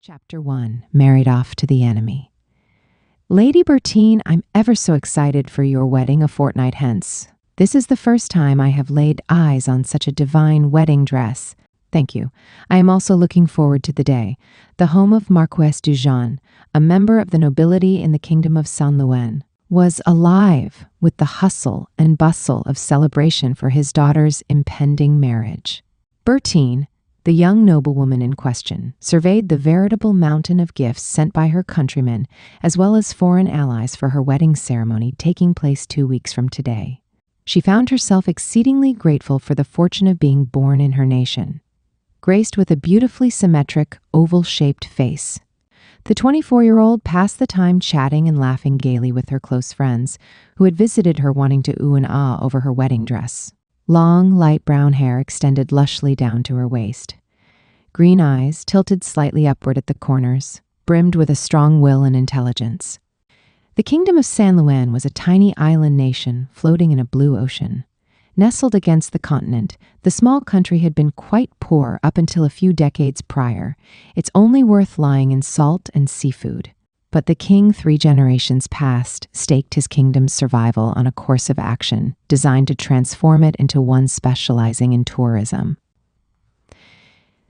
Chapter 1, Married Off to the Enemy. Lady Bertine, I'm ever so excited for your wedding a fortnight hence. This is the first time I have laid eyes on such a divine wedding dress. Thank you. I am also looking forward to the day. The home of Marquess du Jean, a member of the nobility in the kingdom of Saint-Louis, was alive with the hustle and bustle of celebration for his daughter's impending marriage. Bertine, the young noblewoman in question, surveyed the veritable mountain of gifts sent by her countrymen as well as foreign allies for her wedding ceremony taking place 2 weeks from today. She found herself exceedingly grateful for the fortune of being born in her nation. Graced with a beautifully symmetric, oval-shaped face, the 24-year-old passed the time chatting and laughing gaily with her close friends, who had visited her wanting to ooh and ah over her wedding dress. Long, light brown hair extended lushly down to her waist. Green eyes, tilted slightly upward at the corners, brimmed with a strong will and intelligence. The kingdom of Saint-Louis was a tiny island nation floating in a blue ocean. Nestled against the continent, the small country had been quite poor up until a few decades prior, its only worth lying in salt and seafood. But the king 3 generations past staked his kingdom's survival on a course of action designed to transform it into one specializing in tourism.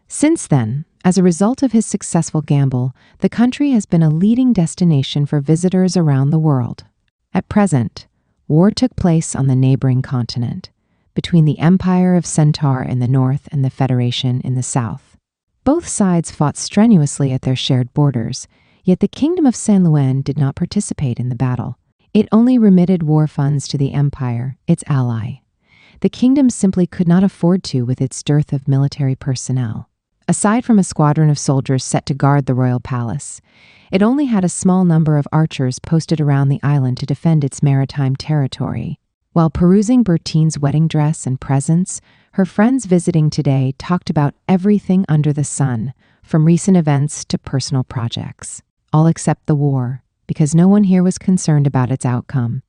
Since then, as a result of his successful gamble, the country has been a leading destination for visitors around the world. At present, war took place on the neighboring continent, between the Empire of Centaur in the north and the Federation in the south. Both sides fought strenuously at their shared borders, yet the Kingdom of Saint-Louis did not participate in the battle. It only remitted war funds to the Empire, its ally. The kingdom simply could not afford to with its dearth of military personnel. Aside from a squadron of soldiers set to guard the royal palace, it only had a small number of archers posted around the island to defend its maritime territory. While perusing Bertine's wedding dress and presents, her friends visiting today talked about everything under the sun, from recent events to personal projects. All except the war, because no one here was concerned about its outcome.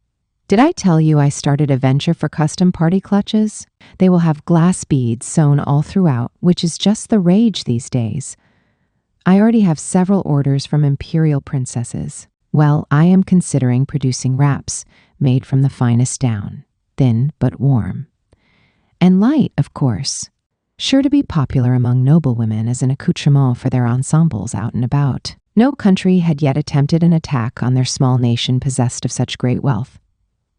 Did I tell you I started a venture for custom party clutches? They will have glass beads sewn all throughout, which is just the rage these days. I already have several orders from imperial princesses. Well, I am considering producing wraps made from the finest down, thin but warm. And light, of course. Sure to be popular among noblewomen as an accoutrement for their ensembles out and about. No country had yet attempted an attack on their small nation possessed of such great wealth.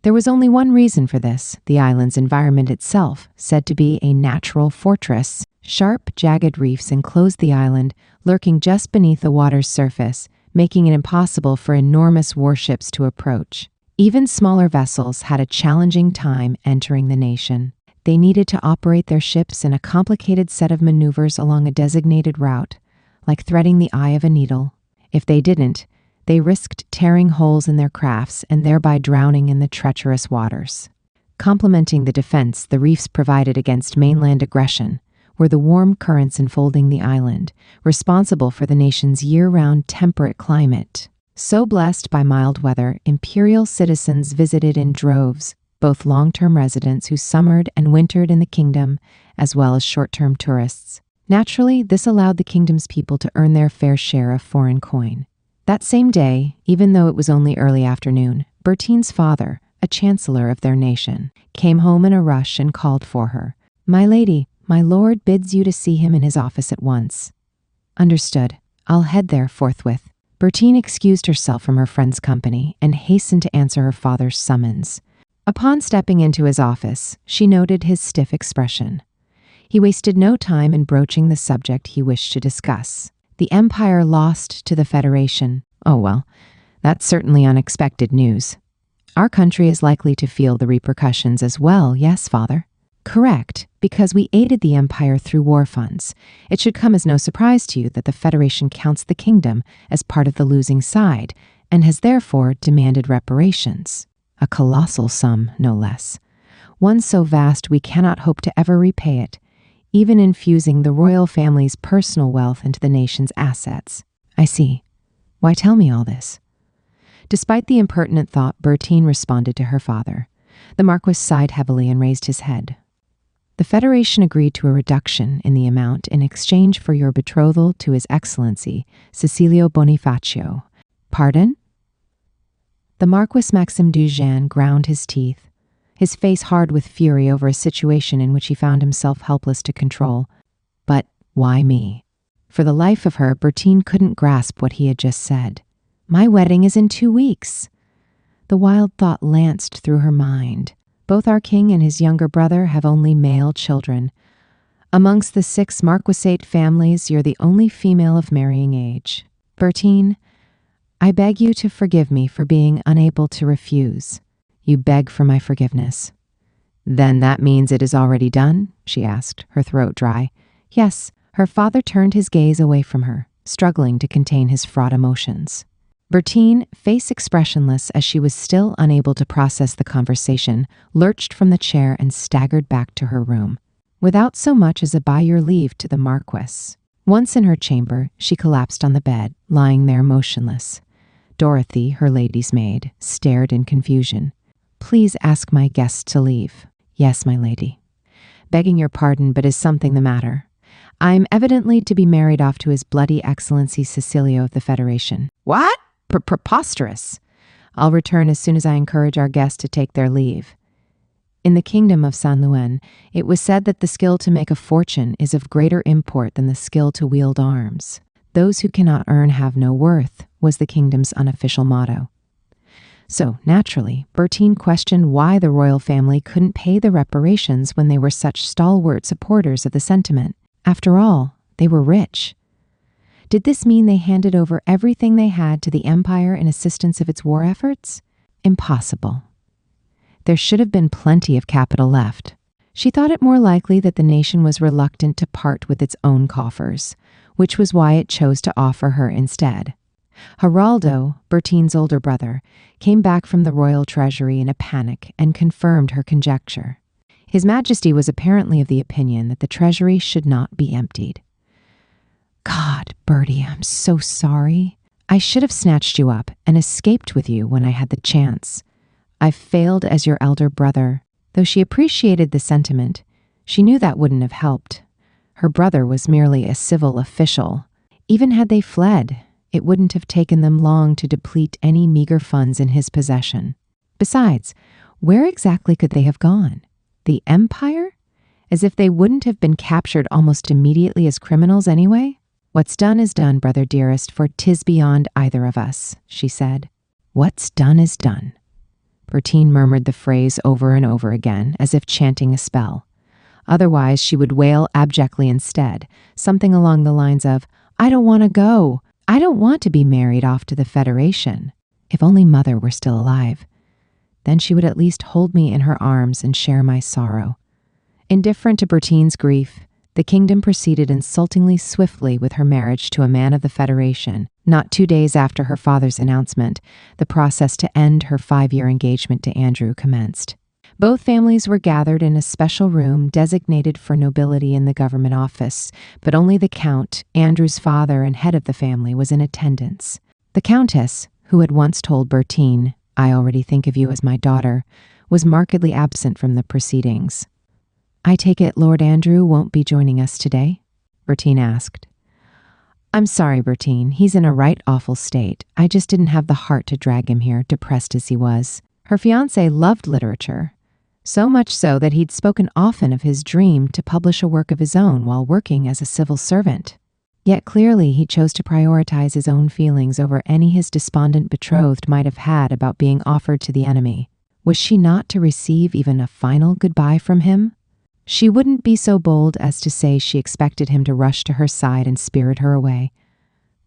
There was only one reason for this, the island's environment itself, said to be a natural fortress. Sharp, jagged reefs enclosed the island, lurking just beneath the water's surface, making it impossible for enormous warships to approach. Even smaller vessels had a challenging time entering the nation. They needed to operate their ships in a complicated set of maneuvers along a designated route, like threading the eye of a needle. If they didn't, they risked tearing holes in their crafts and thereby drowning in the treacherous waters. Complementing the defense the reefs provided against mainland aggression were the warm currents enfolding the island, responsible for the nation's year-round temperate climate. So blessed by mild weather, imperial citizens visited in droves, both long-term residents who summered and wintered in the kingdom, as well as short-term tourists. Naturally, this allowed the kingdom's people to earn their fair share of foreign coin. That same day, even though it was only early afternoon, Bertine's father, a chancellor of their nation, came home in a rush and called for her. "My lady, my lord bids you to see him in his office at once." "Understood. I'll head there forthwith." Bertine excused herself from her friend's company and hastened to answer her father's summons. Upon stepping into his office, she noted his stiff expression. He wasted no time in broaching the subject he wished to discuss. The Empire lost to the Federation. Oh well, that's certainly unexpected news. Our country is likely to feel the repercussions as well, yes, father? Correct, because we aided the Empire through war funds. It should come as no surprise to you that the Federation counts the kingdom as part of the losing side and has therefore demanded reparations. A colossal sum, no less. One so vast we cannot hope to ever repay it, even infusing the royal family's personal wealth into the nation's assets. I see. Why tell me all this? Despite the impertinent thought, Bertine responded to her father. The Marquis sighed heavily and raised his head. The Federation agreed to a reduction in the amount in exchange for your betrothal to His Excellency, Cecilio Bonifacio. Pardon? The Marquis Maxime Dujean ground his teeth, his face hard with fury over a situation in which he found himself helpless to control. But why me? For the life of her, Bertine couldn't grasp what he had just said. My wedding is in 2 weeks. The wild thought lanced through her mind. Both our king and his younger brother have only male children. Amongst the 6 marquisate families, you're the only female of marrying age. Bertine, I beg you to forgive me for being unable to refuse. You beg for my forgiveness. Then that means it is already done? She asked, her throat dry. Yes, her father turned his gaze away from her, struggling to contain his fraught emotions. Bertine, face expressionless as she was still unable to process the conversation, lurched from the chair and staggered back to her room, without so much as a by your leave to the Marquis. Once in her chamber, she collapsed on the bed, lying there motionless. Dorothy, her lady's maid, stared in confusion. Please ask my guests to leave. Yes, my lady. Begging your pardon, but is something the matter? I'm evidently to be married off to His Bloody Excellency Cecilio of the Federation. What? Preposterous. I'll return as soon as I encourage our guests to take their leave. In the kingdom of San Luen, it was said that the skill to make a fortune is of greater import than the skill to wield arms. Those who cannot earn have no worth, was the kingdom's unofficial motto. So, naturally, Bertine questioned why the royal family couldn't pay the reparations when they were such stalwart supporters of the sentiment. After all, they were rich. Did this mean they handed over everything they had to the empire in assistance of its war efforts? Impossible. There should have been plenty of capital left. She thought it more likely that the nation was reluctant to part with its own coffers, which was why it chose to offer her instead. Geraldo, Bertine's older brother, came back from the royal treasury in a panic and confirmed her conjecture. His Majesty was apparently of the opinion that the treasury should not be emptied. God, Bertie, I'm so sorry. I should have snatched you up and escaped with you when I had the chance. I've failed as your elder brother. Though she appreciated the sentiment, she knew that wouldn't have helped. Her brother was merely a civil official. Even had they fled, it wouldn't have taken them long to deplete any meager funds in his possession. Besides, where exactly could they have gone? The Empire? As if they wouldn't have been captured almost immediately as criminals anyway? What's done is done, brother dearest, for 'tis beyond either of us, she said. What's done is done. Bertine murmured the phrase over and over again, as if chanting a spell. Otherwise, she would wail abjectly instead, something along the lines of, I don't want to go. I don't want to be married off to the Federation. If only Mother were still alive. Then she would at least hold me in her arms and share my sorrow. Indifferent to Bertine's grief, the kingdom proceeded insultingly swiftly with her marriage to a man of the Federation. Not 2 days after her father's announcement, the process to end her 5-year engagement to Andrew commenced. Both families were gathered in a special room designated for nobility in the government office, but only the Count, Andrew's father and head of the family, was in attendance. The Countess, who had once told Bertine, I already think of you as my daughter, was markedly absent from the proceedings. I take it Lord Andrew won't be joining us today? Bertine asked. I'm sorry, Bertine. He's in a right awful state. I just didn't have the heart to drag him here, depressed as he was. Her fiancé loved literature. So much so that he'd spoken often of his dream to publish a work of his own while working as a civil servant. Yet clearly he chose to prioritize his own feelings over any his despondent betrothed might have had about being offered to the enemy. Was she not to receive even a final goodbye from him? She wouldn't be so bold as to say she expected him to rush to her side and spirit her away.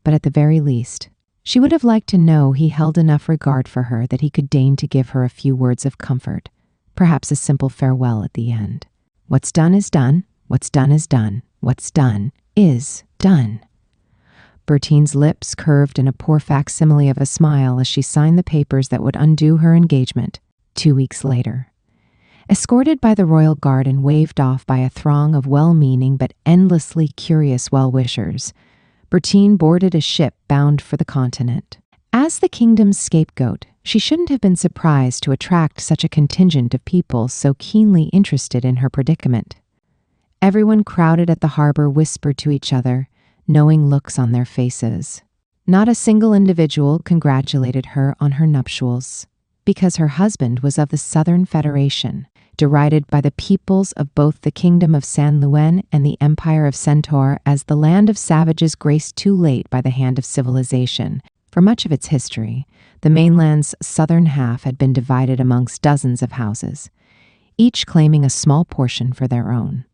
But at the very least, she would have liked to know he held enough regard for her that he could deign to give her a few words of comfort. Perhaps a simple farewell at the end. What's done is done. What's done is done. What's done is done. Bertine's lips curved in a poor facsimile of a smile as she signed the papers that would undo her engagement 2 weeks later. Escorted by the royal guard and waved off by a throng of well-meaning but endlessly curious well-wishers, Bertine boarded a ship bound for the continent. As the kingdom's scapegoat, she shouldn't have been surprised to attract such a contingent of people so keenly interested in her predicament. Everyone crowded at the harbor whispered to each other, knowing looks on their faces. Not a single individual congratulated her on her nuptials, because her husband was of the Southern Federation, derided by the peoples of both the Kingdom of San Luen and the Empire of Centaur as the land of savages graced too late by the hand of civilization. For much of its history, the mainland's southern half had been divided amongst dozens of houses, each claiming a small portion for their own.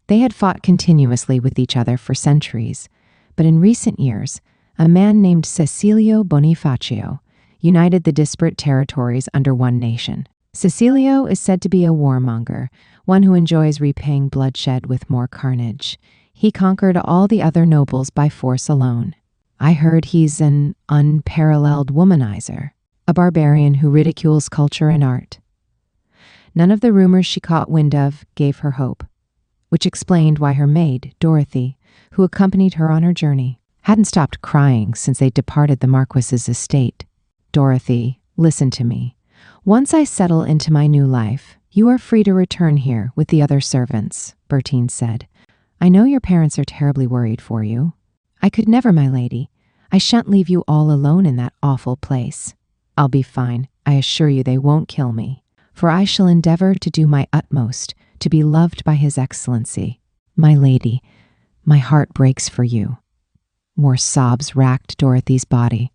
They had fought continuously with each other for centuries, but in recent years, a man named Cecilio Bonifacio united the disparate territories under one nation. Cecilio is said to be a warmonger, one who enjoys repaying bloodshed with more carnage. He conquered all the other nobles by force alone. I heard he's an unparalleled womanizer, a barbarian who ridicules culture and art. None of the rumors she caught wind of gave her hope, which explained why her maid, Dorothy, who accompanied her on her journey, hadn't stopped crying since they departed the Marquis's estate. Dorothy, listen to me. Once I settle into my new life, you are free to return here with the other servants, Bertine said. I know your parents are terribly worried for you. I could never, my lady. I shan't leave you all alone in that awful place. I'll be fine. I assure you they won't kill me, for I shall endeavor to do my utmost to be loved by His Excellency. My lady, my heart breaks for you. More sobs racked Dorothy's body.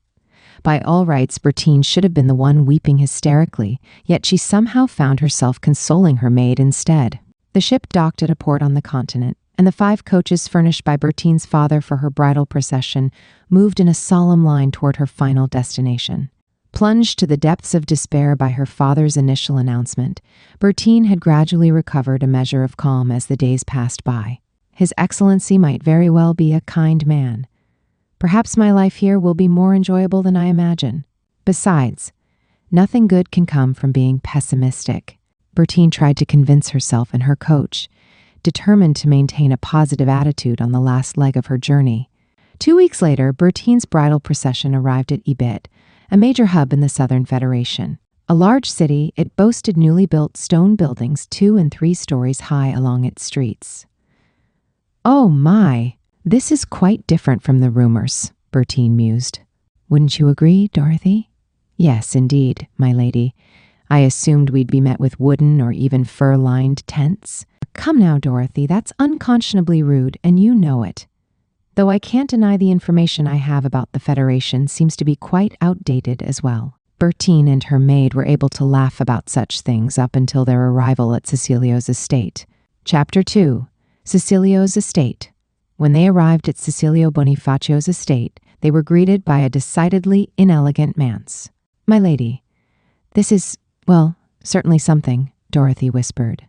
By all rights, Bertine should have been the one weeping hysterically, yet she somehow found herself consoling her maid instead. The ship docked at a port on the continent, and the 5 coaches furnished by Bertine's father for her bridal procession moved in a solemn line toward her final destination. Plunged to the depths of despair by her father's initial announcement, Bertine had gradually recovered a measure of calm as the days passed by. His Excellency might very well be a kind man. Perhaps my life here will be more enjoyable than I imagine. Besides, nothing good can come from being pessimistic. Bertine tried to convince herself and her coach, determined to maintain a positive attitude on the last leg of her journey. 2 weeks later, Bertine's bridal procession arrived at Ibit, a major hub in the Southern Federation. A large city, it boasted newly built stone buildings 2 and 3 stories high along its streets. Oh my! This is quite different from the rumors, Bertine mused. Wouldn't you agree, Dorothy? Yes, indeed, my lady. I assumed we'd be met with wooden or even fur-lined tents. Come now, Dorothy, that's unconscionably rude, and you know it. Though I can't deny the information I have about the Federation seems to be quite outdated as well. Bertine and her maid were able to laugh about such things up until their arrival at Cecilio's estate. Chapter 2. Cecilio's Estate. When they arrived at Cecilio Bonifacio's estate, they were greeted by a decidedly inelegant manse. My lady, this is, well, certainly something, Dorothy whispered.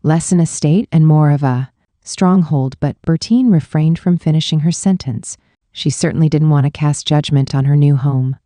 Less an estate and more of a stronghold, but Bertine refrained from finishing her sentence. She certainly didn't want to cast judgment on her new home.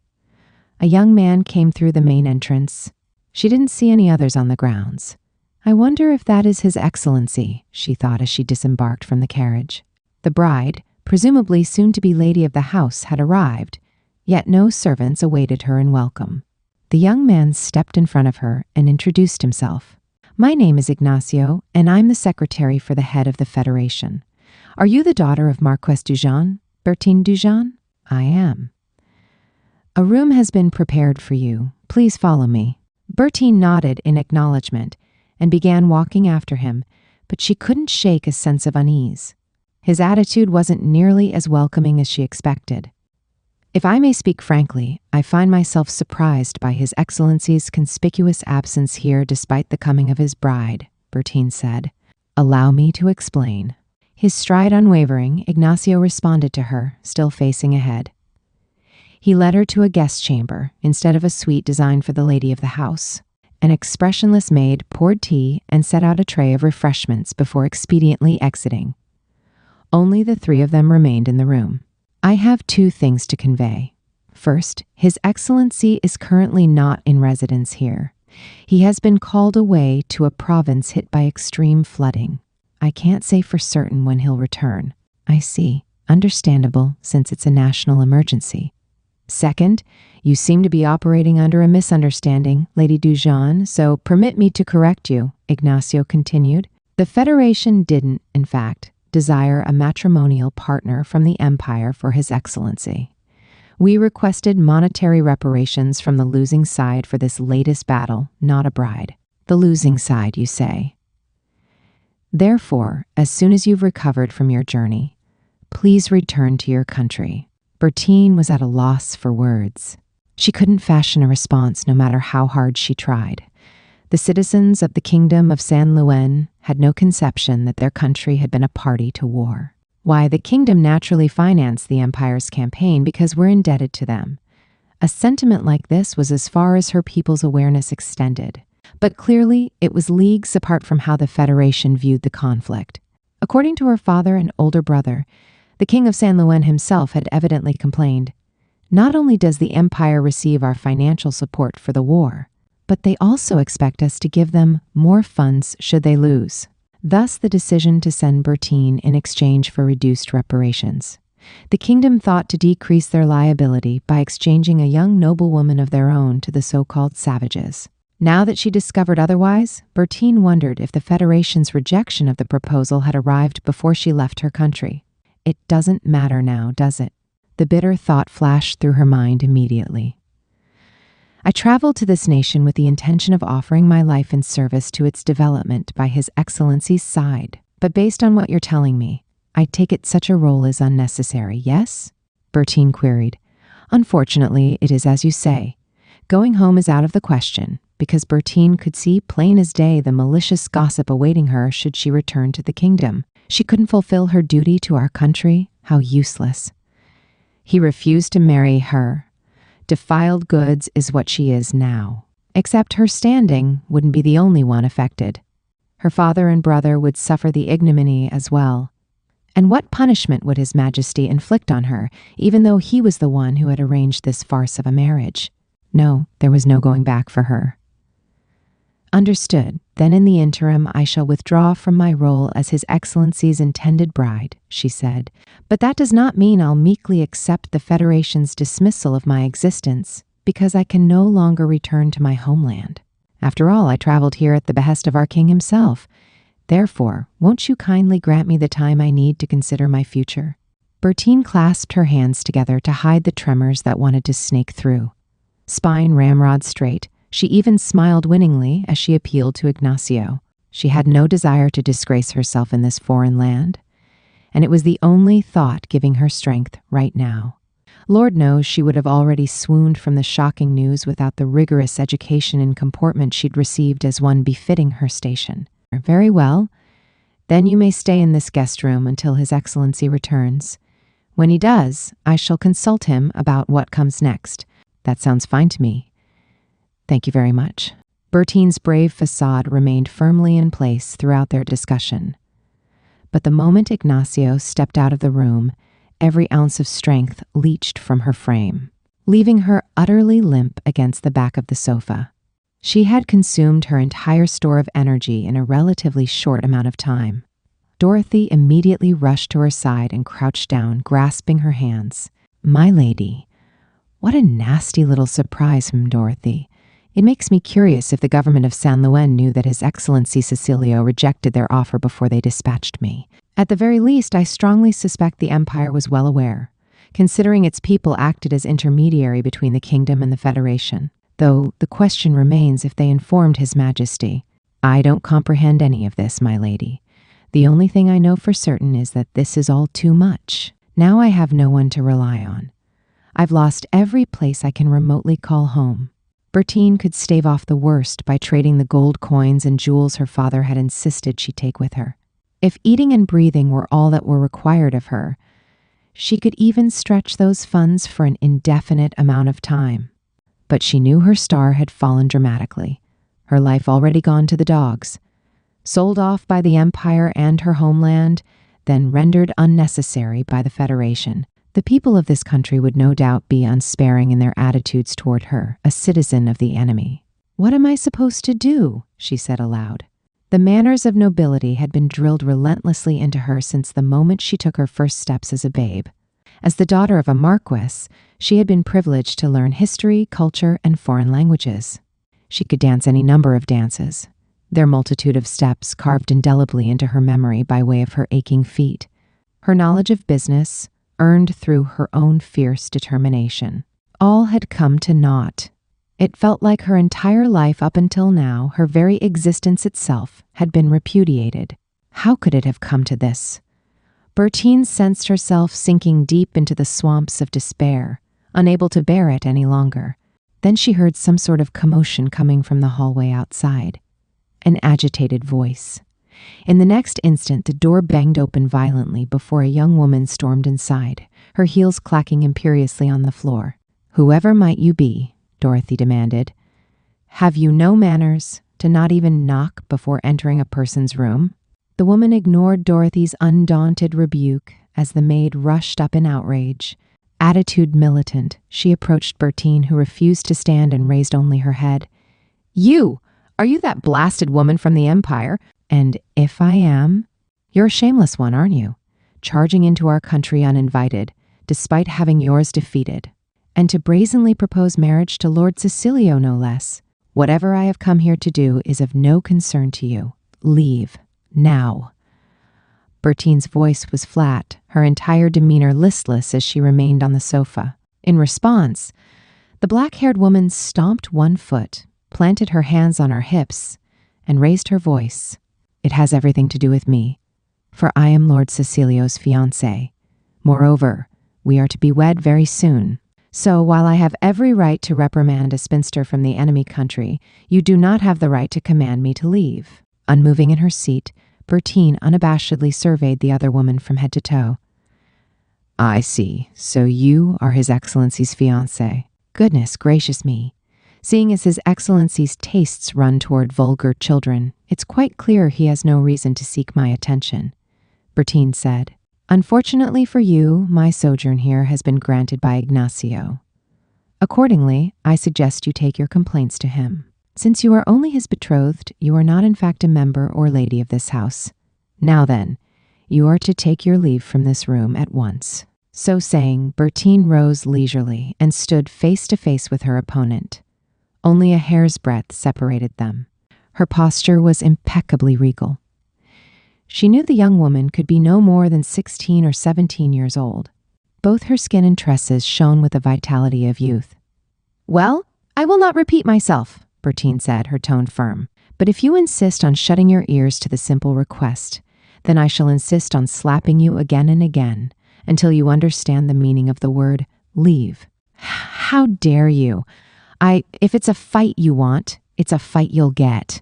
A young man came through the main entrance. She didn't see any others on the grounds. I wonder if that is His Excellency, she thought as she disembarked from the carriage. The bride, presumably soon to be lady of the house, had arrived, yet no servants awaited her in welcome. The young man stepped in front of her and introduced himself. My name is Ignacio, and I'm the secretary for the head of the Federation. Are you the daughter of Marquess Dujan, Bertine Dujan? I am. A room has been prepared for you. Please follow me. Bertine nodded in acknowledgement and began walking after him, but she couldn't shake a sense of unease. His attitude wasn't nearly as welcoming as she expected. If I may speak frankly, I find myself surprised by His Excellency's conspicuous absence here despite the coming of his bride, Bertine said. Allow me to explain. His stride unwavering, Ignacio responded to her, still facing ahead. He led her to a guest chamber instead of a suite designed for the lady of the house. An expressionless maid poured tea and set out a tray of refreshments before expediently exiting. Only the 3 of them remained in the room. I have 2 things to convey. First, His Excellency is currently not in residence here. He has been called away to a province hit by extreme flooding. I can't say for certain when he'll return. I see. Understandable, since it's a national emergency. Second, you seem to be operating under a misunderstanding, Lady Dujan, so permit me to correct you, Ignacio continued. The Federation didn't, in fact, desire a matrimonial partner from the empire for His Excellency. We requested monetary reparations from the losing side for this latest battle, not a bride. The losing side, you say. Therefore, as soon as you've recovered from your journey, please return to your country. Bertine was at a loss for words. She couldn't fashion a response no matter how hard she tried. The citizens of the Kingdom of San Luen had no conception that their country had been a party to war. Why, the kingdom naturally financed the empire's campaign because we're indebted to them. A sentiment like this was as far as her people's awareness extended. But clearly, it was leagues apart from how the Federation viewed the conflict. According to her father and older brother, the King of San Luen himself had evidently complained, "Not only does the Empire receive our financial support for the war, but they also expect us to give them more funds should they lose." Thus the decision to send Bertine in exchange for reduced reparations. The kingdom thought to decrease their liability by exchanging a young noblewoman of their own to the so-called savages. Now that she discovered otherwise, Bertine wondered if the Federation's rejection of the proposal had arrived before she left her country. It doesn't matter now, does it? The bitter thought flashed through her mind immediately. I traveled to this nation with the intention of offering my life in service to its development by His Excellency's side. But based on what you're telling me, I take it such a role is unnecessary, yes? Bertine queried. Unfortunately, it is as you say. Going home is out of the question, because Bertine could see plain as day the malicious gossip awaiting her should she return to the kingdom. She couldn't fulfill her duty to our country. How useless. He refused to marry her. Defiled goods is what she is now. Except her standing wouldn't be the only one affected. Her father and brother would suffer the ignominy as well. And what punishment would His Majesty inflict on her, even though he was the one who had arranged this farce of a marriage? No, there was no going back for her. Understood. Then in the interim, I shall withdraw from my role as His Excellency's intended bride, she said. But that does not mean I'll meekly accept the Federation's dismissal of my existence, because I can no longer return to my homeland. After all, I traveled here at the behest of our king himself. Therefore, won't you kindly grant me the time I need to consider my future? Bertine clasped her hands together to hide the tremors that wanted to snake through. Spine ramrod straight, she even smiled winningly as she appealed to Ignacio. She had no desire to disgrace herself in this foreign land, and it was the only thought giving her strength right now. Lord knows she would have already swooned from the shocking news without the rigorous education and comportment she'd received as one befitting her station. Very well. Then you may stay in this guest room until His Excellency returns. When he does, I shall consult him about what comes next. That sounds fine to me. Thank you very much. Bertine's brave facade remained firmly in place throughout their discussion. But the moment Ignacio stepped out of the room, every ounce of strength leached from her frame, leaving her utterly limp against the back of the sofa. She had consumed her entire store of energy in a relatively short amount of time. Dorothy immediately rushed to her side and crouched down, grasping her hands. My lady. What a nasty little surprise from Dorothy. It makes me curious if the government of San Luen knew that His Excellency Cecilio rejected their offer before they dispatched me. At the very least, I strongly suspect the Empire was well aware, considering its people acted as intermediary between the kingdom and the Federation. Though the question remains if they informed His Majesty. I don't comprehend any of this, my lady. The only thing I know for certain is that this is all too much. Now I have no one to rely on. I've lost every place I can remotely call home. Bertine could stave off the worst by trading the gold coins and jewels her father had insisted she take with her. If eating and breathing were all that were required of her, she could even stretch those funds for an indefinite amount of time. But she knew her star had fallen dramatically, her life already gone to the dogs, sold off by the Empire and her homeland, then rendered unnecessary by the Federation. The people of this country would no doubt be unsparing in their attitudes toward her, a citizen of the enemy. What am I supposed to do? She said aloud. The manners of nobility had been drilled relentlessly into her since the moment she took her first steps as a babe. As the daughter of a marquess, she had been privileged to learn history, culture, and foreign languages. She could dance any number of dances. their multitude of steps carved indelibly into her memory by way of her aching feet, her knowledge of business, earned through her own fierce determination. All had come to naught. It felt like her entire life up until now, her very existence itself, had been repudiated. How could it have come to this? Bertine sensed herself sinking deep into the swamps of despair, unable to bear it any longer. Then she heard some sort of commotion coming from the hallway outside. An agitated voice. In the next instant, the door banged open violently before a young woman stormed inside, her heels clacking imperiously on the floor. "Whoever might you be?" Dorothy demanded. "Have you no manners, to not even knock before entering a person's room?" The woman ignored Dorothy's undaunted rebuke as the maid rushed up in outrage. Attitude militant, she approached Bertine, who refused to stand and raised only her head. "You! Are you that blasted woman from the Empire? And if I am, you're a shameless one, aren't you? Charging into our country uninvited, despite having yours defeated. And to brazenly propose marriage to Lord Cecilio, no less. Whatever I have come here to do is of no concern to you. Leave. Now." Bertine's voice was flat, her entire demeanor listless as she remained on the sofa. In response, the black-haired woman stomped one foot, planted her hands on her hips, and raised her voice. "It has everything to do with me, for I am Lord Cecilio's fiancée. Moreover, we are to be wed very soon. So while I have every right to reprimand a spinster from the enemy country, you do not have the right to command me to leave." Unmoving in her seat, Bertine unabashedly surveyed the other woman from head to toe. "I see. So you are His Excellency's fiancée. Goodness gracious me. Seeing as His Excellency's tastes run toward vulgar children, it's quite clear he has no reason to seek my attention," Bertine said. "Unfortunately for you, my sojourn here has been granted by Ignacio. Accordingly, I suggest you take your complaints to him. Since you are only his betrothed, you are not in fact a member or lady of this house. Now then, you are to take your leave from this room at once." So saying, Bertine rose leisurely and stood face to face with her opponent. Only a hair's breadth separated them. Her posture was impeccably regal. She knew the young woman could be no more than 16 or 17 years old. Both her skin and tresses shone with the vitality of youth. "Well, I will not repeat myself," Bertine said, her tone firm. "But if you insist on shutting your ears to the simple request, then I shall insist on slapping you again and again until you understand the meaning of the word leave. How dare you? If it's a fight you want, it's a fight you'll get."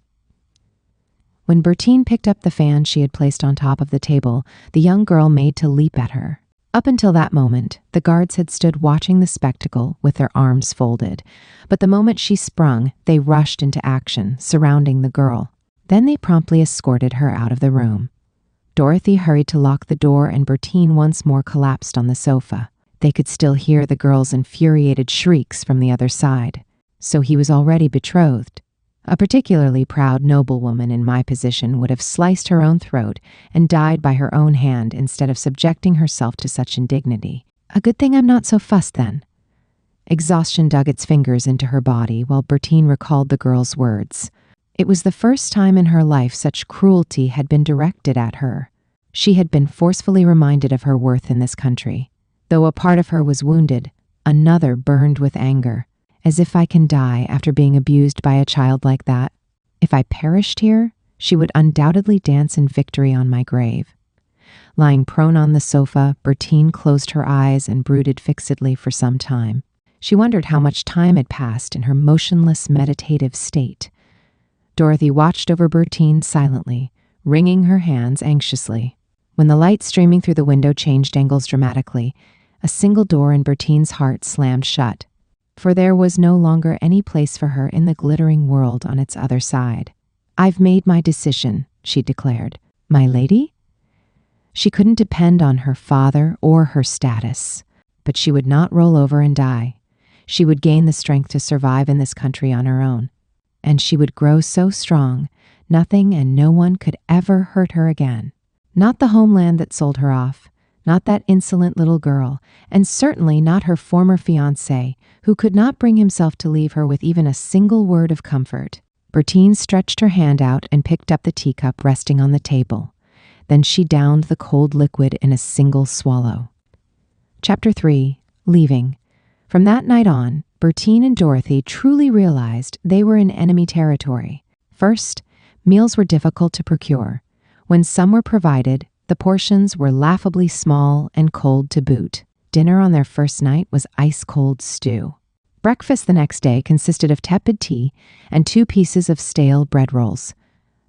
When Bertine picked up the fan she had placed on top of the table, the young girl made to leap at her. Up until that moment, the guards had stood watching the spectacle with their arms folded, but the moment she sprung, they rushed into action, surrounding the girl. Then they promptly escorted her out of the room. Dorothy hurried to lock the door, and Bertine once more collapsed on the sofa. They could still hear the girl's infuriated shrieks from the other side. So he was already betrothed. A particularly proud noblewoman in my position would have sliced her own throat and died by her own hand instead of subjecting herself to such indignity. A good thing I'm not so fussed then. Exhaustion dug its fingers into her body while Bertine recalled the girl's words. It was the first time in her life such cruelty had been directed at her. She had been forcefully reminded of her worth in this country. Though a part of her was wounded, another burned with anger. As if I can die after being abused by a child like that. If I perished here, she would undoubtedly dance in victory on my grave. Lying prone on the sofa, Bertine closed her eyes and brooded fixedly for some time. She wondered how much time had passed in her motionless, meditative state. Dorothy watched over Bertine silently, wringing her hands anxiously. When the light streaming through the window changed angles dramatically, a single door in Bertine's heart slammed shut. For there was no longer any place for her in the glittering world on its other side. "I've made my decision," she declared. "My lady?" She couldn't depend on her father or her status, but she would not roll over and die. She would gain the strength to survive in this country on her own. And she would grow so strong, nothing and no one could ever hurt her again. Not the homeland that sold her off, not that insolent little girl, and certainly not her former fiancé, who could not bring himself to leave her with even a single word of comfort. Bertine stretched her hand out and picked up the teacup resting on the table. Then she downed the cold liquid in a single swallow. Chapter 3. Leaving. From that night on, Bertine and Dorothy truly realized they were in enemy territory. First, meals were difficult to procure. When some were provided, the portions were laughably small and cold to boot. Dinner on their first night was ice-cold stew. Breakfast the next day consisted of tepid tea and 2 pieces of stale bread rolls.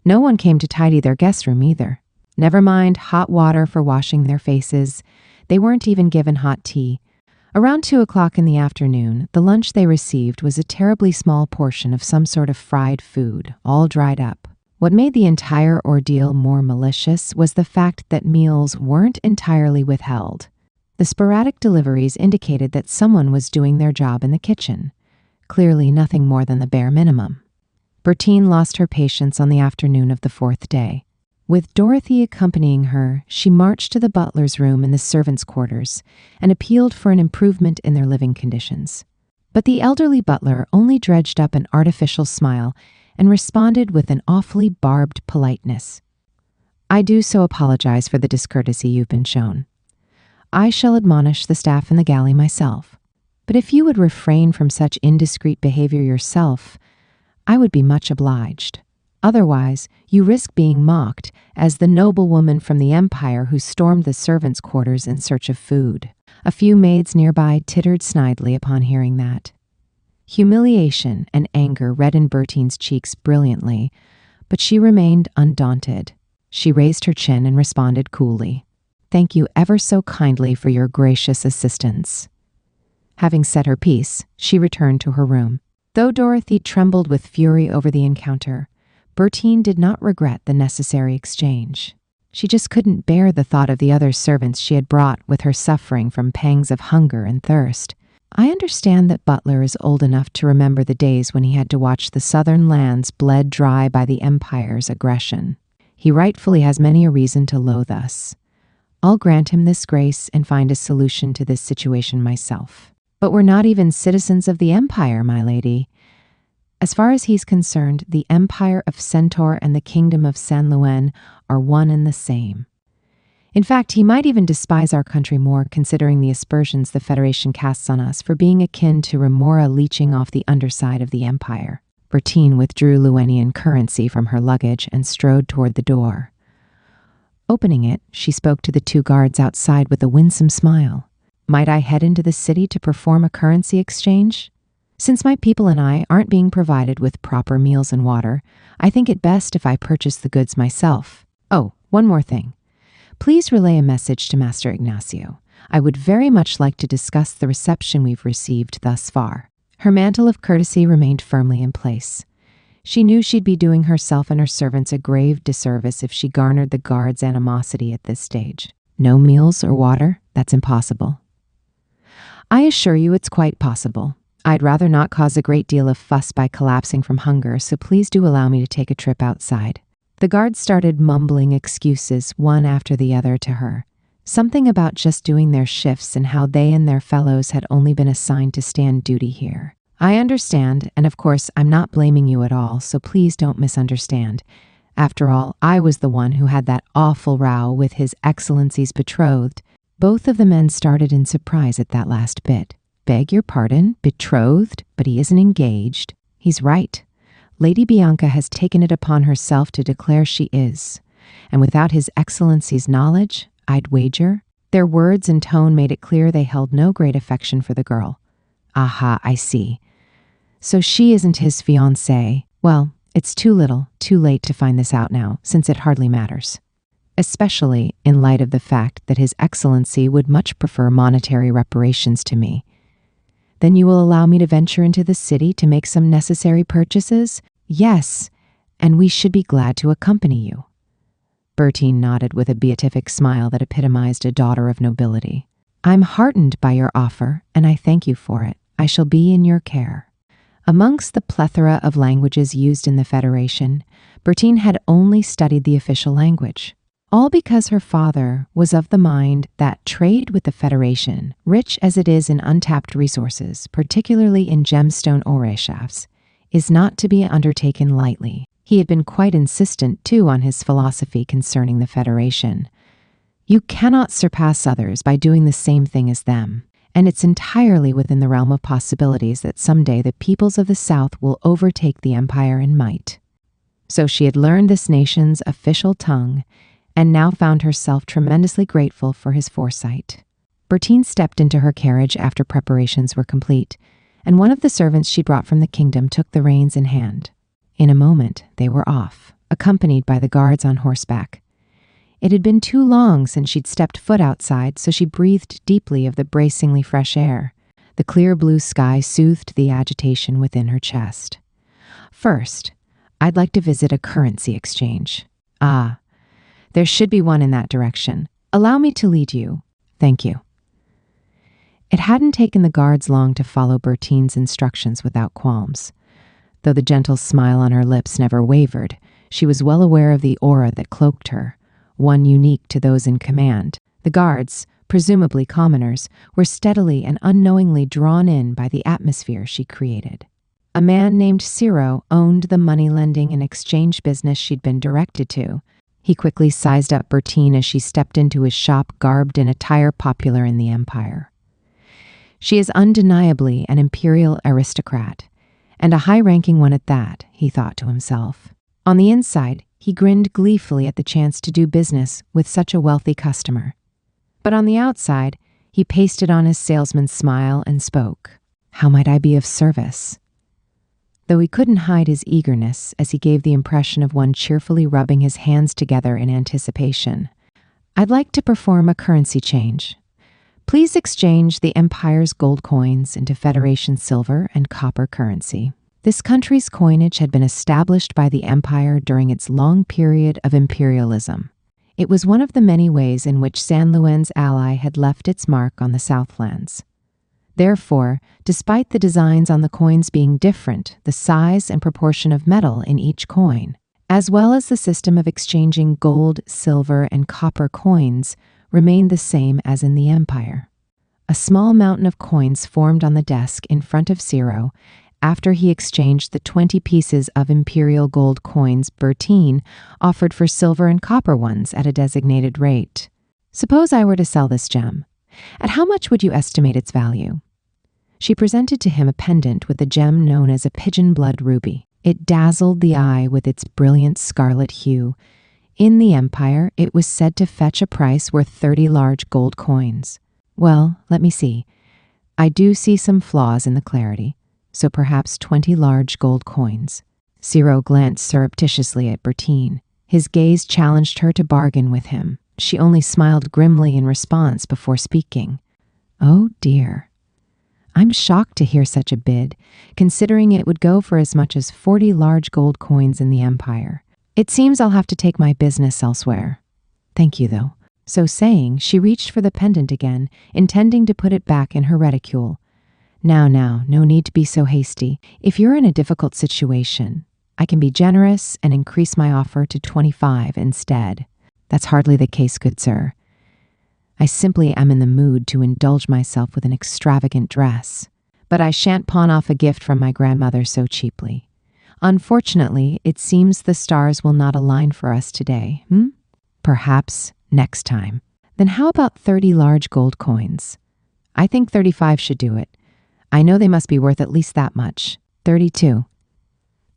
No one came to tidy their guest room either. Never mind hot water for washing their faces. They weren't even given hot tea. Around 2 o'clock in the afternoon, the lunch they received was a terribly small portion of some sort of fried food, all dried up. What made the entire ordeal more malicious was the fact that meals weren't entirely withheld. The sporadic deliveries indicated that someone was doing their job in the kitchen. Clearly nothing more than the bare minimum. Bertine lost her patience on the afternoon of the 4th day. With Dorothy accompanying her, she marched to the butler's room in the servants' quarters and appealed for an improvement in their living conditions. But the elderly butler only dredged up an artificial smile and responded with an awfully barbed politeness. "I do so apologize for the discourtesy you've been shown. I shall admonish the staff in the galley myself. But if you would refrain from such indiscreet behavior yourself, I would be much obliged. Otherwise, you risk being mocked as the noblewoman from the Empire who stormed the servants' quarters in search of food." A few maids nearby tittered snidely upon hearing that. Humiliation and anger reddened Bertine's cheeks brilliantly, but she remained undaunted. She raised her chin and responded coolly, "Thank you ever so kindly for your gracious assistance." Having said her piece, she returned to her room. Though Dorothy trembled with fury over the encounter, Bertine did not regret the necessary exchange. She just couldn't bear the thought of the other servants she had brought with her suffering from pangs of hunger and thirst. I understand that Butler is old enough to remember the days when he had to watch the southern lands bled dry by the Empire's aggression. He rightfully has many a reason to loathe us. I'll grant him this grace and find a solution to this situation myself. But we're not even citizens of the Empire, my lady. As far as he's concerned, the Empire of Centaur and the Kingdom of San Luen are one and the same. In fact, he might even despise our country more, considering the aspersions the Federation casts on us for being akin to remora leeching off the underside of the Empire. Bertine withdrew Luenian currency from her luggage and strode toward the door. Opening it, she spoke to the 2 guards outside with a winsome smile. "Might I head into the city to perform a currency exchange? Since my people and I aren't being provided with proper meals and water, I think it best if I purchase the goods myself. Oh, one more thing. Please relay a message to Master Ignacio. I would very much like to discuss the reception we've received thus far." Her mantle of courtesy remained firmly in place. She knew she'd be doing herself and her servants a grave disservice if she garnered the guards' animosity at this stage. "No meals or water? That's impossible." "I assure you it's quite possible. I'd rather not cause a great deal of fuss by collapsing from hunger, so please do allow me to take a trip outside." The guards started mumbling excuses one after the other to her. Something about just doing their shifts and how they and their fellows had only been assigned to stand duty here. "I understand, and of course I'm not blaming you at all, so please don't misunderstand. After all, I was the one who had that awful row with His Excellency's betrothed." Both of the men started in surprise at that last bit. "Beg your pardon, betrothed, but he isn't engaged." He's right. Lady Bianca has taken it upon herself to declare she is. And without His Excellency's knowledge, I'd wager. Their words and tone made it clear they held no great affection for the girl. "Aha, I see. So she isn't his fiancée. Well, it's too little, too late to find this out now, since it hardly matters. Especially in light of the fact that His Excellency would much prefer monetary reparations to me. Then you will allow me to venture into the city to make some necessary purchases?" "Yes, and we should be glad to accompany you." Bertine nodded with a beatific smile that epitomized a daughter of nobility. "I'm heartened by your offer, and I thank you for it. I shall be in your care." Amongst the plethora of languages used in the Federation, Bertine had only studied the official language. All because her father was of the mind that trade with the Federation, rich as it is in untapped resources, particularly in gemstone ore shafts, is not to be undertaken lightly. He had been quite insistent, too, on his philosophy concerning the Federation. You cannot surpass others by doing the same thing as them, and it's entirely within the realm of possibilities that someday the peoples of the South will overtake the Empire in might. So she had learned this nation's official tongue, and now found herself tremendously grateful for his foresight. Bertine stepped into her carriage after preparations were complete, and one of the servants she brought from the kingdom took the reins in hand. In a moment, they were off, accompanied by the guards on horseback. It had been too long since she'd stepped foot outside, so she breathed deeply of the bracingly fresh air. The clear blue sky soothed the agitation within her chest. First, I'd like to visit a currency exchange. Ah, there should be one in that direction. Allow me to lead you. Thank you. It hadn't taken the guards long to follow Bertine's instructions without qualms. Though the gentle smile on her lips never wavered, she was well aware of the aura that cloaked her, one unique to those in command. The guards, presumably commoners, were steadily and unknowingly drawn in by the atmosphere she created. A man named Ciro owned the money-lending and exchange business she'd been directed to. He quickly sized up Bertine as she stepped into his shop garbed in attire popular in the Empire. She is undeniably an imperial aristocrat, and a high-ranking one at that, he thought to himself. On the inside, he grinned gleefully at the chance to do business with such a wealthy customer. But on the outside, he pasted on his salesman's smile and spoke. How might I be of service? Though he couldn't hide his eagerness as he gave the impression of one cheerfully rubbing his hands together in anticipation. I'd like to perform a currency change. Please exchange the Empire's gold coins into Federation silver and copper currency. This country's coinage had been established by the Empire during its long period of imperialism. It was one of the many ways in which San Luen's ally had left its mark on the Southlands. Therefore, despite the designs on the coins being different, the size and proportion of metal in each coin, as well as the system of exchanging gold, silver, and copper coins, remained the same as in the Empire. A small mountain of coins formed on the desk in front of Ciro after he exchanged the 20 pieces of imperial gold coins Bertine offered for silver and copper ones at a designated rate. Suppose I were to sell this gem. At how much would you estimate its value? She presented to him a pendant with a gem known as a pigeon blood ruby. It dazzled the eye with its brilliant scarlet hue. In the Empire, it was said to fetch a price worth 30 large gold coins. Well, let me see. I do see some flaws in the clarity, so perhaps 20 large gold coins. Ciro glanced surreptitiously at Bertine. His gaze challenged her to bargain with him. She only smiled grimly in response before speaking. Oh dear. I'm shocked to hear such a bid, considering it would go for as much as 40 large gold coins in the Empire. It seems I'll have to take my business elsewhere. Thank you, though. So saying, she reached for the pendant again, intending to put it back in her reticule. Now, no need to be so hasty. If you're in a difficult situation, I can be generous and increase my offer to 25 instead. That's hardly the case, good sir. I simply am in the mood to indulge myself with an extravagant dress, but I shan't pawn off a gift from my grandmother so cheaply. Unfortunately, it seems the stars will not align for us today. Perhaps next time. Then how about 30 large gold coins? I think 35 should do it. I know they must be worth at least that much. 32.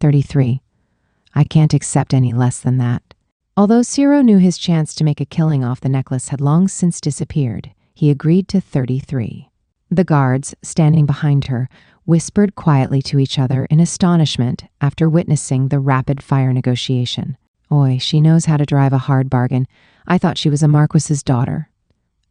33. I can't accept any less than that. Although Ciro knew his chance to make a killing off the necklace had long since disappeared, he agreed to 33. The guards, standing behind her, whispered quietly to each other in astonishment after witnessing the rapid-fire negotiation. Oy, she knows how to drive a hard bargain. I thought she was a marquis's daughter.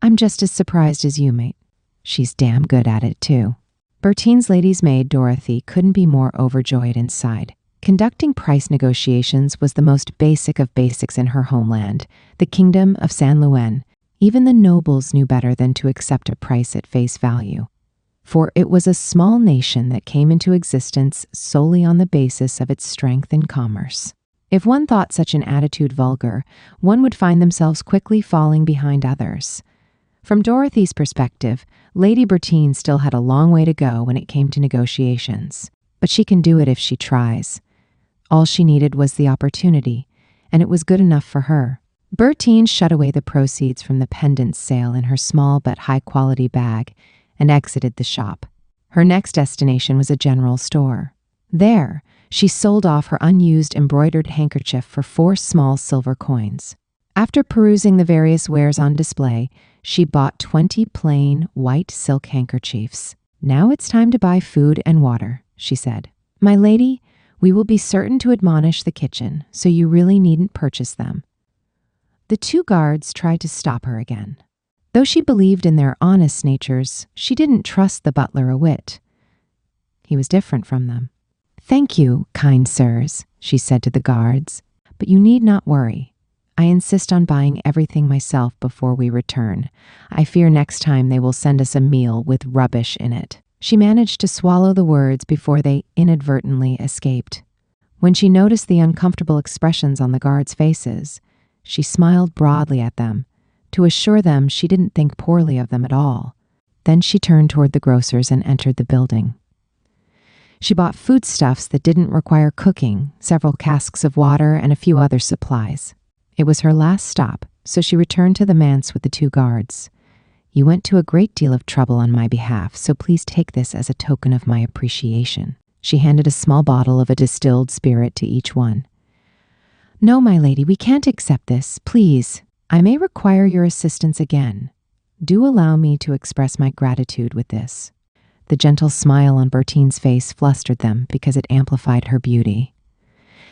I'm just as surprised as you, mate. She's damn good at it, too. Bertine's lady's maid, Dorothy, couldn't be more overjoyed inside. Conducting price negotiations was the most basic of basics in her homeland, the kingdom of San Luen. Even the nobles knew better than to accept a price at face value. For it was a small nation that came into existence solely on the basis of its strength in commerce. If one thought such an attitude vulgar, one would find themselves quickly falling behind others. From Dorothy's perspective, Lady Bertine still had a long way to go when it came to negotiations. but she can do it if she tries. All she needed was the opportunity, and it was good enough for her. Bertine shut away the proceeds from the pendant sale in her small but high-quality bag and exited the shop. Her next destination was a general store. There, she sold off her unused embroidered handkerchief for 4 small silver coins. After perusing the various wares on display, she bought 20 plain, white silk handkerchiefs. "Now it's time to buy food and water," she said. "My lady, we will be certain to admonish the kitchen, so you really needn't purchase them." The 2 guards tried to stop her again. Though she believed in their honest natures, she didn't trust the butler a whit. He was different from them. "Thank you, kind sirs," she said to the guards, "but you need not worry. I insist on buying everything myself before we return. I fear next time they will send us a meal with rubbish in it." She managed to swallow the words before they inadvertently escaped. When she noticed the uncomfortable expressions on the guards' faces, she smiled broadly at them to assure them she didn't think poorly of them at all. Then she turned toward the grocer's and entered the building. She bought foodstuffs that didn't require cooking, several casks of water, and a few other supplies. It was her last stop, so she returned to the manse with the 2 guards. "You went to a great deal of trouble on my behalf, so please take this as a token of my appreciation." She handed a small bottle of a distilled spirit to each one. "No, my lady, we can't accept this. Please, I may require your assistance again. Do allow me to express my gratitude with this." The gentle smile on Bertine's face flustered them because it amplified her beauty.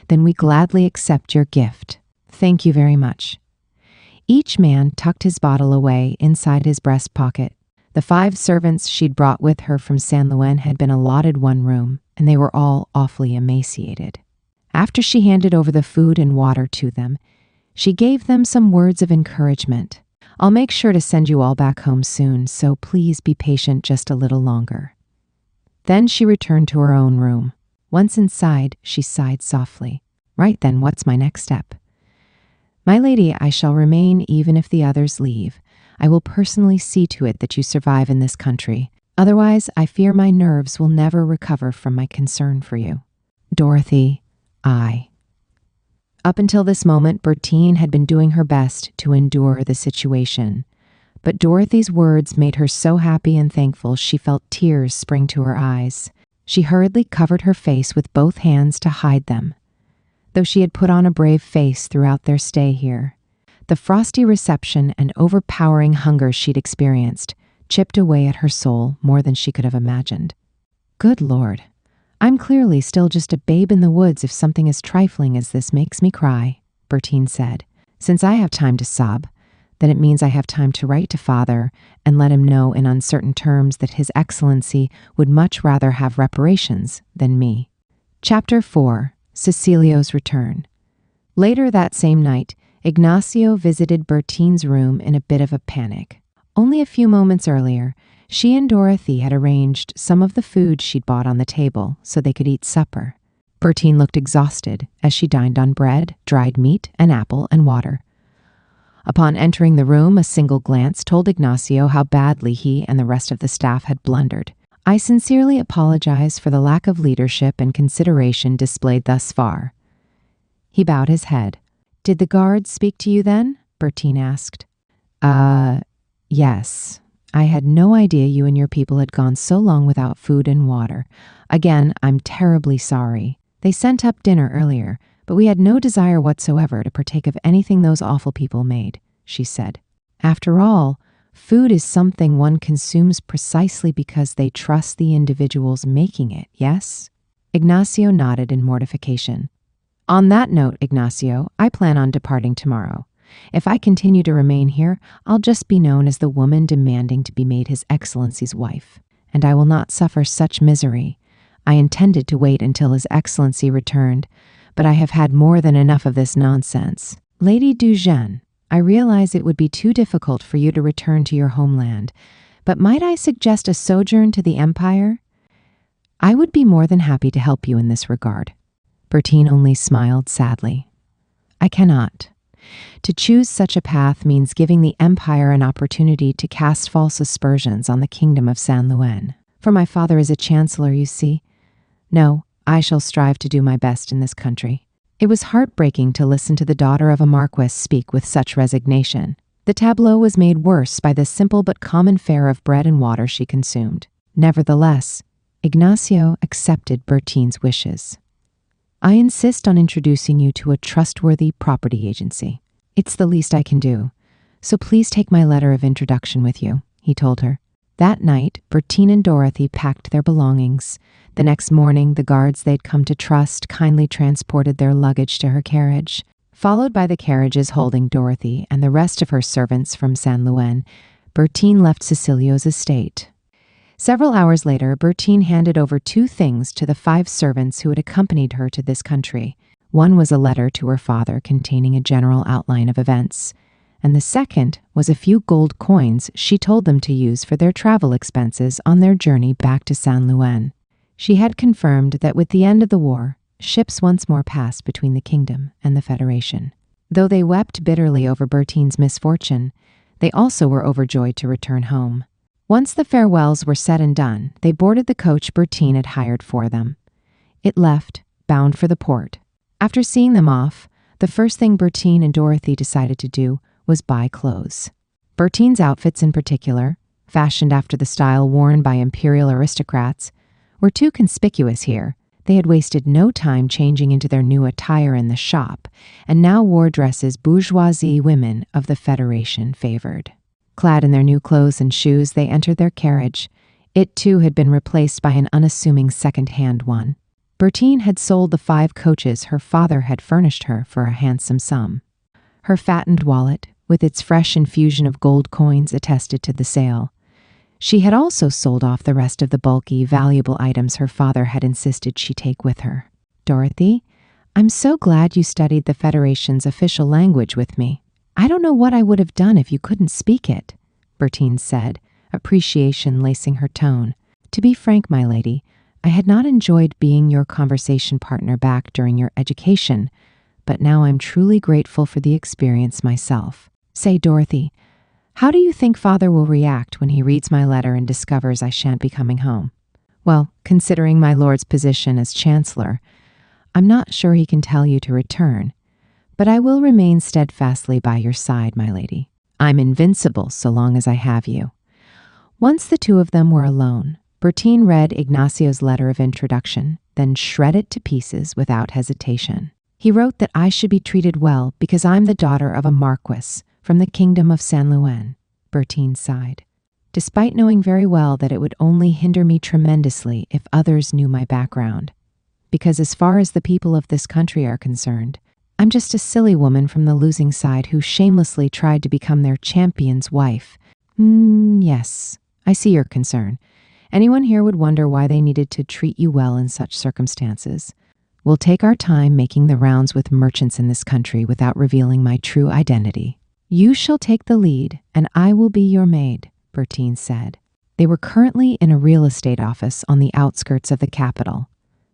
"Then we gladly accept your gift. Thank you very much." Each man tucked his bottle away inside his breast pocket. The 5 servants she'd brought with her from San Luis had been allotted one room, and they were all awfully emaciated. After she handed over the food and water to them, she gave them some words of encouragement. "I'll make sure to send you all back home soon, so please be patient just a little longer." Then she returned to her own room. Once inside, she sighed softly. "Right then, what's my next step? My lady, I shall remain even if the others leave. I will personally see to it that you survive in this country. Otherwise, I fear my nerves will never recover from my concern for you. Dorothy, I." Up until this moment, Bertine had been doing her best to endure the situation. But Dorothy's words made her so happy and thankful she felt tears spring to her eyes. She hurriedly covered her face with both hands to hide them. Though she had put on a brave face throughout their stay here, the frosty reception and overpowering hunger she'd experienced chipped away at her soul more than she could have imagined. "Good Lord, I'm clearly still just a babe in the woods if something as trifling as this makes me cry," Bertine said. "Since I have time to sob, then it means I have time to write to Father and let him know in uncertain terms that His Excellency would much rather have reparations than me." Chapter 4. Cecilio's Return. Later that same night, Ignacio visited Bertine's room in a bit of a panic. Only a few moments earlier, she and Dorothy had arranged some of the food she'd bought on the table so they could eat supper. Bertine looked exhausted as she dined on bread, dried meat, an apple, and water. Upon entering the room, a single glance told Ignacio how badly he and the rest of the staff had blundered. "I sincerely apologize for the lack of leadership and consideration displayed thus far." He bowed his head. "Did the guards speak to you then?" Bertine asked. Yes. I had no idea you and your people had gone so long without food and water. Again, I'm terribly sorry. They sent up dinner earlier, but we had no desire whatsoever to partake of anything those awful people made," she said. "After all, food is something one consumes precisely because they trust the individuals making it, yes?" Ignacio nodded in mortification. "On that note, Ignacio, I plan on departing tomorrow. If I continue to remain here, I'll just be known as the woman demanding to be made His Excellency's wife, and I will not suffer such misery. I intended to wait until His Excellency returned, but I have had more than enough of this nonsense. Lady Dujeune, I realize it would be too difficult for you to return to your homeland, but might I suggest a sojourn to the Empire? I would be more than happy to help you in this regard." Bertine only smiled sadly. "I cannot. To choose such a path means giving the Empire an opportunity to cast false aspersions on the kingdom of San Luis. For my father is a chancellor, you see. No, I shall strive to do my best in this country. It was heartbreaking to listen to the daughter of a marquis speak with such resignation. The tableau was made worse by the simple but common fare of bread and water she consumed. Nevertheless, Ignacio accepted Bertine's wishes. I insist on introducing you to a trustworthy property agency. It's the least I can do, so please take my letter of introduction with you, he told her. That night, Bertine and Dorothy packed their belongings. The next morning, the guards they'd come to trust kindly transported their luggage to her carriage. Followed by the carriages holding Dorothy and the rest of her servants from San Luis, Bertine left Cecilio's estate. Several hours later, Bertine handed over 2 things to the 5 servants who had accompanied her to this country. One was a letter to her father containing a general outline of events, and the second was a few gold coins she told them to use for their travel expenses on their journey back to San Luis. She had confirmed that with the end of the war, ships once more passed between the kingdom and the Federation. Though they wept bitterly over Bertine's misfortune, they also were overjoyed to return home. Once the farewells were said and done, they boarded the coach Bertine had hired for them. It left, bound for the port. After seeing them off, the first thing Bertine and Dorothy decided to do was buy clothes. Bertine's outfits in particular, fashioned after the style worn by imperial aristocrats, were too conspicuous here. They had wasted no time changing into their new attire in the shop, and now wore dresses bourgeoisie women of the Federation favored. Clad in their new clothes and shoes, they entered their carriage. It, too, had been replaced by an unassuming second-hand one. Bertine had sold the 5 coaches her father had furnished her for a handsome sum. Her fattened wallet, with its fresh infusion of gold coins, attested to the sale. She had also sold off the rest of the bulky, valuable items her father had insisted she take with her. Dorothy, I'm so glad you studied the Federation's official language with me. I don't know what I would have done if you couldn't speak it, Bertine said, appreciation lacing her tone. To be frank, my lady, I had not enjoyed being your conversation partner back during your education, but now I'm truly grateful for the experience myself. Say, Dorothy, how do you think Father will react when he reads my letter and discovers I shan't be coming home? Well, considering my lord's position as Chancellor, I'm not sure he can tell you to return, but I will remain steadfastly by your side, my lady. I'm invincible so long as I have you. Once the 2 of them were alone, Bertine read Ignacio's letter of introduction, then shred it to pieces without hesitation. He wrote that I should be treated well because I'm the daughter of a marquis from the kingdom of San Luis. Bertine sighed. Despite knowing very well that it would only hinder me tremendously if others knew my background. Because as far as the people of this country are concerned, I'm just a silly woman from the losing side who shamelessly tried to become their champion's wife. Yes, I see your concern. Anyone here would wonder why they needed to treat you well in such circumstances. We'll take our time making the rounds with merchants in this country without revealing my true identity. You shall take the lead, and I will be your maid, Bertine said. They were currently in a real estate office on the outskirts of the capital.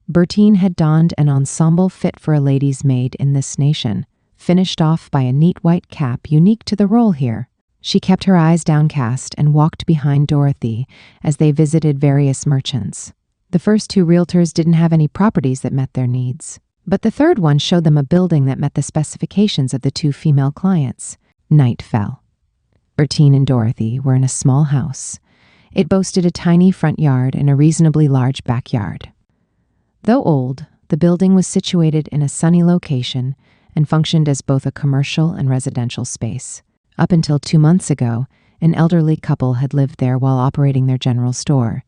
Bertine had donned an ensemble fit for a lady's maid in this nation, finished off by a neat white cap unique to the role here. She kept her eyes downcast and walked behind Dorothy as they visited various merchants. The first 2 realtors didn't have any properties that met their needs, but the third one showed them a building that met the specifications of the 2 female clients. Night fell. Bertine and Dorothy were in a small house. It boasted a tiny front yard and a reasonably large backyard. Though old, the building was situated in a sunny location and functioned as both a commercial and residential space. Up until 2 months ago, an elderly couple had lived there while operating their general store.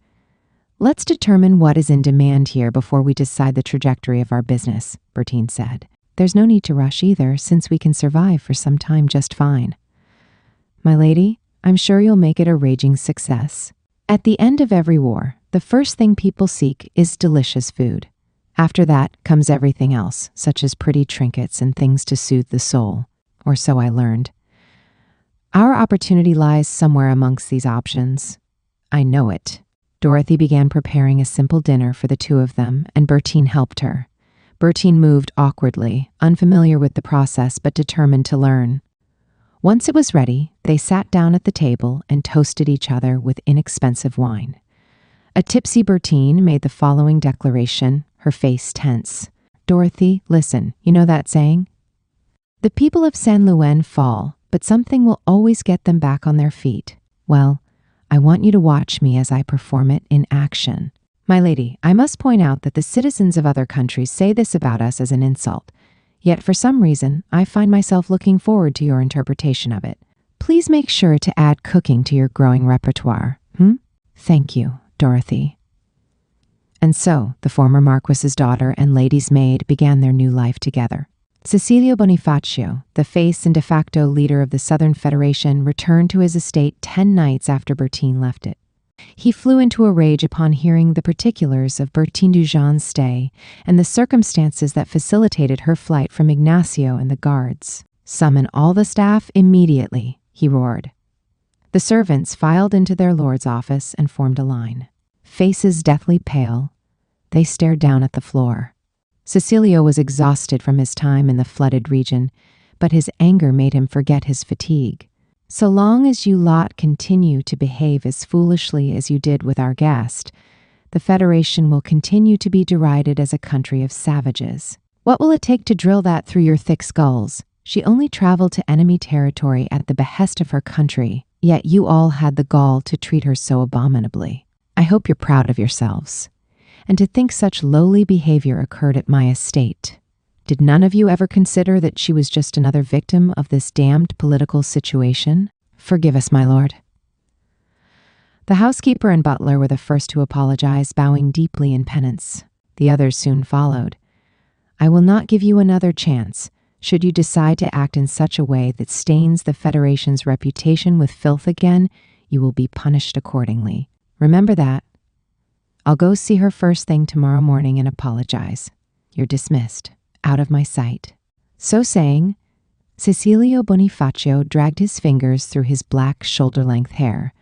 Let's determine what is in demand here before we decide the trajectory of our business, Bertine said. There's no need to rush either, since we can survive for some time just fine. My lady, I'm sure you'll make it a raging success. At the end of every war, the first thing people seek is delicious food. After that comes everything else, such as pretty trinkets and things to soothe the soul, or so I learned. Our opportunity lies somewhere amongst these options. I know it. Dorothy began preparing a simple dinner for the 2 of them, and Bertine helped her. Bertine moved awkwardly, unfamiliar with the process but determined to learn. Once it was ready, they sat down at the table and toasted each other with inexpensive wine. A tipsy Bertine made the following declaration, her face tense. Dorothy, listen, you know that saying? The people of San Luen fall, but something will always get them back on their feet. Well, I want you to watch me as I perform it in action. My lady, I must point out that the citizens of other countries say this about us as an insult. Yet for some reason, I find myself looking forward to your interpretation of it. Please make sure to add cooking to your growing repertoire. Thank you, Dorothy. And so, the former Marquis's daughter and lady's maid began their new life together. Cecilio Bonifacio, the face and de facto leader of the Southern Federation, returned to his estate 10 nights after Bertine left it. He flew into a rage upon hearing the particulars of Bertine Dujan's stay and the circumstances that facilitated her flight from Ignacio and the guards. Summon all the staff immediately, he roared. The servants filed into their lord's office and formed a line. Faces deathly pale, they stared down at the floor. Cecilio was exhausted from his time in the flooded region, but his anger made him forget his fatigue. So long as you lot continue to behave as foolishly as you did with our guest, the Federation will continue to be derided as a country of savages. What will it take to drill that through your thick skulls? She only traveled to enemy territory at the behest of her country, yet you all had the gall to treat her so abominably. I hope you're proud of yourselves. And to think such lowly behavior occurred at my estate. Did none of you ever consider that she was just another victim of this damned political situation? Forgive us, my lord. The housekeeper and butler were the first to apologize, bowing deeply in penance. The others soon followed. I will not give you another chance. Should you decide to act in such a way that stains the Federation's reputation with filth again, you will be punished accordingly. Remember that. I'll go see her first thing tomorrow morning and apologize. You're dismissed. Out of my sight. So saying, Cecilio Bonifacio dragged his fingers through his black shoulder-length hair.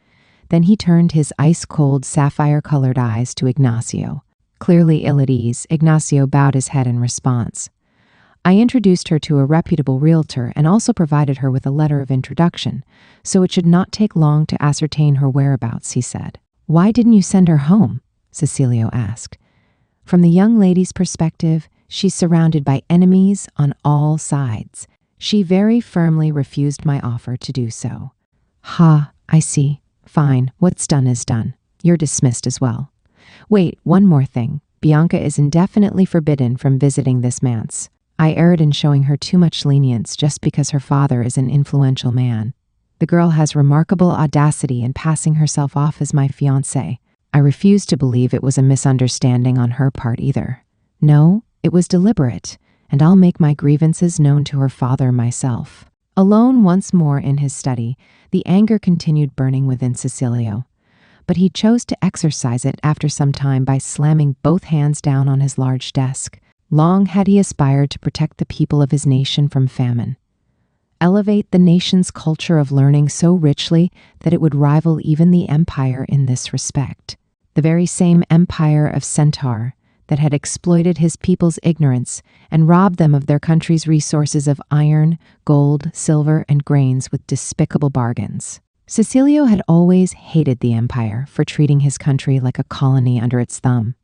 Then he turned his ice-cold, sapphire-colored eyes to Ignacio. Clearly ill at ease, Ignacio bowed his head in response. I introduced her to a reputable realtor and also provided her with a letter of introduction, so it should not take long to ascertain her whereabouts, he said. Why didn't you send her home? Cecilio asked. From the young lady's perspective, she's surrounded by enemies on all sides. She very firmly refused my offer to do so. Ha, I see. Fine, what's done is done. You're dismissed as well. Wait, one more thing. Bianca is indefinitely forbidden from visiting this manse. I erred in showing her too much lenience just because her father is an influential man. The girl has remarkable audacity in passing herself off as my fiancé. I refuse to believe it was a misunderstanding on her part either. No, it was deliberate, and I'll make my grievances known to her father myself. Alone once more in his study, the anger continued burning within Cecilio, but he chose to exercise it after some time by slamming both hands down on his large desk. Long had he aspired to protect the people of his nation from famine. Elevate the nation's culture of learning so richly that it would rival even the empire in this respect. The very same empire of Centaur that had exploited his people's ignorance and robbed them of their country's resources of iron, gold, silver, and grains with despicable bargains. Cecilio had always hated the empire for treating his country like a colony under its thumb,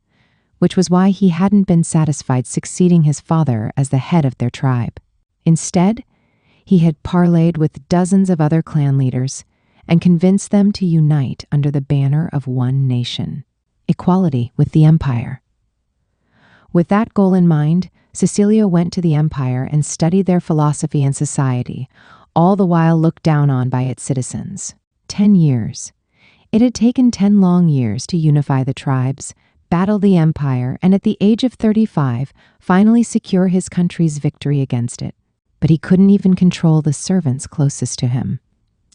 which was why he hadn't been satisfied succeeding his father as the head of their tribe. Instead, he had parleyed with dozens of other clan leaders and convinced them to unite under the banner of one nation, equality with the empire. With that goal in mind, Cecilio went to the empire and studied their philosophy and society, all the while looked down on by its citizens. 10 years. It had taken 10 long years to unify the tribes, battle the empire, and at the age of 35, finally secure his country's victory against it. But he couldn't even control the servants closest to him.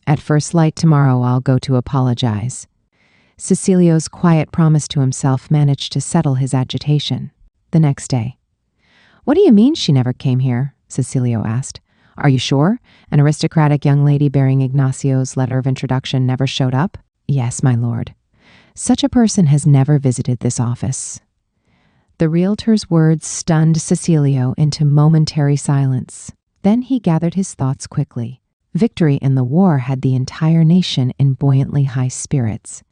At first light tomorrow, I'll go to apologize. Cecilio's quiet promise to himself managed to settle his agitation. The next day. What do you mean she never came here? Cecilio asked. Are you sure? An aristocratic young lady bearing Ignacio's letter of introduction never showed up? Yes, my lord. Such a person has never visited this office. The realtor's words stunned Cecilio into momentary silence. Then he gathered his thoughts quickly. Victory in the war had the entire nation in buoyantly high spirits.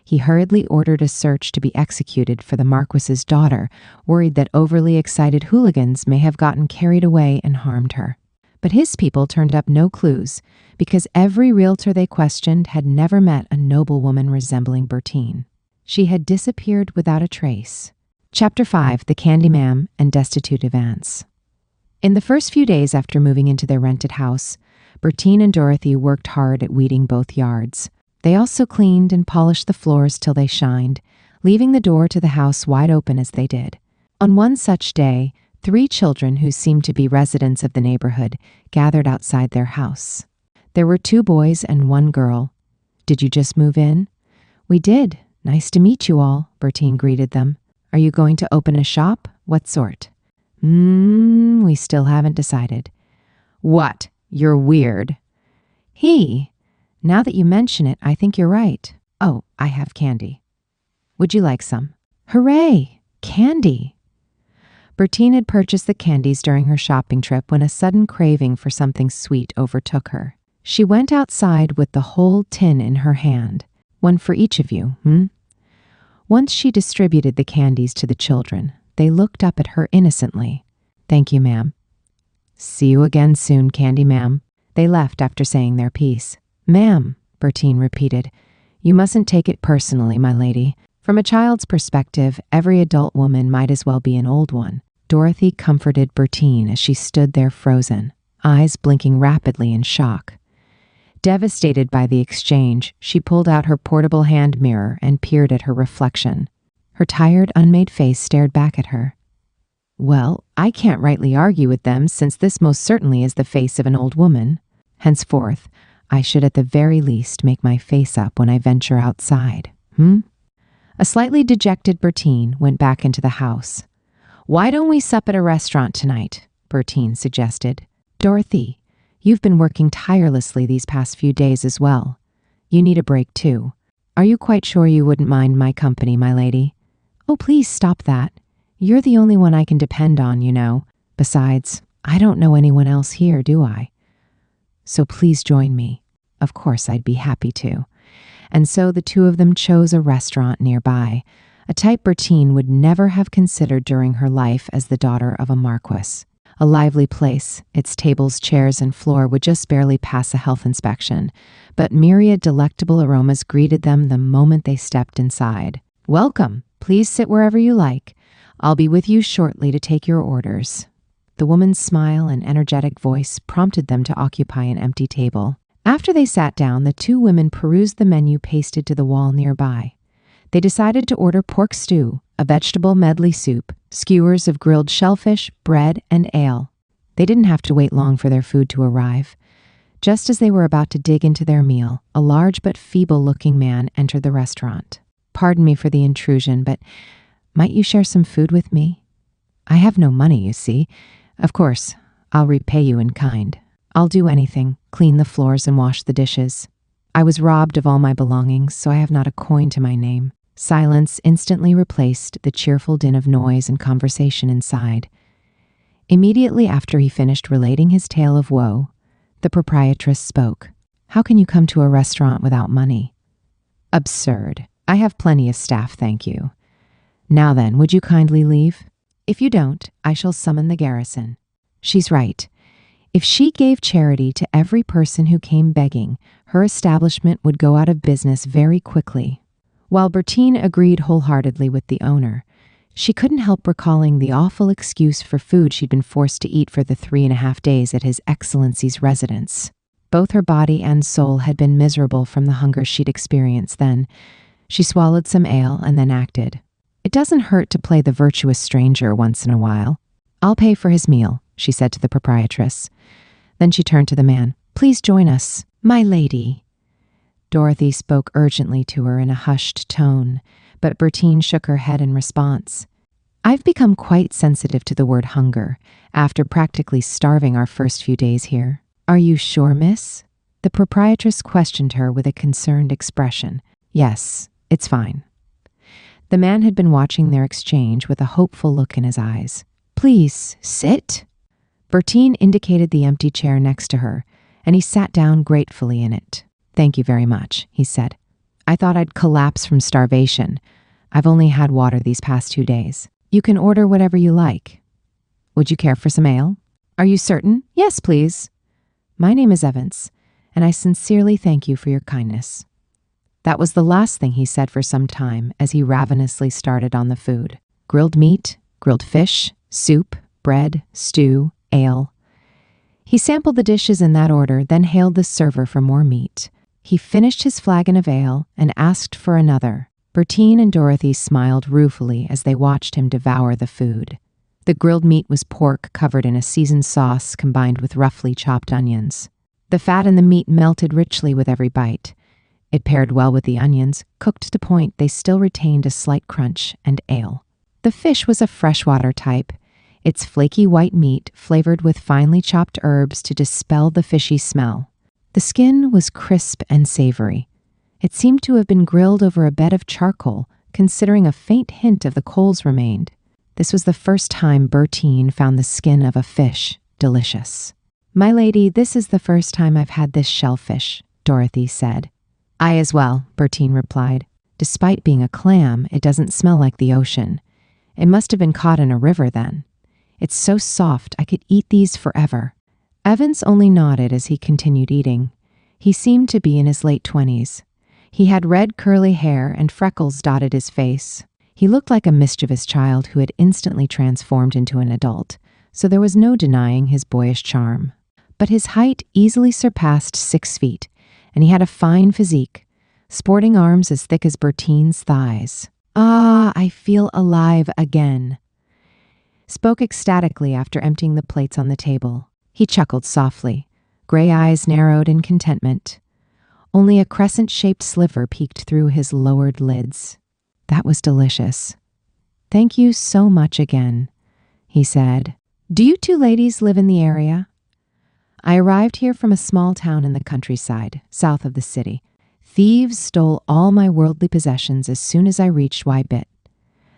He hurriedly ordered a search to be executed for the Marquis's daughter, worried that overly excited hooligans may have gotten carried away and harmed her. But his people turned up no clues, because every realtor they questioned had never met a noblewoman resembling Bertine. She had disappeared without a trace. Chapter 5: The Candy Ma'am and Destitute Events. In the first few days after moving into their rented house, Bertine and Dorothy worked hard at weeding both yards. They also cleaned and polished the floors till they shined, leaving the door to the house wide open as they did. On one such day, 3 children who seemed to be residents of the neighborhood gathered outside their house. There were 2 boys and 1 girl. "Did you just move in?" "We did. Nice to meet you all," Bertine greeted them. "Are you going to open a shop? What sort?" We still haven't decided." "What? You're weird." Now that you mention it, I think you're right. Oh, I have candy. Would you like some?" "Hooray! Candy!" Bertine had purchased the candies during her shopping trip when a sudden craving for something sweet overtook her. She went outside with the whole tin in her hand. "One for each of you, Once she distributed the candies to the children, they looked up at her innocently. "Thank you, ma'am." "See you again soon, Candy Ma'am." They left after saying their piece. "Ma'am," Bertine repeated. "You mustn't take it personally, my lady. From a child's perspective, every adult woman might as well be an old one." Dorothy comforted Bertine as she stood there frozen, eyes blinking rapidly in shock. Devastated by the exchange, she pulled out her portable hand mirror and peered at her reflection. Her tired, unmade face stared back at her. "Well, I can't rightly argue with them, since this most certainly is the face of an old woman. Henceforth, I should at the very least make my face up when I venture outside, A slightly dejected Bertine went back into the house. "Why don't we sup at a restaurant tonight?" Bertine suggested. "Dorothy, you've been working tirelessly these past few days as well. You need a break too. Are you quite sure you wouldn't mind my company, my lady?" "Oh, please stop that. You're the only one I can depend on, you know. Besides, I don't know anyone else here, do I? So please join me." Of course, I'd be happy to. And so the 2 of them chose a restaurant nearby, a type Bertine would never have considered during her life as the daughter of a marquis. A lively place, its tables, chairs, and floor would just barely pass a health inspection, but myriad delectable aromas greeted them the moment they stepped inside. "Welcome. Please sit wherever you like. I'll be with you shortly to take your orders." The woman's smile and energetic voice prompted them to occupy an empty table. After they sat down, the 2 women perused the menu pasted to the wall nearby. They decided to order pork stew, a vegetable medley soup, skewers of grilled shellfish, bread, and ale. They didn't have to wait long for their food to arrive. Just as they were about to dig into their meal, a large but feeble-looking man entered the restaurant. "Pardon me for the intrusion, but might you share some food with me? I have no money, you see. Of course, I'll repay you in kind. I'll do anything, clean the floors and wash the dishes. I was robbed of all my belongings, so I have not a coin to my name." Silence instantly replaced the cheerful din of noise and conversation inside. Immediately after he finished relating his tale of woe, the proprietress spoke. "How can you come to a restaurant without money?" "Absurd. I have plenty of staff, thank you. Now then, would you kindly leave? If you don't, I shall summon the garrison." She's right. If she gave charity to every person who came begging, her establishment would go out of business very quickly. While Bertine agreed wholeheartedly with the owner, she couldn't help recalling the awful excuse for food she'd been forced to eat for the 3.5 days at His Excellency's residence. Both her body and soul had been miserable from the hunger she'd experienced then. She swallowed some ale and then acted. "It doesn't hurt to play the virtuous stranger once in a while. I'll pay for his meal," she said to the proprietress. Then she turned to the man. "Please join us, my lady." Dorothy spoke urgently to her in a hushed tone, but Bertine shook her head in response. "I've become quite sensitive to the word hunger, after practically starving our first few days here." "Are you sure, miss?" The proprietress questioned her with a concerned expression. "Yes, it's fine." The man had been watching their exchange with a hopeful look in his eyes. "Please, sit." Bertine indicated the empty chair next to her, and he sat down gratefully in it. "Thank you very much," he said. I thought I'd collapse from starvation. I've only had water these past 2 days. You can order whatever you like. Would you care for some ale? Are you certain? Yes, please. My name is Evans, and I sincerely thank you for your kindness. That was the last thing he said for some time as he ravenously started on the food. Grilled meat, grilled fish, soup, bread, stew, ale. He sampled the dishes in that order, then hailed the server for more meat. He finished his flagon of ale and asked for another. Bertine and Dorothy smiled ruefully as they watched him devour the food. The grilled meat was pork covered in a seasoned sauce combined with roughly chopped onions. The fat in the meat melted richly with every bite. It paired well with the onions, cooked to the point they still retained a slight crunch, and ale. The fish was a freshwater type, its flaky white meat flavored with finely chopped herbs to dispel the fishy smell. The skin was crisp and savory. It seemed to have been grilled over a bed of charcoal, considering a faint hint of the coals remained. This was the first time Bertine found the skin of a fish delicious. My lady, this is the first time I've had this shellfish, Dorothy said. I as well, Bertine replied. Despite being a clam, it doesn't smell like the ocean. It must have been caught in a river then. It's so soft I could eat these forever. Evans only nodded as he continued eating. He seemed to be in his late 20s. He had red curly hair and freckles dotted his face. He looked like a mischievous child who had instantly transformed into an adult, so there was no denying his boyish charm. But his height easily surpassed 6 feet, and he had a fine physique, sporting arms as thick as Bertine's thighs. Ah, I feel alive again. Spoke ecstatically after emptying the plates on the table. He chuckled softly, gray eyes narrowed in contentment. Only a crescent-shaped sliver peeked through his lowered lids. That was delicious. Thank you so much again, he said. Do you two ladies live in the area? I arrived here from a small town in the countryside, south of the city. Thieves stole all my worldly possessions as soon as I reached Wybit.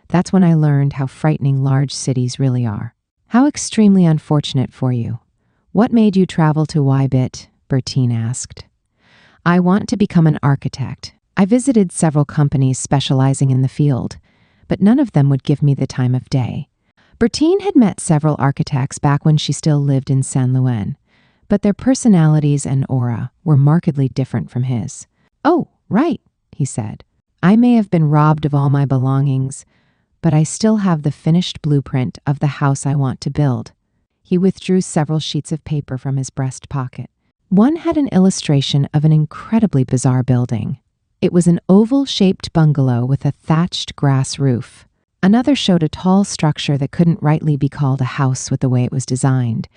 That's when I learned how frightening large cities really are. How extremely unfortunate for you. What made you travel to Wybit? Bertine asked. I want to become an architect. I visited several companies specializing in the field, but none of them would give me the time of day. Bertine had met several architects back when she still lived in San Luis, but their personalities and aura were markedly different from his. Oh, right, he said. I may have been robbed of all my belongings, but I still have the finished blueprint of the house I want to build. He withdrew several sheets of paper from his breast pocket. One had an illustration of an incredibly bizarre building. It was an oval-shaped bungalow with a thatched grass roof. Another showed a tall structure that couldn't rightly be called a house with the way it was designed,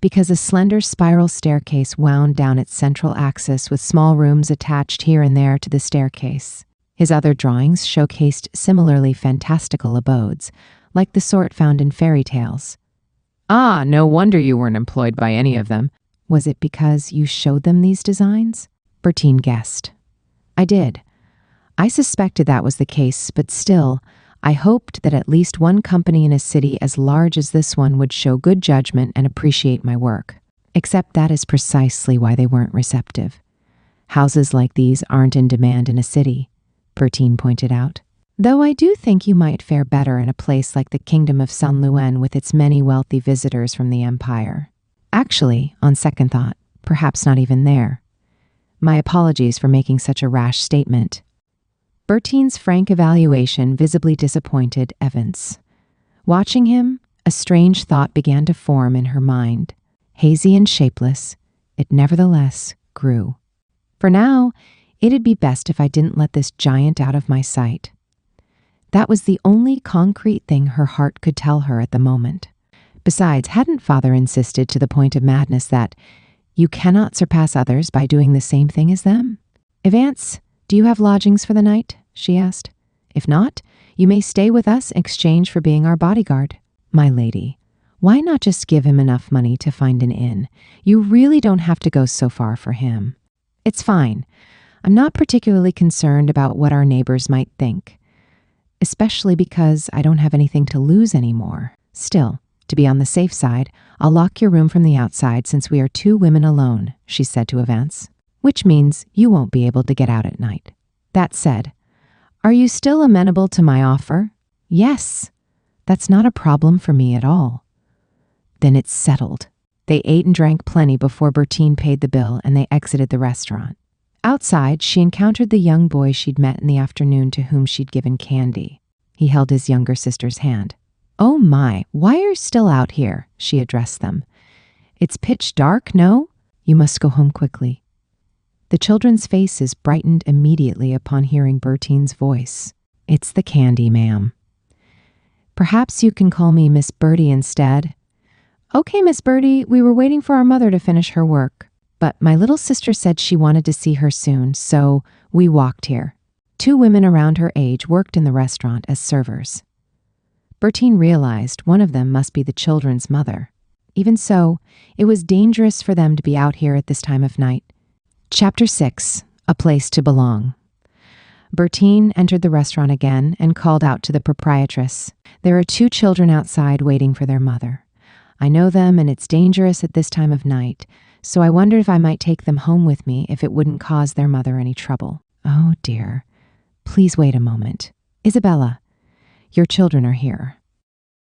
because a slender spiral staircase wound down its central axis with small rooms attached here and there to the staircase. His other drawings showcased similarly fantastical abodes, like the sort found in fairy tales. Ah, no wonder you weren't employed by any of them. Was it because you showed them these designs? Bertine guessed. I did. I suspected that was the case, but still, I hoped that at least one company in a city as large as this one would show good judgment and appreciate my work. Except that is precisely why they weren't receptive. Houses like these aren't in demand in a city, Bertine pointed out. Though I do think you might fare better in a place like the Kingdom of San Luis with its many wealthy visitors from the Empire. Actually, on second thought, perhaps not even there. My apologies for making such a rash statement. Bertine's frank evaluation visibly disappointed Evans. Watching him, a strange thought began to form in her mind. Hazy and shapeless, it nevertheless grew. For now, it'd be best if I didn't let this giant out of my sight. That was the only concrete thing her heart could tell her at the moment. Besides, hadn't Father insisted to the point of madness that you cannot surpass others by doing the same thing as them? Evance, do you have lodgings for the night? She asked. If not, you may stay with us in exchange for being our bodyguard. My lady, why not just give him enough money to find an inn? You really don't have to go so far for him. It's fine. I'm not particularly concerned about what our neighbors might think, especially because I don't have anything to lose anymore. Still, to be on the safe side, I'll lock your room from the outside since we are 2 women alone, she said to Evance, which means you won't be able to get out at night. That said, are you still amenable to my offer? Yes. That's not a problem for me at all. Then it's settled. They ate and drank plenty before Bertine paid the bill and they exited the restaurant. Outside, she encountered the young boy she'd met in the afternoon to whom she'd given candy. He held his younger sister's hand. "Oh my, why are you still out here?" she addressed them. "It's pitch dark, no? You must go home quickly." The children's faces brightened immediately upon hearing Bertine's voice. "It's the candy, ma'am." "Perhaps you can call me Miss Bertie instead." "Okay, Miss Bertie, we were waiting for our mother to finish her work. But my little sister said she wanted to see her soon, so we walked here." 2 women around her age worked in the restaurant as servers. Bertine realized one of them must be the children's mother. Even so, it was dangerous for them to be out here at this time of night. Chapter 6. A Place to Belong. Bertine entered the restaurant again and called out to the proprietress. "There are 2 children outside waiting for their mother. I know them and it's dangerous at this time of night, so I wondered if I might take them home with me if it wouldn't cause their mother any trouble." "Oh dear. Please wait a moment. Isabella, your children are here."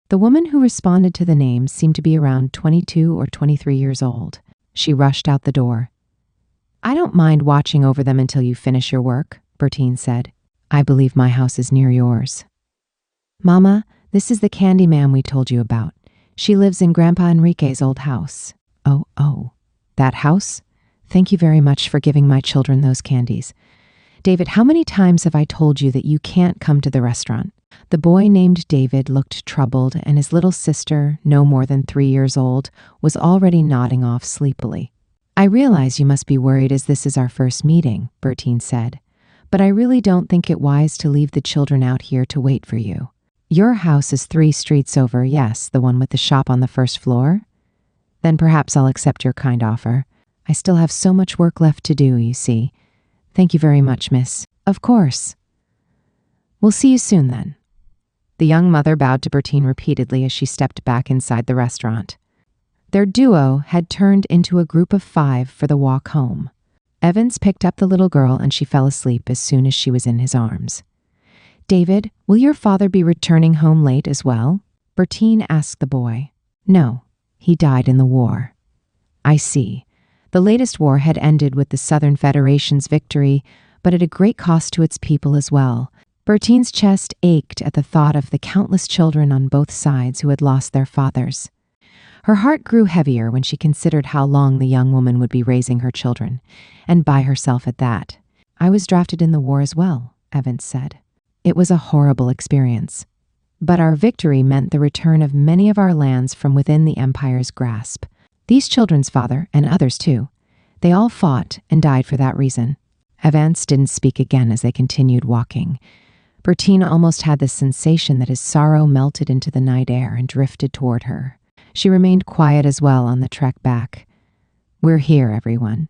The woman who responded to the name seemed to be around 22 or 23 years old. She rushed out the door. "I don't mind watching over them until you finish your work," Bertine said. "I believe my house is near yours." "Mama, this is the candy man we told you about. She lives in Grandpa Enrique's old house." Oh, that house? Thank you very much for giving my children those candies. David, how many times have I told you that you can't come to the restaurant?" The boy named David looked troubled, and his little sister, no more than 3 years old, was already nodding off sleepily. "I realize you must be worried as this is our first meeting," Bertine said, "but I really don't think it wise to leave the children out here to wait for you. Your house is 3 streets over, yes, the one with the shop on the first floor? Then perhaps I'll accept your kind offer. I still have so much work left to do, you see. Thank you very much, miss." "Of course. We'll see you soon, then." The young mother bowed to Bertine repeatedly as she stepped back inside the restaurant. Their duo had turned into a group of 5 for the walk home. Evans picked up the little girl and she fell asleep as soon as she was in his arms. "David, will your father be returning home late as well?" Bertine asked the boy. "No, he died in the war." "I see. The latest war had ended with the Southern Federation's victory, but at a great cost to its people as well." Bertine's chest ached at the thought of the countless children on both sides who had lost their fathers. Her heart grew heavier when she considered how long the young woman would be raising her children, and by herself at that. "I was drafted in the war as well," Evans said. "It was a horrible experience. But our victory meant the return of many of our lands from within the Empire's grasp. These children's father, and others too, they all fought and died for that reason." Evans didn't speak again as they continued walking. Bertine almost had the sensation that his sorrow melted into the night air and drifted toward her. She remained quiet as well on the trek back. "We're here, everyone.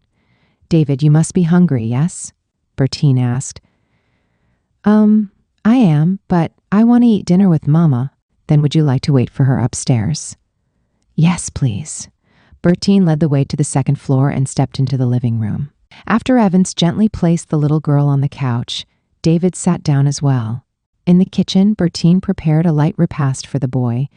David, you must be hungry, yes?" Bertine asked. I am, but I want to eat dinner with Mama." "Then would you like to wait for her upstairs?" "Yes, please." Bertine led the way to the second floor and stepped into the living room. After Evans gently placed the little girl on the couch, David sat down as well. In the kitchen, Bertine prepared a light repast for the boy,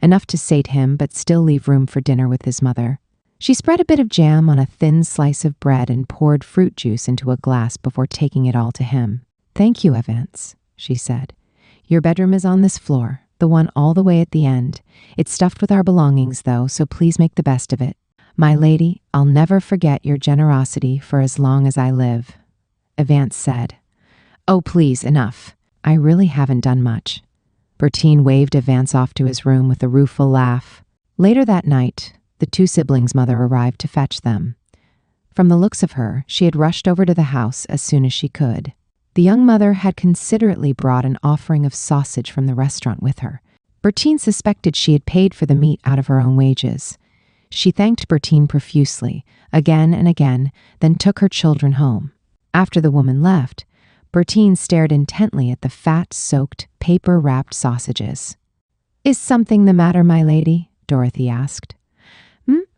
enough to sate him but still leave room for dinner with his mother. She spread a bit of jam on a thin slice of bread and poured fruit juice into a glass before taking it all to him. "Thank you, Evans," she said. "Your bedroom is on this floor, the one all the way at the end. It's stuffed with our belongings, though, so please make the best of it. My lady, I'll never forget your generosity for as long as I live," Evans said. "Oh, please, enough. I really haven't done much." Bertine waved Evans off to his room with a rueful laugh. Later that night, the 2 siblings' mother arrived to fetch them. From the looks of her, she had rushed over to the house as soon as she could. The young mother had considerately brought an offering of sausage from the restaurant with her. Bertine suspected she had paid for the meat out of her own wages. She thanked Bertine profusely, again and again, then took her children home. After the woman left, Bertine stared intently at the fat-soaked, paper-wrapped sausages. "Is something the matter, my lady?" Dorothy asked.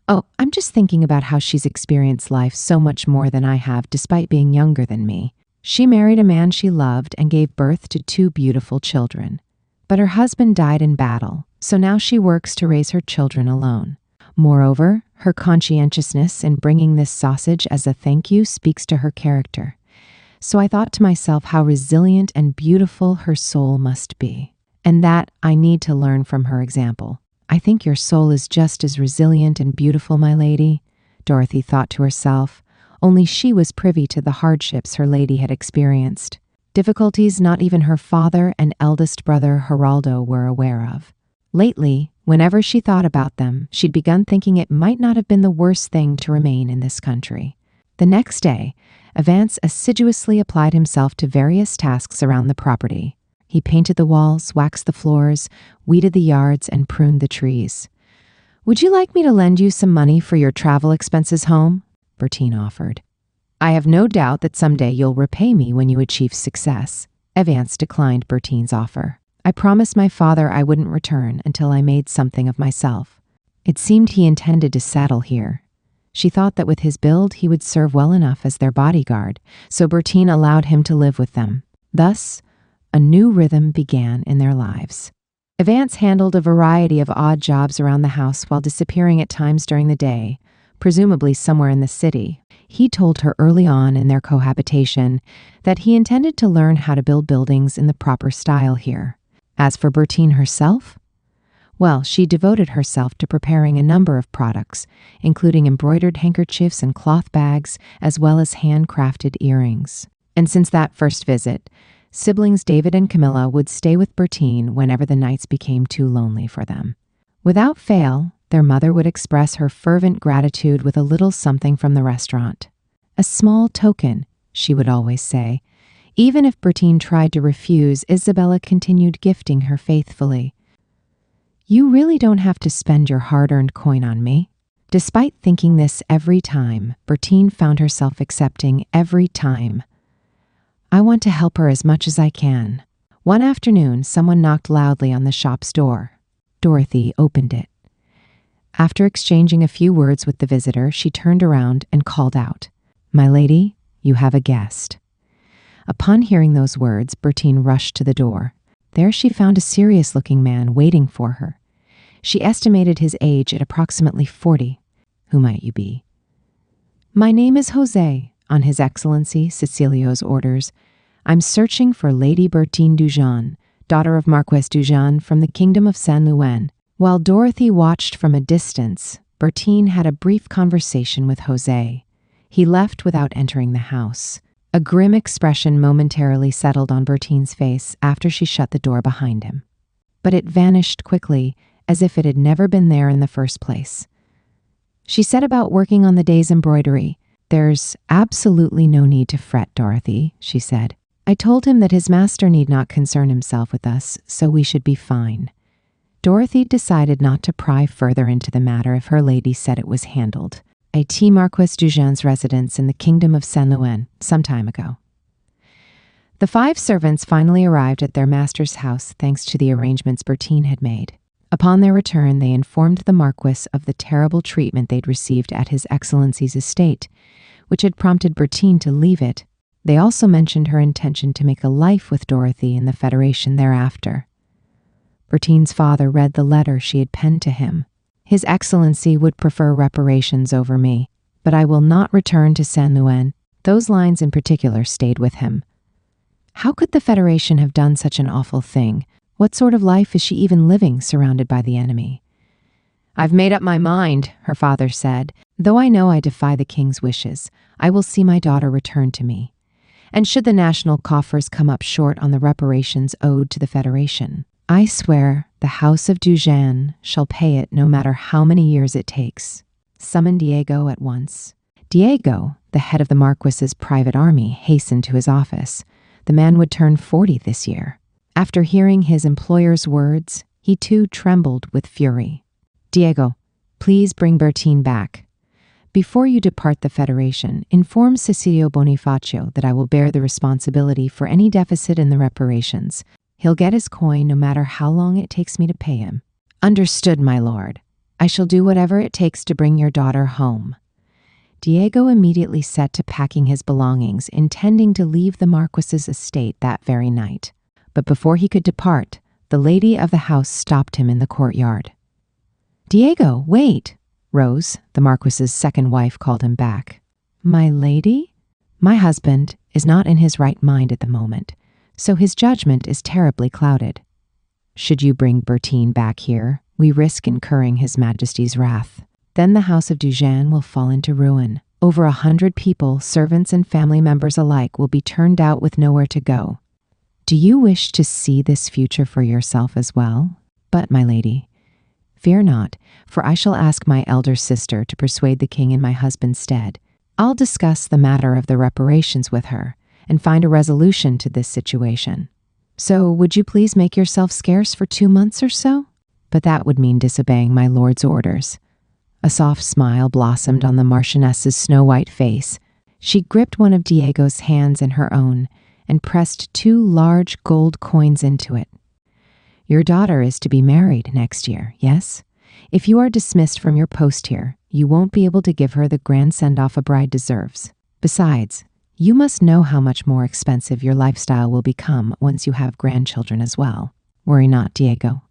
"Oh, I'm just thinking about how she's experienced life so much more than I have, despite being younger than me." She married a man she loved and gave birth to 2 beautiful children. But her husband died in battle, so now she works to raise her children alone. Moreover, her conscientiousness in bringing this sausage as a thank you speaks to her character. So I thought to myself how resilient and beautiful her soul must be, and that I need to learn from her example. I think your soul is just as resilient and beautiful, my lady, Dorothy thought to herself, only she was privy to the hardships her lady had experienced, difficulties not even her father and eldest brother Geraldo were aware of. Lately, whenever she thought about them, she'd begun thinking it might not have been the worst thing to remain in this country. The next day, Avance assiduously applied himself to various tasks around the property. He painted the walls, waxed the floors, weeded the yards, and pruned the trees. "Would you like me to lend you some money for your travel expenses home?" Bertine offered. "I have no doubt that someday you'll repay me when you achieve success." Avance declined Bertine's offer. "I promised my father I wouldn't return until I made something of myself." It seemed he intended to settle here. She thought that with his build he would serve well enough as their bodyguard, so Bertine allowed him to live with them. Thus, a new rhythm began in their lives. Avance handled a variety of odd jobs around the house while disappearing at times during the day, presumably somewhere in the city. He told her early on in their cohabitation that he intended to learn how to build buildings in the proper style here. As for Bertine herself, well, she devoted herself to preparing a number of products, including embroidered handkerchiefs and cloth bags, as well as handcrafted earrings. And since that first visit, siblings David and Camilla would stay with Bertine whenever the nights became too lonely for them. Without fail, their mother would express her fervent gratitude with a little something from the restaurant. "A small token," she would always say. Even if Bertine tried to refuse, Isabella continued gifting her faithfully. "You really don't have to spend your hard-earned coin on me." Despite thinking this every time, Bertine found herself accepting every time. "I want to help her as much as I can." One afternoon, someone knocked loudly on the shop's door. Dorothy opened it. After exchanging a few words with the visitor, she turned around and called out, "My lady, you have a guest." Upon hearing those words, Bertine rushed to the door. There she found a serious-looking man waiting for her. She estimated his age at approximately 40. "Who might you be?" "My name is José, on His Excellency Cecilio's orders. I'm searching for Lady Bertine Dujan, daughter of Marquess Dujan from the Kingdom of San Luan." While Dorothy watched from a distance, Bertine had a brief conversation with José. He left without entering the house. A grim expression momentarily settled on Bertine's face after she shut the door behind him. But it vanished quickly, as if it had never been there in the first place. She set about working on the day's embroidery. "There's absolutely no need to fret, Dorothy," she said. "I told him that his master need not concern himself with us, so we should be fine." Dorothy decided not to pry further into the matter if her lady said it was handled. A.T. Marquess Dujan's residence in the Kingdom of San Luan some time ago. The 5 servants finally arrived at their master's house thanks to the arrangements Bertine had made. Upon their return, they informed the Marquess of the terrible treatment they'd received at His Excellency's estate, which had prompted Bertine to leave it. They also mentioned her intention to make a life with Dorothy in the Federation thereafter. Bertine's father read the letter she had penned to him. "His Excellency would prefer reparations over me, but I will not return to San Luan." Those lines in particular stayed with him. How could the Federation have done such an awful thing? What sort of life is she even living surrounded by the enemy? "I've made up my mind," her father said. "Though I know I defy the king's wishes, I will see my daughter return to me. And should the national coffers come up short on the reparations owed to the Federation, I swear the House of Dujan shall pay it no matter how many years it takes." Summon Diego at once. Diego, the head of the Marquess's private army, hastened to his office. The man would turn 40 this year. After hearing his employer's words, he too trembled with fury. "Diego, please bring Bertine back. Before you depart the Federation, inform Cecilio Bonifacio that I will bear the responsibility for any deficit in the reparations. He'll get his coin no matter how long it takes me to pay him." "Understood, my lord. I shall do whatever it takes to bring your daughter home." Diego immediately set to packing his belongings, intending to leave the Marquis's estate that very night. But before he could depart, the lady of the house stopped him in the courtyard. "Diego, wait!" Rose, the Marquis's second wife, called him back. "My lady? My husband is not in his right mind at the moment, so his judgment is terribly clouded. Should you bring Bertine back here, we risk incurring His Majesty's wrath. Then the House of Dujan will fall into ruin. Over 100 people, servants and family members alike, will be turned out with nowhere to go. Do you wish to see this future for yourself as well? But, my lady, fear not, for I shall ask my elder sister to persuade the king in my husband's stead. I'll discuss the matter of the reparations with her and find a resolution to this situation. So would you please make yourself scarce for 2 months or so? But that would mean disobeying my lord's orders." A soft smile blossomed on the Marchioness's snow-white face. She gripped one of Diego's hands in her own and pressed 2 large gold coins into it. "Your daughter is to be married next year, yes? If you are dismissed from your post here, you won't be able to give her the grand send-off a bride deserves. Besides, you must know how much more expensive your lifestyle will become once you have grandchildren as well. Worry not, Diego.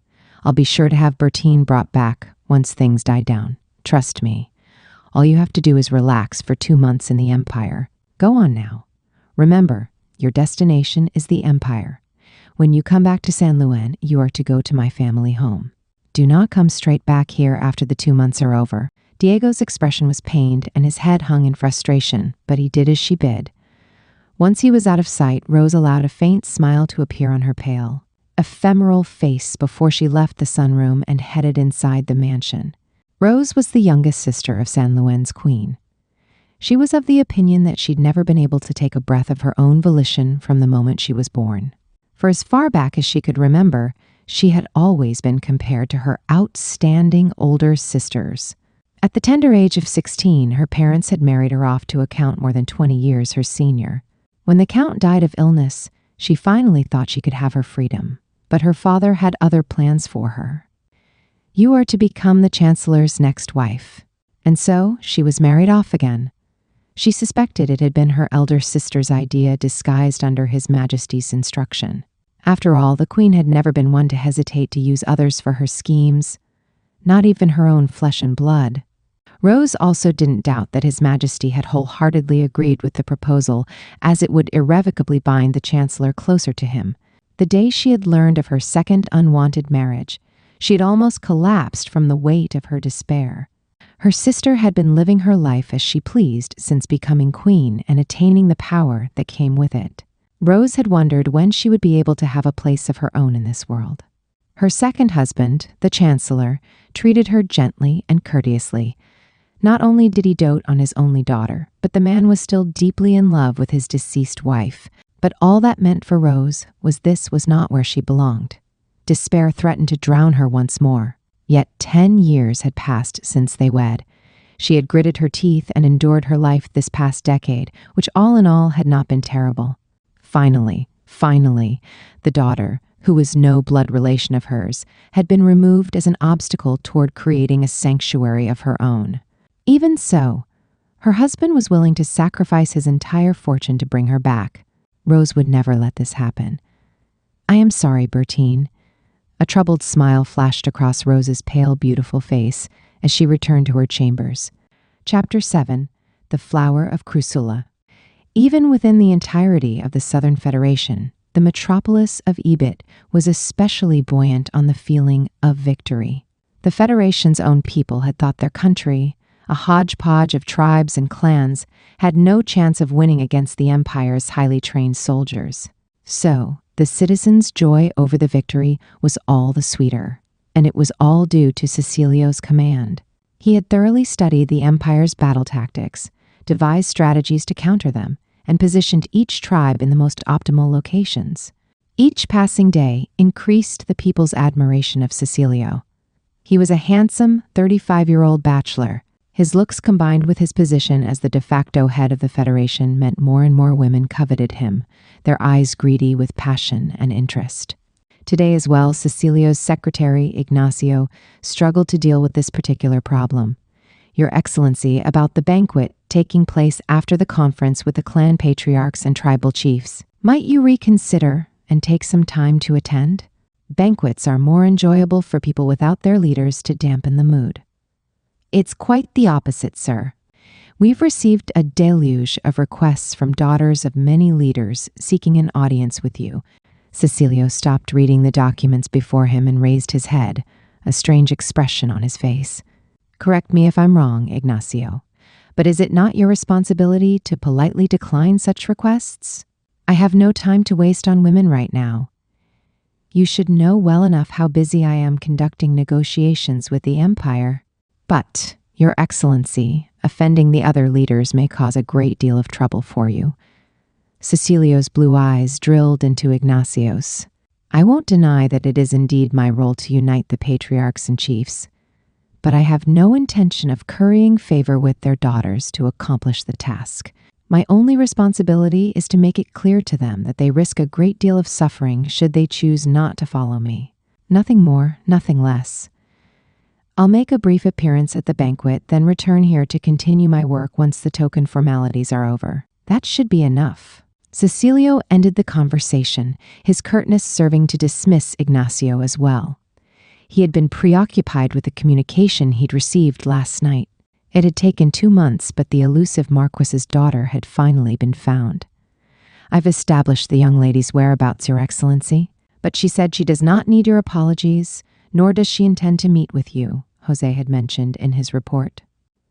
I'll be sure to have Bertine brought back once things die down. Trust me. All you have to do is relax for 2 months in the Empire. Go on now. Remember, your destination is the Empire. When you come back to San Luis, you are to go to my family home. Do not come straight back here after the 2 months are over." Diego's expression was pained and his head hung in frustration, but he did as she bid. Once he was out of sight, Rose allowed a faint smile to appear on her pale, ephemeral face before she left the sunroom and headed inside the mansion. Rose was the youngest sister of San Luis's queen. She was of the opinion that she'd never been able to take a breath of her own volition from the moment she was born. For as far back as she could remember, she had always been compared to her outstanding older sisters. At the tender age of 16, her parents had married her off to a count more than 20 years her senior. When the count died of illness, she finally thought she could have her freedom, but her father had other plans for her. "You are to become the Chancellor's next wife." And so she was married off again. She suspected it had been her elder sister's idea disguised under His Majesty's instruction. After all, the Queen had never been one to hesitate to use others for her schemes, not even her own flesh and blood. Rose also didn't doubt that His Majesty had wholeheartedly agreed with the proposal, as it would irrevocably bind the Chancellor closer to him. The day she had learned of her second unwanted marriage, she had almost collapsed from the weight of her despair. Her sister had been living her life as she pleased since becoming queen and attaining the power that came with it. Rose had wondered when she would be able to have a place of her own in this world. Her second husband, the Chancellor, treated her gently and courteously. Not only did he dote on his only daughter, but the man was still deeply in love with his deceased wife. But all that meant for Rose was this was not where she belonged. Despair threatened to drown her once more. Yet 10 years had passed since they wed. She had gritted her teeth and endured her life this past decade, which all in all had not been terrible. Finally, the daughter, who was no blood relation of hers, had been removed as an obstacle toward creating a sanctuary of her own. Even so, her husband was willing to sacrifice his entire fortune to bring her back. Rose would never let this happen. "I am sorry, Bertine." A troubled smile flashed across Rose's pale, beautiful face as she returned to her chambers. Chapter 7. The Flower of Crucula. Even within the entirety of the Southern Federation, the metropolis of Ebit was especially buoyant on the feeling of victory. The Federation's own people had thought their country, a hodgepodge of tribes and clans, had no chance of winning against the Empire's highly trained soldiers. So, the citizens' joy over the victory was all the sweeter, and it was all due to Cecilio's command. He had thoroughly studied the Empire's battle tactics, devised strategies to counter them, and positioned each tribe in the most optimal locations. Each passing day increased the people's admiration of Cecilio. He was a handsome 35-year-old bachelor. His looks combined with his position as the de facto head of the Federation meant more and more women coveted him, their eyes greedy with passion and interest. Today as well, Cecilio's secretary, Ignacio, struggled to deal with this particular problem. "Your Excellency, about the banquet taking place after the conference with the clan patriarchs and tribal chiefs. Might you reconsider and take some time to attend? Banquets are more enjoyable for people without their leaders to dampen the mood. It's quite the opposite, sir. We've received a deluge of requests from daughters of many leaders seeking an audience with you. Cecilio stopped reading the documents before him and raised his head, a strange expression on his face. Correct me if I'm wrong, Ignacio, but is it not your responsibility to politely decline such requests? I have no time to waste on women right now. You should know well enough how busy I am conducting negotiations with the Empire. But, Your Excellency, offending the other leaders may cause a great deal of trouble for you. Cecilio's blue eyes drilled into Ignacio's. I won't deny that it is indeed my role to unite the patriarchs and chiefs, but I have no intention of currying favor with their daughters to accomplish the task. My only responsibility is to make it clear to them that they risk a great deal of suffering should they choose not to follow me. Nothing more, nothing less. I'll make a brief appearance at the banquet, then return here to continue my work once the token formalities are over. That should be enough. Cecilio ended the conversation, his curtness serving to dismiss Ignacio as well. He had been preoccupied with the communication he'd received last night. It had taken 2 months, but the elusive Marquis's daughter had finally been found. I've established the young lady's whereabouts, Your Excellency, but she said she does not need your apologies, nor does she intend to meet with you, Jose had mentioned in his report.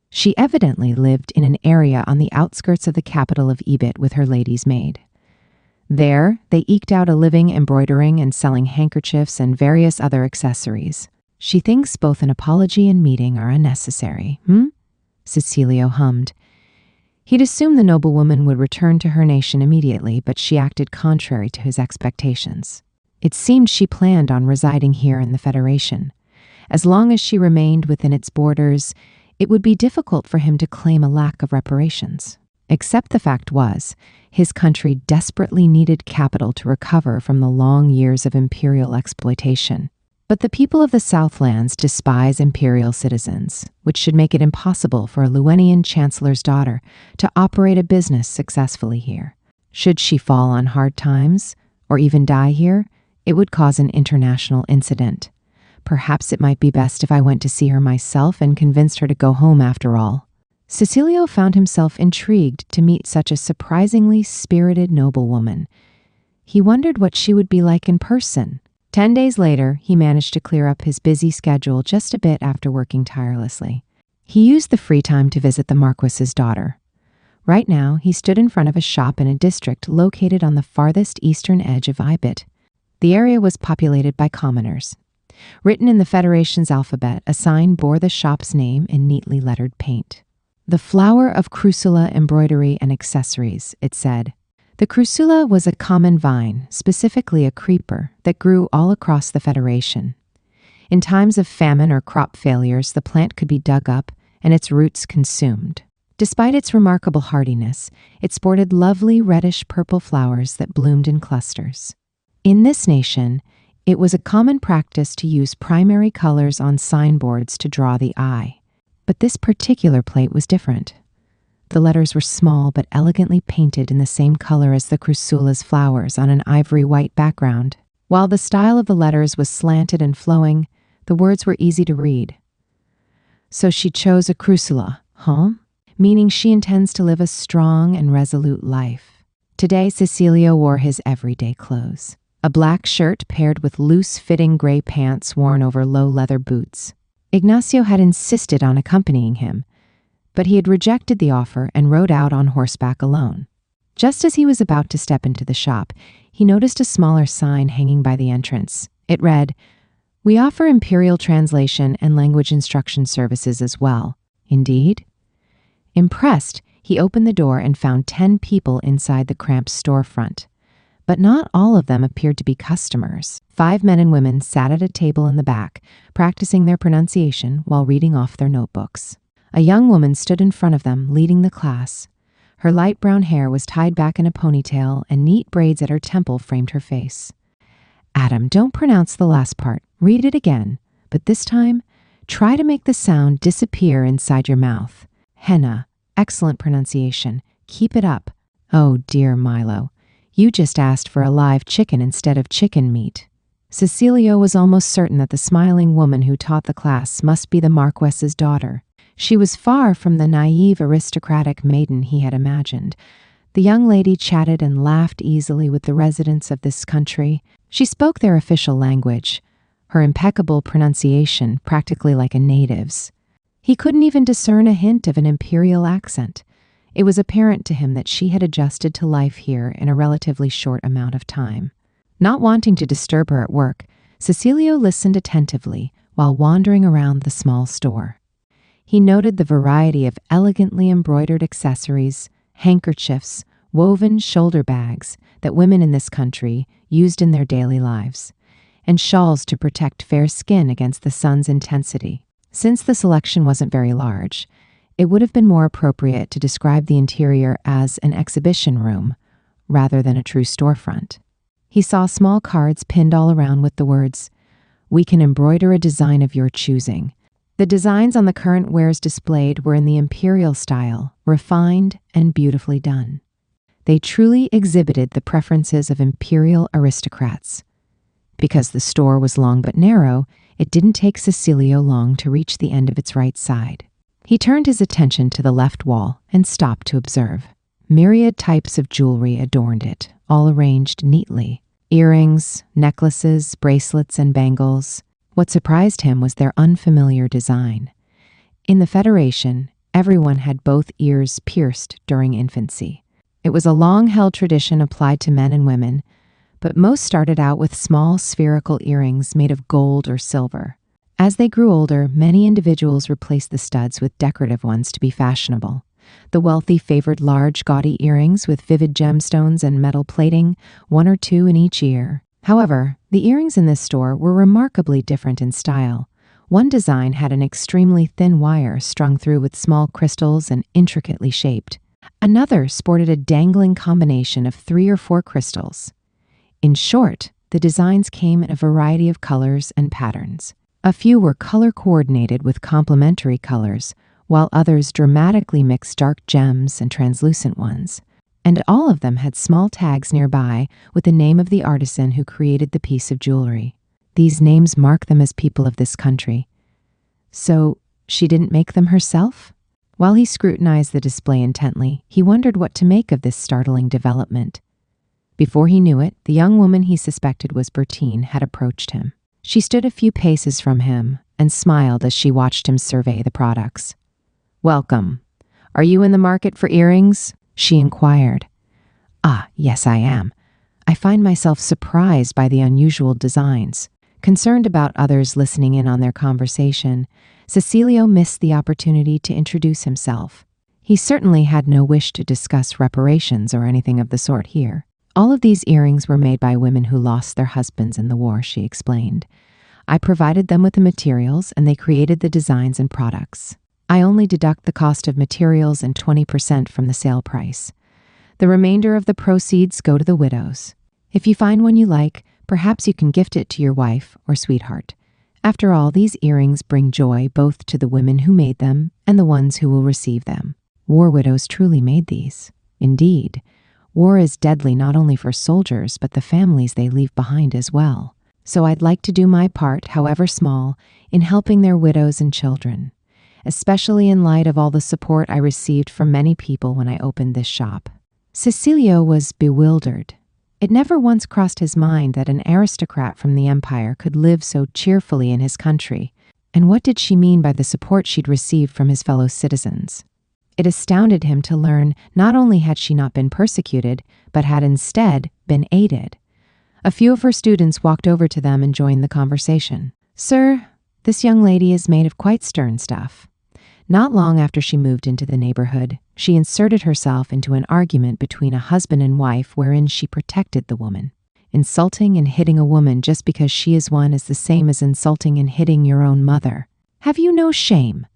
She evidently lived in an area on the outskirts of the capital of Ebit with her lady's maid. There, they eked out a living embroidering and selling handkerchiefs and various other accessories. She thinks both an apology and meeting are unnecessary, Cecilio hummed. He'd assumed the noblewoman would return to her nation immediately, but she acted contrary to his expectations. It seemed she planned on residing here in the Federation. As long as she remained within its borders, it would be difficult for him to claim a lack of reparations. Except the fact was, his country desperately needed capital to recover from the long years of imperial exploitation. But the people of the Southlands despise imperial citizens, which should make it impossible for a Luenian chancellor's daughter to operate a business successfully here. Should she fall on hard times, or even die here, it would cause an international incident. Perhaps it might be best if I went to see her myself and convinced her to go home after all. Cecilio found himself intrigued to meet such a surprisingly spirited noblewoman. He wondered what she would be like in person. 10 days later, he managed to clear up his busy schedule just a bit after working tirelessly. He used the free time to visit the Marquis's daughter. Right now, he stood in front of a shop in a district located on the farthest eastern edge of Ibit. The area was populated by commoners. Written in the Federation's alphabet, a sign bore the shop's name in neatly lettered paint. The Flower of Crusula Embroidery and Accessories, it said. The crusula was a common vine, specifically a creeper, that grew all across the Federation. In times of famine or crop failures, the plant could be dug up and its roots consumed. Despite its remarkable hardiness, it sported lovely reddish-purple flowers that bloomed in clusters. In this nation, it was a common practice to use primary colors on signboards to draw the eye. But this particular plate was different. The letters were small but elegantly painted in the same color as the crusula's flowers on an ivory white background. While the style of the letters was slanted and flowing, the words were easy to read. So she chose a crusula, huh? Meaning she intends to live a strong and resolute life. Today, Cecilio wore his everyday clothes. A black shirt paired with loose-fitting gray pants worn over low leather boots. Ignacio had insisted on accompanying him, but he had rejected the offer and rode out on horseback alone. Just as he was about to step into the shop, he noticed a smaller sign hanging by the entrance. It read, "We offer Imperial translation and language instruction services as well." Indeed? Impressed, he opened the door and found 10 people inside the cramped storefront. But not all of them appeared to be customers. 5 men and women sat at a table in the back, practicing their pronunciation while reading off their notebooks. A young woman stood in front of them, leading the class. Her light brown hair was tied back in a ponytail, and neat braids at her temple framed her face. "Adam, don't pronounce the last part. Read it again, but this time, try to make the sound disappear inside your mouth. Henna, Excellent pronunciation. Keep it up. Oh, dear Milo. You just asked for a live chicken instead of chicken meat. Cecilia was almost certain that the smiling woman who taught the class must be the Marquess's daughter. She was far from the naive aristocratic maiden he had imagined. The young lady chatted and laughed easily with the residents of this country. She spoke their official language, her impeccable pronunciation practically like a native's. He couldn't even discern a hint of an imperial accent. It was apparent to him that she had adjusted to life here in a relatively short amount of time. Not wanting to disturb her at work, Cecilio listened attentively while wandering around the small store. He noted the variety of elegantly embroidered accessories, handkerchiefs, woven shoulder bags that women in this country used in their daily lives, and shawls to protect fair skin against the sun's intensity. Since the selection wasn't very large, it would have been more appropriate to describe the interior as an exhibition room rather than a true storefront. He saw small cards pinned all around with the words, "We can embroider a design of your choosing." The designs on the current wares displayed were in the imperial style, refined and beautifully done. They truly exhibited the preferences of imperial aristocrats. Because the store was long but narrow, it didn't take Cecilio long to reach the end of its right side. He turned his attention to the left wall and stopped to observe. Myriad types of jewelry adorned it, all arranged neatly. Earrings, necklaces, bracelets, and bangles. What surprised him was their unfamiliar design. In the Federation, everyone had both ears pierced during infancy. It was a long-held tradition applied to men and women, but most started out with small spherical earrings made of gold or silver. As they grew older, many individuals replaced the studs with decorative ones to be fashionable. The wealthy favored large, gaudy earrings with vivid gemstones and metal plating, one or two in each ear. However, the earrings in this store were remarkably different in style. One design had an extremely thin wire strung through with small crystals and intricately shaped. Another sported a dangling combination of 3 or 4 crystals. In short, the designs came in a variety of colors and patterns. A few were color-coordinated with complementary colors, while others dramatically mixed dark gems and translucent ones. And all of them had small tags nearby with the name of the artisan who created the piece of jewelry. These names mark them as people of this country. So, she didn't make them herself? While he scrutinized the display intently, he wondered what to make of this startling development. Before he knew it, the young woman he suspected was Bertine had approached him. She stood a few paces from him and smiled as she watched him survey the products. "Welcome. Are you in the market for earrings?" she inquired. "Ah, yes, I am. I find myself surprised by the unusual designs." Concerned about others listening in on their conversation, Cecilio missed the opportunity to introduce himself. He certainly had no wish to discuss reparations or anything of the sort here. All of these earrings were made by women who lost their husbands in the war, she explained. I provided them with the materials and they created the designs and products. I only deduct the cost of materials and 20% from the sale price. The remainder of the proceeds go to the widows. If you find one you like, perhaps you can gift it to your wife or sweetheart. After all, these earrings bring joy both to the women who made them and the ones who will receive them. War widows truly made these. Indeed, war is deadly not only for soldiers, but the families they leave behind as well. So I'd like to do my part, however small, in helping their widows and children, especially in light of all the support I received from many people when I opened this shop. Cecilio was bewildered. It never once crossed his mind that an aristocrat from the empire could live so cheerfully in his country. And what did she mean by the support she'd received from his fellow citizens? It astounded him to learn not only had she not been persecuted, but had instead been aided. A few of her students walked over to them and joined the conversation. "Sir, this young lady is made of quite stern stuff. Not long after she moved into the neighborhood, she inserted herself into an argument between a husband and wife wherein she protected the woman. Insulting and hitting a woman just because she is one is the same as insulting and hitting your own mother. Have you no shame?"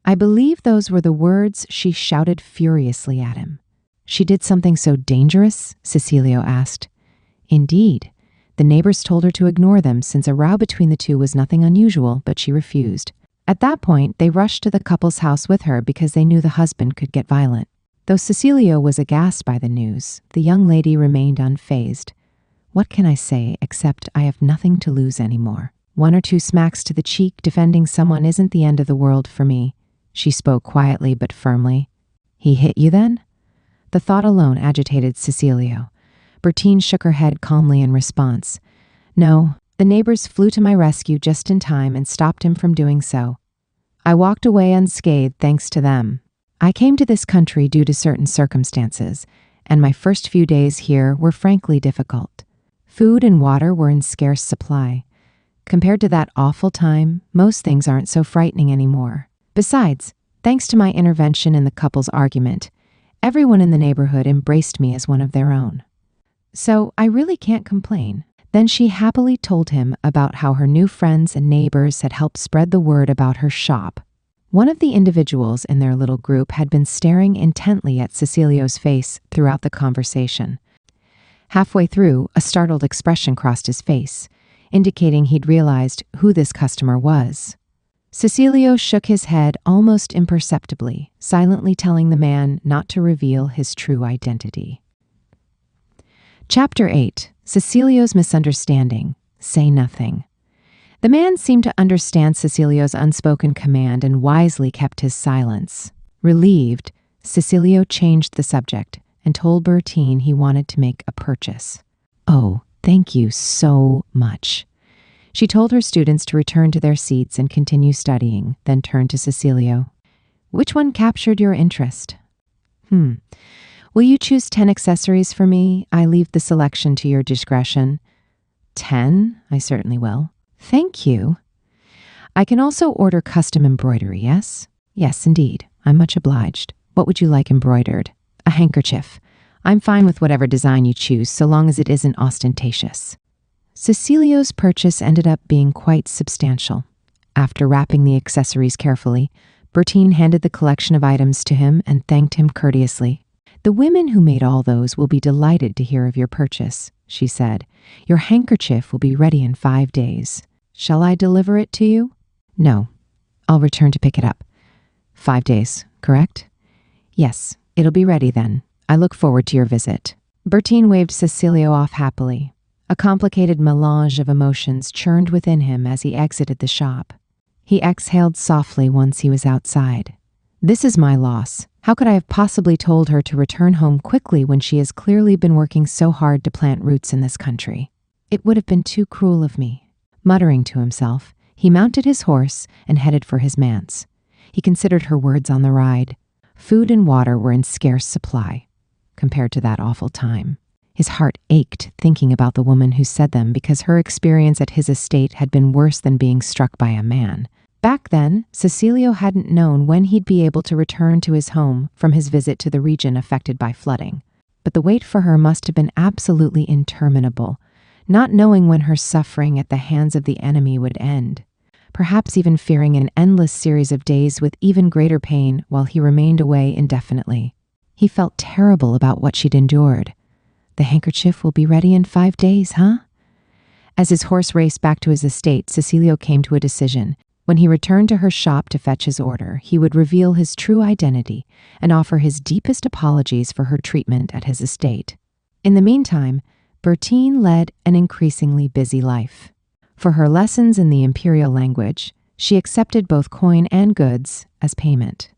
I believe those were the words she shouted furiously at him. "She did something so dangerous?" Cecilio asked. Indeed. The neighbors told her to ignore them since a row between the two was nothing unusual, but she refused. At that point, they rushed to the couple's house with her because they knew the husband could get violent. Though Cecilio was aghast by the news, the young lady remained unfazed. What can I say except I have nothing to lose anymore? One or two smacks to the cheek defending someone isn't the end of the world for me, she spoke quietly but firmly. He hit you then? The thought alone agitated Cecilio. Bertine shook her head calmly in response. No, the neighbors flew to my rescue just in time and stopped him from doing so. I walked away unscathed thanks to them. I came to this country due to certain circumstances, and my first few days here were frankly difficult. Food and water were in scarce supply. Compared to that awful time, most things aren't so frightening anymore. Besides, thanks to my intervention in the couple's argument, everyone in the neighborhood embraced me as one of their own. So I really can't complain. Then she happily told him about how her new friends and neighbors had helped spread the word about her shop. One of the individuals in their little group had been staring intently at Cecilio's face throughout the conversation. Halfway through, a startled expression crossed his face, indicating he'd realized who this customer was. Cecilio shook his head almost imperceptibly, silently telling the man not to reveal his true identity. Chapter 8. Cecilio's Misunderstanding. Say Nothing. The man seemed to understand Cecilio's unspoken command and wisely kept his silence. Relieved, Cecilio changed the subject and told Bertine he wanted to make a purchase. Oh, thank you so much. She told her students to return to their seats and continue studying, then turned to Cecilio. Which one captured your interest? Will you choose 10 accessories for me? I leave the selection to your discretion. 10? I certainly will. Thank you. I can also order custom embroidery, yes? Yes, indeed. I'm much obliged. What would you like embroidered? A handkerchief. I'm fine with whatever design you choose, so long as it isn't ostentatious. Cecilio's purchase ended up being quite substantial. After wrapping the accessories carefully, Bertine handed the collection of items to him and thanked him courteously. The women who made all those will be delighted to hear of your purchase, she said. Your handkerchief will be ready in 5 days. Shall I deliver it to you? No. I'll return to pick it up. 5 days, correct? Yes, it'll be ready then. I look forward to your visit. Bertine waved Cecilio off happily. A complicated melange of emotions churned within him as he exited the shop. He exhaled softly once he was outside. This is my loss. How could I have possibly told her to return home quickly when she has clearly been working so hard to plant roots in this country? It would have been too cruel of me. Muttering to himself, he mounted his horse and headed for his manse. He considered her words on the ride. Food and water were in scarce supply, compared to that awful time. His heart ached thinking about the woman who said them because her experience at his estate had been worse than being struck by a man. Back then, Cecilio hadn't known when he'd be able to return to his home from his visit to the region affected by flooding. But the wait for her must have been absolutely interminable, not knowing when her suffering at the hands of the enemy would end. Perhaps even fearing an endless series of days with even greater pain while he remained away indefinitely. He felt terrible about what she'd endured. The handkerchief will be ready in 5 days, huh? As his horse raced back to his estate, Cecilio came to a decision. When he returned to her shop to fetch his order, he would reveal his true identity and offer his deepest apologies for her treatment at his estate. In the meantime, Bertine led an increasingly busy life. For her lessons in the imperial language, she accepted both coin and goods as payment.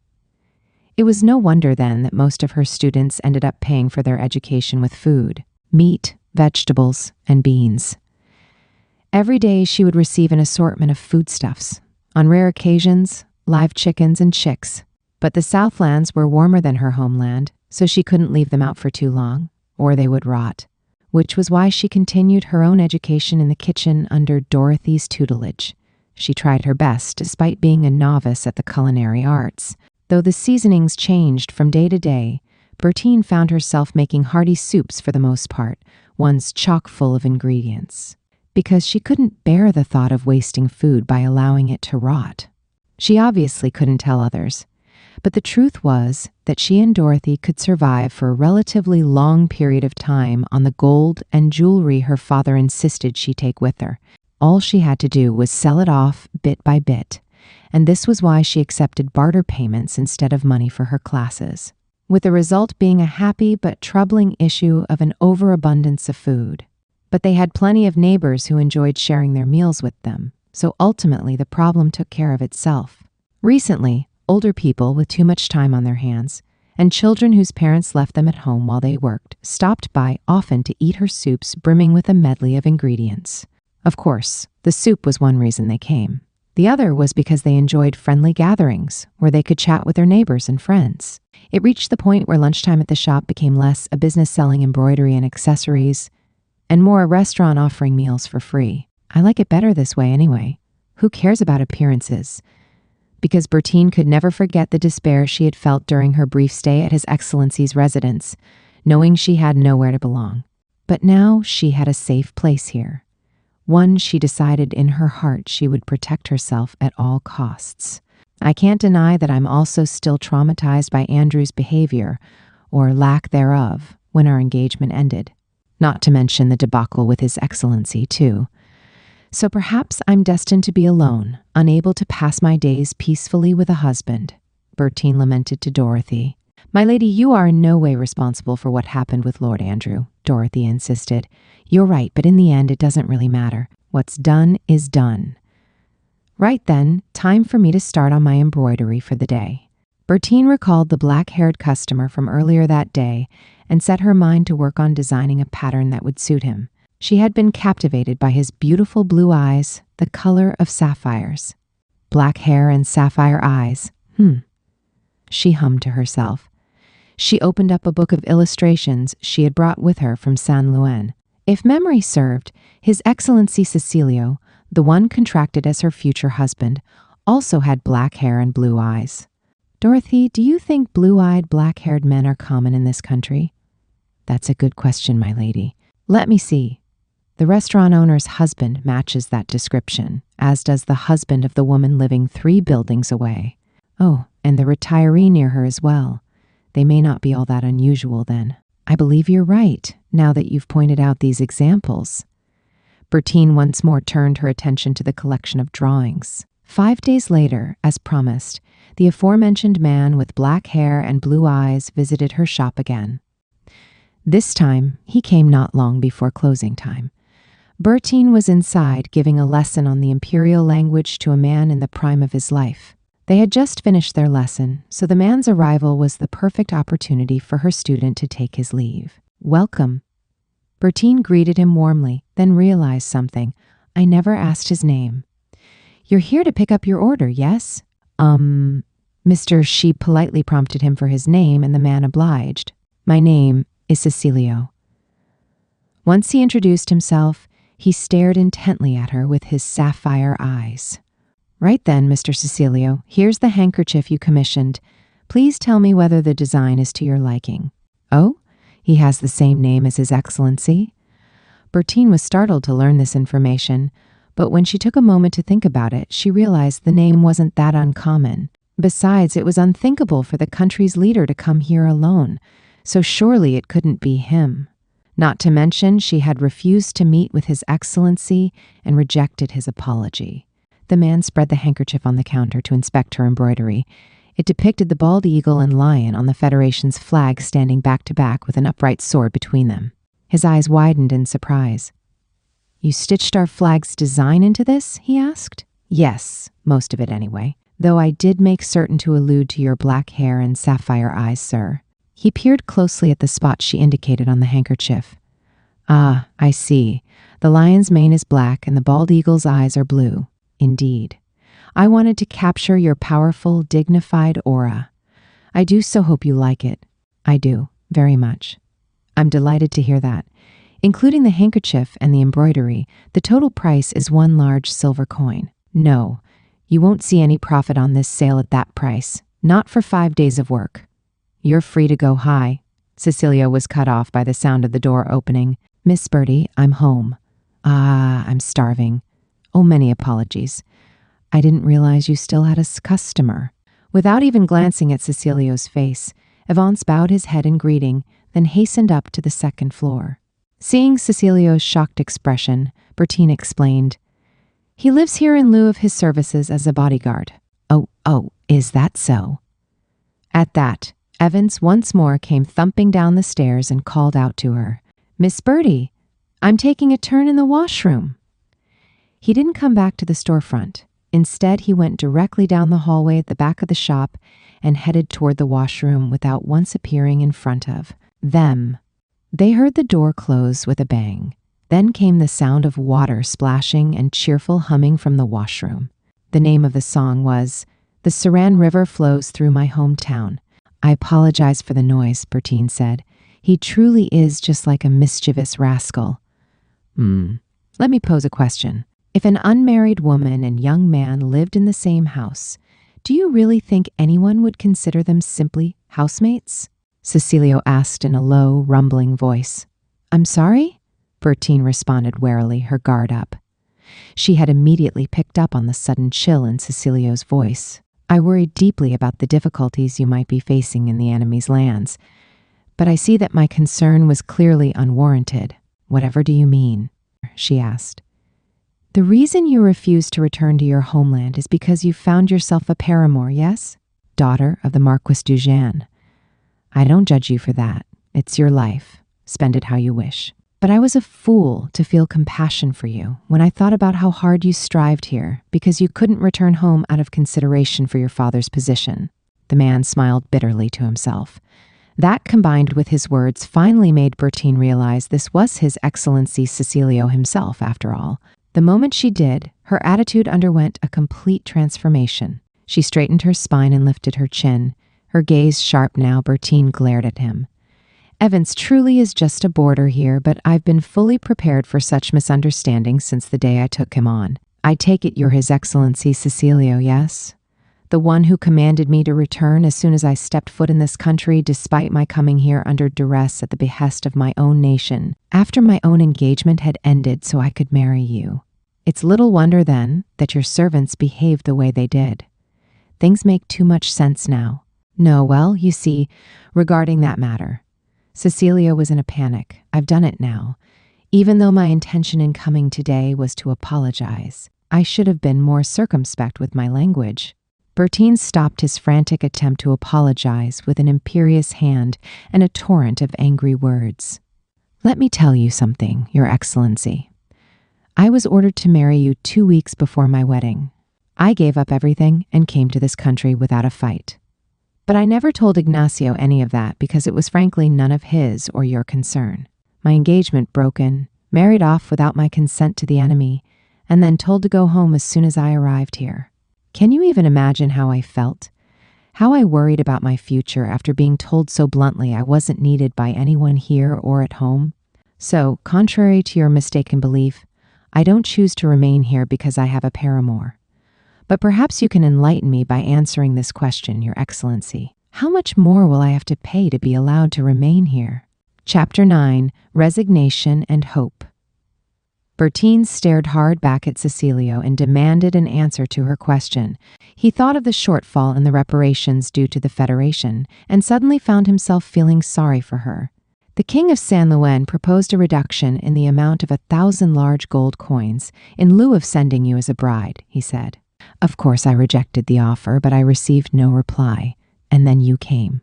It was no wonder then that most of her students ended up paying for their education with food, meat, vegetables, and beans. Every day she would receive an assortment of foodstuffs. On rare occasions, live chickens and chicks. But the Southlands were warmer than her homeland, so she couldn't leave them out for too long, or they would rot. Which was why she continued her own education in the kitchen under Dorothy's tutelage. She tried her best despite being a novice at the culinary arts. Though the seasonings changed from day to day, Bertine found herself making hearty soups for the most part, ones chock full of ingredients, because she couldn't bear the thought of wasting food by allowing it to rot. She obviously couldn't tell others, but the truth was that she and Dorothy could survive for a relatively long period of time on the gold and jewelry her father insisted she take with her. All she had to do was sell it off bit by bit, and this was why she accepted barter payments instead of money for her classes, with the result being a happy but troubling issue of an overabundance of food. But they had plenty of neighbors who enjoyed sharing their meals with them, so ultimately the problem took care of itself. Recently, older people with too much time on their hands, and children whose parents left them at home while they worked, stopped by often to eat her soups brimming with a medley of ingredients. Of course, the soup was one reason they came. The other was because they enjoyed friendly gatherings where they could chat with their neighbors and friends. It reached the point where lunchtime at the shop became less a business selling embroidery and accessories, and more a restaurant offering meals for free. I like it better this way anyway. Who cares about appearances? Because Bertine could never forget the despair she had felt during her brief stay at His Excellency's residence, knowing she had nowhere to belong. But now she had a safe place here. One she decided in her heart she would protect herself at all costs. I can't deny that I'm also still traumatized by Andrew's behavior, or lack thereof, when our engagement ended. Not to mention the debacle with His Excellency, too. So perhaps I'm destined to be alone, unable to pass my days peacefully with a husband, Bertine lamented to Dorothy. My lady, you are in no way responsible for what happened with Lord Andrew, Dorothy insisted. You're right, but in the end it doesn't really matter. What's done is done. Right then, time for me to start on my embroidery for the day. Bertine recalled the black-haired customer from earlier that day and set her mind to work on designing a pattern that would suit him. She had been captivated by his beautiful blue eyes, the color of sapphires. Black hair and sapphire eyes. She hummed to herself. She opened up a book of illustrations she had brought with her from San Luis. If memory served, His Excellency Cecilio, the one contracted as her future husband, also had black hair and blue eyes. Dorothy, do you think blue-eyed, black-haired men are common in this country? That's a good question, my lady. Let me see. The restaurant owner's husband matches that description, as does the husband of the woman living 3 buildings away. Oh, and the retiree near her as well. They may not be all that unusual then. I believe you're right, now that you've pointed out these examples. Bertine once more turned her attention to the collection of drawings. 5 days later, as promised, the aforementioned man with black hair and blue eyes visited her shop again. This time, he came not long before closing time. Bertine was inside giving a lesson on the imperial language to a man in the prime of his life. They had just finished their lesson, so the man's arrival was the perfect opportunity for her student to take his leave. Welcome. Bertine greeted him warmly, then realized something. I never asked his name. You're here to pick up your order, yes? Mr. She politely prompted him for his name, and the man obliged. My name is Cecilio. Once he introduced himself, he stared intently at her with his sapphire eyes. Right then, Mr. Cecilio, here's the handkerchief you commissioned. Please tell me whether the design is to your liking. Oh, he has the same name as His Excellency? Bertine was startled to learn this information, but when she took a moment to think about it, she realized the name wasn't that uncommon. Besides, it was unthinkable for the country's leader to come here alone, so surely it couldn't be him. Not to mention, she had refused to meet with His Excellency and rejected his apology. The man spread the handkerchief on the counter to inspect her embroidery. It depicted the bald eagle and lion on the Federation's flag standing back to back with an upright sword between them. His eyes widened in surprise. You stitched our flag's design into this? He asked. Yes, most of it anyway, though I did make certain to allude to your black hair and sapphire eyes, sir. He peered closely at the spot she indicated on the handkerchief. Ah, I see. The lion's mane is black and the bald eagle's eyes are blue. Indeed. I wanted to capture your powerful, dignified aura. I do so hope you like it. I do, very much. I'm delighted to hear that. Including the handkerchief and the embroidery, the total price is 1 large silver coin. No, you won't see any profit on this sale at that price. Not for 5 days of work. You're free to go high. Cecilia was cut off by the sound of the door opening. Miss Bertie, I'm home. Ah, I'm starving. Oh, many apologies. I didn't realize you still had a customer. Without even glancing at Cecilio's face, Evance bowed his head in greeting, then hastened up to the 2nd floor. Seeing Cecilio's shocked expression, Bertine explained, He lives here in lieu of his services as a bodyguard. Oh, is that so? At that, Evans once more came thumping down the stairs and called out to her, "Miss Bertie, I'm taking a turn in the washroom." He didn't come back to the storefront. Instead, he went directly down the hallway at the back of the shop and headed toward the washroom without once appearing in front of them. They heard the door close with a bang. Then came the sound of water splashing and cheerful humming from the washroom. The name of the song was "The Saran River Flows Through My Hometown." "I apologize for the noise," Bertine said. "He truly is just like a mischievous rascal." Let me pose a question. If an unmarried woman and young man lived in the same house, do you really think anyone would consider them simply housemates? Cecilio asked in a low, rumbling voice. "I'm sorry?" Bertine responded warily, her guard up. She had immediately picked up on the sudden chill in Cecilio's voice. "I worry deeply about the difficulties you might be facing in the enemy's lands, but I see that my concern was clearly unwarranted. Whatever do you mean?" she asked. "The reason you refused to return to your homeland is because you found yourself a paramour, yes? Daughter of the Marquis d'Eugène. I don't judge you for that. It's your life. Spend it how you wish. But I was a fool to feel compassion for you when I thought about how hard you strived here because you couldn't return home out of consideration for your father's position." The man smiled bitterly to himself. That, combined with his words, finally made Bertine realize this was His Excellency Cecilio himself, after all. The moment she did, her attitude underwent a complete transformation. She straightened her spine and lifted her chin. Her gaze sharp now, Bertine glared at him. "Evans truly is just a boarder here, but I've been fully prepared for such misunderstandings since the day I took him on. I take it you're His Excellency Cecilio, yes? The one who commanded me to return as soon as I stepped foot in this country, despite my coming here under duress at the behest of my own nation, after my own engagement had ended so I could marry you. It's little wonder, then, that your servants behaved the way they did. Things make too much sense now. No, well, you see, regarding that matter, Cecilio was in a panic. I've done it now. Even though my intention in coming today was to apologize, I should have been more circumspect with my language." Bertine stopped his frantic attempt to apologize with an imperious hand and a torrent of angry words. "Let me tell you something, Your Excellency. I was ordered to marry you 2 weeks before my wedding. I gave up everything and came to this country without a fight. But I never told Ignacio any of that because it was frankly none of his or your concern. My engagement broken, married off without my consent to the enemy, and then told to go home as soon as I arrived here. Can you even imagine how I felt? How I worried about my future after being told so bluntly I wasn't needed by anyone here or at home? So, contrary to your mistaken belief, I don't choose to remain here because I have a paramour. But perhaps you can enlighten me by answering this question, Your Excellency. How much more will I have to pay to be allowed to remain here?" Chapter 9, Resignation and Hope. Bertine stared hard back at Cecilio and demanded an answer to her question. He thought of the shortfall in the reparations due to the Federation and suddenly found himself feeling sorry for her. "The King of San Luis proposed a reduction in the amount of 1,000 large gold coins in lieu of sending you as a bride," he said. "Of course, I rejected the offer, but I received no reply, and then you came.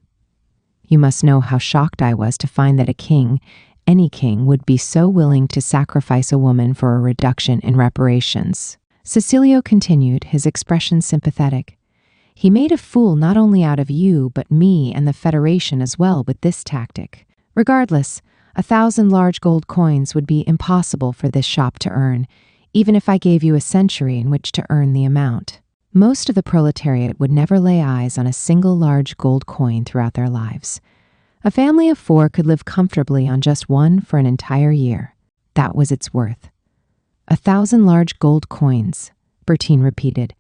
You must know how shocked I was to find that a king, any king, would be so willing to sacrifice a woman for a reduction in reparations." Cecilio continued, his expression sympathetic. "He made a fool not only out of you, but me and the Federation as well with this tactic. Regardless, 1,000 large gold coins would be impossible for this shop to earn, even if I gave you a century in which to earn the amount. Most of the proletariat would never lay eyes on a single large gold coin throughout their lives. A family of 4 could live comfortably on just one for an entire year. That was its worth. 1,000 large gold coins," Bertine repeated.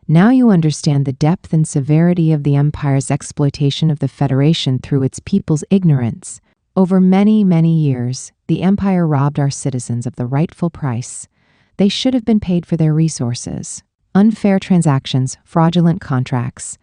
"Now you understand the depth and severity of the Empire's exploitation of the Federation through its people's ignorance. Over many, many years, the Empire robbed our citizens of the rightful price. They should have been paid for their resources. Unfair transactions, fraudulent contracts,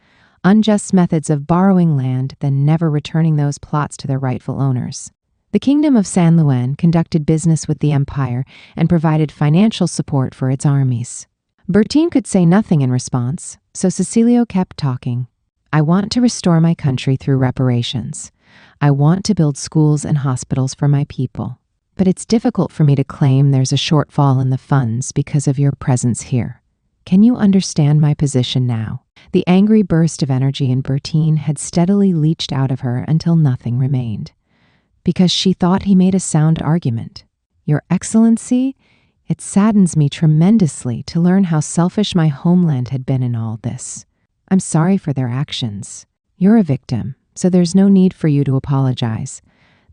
unjust methods of borrowing land, then never returning those plots to their rightful owners. The Kingdom of San Luis conducted business with the Empire and provided financial support for its armies. Bertine could say nothing in response, so Cecilio kept talking. I want to restore my country through reparations. I want to build schools and hospitals for my people. But it's difficult for me to claim there's a shortfall in the funds because of your presence here. Can you understand my position now? The angry burst of energy in Bertine had steadily leached out of her until nothing remained. Because she thought he made a sound argument. Your Excellency, it saddens me tremendously to learn how selfish my homeland had been in all this. I'm sorry for their actions. You're a victim, so there's no need for you to apologize.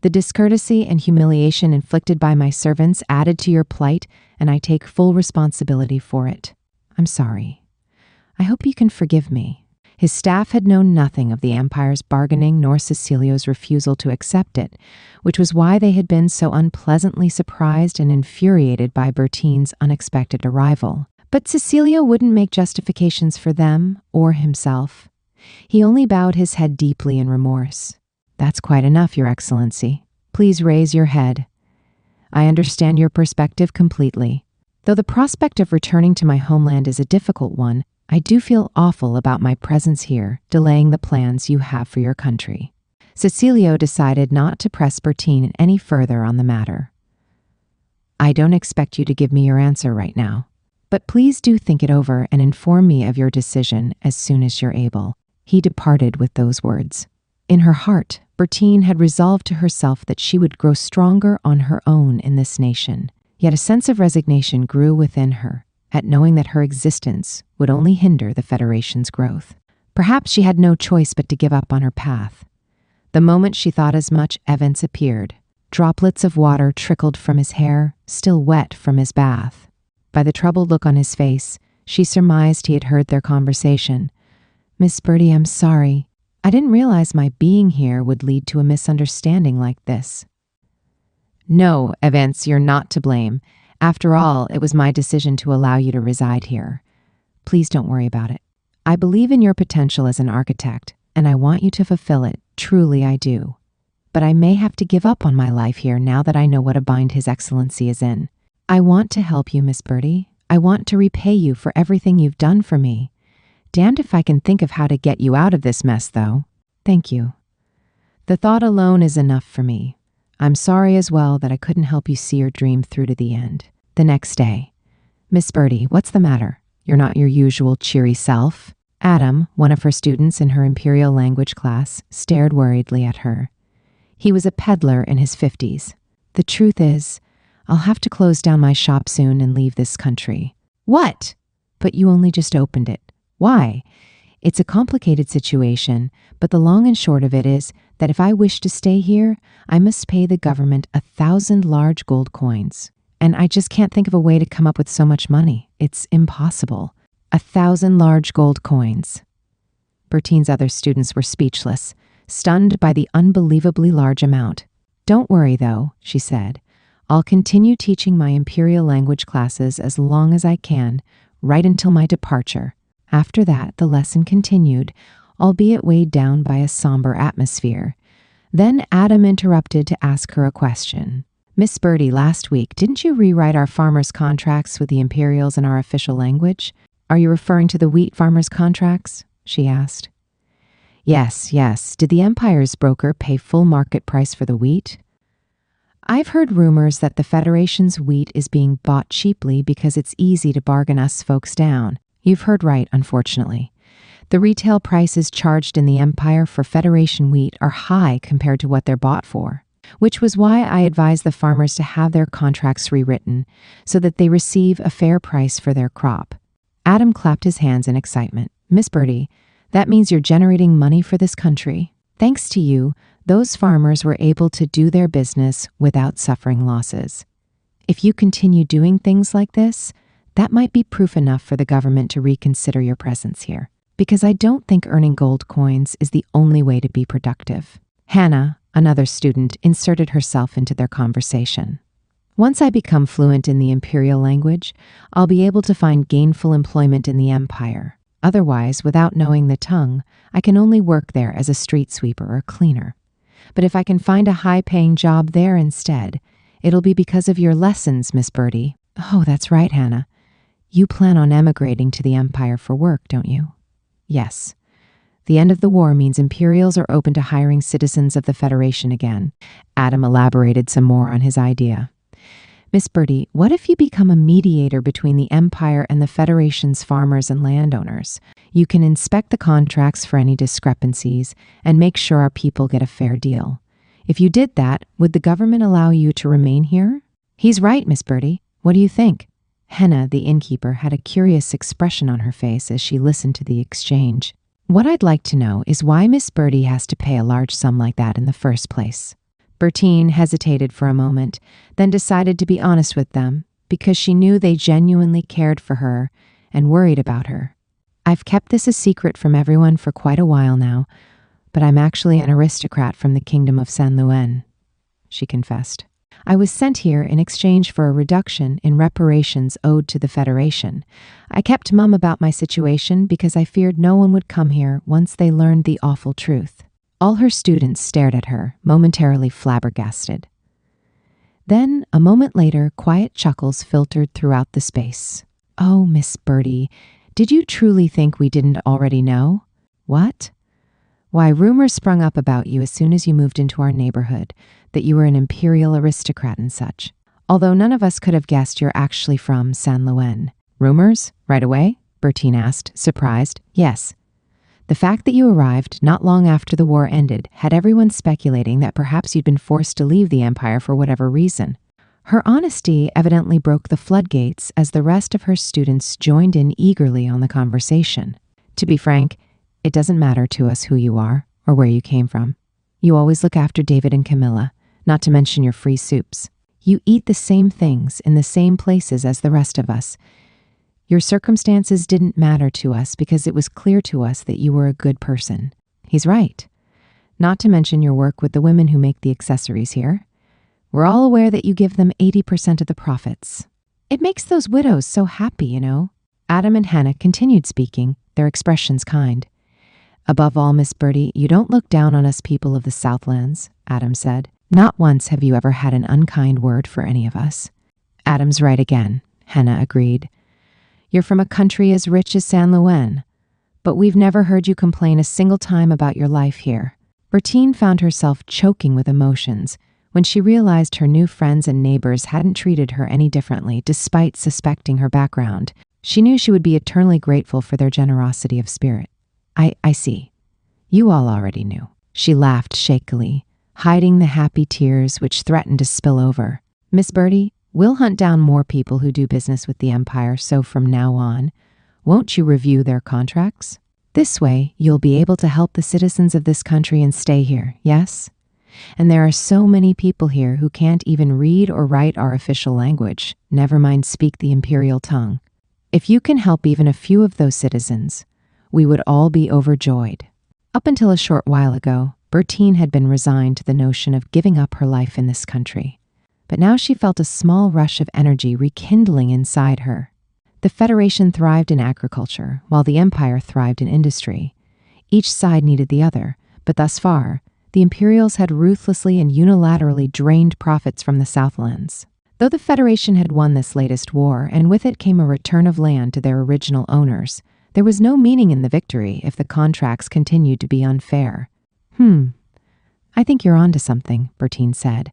The discourtesy and humiliation inflicted by my servants added to your plight, and I take full responsibility for it. I'm sorry. I hope you can forgive me. His staff had known nothing of the Empire's bargaining nor Cecilio's refusal to accept it, which was why they had been so unpleasantly surprised and infuriated by Bertine's unexpected arrival. But Cecilio wouldn't make justifications for them or himself. He only bowed his head deeply in remorse. That's quite enough, Your Excellency. Please raise your head. I understand your perspective completely. Though the prospect of returning to my homeland is a difficult one, I do feel awful about my presence here, delaying the plans you have for your country. Cecilio decided not to press Bertine any further on the matter. I don't expect you to give me your answer right now, but please do think it over and inform me of your decision as soon as you're able. He departed with those words. In her heart, Bertine had resolved to herself that she would grow stronger on her own in this nation. Yet a sense of resignation grew within her at knowing that her existence would only hinder the Federation's growth. Perhaps she had no choice but to give up on her path. The moment she thought as much, events appeared. Droplets of water trickled from his hair, still wet from his bath. By the troubled look on his face, she surmised he had heard their conversation. Miss Bertie, I'm sorry. I didn't realize my being here would lead to a misunderstanding like this. No, Evans, you're not to blame. After all, it was my decision to allow you to reside here. Please don't worry about it. I believe in your potential as an architect, and I want you to fulfill it. Truly, I do. But I may have to give up on my life here now that I know what a bind His Excellency is in. I want to help you, Miss Bertie. I want to repay you for everything you've done for me. Damned if I can think of how to get you out of this mess, though. Thank you. The thought alone is enough for me. I'm sorry as well that I couldn't help you see your dream through to the end. The next day. Miss Bertie, what's the matter? You're not your usual cheery self. Adam, one of her students in her Imperial language class, stared worriedly at her. He was a peddler in his 50s. The truth is, I'll have to close down my shop soon and leave this country. What? But you only just opened it. Why? It's a complicated situation, but the long and short of it is that if I wish to stay here, I must pay the government 1,000 large gold coins. And I just can't think of a way to come up with so much money. It's impossible. 1,000 large gold coins. Bertine's other students were speechless, stunned by the unbelievably large amount. Don't worry, though, she said. I'll continue teaching my Imperial language classes as long as I can, right until my departure. After that, the lesson continued, albeit weighed down by a somber atmosphere. Then Adam interrupted to ask her a question. Miss Bertie, last week, didn't you rewrite our farmers' contracts with the Imperials in our official language? Are you referring to the wheat farmers' contracts? She asked. Yes. Did the Empire's broker pay full market price for the wheat? I've heard rumors that the Federation's wheat is being bought cheaply because it's easy to bargain us folks down. You've heard right, unfortunately. The retail prices charged in the Empire for Federation wheat are high compared to what they're bought for, which was why I advised the farmers to have their contracts rewritten so that they receive a fair price for their crop. Adam clapped his hands in excitement. Miss Bertie, that means you're generating money for this country. Thanks to you, those farmers were able to do their business without suffering losses. If you continue doing things like this, that might be proof enough for the government to reconsider your presence here, because I don't think earning gold coins is the only way to be productive. Hannah, another student, inserted herself into their conversation. Once I become fluent in the Imperial language, I'll be able to find gainful employment in the Empire. Otherwise, without knowing the tongue, I can only work there as a street sweeper or cleaner. But if I can find a high-paying job there instead, it'll be because of your lessons, Miss Bertie. Oh, that's right, Hannah. You plan on emigrating to the Empire for work, don't you? Yes. The end of the war means Imperials are open to hiring citizens of the Federation again. Adam elaborated some more on his idea. Miss Birdie, what if you become a mediator between the Empire and the Federation's farmers and landowners? You can inspect the contracts for any discrepancies and make sure our people get a fair deal. If you did that, would the government allow you to remain here? He's right, Miss Birdie. What do you think? Henna, the innkeeper, had a curious expression on her face as she listened to the exchange. What I'd like to know is why Miss Birdie has to pay a large sum like that in the first place. Bertine hesitated for a moment, then decided to be honest with them, because she knew they genuinely cared for her and worried about her. I've kept this a secret from everyone for quite a while now, but I'm actually an aristocrat from the kingdom of San Luen, she confessed. I was sent here in exchange for a reduction in reparations owed to the Federation. I kept mum about my situation because I feared no one would come here once they learned the awful truth. All her students stared at her, momentarily flabbergasted. Then, a moment later, quiet chuckles filtered throughout the space. Oh, Miss Birdie, did you truly think we didn't already know? What? Why, rumors sprung up about you as soon as you moved into our neighborhood, that you were an imperial aristocrat and such. Although none of us could have guessed you're actually from San Luen. Rumors? Right away? Bertine asked, surprised. Yes. The fact that you arrived not long after the war ended had everyone speculating that perhaps you'd been forced to leave the Empire for whatever reason. Her honesty evidently broke the floodgates as the rest of her students joined in eagerly on the conversation. To be frank, it doesn't matter to us who you are or where you came from. You always look after David and Camilla, not to mention your free soups. You eat the same things in the same places as the rest of us. Your circumstances didn't matter to us because it was clear to us that you were a good person. He's right. Not to mention your work with the women who make the accessories here. We're all aware that you give them 80% of the profits. It makes those widows so happy, you know. Adam and Hannah continued speaking, their expressions kind. Above all, Miss Birdie, you don't look down on us people of the Southlands, Adam said. Not once have you ever had an unkind word for any of us. Adam's right again, Hannah agreed. You're from a country as rich as San Luen, but we've never heard you complain a single time about your life here. Bertine found herself choking with emotions when she realized her new friends and neighbors hadn't treated her any differently despite suspecting her background. She knew she would be eternally grateful for their generosity of spirit. I see. You all already knew. She laughed shakily, hiding the happy tears which threatened to spill over. Miss Birdie, we'll hunt down more people who do business with the Empire, so from now on, won't you review their contracts? This way, you'll be able to help the citizens of this country and stay here, yes? And there are so many people here who can't even read or write our official language, never mind speak the imperial tongue. If you can help even a few of those citizens, we would all be overjoyed. Up until a short while ago, Bertine had been resigned to the notion of giving up her life in this country. But now she felt a small rush of energy rekindling inside her. The Federation thrived in agriculture, while the Empire thrived in industry. Each side needed the other, but thus far, the Imperials had ruthlessly and unilaterally drained profits from the Southlands. Though the Federation had won this latest war, and with it came a return of land to their original owners, there was no meaning in the victory if the contracts continued to be unfair. I think you're onto something, Bertine said.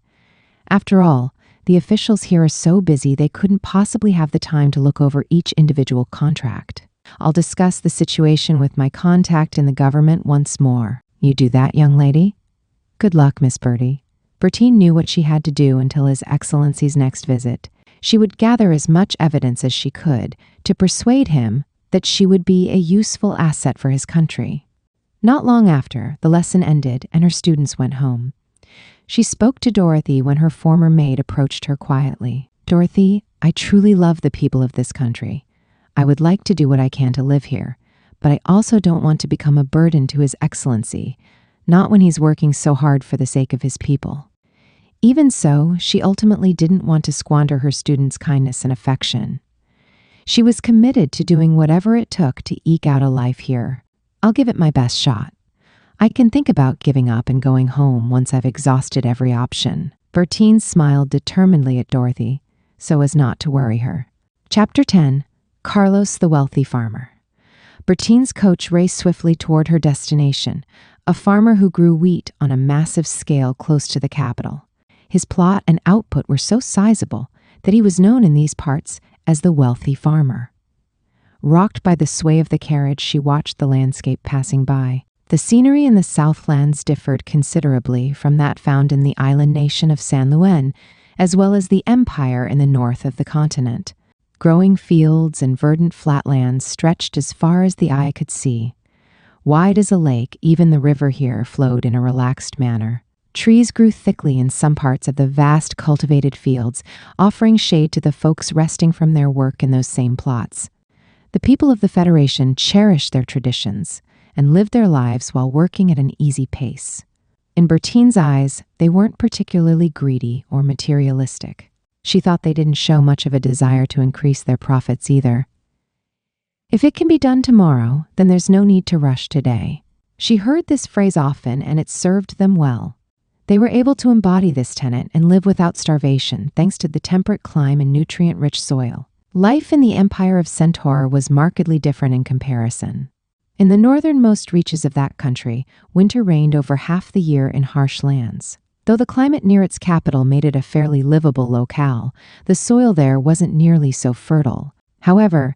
After all, the officials here are so busy they couldn't possibly have the time to look over each individual contract. I'll discuss the situation with my contact in the government once more. You do that, young lady? Good luck, Miss Birdie. Bertine knew what she had to do until His Excellency's next visit. She would gather as much evidence as she could to persuade him that she would be a useful asset for his country. Not long after, the lesson ended and her students went home. She spoke to Dorothy when her former maid approached her quietly. Dorothy, I truly love the people of this country. I would like to do what I can to live here, but I also don't want to become a burden to His Excellency, not when he's working so hard for the sake of his people. Even so, she ultimately didn't want to squander her students' kindness and affection. She was committed to doing whatever it took to eke out a life here. I'll give it my best shot. I can think about giving up and going home once I've exhausted every option. Bertine smiled determinedly at Dorothy, so as not to worry her. Chapter 10. Carlos, the wealthy farmer. Bertine's coach raced swiftly toward her destination, a farmer who grew wheat on a massive scale close to the capital. His plot and output were so sizable that he was known in these parts as the wealthy farmer. Rocked by the sway of the carriage, she watched the landscape passing by. The scenery in the Southlands differed considerably from that found in the island nation of San Luis, as well as the empire in the north of the continent. Growing fields and verdant flatlands stretched as far as the eye could see. Wide as a lake, even the river here flowed in a relaxed manner. Trees grew thickly in some parts of the vast cultivated fields, offering shade to the folks resting from their work in those same plots. The people of the Federation cherished their traditions and lived their lives while working at an easy pace. In Bertine's eyes, they weren't particularly greedy or materialistic. She thought they didn't show much of a desire to increase their profits either. If it can be done tomorrow, then there's no need to rush today. She heard this phrase often, and it served them well. They were able to embody this tenet and live without starvation thanks to the temperate climate and nutrient-rich soil. Life in the Empire of Centaur was markedly different in comparison. In the northernmost reaches of that country, winter reigned over half the year in harsh lands. Though the climate near its capital made it a fairly livable locale, the soil there wasn't nearly so fertile. However,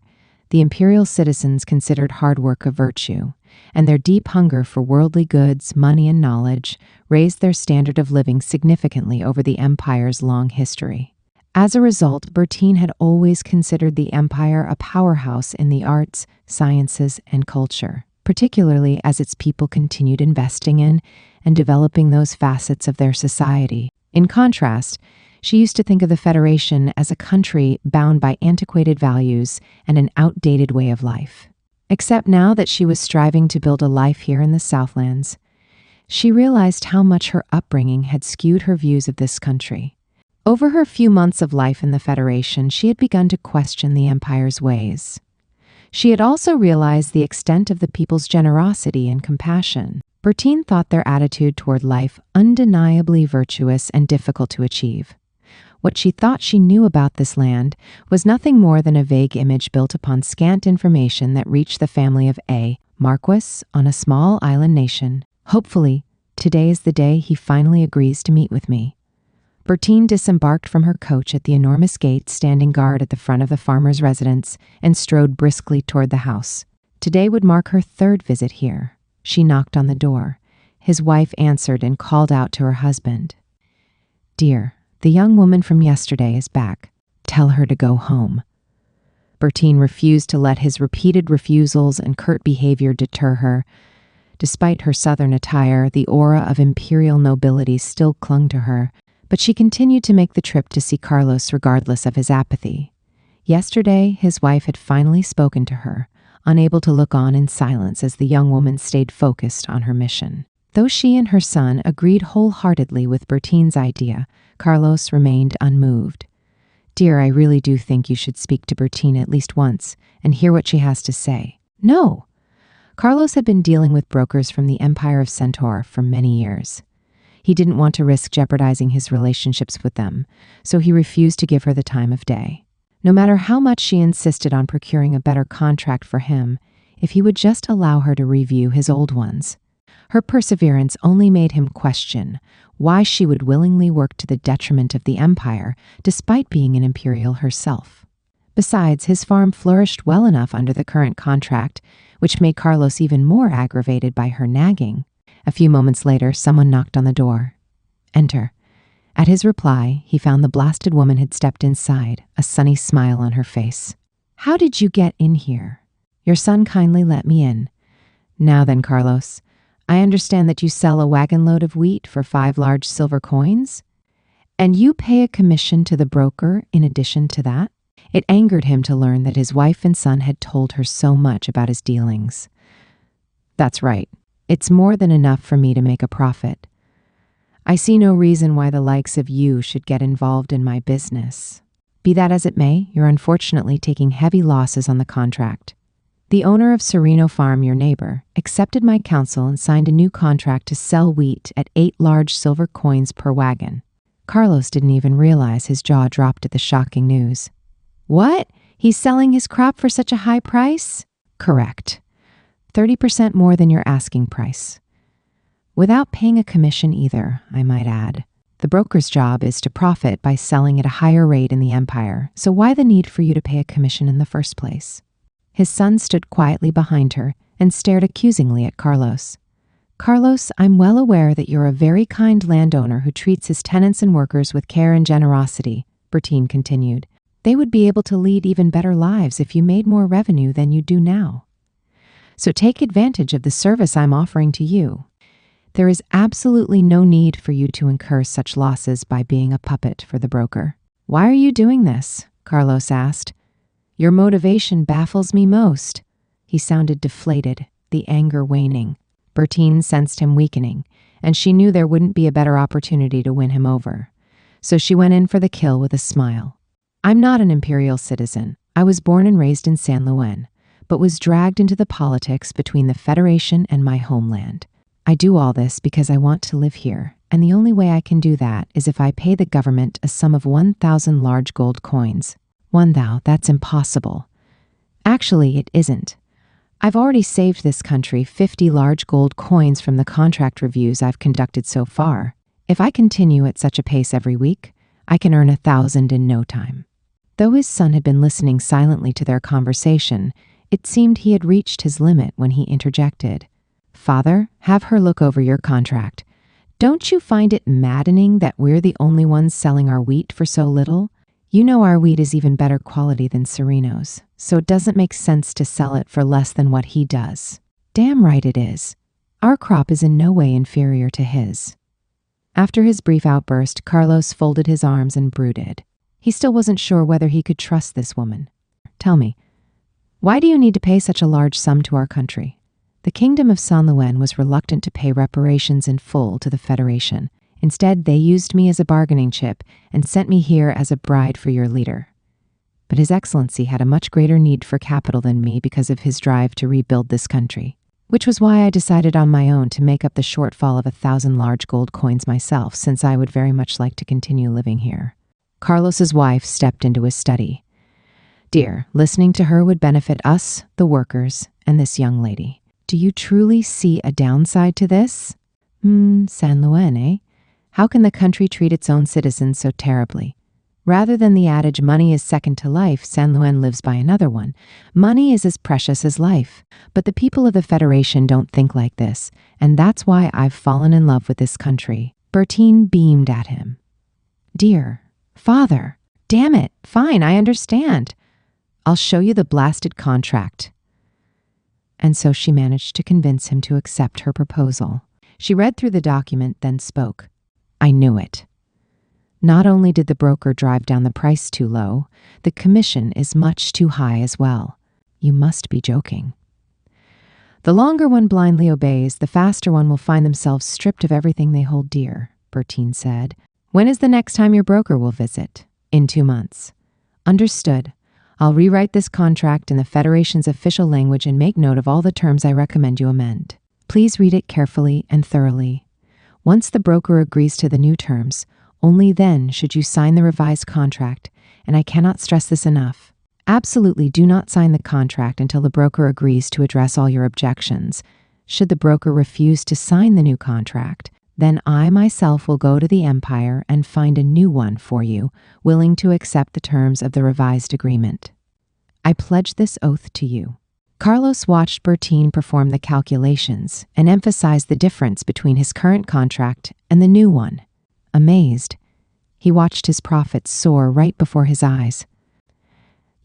the imperial citizens considered hard work a virtue, and their deep hunger for worldly goods, money, and knowledge raised their standard of living significantly over the empire's long history. As a result, Bertine had always considered the empire a powerhouse in the arts, sciences, and culture, particularly as its people continued investing in and developing those facets of their society. In contrast, she used to think of the Federation as a country bound by antiquated values and an outdated way of life. Except now that she was striving to build a life here in the Southlands, she realized how much her upbringing had skewed her views of this country. Over her few months of life in the Federation, she had begun to question the Empire's ways. She had also realized the extent of the people's generosity and compassion. Bertine thought their attitude toward life undeniably virtuous and difficult to achieve. What she thought she knew about this land was nothing more than a vague image built upon scant information that reached the family of A, Marquis on a small island nation. Hopefully, today is the day he finally agrees to meet with me. Bertine disembarked from her coach at the enormous gate standing guard at the front of the farmer's residence and strode briskly toward the house. Today would mark her third visit here. She knocked on the door. His wife answered and called out to her husband. "Dear, the young woman from yesterday is back. Tell her to go home." Bertine refused to let his repeated refusals and curt behavior deter her. Despite her southern attire, the aura of imperial nobility still clung to her, but she continued to make the trip to see Carlos regardless of his apathy. Yesterday, his wife had finally spoken to her, unable to look on in silence as the young woman stayed focused on her mission. Though she and her son agreed wholeheartedly with Bertine's idea, Carlos remained unmoved. "Dear, I really do think you should speak to Bertine at least once and hear what she has to say." No! Carlos had been dealing with brokers from the Empire of Centaur for many years. He didn't want to risk jeopardizing his relationships with them, so he refused to give her the time of day. No matter how much she insisted on procuring a better contract for him, if he would just allow her to review his old ones. Her perseverance only made him question why she would willingly work to the detriment of the empire, despite being an imperial herself. Besides, his farm flourished well enough under the current contract, which made Carlos even more aggravated by her nagging. A few moments later, someone knocked on the door. "Enter." At his reply, he found the blasted woman had stepped inside, a sunny smile on her face. "How did you get in here?" "Your son kindly let me in." "Now then, Carlos, I understand that you sell a wagon load of wheat for 5 large silver coins? And you pay a commission to the broker in addition to that?" It angered him to learn that his wife and son had told her so much about his dealings. "That's right. It's more than enough for me to make a profit. I see no reason why the likes of you should get involved in my business. Be that as it may, you're unfortunately taking heavy losses on the contract. The owner of Sereno Farm, your neighbor, accepted my counsel and signed a new contract to sell wheat at 8 large silver coins per wagon." Carlos didn't even realize his jaw dropped at the shocking news. "What? He's selling his crop for such a high price? Correct. 30% more than your asking price. Without paying a commission either, I might add. The broker's job is to profit by selling at a higher rate in the empire, so why the need for you to pay a commission in the first place? His son stood quietly behind her and stared accusingly at Carlos. Carlos, I'm well aware that you're a very kind landowner who treats his tenants and workers with care and generosity, Bertine continued. They would be able to lead even better lives if you made more revenue than you do now. So take advantage of the service I'm offering to you. There is absolutely no need for you to incur such losses by being a puppet for the broker. Why are you doing this? Carlos asked. Your motivation baffles me most. He sounded deflated, the anger waning. Bertine sensed him weakening, and she knew there wouldn't be a better opportunity to win him over. So she went in for the kill with a smile. I'm not an imperial citizen. I was born and raised in San Luis, but was dragged into the politics between the Federation and my homeland. I do all this because I want to live here, and the only way I can do that is if I pay the government a sum of 1,000 large gold coins. 1,000, that's impossible. Actually, it isn't. I've already saved this country 50 large gold coins from the contract reviews I've conducted so far. If I continue at such a pace every week, I can earn 1,000 in no time. Though his son had been listening silently to their conversation, it seemed he had reached his limit when he interjected. Father, have her look over your contract. Don't you find it maddening that we're the only ones selling our wheat for so little? You know our wheat is even better quality than Sereno's, so it doesn't make sense to sell it for less than what he does. Damn right it is. Our crop is in no way inferior to his. After his brief outburst, Carlos folded his arms and brooded. He still wasn't sure whether he could trust this woman. Tell me, why do you need to pay such a large sum to our country? The Kingdom of San Luis was reluctant to pay reparations in full to the Federation. Instead, they used me as a bargaining chip and sent me here as a bride for your leader. But His Excellency had a much greater need for capital than me because of his drive to rebuild this country, which was why I decided on my own to make up the shortfall of 1,000 large gold coins myself, since I would very much like to continue living here. Carlos's wife stepped into his study. Dear, listening to her would benefit us, the workers, and this young lady. Do you truly see a downside to this? San Luis, eh? How can the country treat its own citizens so terribly? Rather than the adage, money is second to life, San Luis lives by another one. Money is as precious as life. But the people of the Federation don't think like this, and that's why I've fallen in love with this country. Bertine beamed at him. Dear, Father, damn it, fine, I understand. I'll show you the blasted contract. And so she managed to convince him to accept her proposal. She read through the document, then spoke. I knew it. Not only did the broker drive down the price too low, the commission is much too high as well. You must be joking. The longer one blindly obeys, the faster one will find themselves stripped of everything they hold dear, Bertine said. When is the next time your broker will visit? In 2 months. Understood. I'll rewrite this contract in the Federation's official language and make note of all the terms I recommend you amend. Please read it carefully and thoroughly. Once the broker agrees to the new terms, only then should you sign the revised contract, and I cannot stress this enough. Absolutely do not sign the contract until the broker agrees to address all your objections. Should the broker refuse to sign the new contract, then I myself will go to the Empire and find a new one for you, willing to accept the terms of the revised agreement. I pledge this oath to you. Carlos watched Bertine perform the calculations and emphasized the difference between his current contract and the new one. Amazed, he watched his profits soar right before his eyes.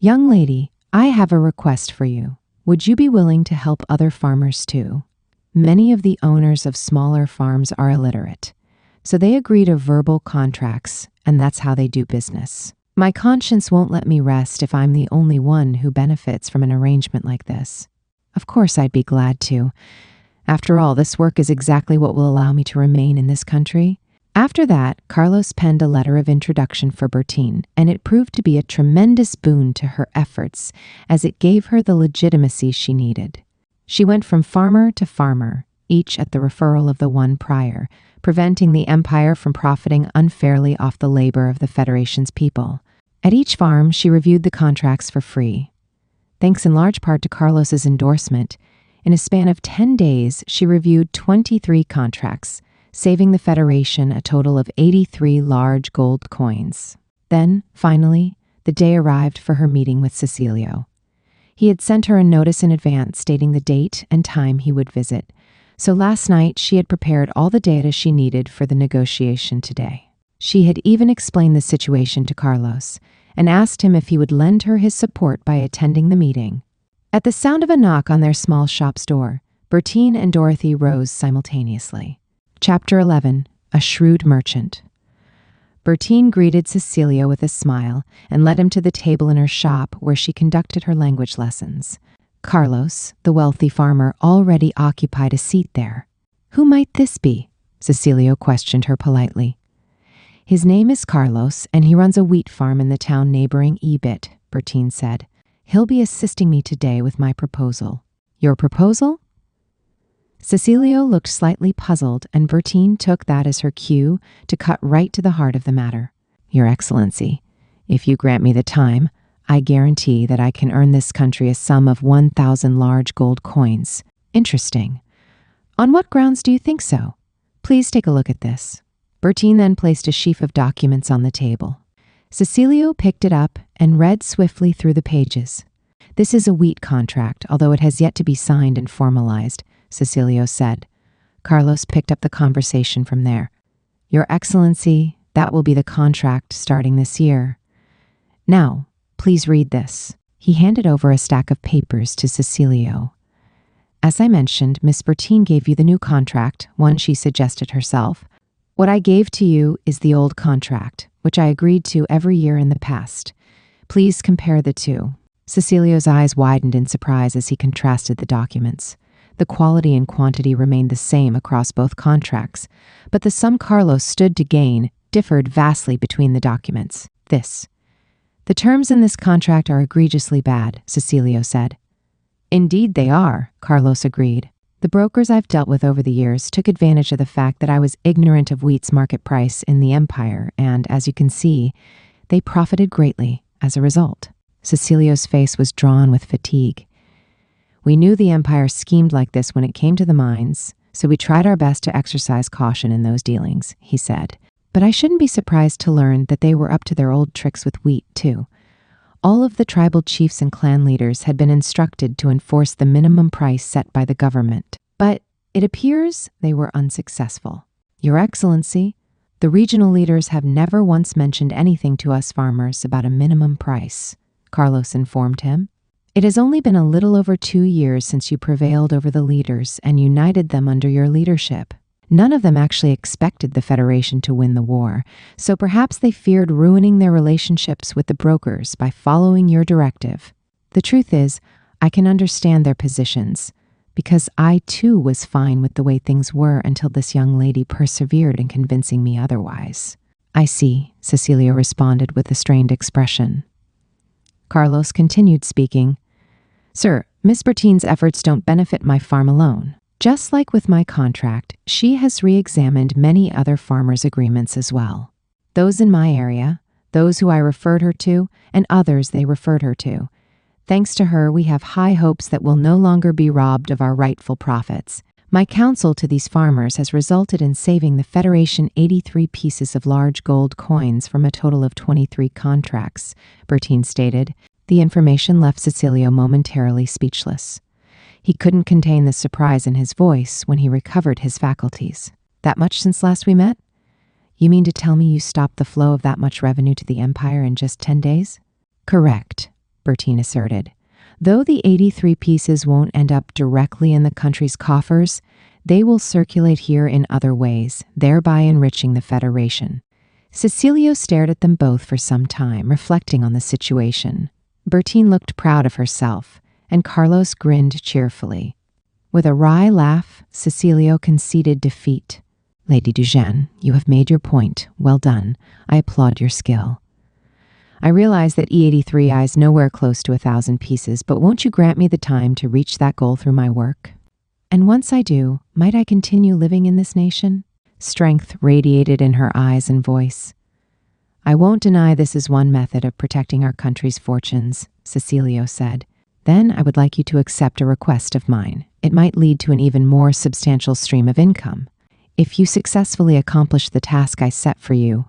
Young lady, I have a request for you. Would you be willing to help other farmers too? Many of the owners of smaller farms are illiterate, so they agree to verbal contracts, and that's how they do business. My conscience won't let me rest if I'm the only one who benefits from an arrangement like this. Of course I'd be glad to. After all, this work is exactly what will allow me to remain in this country. After that, Carlos penned a letter of introduction for Bertine, and it proved to be a tremendous boon to her efforts, as it gave her the legitimacy she needed. She went from farmer to farmer, each at the referral of the one prior, preventing the Empire from profiting unfairly off the labor of the Federation's people. At each farm, she reviewed the contracts for free. Thanks in large part to Carlos's endorsement, in a span of 10 days, she reviewed 23 contracts, saving the Federation a total of 83 large gold coins. Then, finally, the day arrived for her meeting with Cecilio. He had sent her a notice in advance stating the date and time he would visit, so last night she had prepared all the data she needed for the negotiation today. She had even explained the situation to Carlos and asked him if he would lend her his support by attending the meeting. At the sound of a knock on their small shop's door, Bertine and Dorothy rose simultaneously. Chapter 11. A Shrewd Merchant. Bertine greeted Cecilio with a smile and led him to the table in her shop where she conducted her language lessons. Carlos, the wealthy farmer, already occupied a seat there. "Who might this be?" Cecilio questioned her politely. "His name is Carlos, and he runs a wheat farm in the town neighboring Ebit," Bertine said. "He'll be assisting me today with my proposal." "Your proposal?" Cecilio looked slightly puzzled, and Bertine took that as her cue to cut right to the heart of the matter. "Your Excellency, if you grant me the time, I guarantee that I can earn this country a sum of 1,000 large gold coins." "Interesting. On what grounds do you think so? Please take a look at this." Bertine then placed a sheaf of documents on the table. Cecilio picked it up and read swiftly through the pages. "This is a wheat contract, although it has yet to be signed and formalized," Cecilio said. Carlos picked up the conversation from there. "Your Excellency, that will be the contract starting this year. Now, please read this." He handed over a stack of papers to Cecilio. "As I mentioned, Miss Bertine gave you the new contract, one she suggested herself. What I gave to you is the old contract, which I agreed to every year in the past. Please compare the two." Cecilio's eyes widened in surprise as he contrasted the documents. The quality and quantity remained the same across both contracts, but the sum Carlos stood to gain differed vastly between the documents. "The terms in this contract are egregiously bad," Cecilio said. "Indeed they are," Carlos agreed. "The brokers I've dealt with over the years took advantage of the fact that I was ignorant of wheat's market price in the empire, and, as you can see, they profited greatly as a result." Cecilio's face was drawn with fatigue. "We knew the empire schemed like this when it came to the mines, so we tried our best to exercise caution in those dealings," he said. "But I shouldn't be surprised to learn that they were up to their old tricks with wheat, too. All of the tribal chiefs and clan leaders had been instructed to enforce the minimum price set by the government, but it appears they were unsuccessful. Your Excellency, the regional leaders have never once mentioned anything to us farmers about a minimum price," Carlos informed him. "It has only been a little over 2 years since you prevailed over the leaders and united them under your leadership. None of them actually expected the Federation to win the war, so perhaps they feared ruining their relationships with the brokers by following your directive. The truth is, I can understand their positions, because I too was fine with the way things were until this young lady persevered in convincing me otherwise." "I see," Cecilio responded with a strained expression. Carlos continued speaking. "Sir, Miss Bertine's efforts don't benefit my farm alone. Just like with my contract, she has re-examined many other farmers' agreements as well. Those in my area, those who I referred her to, and others they referred her to. Thanks to her, we have high hopes that we'll no longer be robbed of our rightful profits. My counsel to these farmers has resulted in saving the Federation 83 pieces of large gold coins from a total of 23 contracts," Bertine stated. The information left Cecilio momentarily speechless. He couldn't contain the surprise in his voice when he recovered his faculties. "That much since last we met? You mean to tell me you stopped the flow of that much revenue to the empire in just 10 days? "Correct," Bertine asserted. "Though the 83 pieces won't end up directly in the country's coffers, they will circulate here in other ways, thereby enriching the Federation." Cecilio stared at them both for some time, reflecting on the situation. Bertine looked proud of herself, and Carlos grinned cheerfully. With a wry laugh, Cecilio conceded defeat. "Lady Dujean, you have made your point. Well done. I applaud your skill. I realize that E83 eyes nowhere close to 1,000 pieces, but won't you grant me the time to reach that goal through my work? And once I do, might I continue living in this nation?" Strength radiated in her eyes and voice. I won't deny this is one method of protecting our country's fortunes, Cecilio said. Then I would like you to accept a request of mine. It might lead to an even more substantial stream of income. If you successfully accomplish the task I set for you,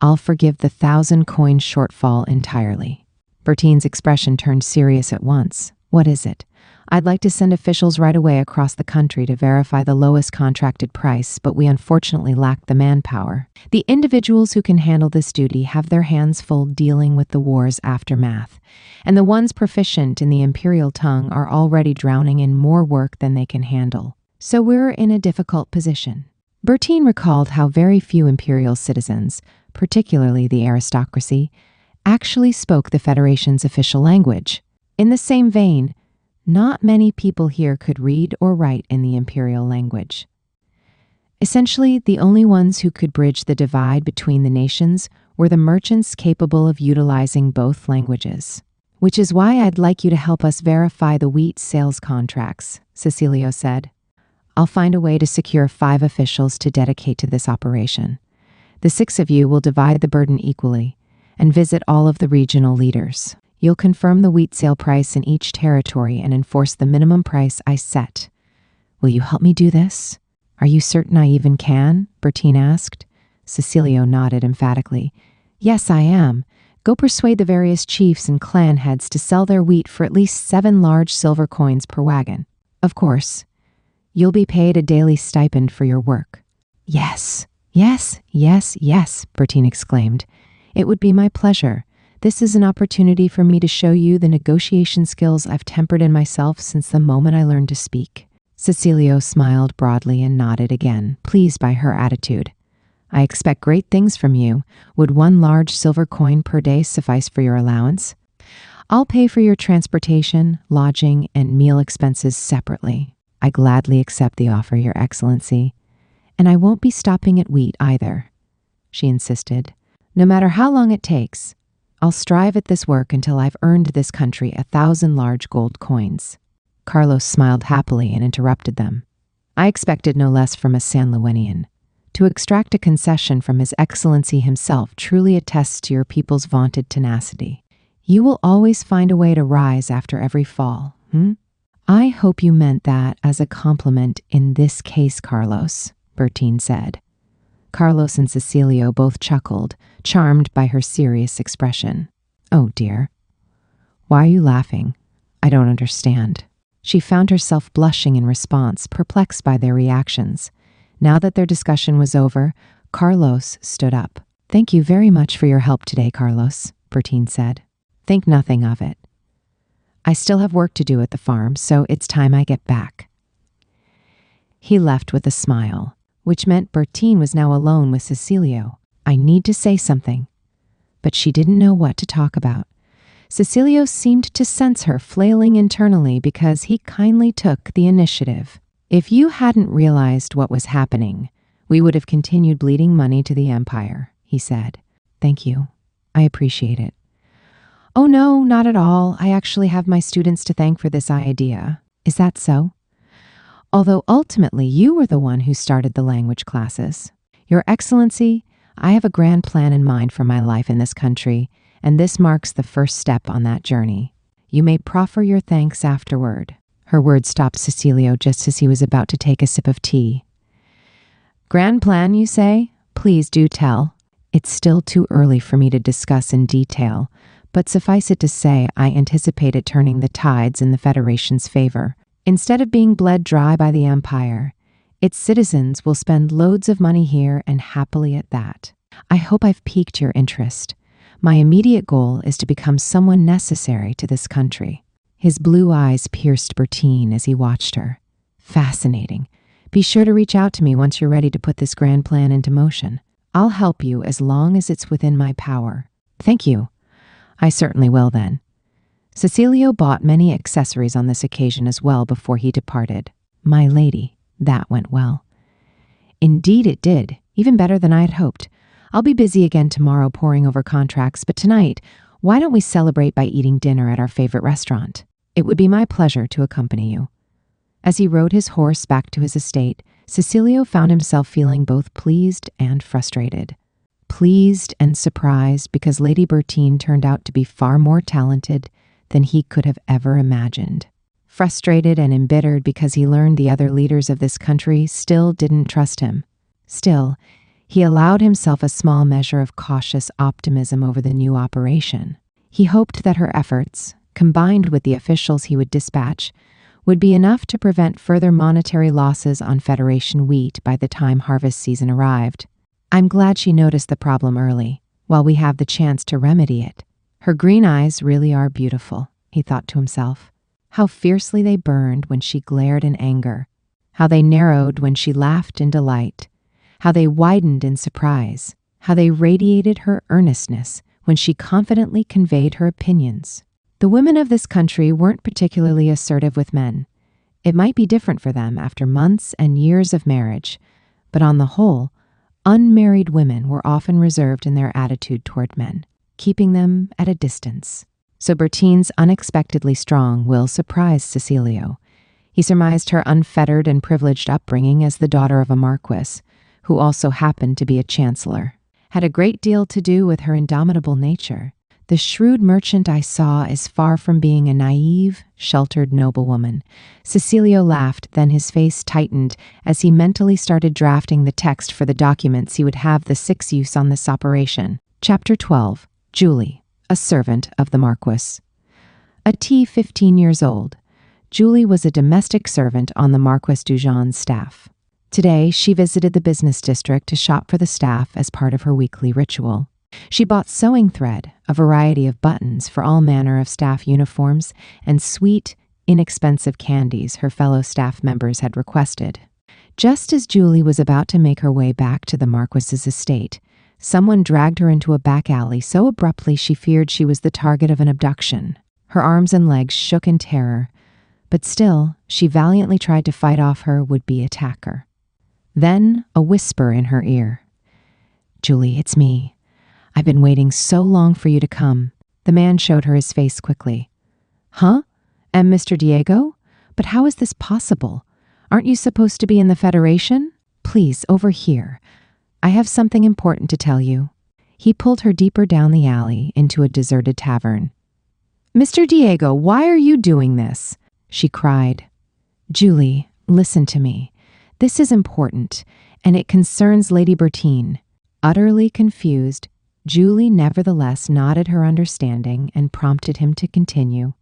I'll forgive the 1,000-coin shortfall entirely. Bertine's expression turned serious at once. What is it? I'd like to send officials right away across the country to verify the lowest contracted price, but we unfortunately lack the manpower. The individuals who can handle this duty have their hands full dealing with the war's aftermath, and the ones proficient in the imperial tongue are already drowning in more work than they can handle. So we're in a difficult position. Bertine recalled how very few imperial citizens, particularly the aristocracy, actually spoke the Federation's official language. In the same vein, not many people here could read or write in the imperial language. Essentially, the only ones who could bridge the divide between the nations were the merchants capable of utilizing both languages. Which is why I'd like you to help us verify the wheat sales contracts, Cecilio said. I'll find a way to secure 5 officials to dedicate to this operation. The 6 of you will divide the burden equally and visit all of the regional leaders. You'll confirm the wheat sale price in each territory and enforce the minimum price I set. Will you help me do this? Are you certain I even can? Bertine asked. Cecilio nodded emphatically. Yes, I am. Go persuade the various chiefs and clan heads to sell their wheat for at least 7 large silver coins per wagon. Of course, you'll be paid a daily stipend for your work. Yes, yes, yes, yes, Bertine exclaimed. It would be my pleasure. This is an opportunity for me to show you the negotiation skills I've tempered in myself since the moment I learned to speak. Cecilio smiled broadly and nodded again, pleased by her attitude. I expect great things from you. Would 1 large silver coin per day suffice for your allowance? I'll pay for your transportation, lodging, and meal expenses separately. I gladly accept the offer, Your Excellency. And I won't be stopping at wheat either, she insisted. No matter how long it takes, I'll strive at this work until I've earned this country 1,000 large gold coins. Carlos smiled happily and interrupted them. I expected no less from a San Luenian. To extract a concession from His Excellency himself truly attests to your people's vaunted tenacity. You will always find a way to rise after every fall, I hope you meant that as a compliment in this case, Carlos, Bertine said. Carlos and Cecilio both chuckled, charmed by her serious expression. Oh dear. Why are you laughing? I don't understand. She found herself blushing in response, perplexed by their reactions. Now that their discussion was over, Carlos stood up. Thank you very much for your help today, Carlos, Bertine said. Think nothing of it. I still have work to do at the farm, so it's time I get back. He left with a smile, which meant Bertine was now alone with Cecilio. I need to say something. But she didn't know what to talk about. Cecilio seemed to sense her flailing internally because he kindly took the initiative. If you hadn't realized what was happening, we would have continued bleeding money to the Empire, he said. Thank you. I appreciate it. Oh no, not at all. I actually have my students to thank for this idea. Is that so? Although ultimately you were the one who started the language classes. Your Excellency, I have a grand plan in mind for my life in this country, and this marks the first step on that journey. You may proffer your thanks afterward. Her words stopped Cecilio just as he was about to take a sip of tea. Grand plan, you say? Please do tell. It's still too early for me to discuss in detail, but suffice it to say I anticipate it turning the tides in the Federation's favor. Instead of being bled dry by the Empire, its citizens will spend loads of money here and happily at that. I hope I've piqued your interest. My immediate goal is to become someone necessary to this country. His blue eyes pierced Bertine as he watched her. Fascinating. Be sure to reach out to me once you're ready to put this grand plan into motion. I'll help you as long as it's within my power. Thank you. I certainly will then. Cecilio bought many accessories on this occasion as well before he departed. My lady, that went well. Indeed it did, even better than I had hoped. I'll be busy again tomorrow poring over contracts, but tonight, why don't we celebrate by eating dinner at our favorite restaurant? It would be my pleasure to accompany you. As he rode his horse back to his estate, Cecilio found himself feeling both pleased and frustrated. pleased and surprised because Lady Bertine turned out to be far more talented than he could have ever imagined. Frustrated and embittered because he learned the other leaders of this country still didn't trust him. Still, he allowed himself a small measure of cautious optimism over the new operation. He hoped that her efforts, combined with the officials he would dispatch, would be enough to prevent further monetary losses on Federation wheat by the time harvest season arrived. I'm glad she noticed the problem early, while we have the chance to remedy it. Her green eyes really are beautiful, he thought to himself. How fiercely they burned when she glared in anger, how they narrowed when she laughed in delight, how they widened in surprise, how they radiated her earnestness when she confidently conveyed her opinions. The women of this country weren't particularly assertive with men. It might be different for them after months and years of marriage, but on the whole, unmarried women were often reserved in their attitude toward men, keeping them at a distance. So Bertine's unexpectedly strong will surprised Cecilio. He surmised her unfettered and privileged upbringing as the daughter of a marquis, who also happened to be a chancellor, had a great deal to do with her indomitable nature. The shrewd merchant I saw is far from being a naive, sheltered noblewoman. Cecilio laughed, then his face tightened as he mentally started drafting the text for the documents he would have the six use on this operation. Chapter 12. Julie, a servant of the Marquis. A T 15 years old, Julie was a domestic servant on the Marquis Dujon's staff. Today, she visited the business district to shop for the staff as part of her weekly ritual. She bought sewing thread, a variety of buttons for all manner of staff uniforms, and sweet, inexpensive candies her fellow staff members had requested. Just as Julie was about to make her way back to the Marquis's estate, someone dragged her into a back alley so abruptly she feared she was the target of an abduction. Her arms and legs shook in terror, but still, she valiantly tried to fight off her would-be attacker. Then, a whisper in her ear. "Julie, it's me. I've been waiting so long for you to come." The man showed her his face quickly. "Huh? And Mr. Diego? But how is this possible? Aren't you supposed to be in the Federation? Please, over here. I have something important to tell you." He pulled her deeper down the alley into a deserted tavern. "Mr. Diego, why are you doing this?" she cried. "Julie, listen to me. This is important, and it concerns Lady Bertine." Utterly confused, Julie nevertheless nodded her understanding and prompted him to continue.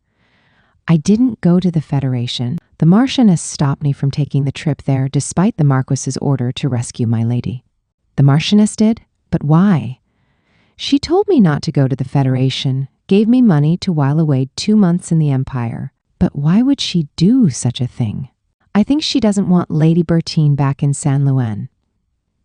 "I didn't go to the Federation. The Marchioness stopped me from taking the trip there despite the Marquis's order to rescue my lady." "The Marchioness did? But why?" "She told me not to go to the Federation, gave me money to while away 2 months in the Empire. But why would she do such a thing? I think she doesn't want Lady Bertine back in San Luan."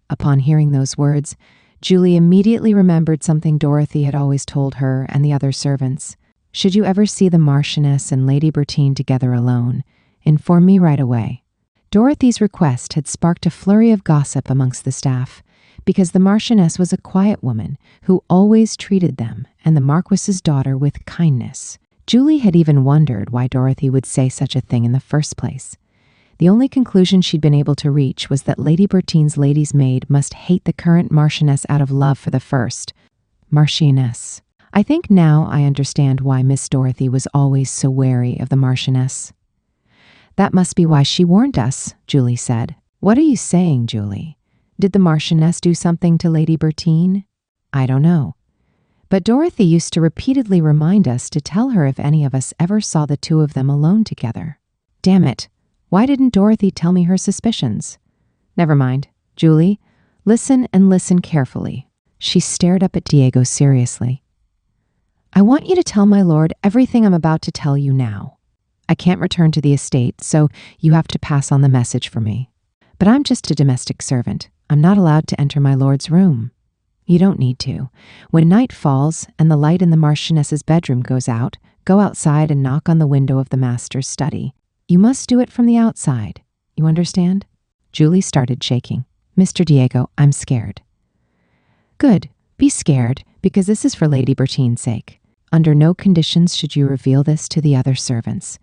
Upon hearing those words, Julie immediately remembered something Dorothy had always told her and the other servants. "Should you ever see the Marchioness and Lady Bertine together alone, inform me right away." Dorothy's request had sparked a flurry of gossip amongst the staff, because the Marchioness was a quiet woman who always treated them and the Marquis's daughter with kindness. Julie had even wondered why Dorothy would say such a thing in the first place. The only conclusion she'd been able to reach was that Lady Bertine's lady's maid must hate the current Marchioness out of love for the first. Marchioness. I think now I understand why Miss Dorothy was always so wary of the Marchioness. "That must be why she warned us," Julie said. "What are you saying, Julie? Did the Marchioness do something to Lady Bertine?" "I don't know. But Dorothy used to repeatedly remind us to tell her if any of us ever saw the two of them alone together." "Damn it. Why didn't Dorothy tell me her suspicions?" "Never mind. Julie, listen and listen carefully." She stared up at Diego seriously. "I want you to tell my lord everything I'm about to tell you now. I can't return to the estate, so you have to pass on the message for me. But I'm just a domestic servant. I'm not allowed to enter my lord's room." "You don't need to. When night falls and the light in the Marchioness's bedroom goes out, go outside and knock on the window of the master's study. You must do it from the outside. You understand?" Julie started shaking. "Mr. Diego, I'm scared." "Good. Be scared, because this is for Lady Bertine's sake. Under no conditions should you reveal this to the other servants.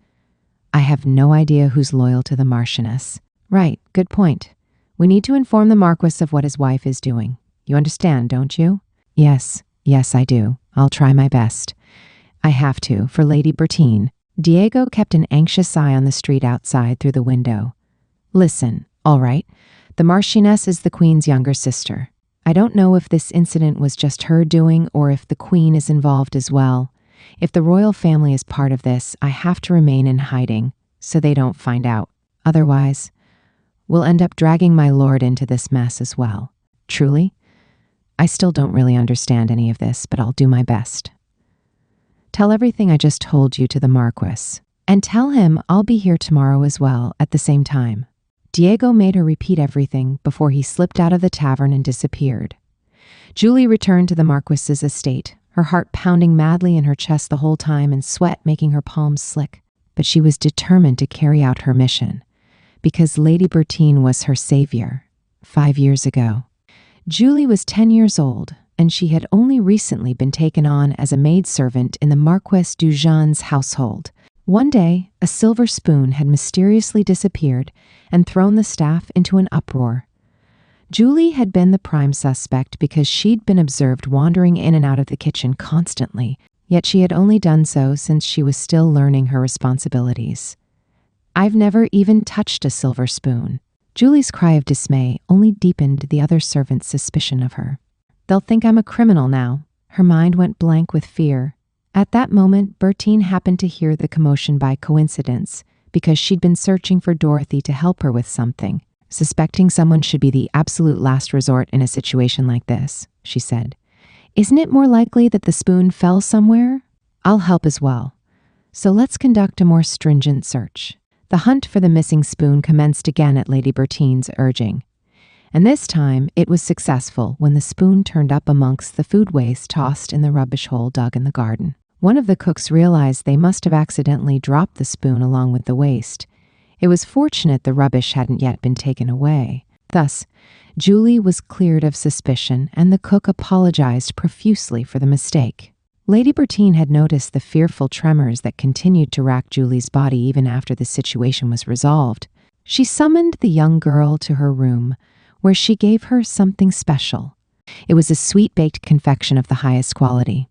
I have no idea who's loyal to the Marchioness." "Right, good point. We need to inform the Marquis of what his wife is doing. You understand, don't you?" "Yes, yes, I do. I'll try my best. I have to, for Lady Bertine." Diego kept an anxious eye on the street outside through the window. "Listen, all right. The Marchioness is the Queen's younger sister. I don't know if this incident was just her doing or if the Queen is involved as well. If the royal family is part of this, I have to remain in hiding so they don't find out. Otherwise, we'll end up dragging my lord into this mess as well. Truly, I still don't really understand any of this, but I'll do my best. Tell everything I just told you to the Marquis, and tell him I'll be here tomorrow as well at the same time." Diego made her repeat everything before he slipped out of the tavern and disappeared. Julie returned to the Marquis's estate, her heart pounding madly in her chest the whole time and sweat making her palms slick. But she was determined to carry out her mission, because Lady Bertine was her savior 5 years ago. Julie was 10 years old, and she had only recently been taken on as a maidservant in the Marquis d'Ujain's household. One day, a silver spoon had mysteriously disappeared and thrown the staff into an uproar. Julie had been the prime suspect because she'd been observed wandering in and out of the kitchen constantly, yet she had only done so since she was still learning her responsibilities. "I've never even touched a silver spoon." Julie's cry of dismay only deepened the other servants' suspicion of her. "They'll think I'm a criminal now." Her mind went blank with fear. At that moment, Bertine happened to hear the commotion by coincidence because she'd been searching for Dorothy to help her with something. "Suspecting someone should be the absolute last resort in a situation like this," she said. "Isn't it more likely that the spoon fell somewhere? I'll help as well. So let's conduct a more stringent search." The hunt for the missing spoon commenced again at Lady Bertine's urging. And this time it was successful when the spoon turned up amongst the food waste tossed in the rubbish hole dug in the garden. One of the cooks realized they must have accidentally dropped the spoon along with the waste. It was fortunate the rubbish hadn't yet been taken away. Thus, Julie was cleared of suspicion, and the cook apologized profusely for the mistake. Lady Bertine had noticed the fearful tremors that continued to rack Julie's body even after the situation was resolved. She summoned the young girl to her room, where she gave her something special. It was a sweet-baked confection of the highest quality.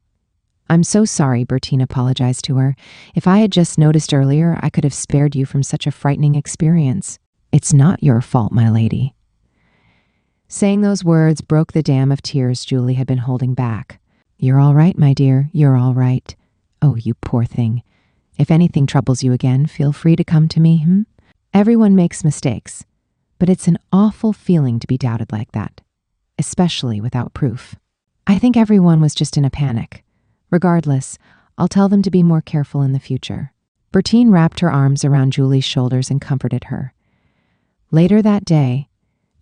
"I'm so sorry," Bertine apologized to her. "If I had just noticed earlier, I could have spared you from such a frightening experience." "It's not your fault, my lady." Saying those words broke the dam of tears Julie had been holding back. "You're all right, my dear, you're all right. Oh, you poor thing. If anything troubles you again, feel free to come to me, Everyone makes mistakes, but it's an awful feeling to be doubted like that, especially without proof. I think everyone was just in a panic. Regardless, I'll tell them to be more careful in the future." Bertine wrapped her arms around Julie's shoulders and comforted her. Later that day,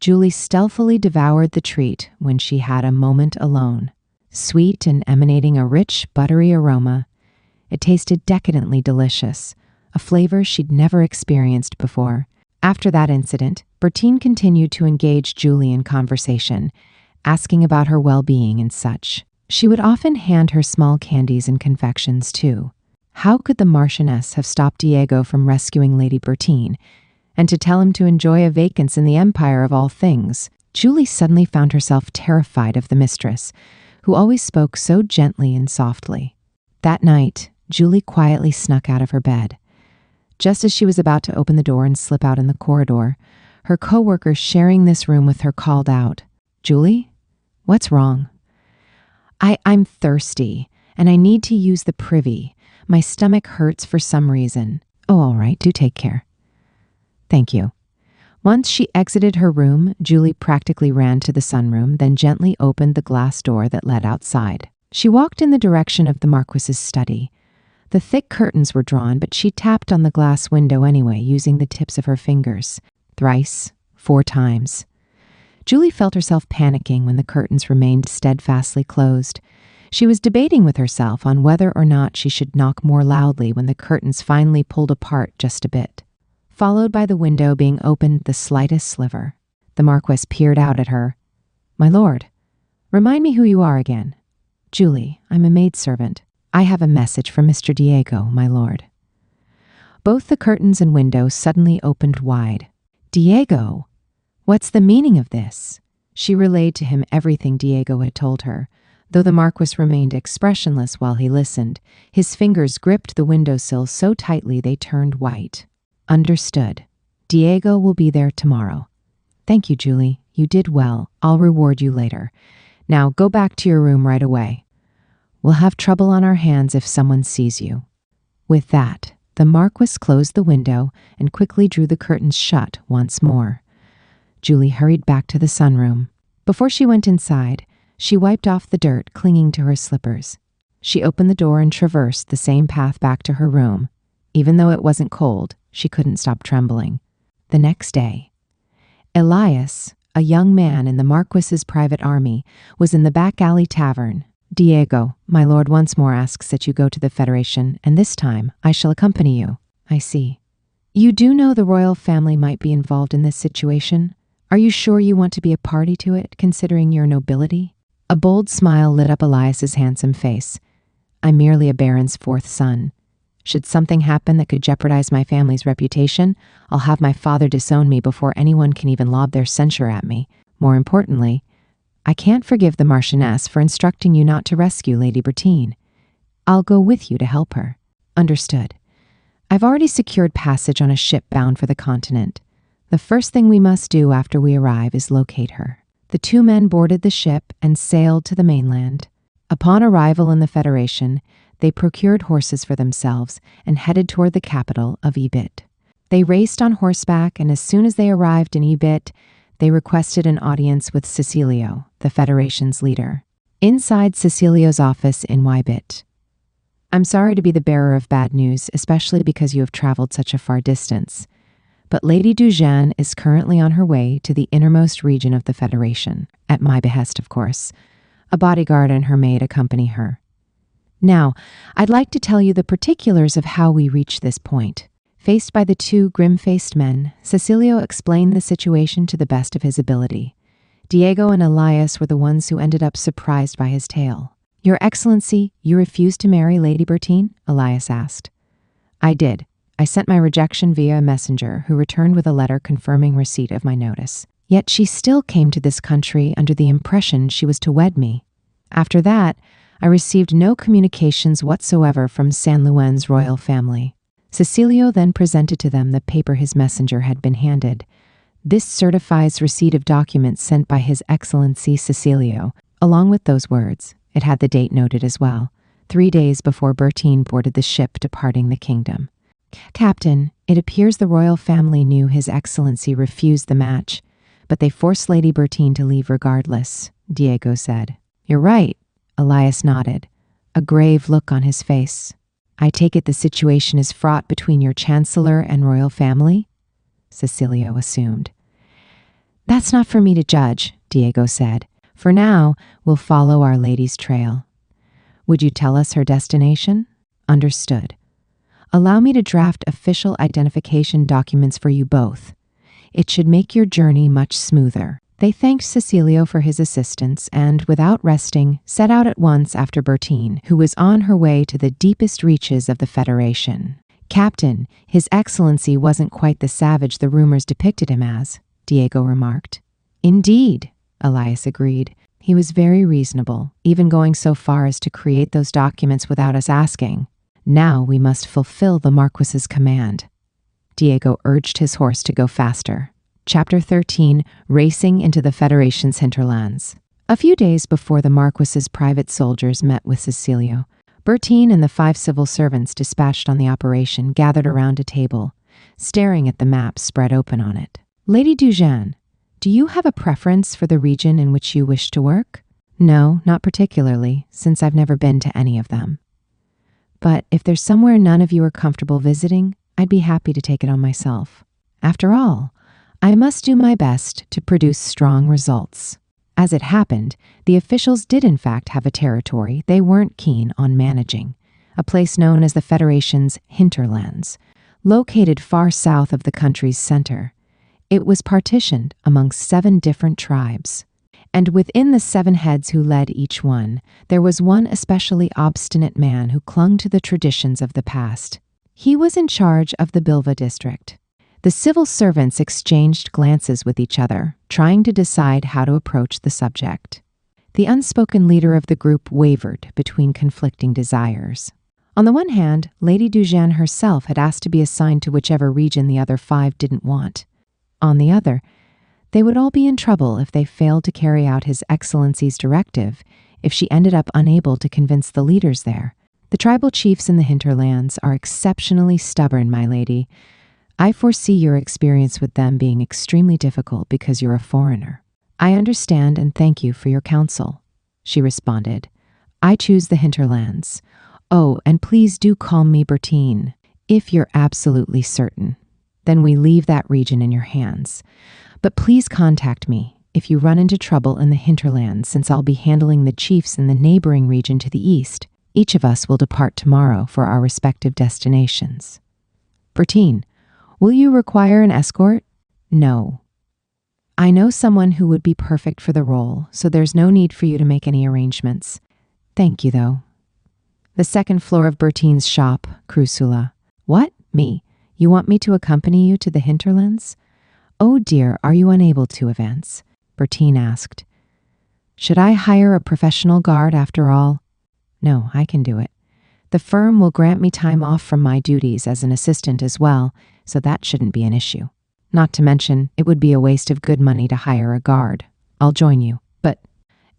Julie stealthily devoured the treat when she had a moment alone. Sweet and emanating a rich, buttery aroma, it tasted decadently delicious, a flavor she'd never experienced before. After that incident, Bertine continued to engage Julie in conversation, asking about her well-being and such. She would often hand her small candies and confections, too. How could the Marchioness have stopped Diego from rescuing Lady Bertine, and to tell him to enjoy a vacance in the Empire of all things? Julie suddenly found herself terrified of the mistress, who always spoke so gently and softly. That night, Julie quietly snuck out of her bed. Just as she was about to open the door and slip out in the corridor, her co-worker sharing this room with her called out, "Julie, what's wrong?" I'm thirsty, and I need to use the privy. My stomach hurts for some reason." "Oh, all right, do take care." "Thank you." Once she exited her room, Julie practically ran to the sunroom, then gently opened the glass door that led outside. She walked in the direction of the Marquis's study. The thick curtains were drawn, but she tapped on the glass window anyway, using the tips of her fingers. Thrice, 4 times. Julie felt herself panicking when the curtains remained steadfastly closed. She was debating with herself on whether or not she should knock more loudly when the curtains finally pulled apart just a bit, followed by the window being opened the slightest sliver. The Marquis peered out at her. "My lord, remind me who you are again." "Julie, I'm a maidservant. I have a message from Mr. Diego, my lord." Both the curtains and window suddenly opened wide. "Diego? What's the meaning of this?" She relayed to him everything Diego had told her. Though the Marquis remained expressionless while he listened, his fingers gripped the windowsill so tightly they turned white. Understood. Diego will be there tomorrow. Thank you, Julie. You did well. I'll reward you later. Now go back to your room right away. We'll have trouble on our hands if someone sees you. With that, the Marquis closed the window and quickly drew the curtains shut once more. Julie hurried back to the sunroom. Before she went inside, she wiped off the dirt clinging to her slippers. She opened the door and traversed the same path back to her room. Even though it wasn't cold, she couldn't stop trembling. The next day, Elias, a young man in the Marquis's private army, was in the back alley tavern. Diego, my lord once more asks that you go to the Federation, and this time I shall accompany you. I see. You do know the royal family might be involved in this situation? Are you sure you want to be a party to it, considering your nobility? A bold smile lit up Elias's handsome face. I'm merely a baron's fourth son. Should something happen that could jeopardize my family's reputation, I'll have my father disown me before anyone can even lob their censure at me. More importantly, I can't forgive the Marchioness for instructing you not to rescue Lady Bertine. I'll go with you to help her. Understood. I've already secured passage on a ship bound for the continent. The first thing we must do after we arrive is locate her. The two men boarded the ship and sailed to the mainland. Upon arrival in the Federation, they procured horses for themselves and headed toward the capital of Ebit. They raced on horseback, and as soon as they arrived in Ebit, they requested an audience with Cecilio, the Federation's leader. Inside Cecilio's office in Wybit. I'm sorry to be the bearer of bad news, especially because you have traveled such a far distance. But Lady Dujan is currently on her way to the innermost region of the Federation, at my behest, of course. A bodyguard and her maid accompany her. Now, I'd like to tell you the particulars of how we reached this point. Faced by the two grim-faced men, Cecilio explained the situation to the best of his ability. Diego and Elias were the ones who ended up surprised by his tale. Your Excellency, you refused to marry Lady Bertine? Elias asked. I did. I sent my rejection via a messenger who returned with a letter confirming receipt of my notice. Yet she still came to this country under the impression she was to wed me. After that, I received no communications whatsoever from San Luen's royal family. Cecilio then presented to them the paper his messenger had been handed. This certifies receipt of documents sent by His Excellency Cecilio, along with those words. It had the date noted as well, 3 days before Bertine boarded the ship departing the kingdom. Captain, it appears the royal family knew His Excellency refused the match, but they forced Lady Bertine to leave regardless, Diego said. You're right, Elias nodded, a grave look on his face. I take it the situation is fraught between your chancellor and royal family? Cecilio assumed. That's not for me to judge, Diego said. For now, we'll follow Our Lady's trail. Would you tell us her destination? Understood. Allow me to draft official identification documents for you both. It should make your journey much smoother. They thanked Cecilio for his assistance and, without resting, set out at once after Bertine, who was on her way to the deepest reaches of the Federation. Captain, His Excellency wasn't quite the savage the rumors depicted him as, Diego remarked. Indeed, Elias agreed. He was very reasonable, even going so far as to create those documents without us asking. Now we must fulfill the Marquis's command. Diego urged his horse to go faster. Chapter 13, Racing into the Federation's Hinterlands. A few days before the Marquis's private soldiers met with Cecilio, Bertine and the 5 civil servants dispatched on the operation gathered around a table, staring at the map spread open on it. Lady Dujan, do you have a preference for the region in which you wish to work? No, not particularly, since I've never been to any of them. But if there's somewhere none of you are comfortable visiting, I'd be happy to take it on myself. After all, I must do my best to produce strong results. As it happened, the officials did in fact have a territory they weren't keen on managing, a place known as the Federation's hinterlands, located far south of the country's center. It was partitioned among 7 different tribes. And within the 7 heads who led each one, there was one especially obstinate man who clung to the traditions of the past. He was in charge of the Bilva district. The civil servants exchanged glances with each other, trying to decide how to approach the subject. The unspoken leader of the group wavered between conflicting desires. On the one hand, Lady Dujan herself had asked to be assigned to whichever region the other 5 didn't want. On the other, they would all be in trouble if they failed to carry out His Excellency's directive if she ended up unable to convince the leaders there. The tribal chiefs in the hinterlands are exceptionally stubborn, my lady. I foresee your experience with them being extremely difficult because you're a foreigner. I understand and thank you for your counsel, she responded. I choose the hinterlands. Oh, and please do call me Bertine, if you're absolutely certain. Then we leave that region in your hands. But please contact me if you run into trouble in the hinterlands, since I'll be handling the chiefs in the neighboring region to the east. Each of us will depart tomorrow for our respective destinations. Bertine, will you require an escort? No. I know someone who would be perfect for the role, so there's no need for you to make any arrangements. Thank you, though. The second floor of Bertine's shop, Crusula. What? Me? You want me to accompany you to the hinterlands? Oh dear, are you unable to, Evance? Bertine asked. Should I hire a professional guard after all? No, I can do it. The firm will grant me time off from my duties as an assistant as well, so that shouldn't be an issue. Not to mention, it would be a waste of good money to hire a guard. I'll join you, but...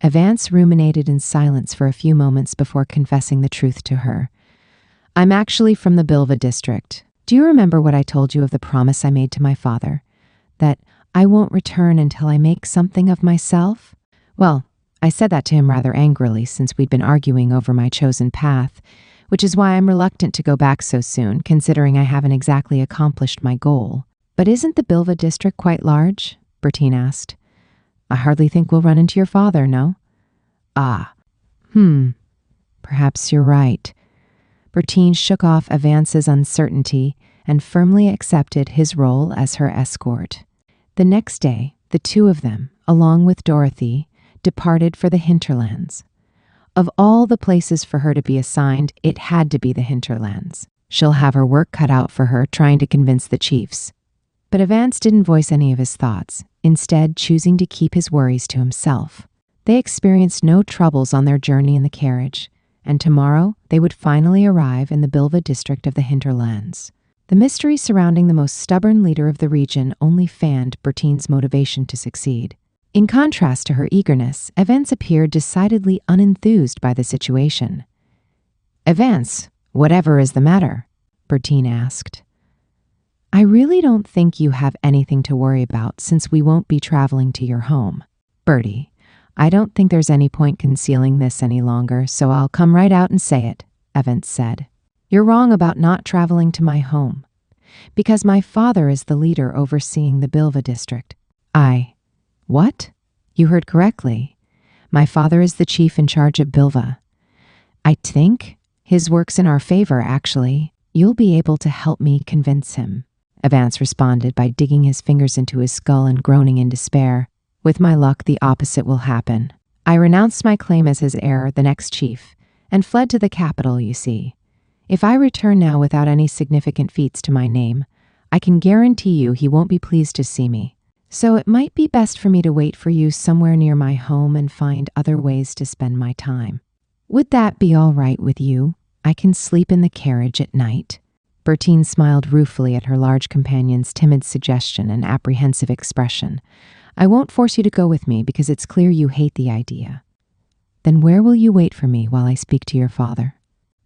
Evance ruminated in silence for a few moments before confessing the truth to her. I'm actually from the Bilva district. Do you remember what I told you of the promise I made to my father? That I won't return until I make something of myself? Well, I said that to him rather angrily since we'd been arguing over my chosen path, which is why I'm reluctant to go back so soon, considering I haven't exactly accomplished my goal. But isn't the Bilva district quite large? Bertine asked. I hardly think we'll run into your father, no? Ah. Perhaps you're right. Bertine shook off Evance's uncertainty and firmly accepted his role as her escort. The next day, the two of them, along with Dorothy, departed for the hinterlands. Of all the places for her to be assigned, it had to be the hinterlands. She'll have her work cut out for her trying to convince the chiefs. But Evance didn't voice any of his thoughts, instead choosing to keep his worries to himself. They experienced no troubles on their journey in the carriage, and tomorrow they would finally arrive in the Bilva district of the hinterlands. The mystery surrounding the most stubborn leader of the region only fanned Bertine's motivation to succeed. In contrast to her eagerness, Evance appeared decidedly unenthused by the situation. Evance, whatever is the matter? Bertine asked. I really don't think you have anything to worry about since we won't be traveling to your home. Bertie, I don't think there's any point concealing this any longer, so I'll come right out and say it, Evance said. You're wrong about not traveling to my home, because my father is the leader overseeing the Bilva district. What? You heard correctly. My father is the chief in charge of Bilva. I think his work's in our favor, actually. You'll be able to help me convince him, Evance responded by digging his fingers into his skull and groaning in despair. With my luck, the opposite will happen. I renounced my claim as his heir, the next chief, and fled to the capital, you see. If I return now without any significant feats to my name, I can guarantee you he won't be pleased to see me. So it might be best for me to wait for you somewhere near my home and find other ways to spend my time. Would that be all right with you? I can sleep in the carriage at night. Bertine smiled ruefully at her large companion's timid suggestion and apprehensive expression. I won't force you to go with me because it's clear you hate the idea. Then where will you wait for me while I speak to your father?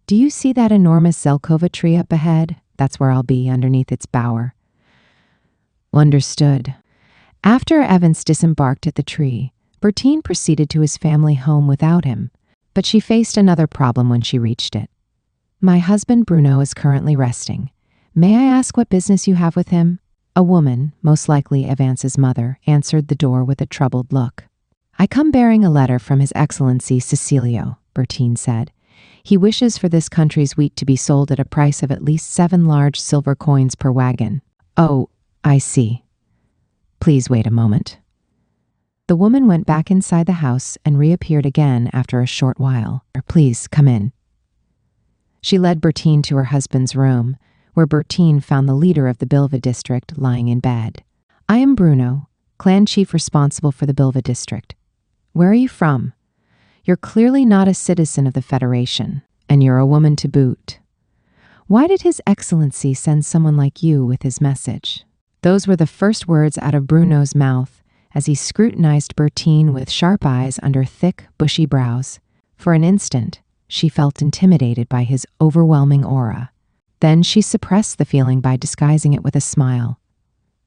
Do you see that enormous Zelkova tree up ahead? That's where I'll be, underneath its bower. Understood. After Evance disembarked at the tree, Bertine proceeded to his family home without him, but she faced another problem when she reached it. My husband Bruno is currently resting. May I ask what business you have with him? A woman, most likely Evance's mother, answered the door with a troubled look. I come bearing a letter from His Excellency Cecilio, Bertine said. He wishes for this country's wheat to be sold at a price of at least 7 large silver coins per wagon. Oh, I see. Please wait a moment. The woman went back inside the house and reappeared again after a short while. Please, come in. She led Bertine to her husband's room, where Bertine found the leader of the Bilva district lying in bed. "I am Bruno, clan chief responsible for the Bilva district. Where are you from? You're clearly not a citizen of the Federation, and you're a woman to boot. Why did His Excellency send someone like you with his message?" Those were the first words out of Bruno's mouth as he scrutinized Bertine with sharp eyes under thick, bushy brows. For an instant, she felt intimidated by his overwhelming aura. Then she suppressed the feeling by disguising it with a smile.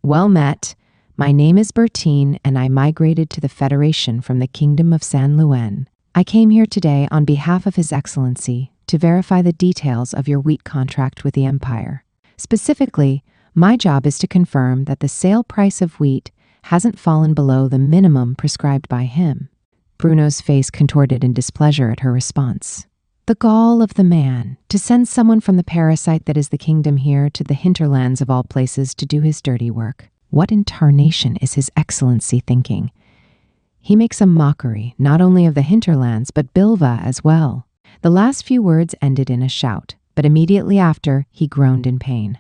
"Well met. My name is Bertine, and I migrated to the Federation from the Kingdom of San Luen. I came here today on behalf of His Excellency to verify the details of your wheat contract with the Empire. Specifically, my job is to confirm that the sale price of wheat hasn't fallen below the minimum prescribed by him." Bruno's face contorted in displeasure at her response. The gall of the man, to send someone from the parasite that is the kingdom here to the hinterlands of all places to do his dirty work. What in tarnation is His Excellency thinking? He makes a mockery not only of the hinterlands, but Bilva as well. The last few words ended in a shout, but immediately after, he groaned in pain.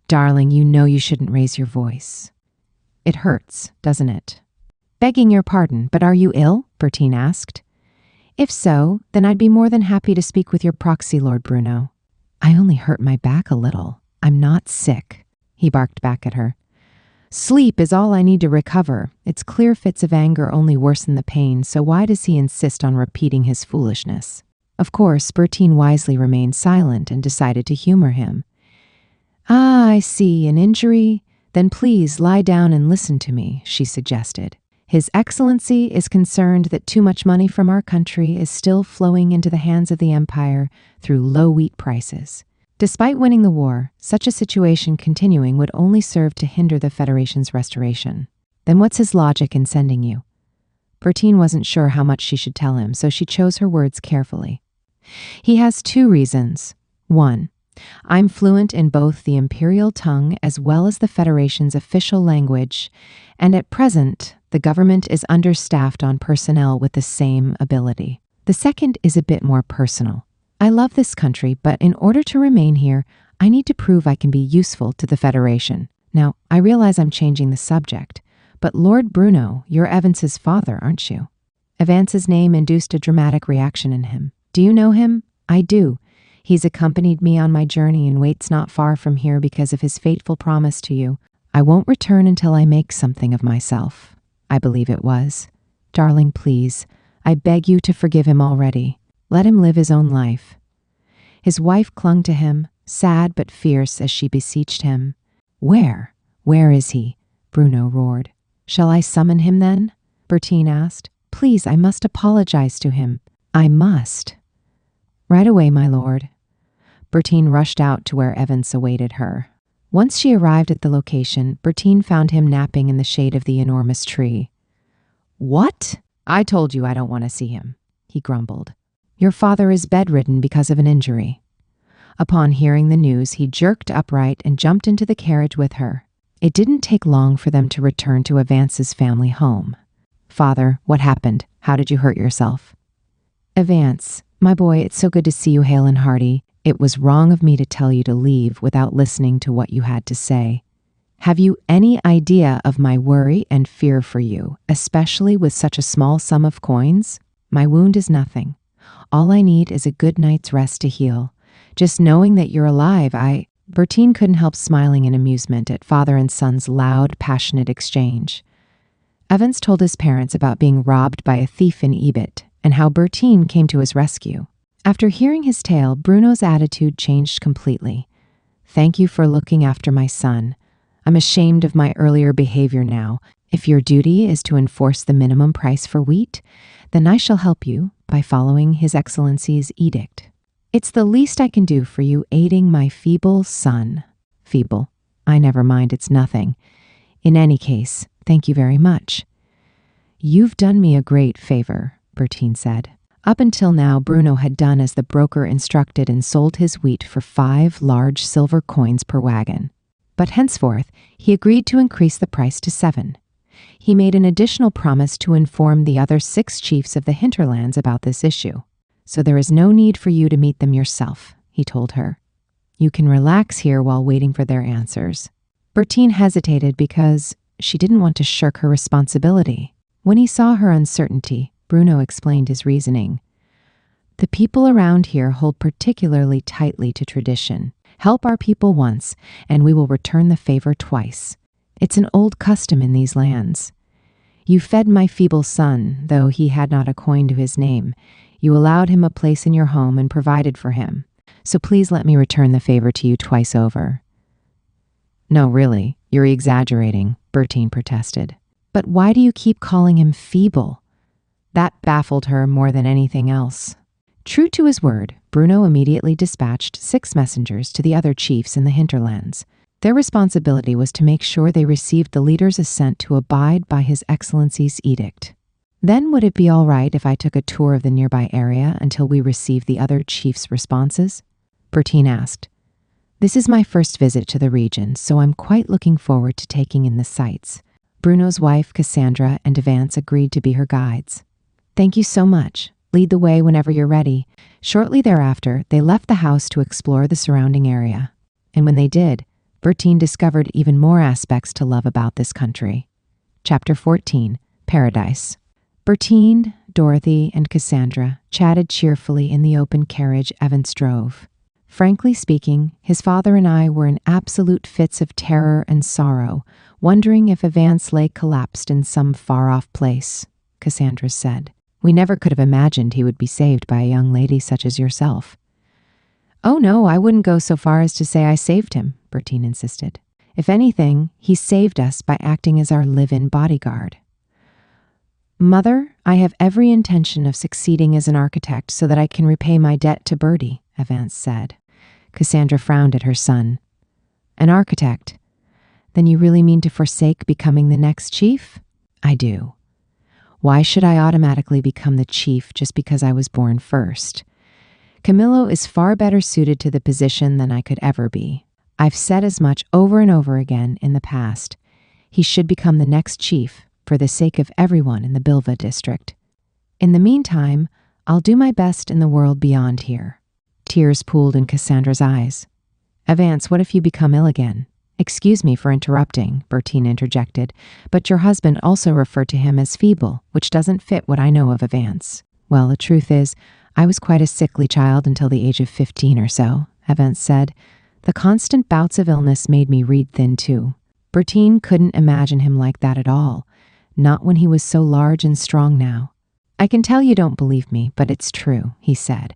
"Darling, you know you shouldn't raise your voice. It hurts, doesn't it?" "Begging your pardon, but are you ill?" Bertine asked. "If so, then I'd be more than happy to speak with your proxy, Lord Bruno." "I only hurt my back a little. I'm not sick," he barked back at her. "Sleep is all I need to recover. Its clear fits of anger only worsen the pain, so why does he insist on repeating his foolishness?" Of course, Bertine wisely remained silent and decided to humor him. "Ah, I see, an injury? Then please lie down and listen to me," she suggested. "His Excellency is concerned that too much money from our country is still flowing into the hands of the Empire through low wheat prices. Despite winning the war, such a situation continuing would only serve to hinder the Federation's restoration. Then what's his logic in sending you?" Bertine wasn't sure how much she should tell him, so she chose her words carefully. "He has 2 reasons. 1. I'm fluent in both the imperial tongue as well as the Federation's official language, and at present, the government is understaffed on personnel with the same ability. The second is a bit more personal. I love this country, but in order to remain here, I need to prove I can be useful to the Federation. Now, I realize I'm changing the subject, but Lord Bruno, you're Evans's father, aren't you?" Evans's name induced a dramatic reaction in him. "Do you know him?" "I do. He's accompanied me on my journey and waits not far from here because of his fateful promise to you. I won't return until I make something of myself. I believe it was. Darling, please, I beg you to forgive him already. Let him live his own life." His wife clung to him, sad but fierce as she beseeched him. Where is he?" Bruno roared. "Shall I summon him then?" Bertine asked. "Please, I must apologize to him." "I must." "Right away, my lord." Bertine rushed out to where Evans awaited her. Once she arrived at the location, Bertine found him napping in the shade of the enormous tree. "What? I told you I don't want to see him," he grumbled. "Your father is bedridden because of an injury." Upon hearing the news, he jerked upright and jumped into the carriage with her. It didn't take long for them to return to Evance's family home. "Father, what happened? How did you hurt yourself?" "Evance, my boy, it's so good to see you hale and hearty. It was wrong of me to tell you to leave without listening to what you had to say. Have you any idea of my worry and fear for you, especially with such a small sum of coins? My wound is nothing. All I need is a good night's rest to heal. Just knowing that you're alive, Bertine couldn't help smiling in amusement at father and son's loud, passionate exchange. Evans told his parents about being robbed by a thief in Ebit and how Bertine came to his rescue. After hearing his tale, Bruno's attitude changed completely. "Thank you for looking after my son. I'm ashamed of my earlier behavior now. If your duty is to enforce the minimum price for wheat, then I shall help you by following His Excellency's edict. It's the least I can do for you, aiding my feeble son." "Feeble? I never mind, it's nothing. In any case, thank you very much." "You've done me a great favor," Bertine said. Up until now, Bruno had done as the broker instructed and sold his wheat for 5 large silver coins per wagon. But henceforth, he agreed to increase the price to 7. He made an additional promise to inform the other 6 chiefs of the hinterlands about this issue. "So there is no need for you to meet them yourself," he told her. You can relax here while waiting for their answers. Bertine hesitated because she didn't want to shirk her responsibility. When he saw her uncertainty, Bruno explained his reasoning. The people around here hold particularly tightly to tradition. Help our people once, and we will return the favor twice. It's an old custom in these lands. You fed my feeble son, though he had not a coin to his name. You allowed him a place in your home and provided for him. So please let me return the favor to you twice over. No, really, you're exaggerating, Bertine protested. But why do you keep calling him feeble? That baffled her more than anything else. True to his word, Bruno immediately dispatched 6 messengers to the other chiefs in the hinterlands. Their responsibility was to make sure they received the leader's assent to abide by His Excellency's edict. Then would it be all right if I took a tour of the nearby area until we received the other chiefs' responses? Bertine asked. This is my first visit to the region, so I'm quite looking forward to taking in the sights. Bruno's wife, Cassandra, and Evance agreed to be her guides. Thank you so much. Lead the way whenever you're ready. Shortly thereafter, they left the house to explore the surrounding area. And when they did, Bertine discovered even more aspects to love about this country. Chapter 14, Paradise. Bertine, Dorothy, and Cassandra chatted cheerfully in the open carriage Evance drove. Frankly speaking, his father and I were in absolute fits of terror and sorrow, wondering if Evance lay collapsed in some far-off place, Cassandra said. We never could have imagined he would be saved by a young lady such as yourself. Oh no, I wouldn't go so far as to say I saved him, Bertine insisted. If anything, he saved us by acting as our live-in bodyguard. Mother, I have every intention of succeeding as an architect so that I can repay my debt to Bertie, Evance said. Cassandra frowned at her son. An architect? Then you really mean to forsake becoming the next chief? I do. Why should I automatically become the chief just because I was born first? Camillo is far better suited to the position than I could ever be. I've said as much over and over again in the past. He should become the next chief for the sake of everyone in the Bilva district. In the meantime, I'll do my best in the world beyond here. Tears pooled in Cassandra's eyes. Evance, what if you become ill again? Excuse me for interrupting, Bertine interjected, but your husband also referred to him as feeble, which doesn't fit what I know of Evance. Well, the truth is, I was quite a sickly child until the age of 15 or so, Evance said. The constant bouts of illness made me read thin too. Bertine couldn't imagine him like that at all, not when he was so large and strong now. I can tell you don't believe me, but it's true, he said.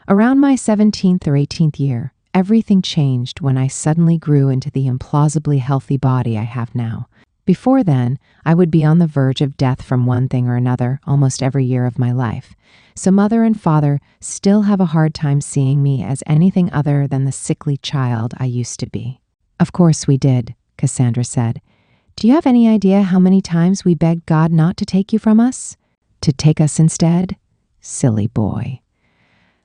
Around my 17th or 18th year, everything changed when I suddenly grew into the implausibly healthy body I have now. Before then, I would be on the verge of death from one thing or another almost every year of my life. So Mother and Father still have a hard time seeing me as anything other than the sickly child I used to be. Of course we did, Cassandra said. Do you have any idea how many times we begged God not to take you from us? To take us instead? Silly boy.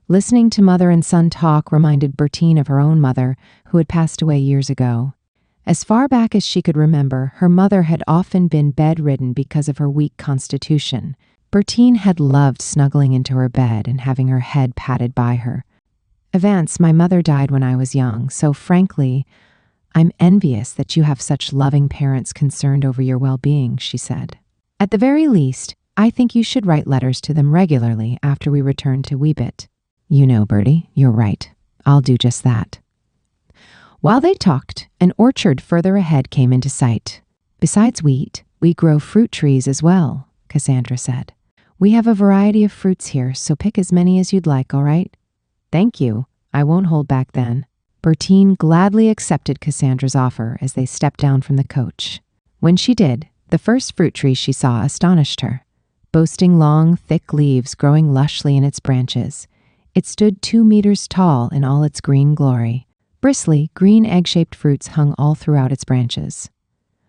Listening to mother and son talk reminded Bertine of her own mother, who had passed away years ago. As far back as she could remember, her mother had often been bedridden because of her weak constitution. Bertine had loved snuggling into her bed and having her head patted by her. Evance, my mother died when I was young, so frankly, I'm envious that you have such loving parents concerned over your well-being, she said. At the very least, I think you should write letters to them regularly after we return to Weebit. You know, Bertie, you're right. I'll do just that. While they talked, an orchard further ahead came into sight. Besides wheat, we grow fruit trees as well, Cassandra said. We have a variety of fruits here, so pick as many as you'd like, all right? Thank you. I won't hold back then. Bertine gladly accepted Cassandra's offer as they stepped down from the coach. When she did, the first fruit tree she saw astonished her. Boasting long, thick leaves growing lushly in its branches, it stood 2 meters tall in all its green glory. Bristly, green egg-shaped fruits hung all throughout its branches.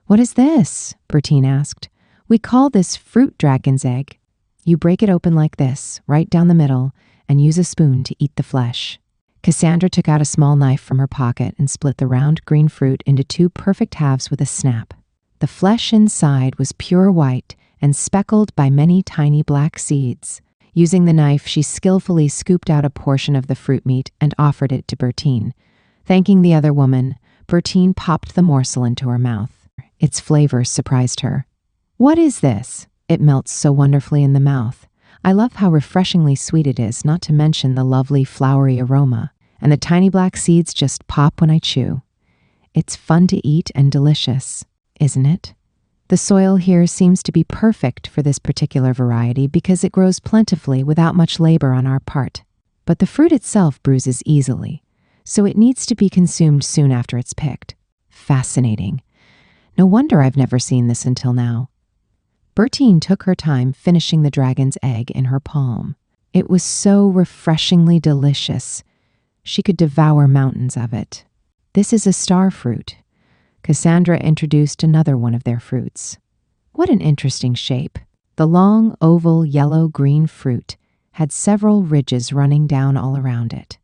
What is this? Bertine asked. We call this fruit dragon's egg. You break it open like this, right down the middle, and use a spoon to eat the flesh. Cassandra took out a small knife from her pocket and split the round green fruit into 2 perfect halves with a snap. The flesh inside was pure white and speckled by many tiny black seeds. Using the knife, she skillfully scooped out a portion of the fruit meat and offered it to Bertine. Thanking the other woman, Bertine popped the morsel into her mouth. Its flavor surprised her. "What is this? It melts so wonderfully in the mouth. I love how refreshingly sweet it is, not to mention the lovely flowery aroma, and the tiny black seeds just pop when I chew. It's fun to eat and delicious, isn't it? The soil here seems to be perfect for this particular variety because it grows plentifully without much labor on our part. But the fruit itself bruises easily, so it needs to be consumed soon after it's picked. Fascinating. No wonder I've never seen this until now." Bertine took her time finishing the dragon's egg in her palm. It was so refreshingly delicious. She could devour mountains of it. "This is a star fruit." Cassandra introduced another one of their fruits. What an interesting shape. The long, oval, yellow-green fruit had several ridges running down all around it.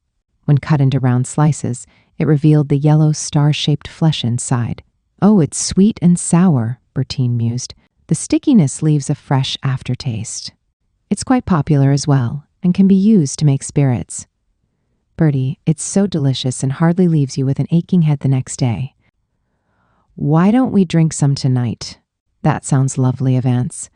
When cut into round slices, it revealed the yellow star-shaped flesh inside. "Oh, it's sweet and sour," Bertine mused. "The stickiness leaves a fresh aftertaste. It's quite popular as well, and can be used to make spirits." "Bertie, it's so delicious and hardly leaves you with an aching head the next day." "Why don't we drink some tonight?" "That sounds lovely, Evance."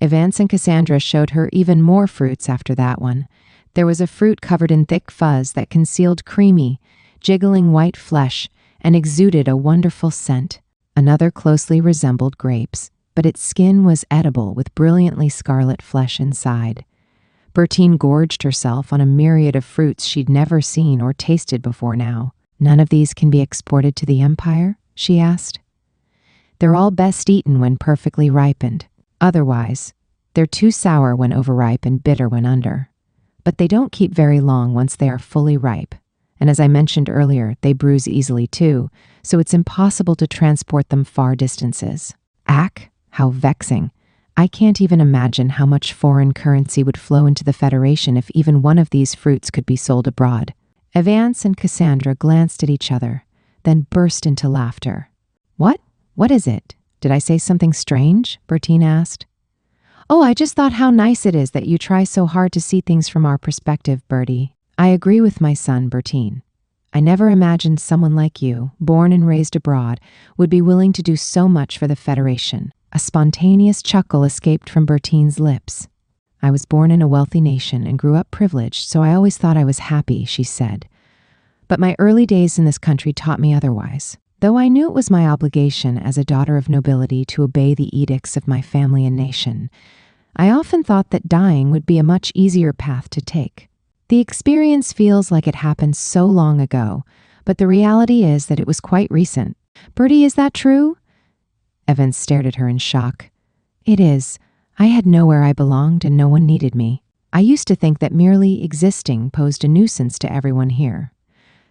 Evance and Cassandra showed her even more fruits after that one. There was a fruit covered in thick fuzz that concealed creamy, jiggling white flesh and exuded a wonderful scent. Another closely resembled grapes, but its skin was edible with brilliantly scarlet flesh inside. Bertine gorged herself on a myriad of fruits she'd never seen or tasted before now. "None of these can be exported to the Empire?" she asked. "They're all best eaten when perfectly ripened. Otherwise, they're too sour when overripe and bitter when under. But they don't keep very long once they are fully ripe. And as I mentioned earlier, they bruise easily too, so it's impossible to transport them far distances." "Ack, how vexing. I can't even imagine how much foreign currency would flow into the Federation if even one of these fruits could be sold abroad." Evance and Cassandra glanced at each other, then burst into laughter. "What? What is it? Did I say something strange?" Bertine asked. "Oh, I just thought how nice it is that you try so hard to see things from our perspective, Bertie. I agree with my son, Bertine. I never imagined someone like you, born and raised abroad, would be willing to do so much for the Federation." A spontaneous chuckle escaped from Bertine's lips. "I was born in a wealthy nation and grew up privileged, so I always thought I was happy," she said. "But my early days in this country taught me otherwise. Though I knew it was my obligation as a daughter of nobility to obey the edicts of my family and nation, I often thought that dying would be a much easier path to take. The experience feels like it happened so long ago, but the reality is that it was quite recent. Bertie, is that true?" Evans stared at her in shock. "It is. I had nowhere I belonged and no one needed me. I used to think that merely existing posed a nuisance to everyone here.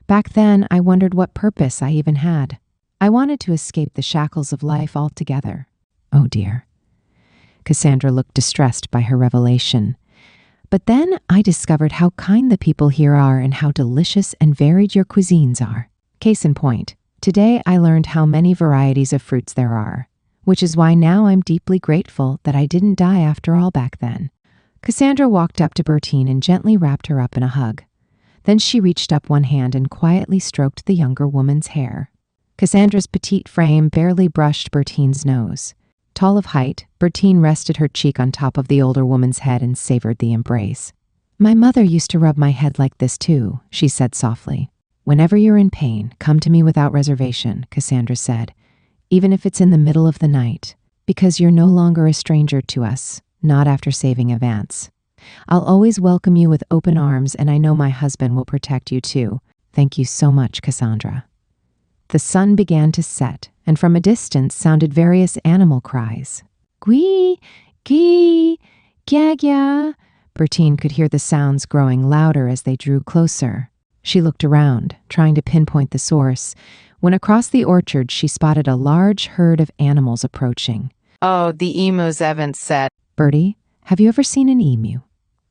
Back then, I wondered what purpose I even had. I wanted to escape the shackles of life altogether." "Oh dear." Cassandra looked distressed by her revelation. "But then I discovered how kind the people here are and how delicious and varied your cuisines are. Case in point, today I learned how many varieties of fruits there are, which is why now I'm deeply grateful that I didn't die after all back then." Cassandra walked up to Bertine and gently wrapped her up in a hug. Then she reached up one hand and quietly stroked the younger woman's hair. Cassandra's petite frame barely brushed Bertine's nose. Tall of height, Bertine rested her cheek on top of the older woman's head and savored the embrace. "My mother used to rub my head like this too," she said softly. "Whenever you're in pain, come to me without reservation," Cassandra said, "even if it's in the middle of the night, because you're no longer a stranger to us, not after saving Evance. I'll always welcome you with open arms, and I know my husband will protect you too. Thank you so much, Cassandra." The sun began to set, and from a distance sounded various animal cries. "Gwee, gee, gya gya." Bertine could hear the sounds growing louder as they drew closer. She looked around, trying to pinpoint the source, when across the orchard she spotted a large herd of animals approaching. "Oh, the emus," Evans said. "Bertie, have you ever seen an emu?"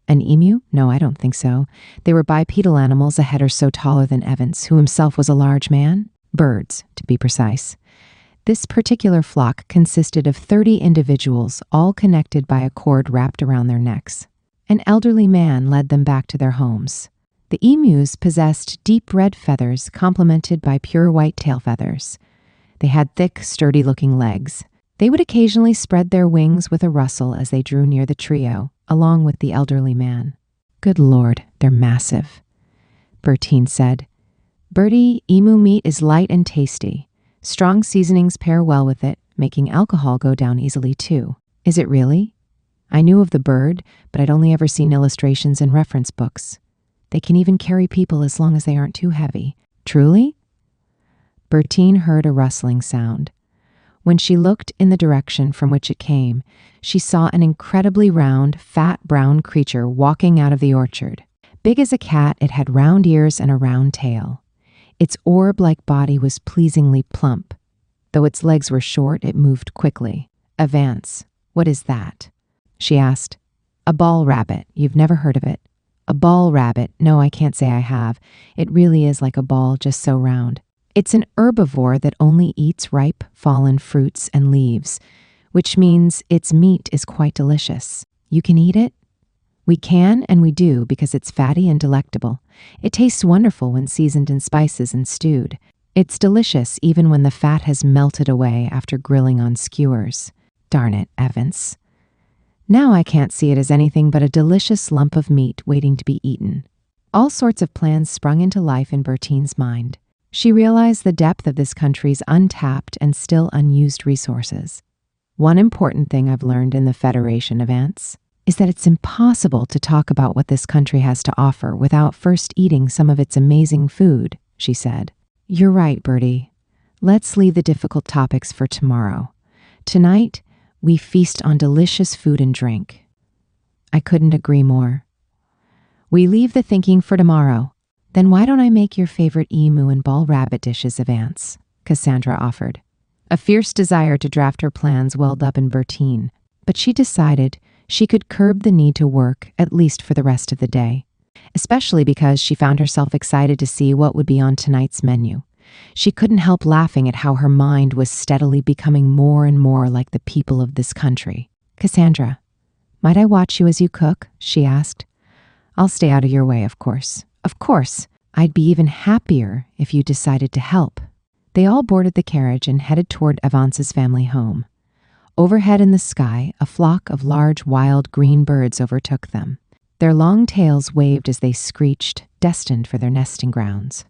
"An emu? No, I don't think so. They were bipedal animals a head or so taller than Evans, who himself was a large man. Birds, to be precise. This particular flock consisted of 30 individuals, all connected by a cord wrapped around their necks. An elderly man led them back to their homes. The emus possessed deep red feathers complemented by pure white tail feathers. They had thick, sturdy-looking legs. They would occasionally spread their wings with a rustle as they drew near the trio, along with the elderly man. "Good Lord, they're massive," Bertine said. "Bertie, emu meat is light and tasty. Strong seasonings pair well with it, making alcohol go down easily too." "Is it really? I knew of the bird, but I'd only ever seen illustrations in reference books. They can even carry people as long as they aren't too heavy." "Truly?" Bertine heard a rustling sound. When she looked in the direction from which it came, she saw an incredibly round, fat brown creature walking out of the orchard. Big as a cat, it had round ears and a round tail. Its orb-like body was pleasingly plump. Though its legs were short, it moved quickly. "Avance, what is that?" she asked. "A ball rabbit. You've never heard of it." "A ball rabbit. No, I can't say I have. It really is like a ball, just so round. It's an herbivore that only eats ripe, fallen fruits and leaves, which means its meat is quite delicious. You can eat it?" "We can and we do because it's fatty and delectable. It tastes wonderful when seasoned in spices and stewed. It's delicious even when the fat has melted away after grilling on skewers." "Darn it, Evans. Now I can't see it as anything but a delicious lump of meat waiting to be eaten." All sorts of plans sprung into life in Bertine's mind. She realized the depth of this country's untapped and still unused resources. "One important thing I've learned in the Federation of Ants is that it's impossible to talk about what this country has to offer without first eating some of its amazing food," she said. "You're right, Bertie. Let's leave the difficult topics for tomorrow. Tonight, we feast on delicious food and drink." "I couldn't agree more." "We leave the thinking for tomorrow. Then why don't I make your favorite emu and ball rabbit dishes of ants?" Cassandra offered. A fierce desire to draft her plans welled up in Bertine, but she decided she could curb the need to work at least for the rest of the day, especially because she found herself excited to see what would be on tonight's menu. She couldn't help laughing at how her mind was steadily becoming more and more like the people of this country. "Cassandra, might I watch you as you cook?" she asked. "I'll stay out of your way, of course." "Of course. I'd be even happier if you decided to help." They all boarded the carriage and headed toward Avance's family home. Overhead in the sky, a flock of large wild green birds overtook them. Their long tails waved as they screeched, destined for their nesting grounds.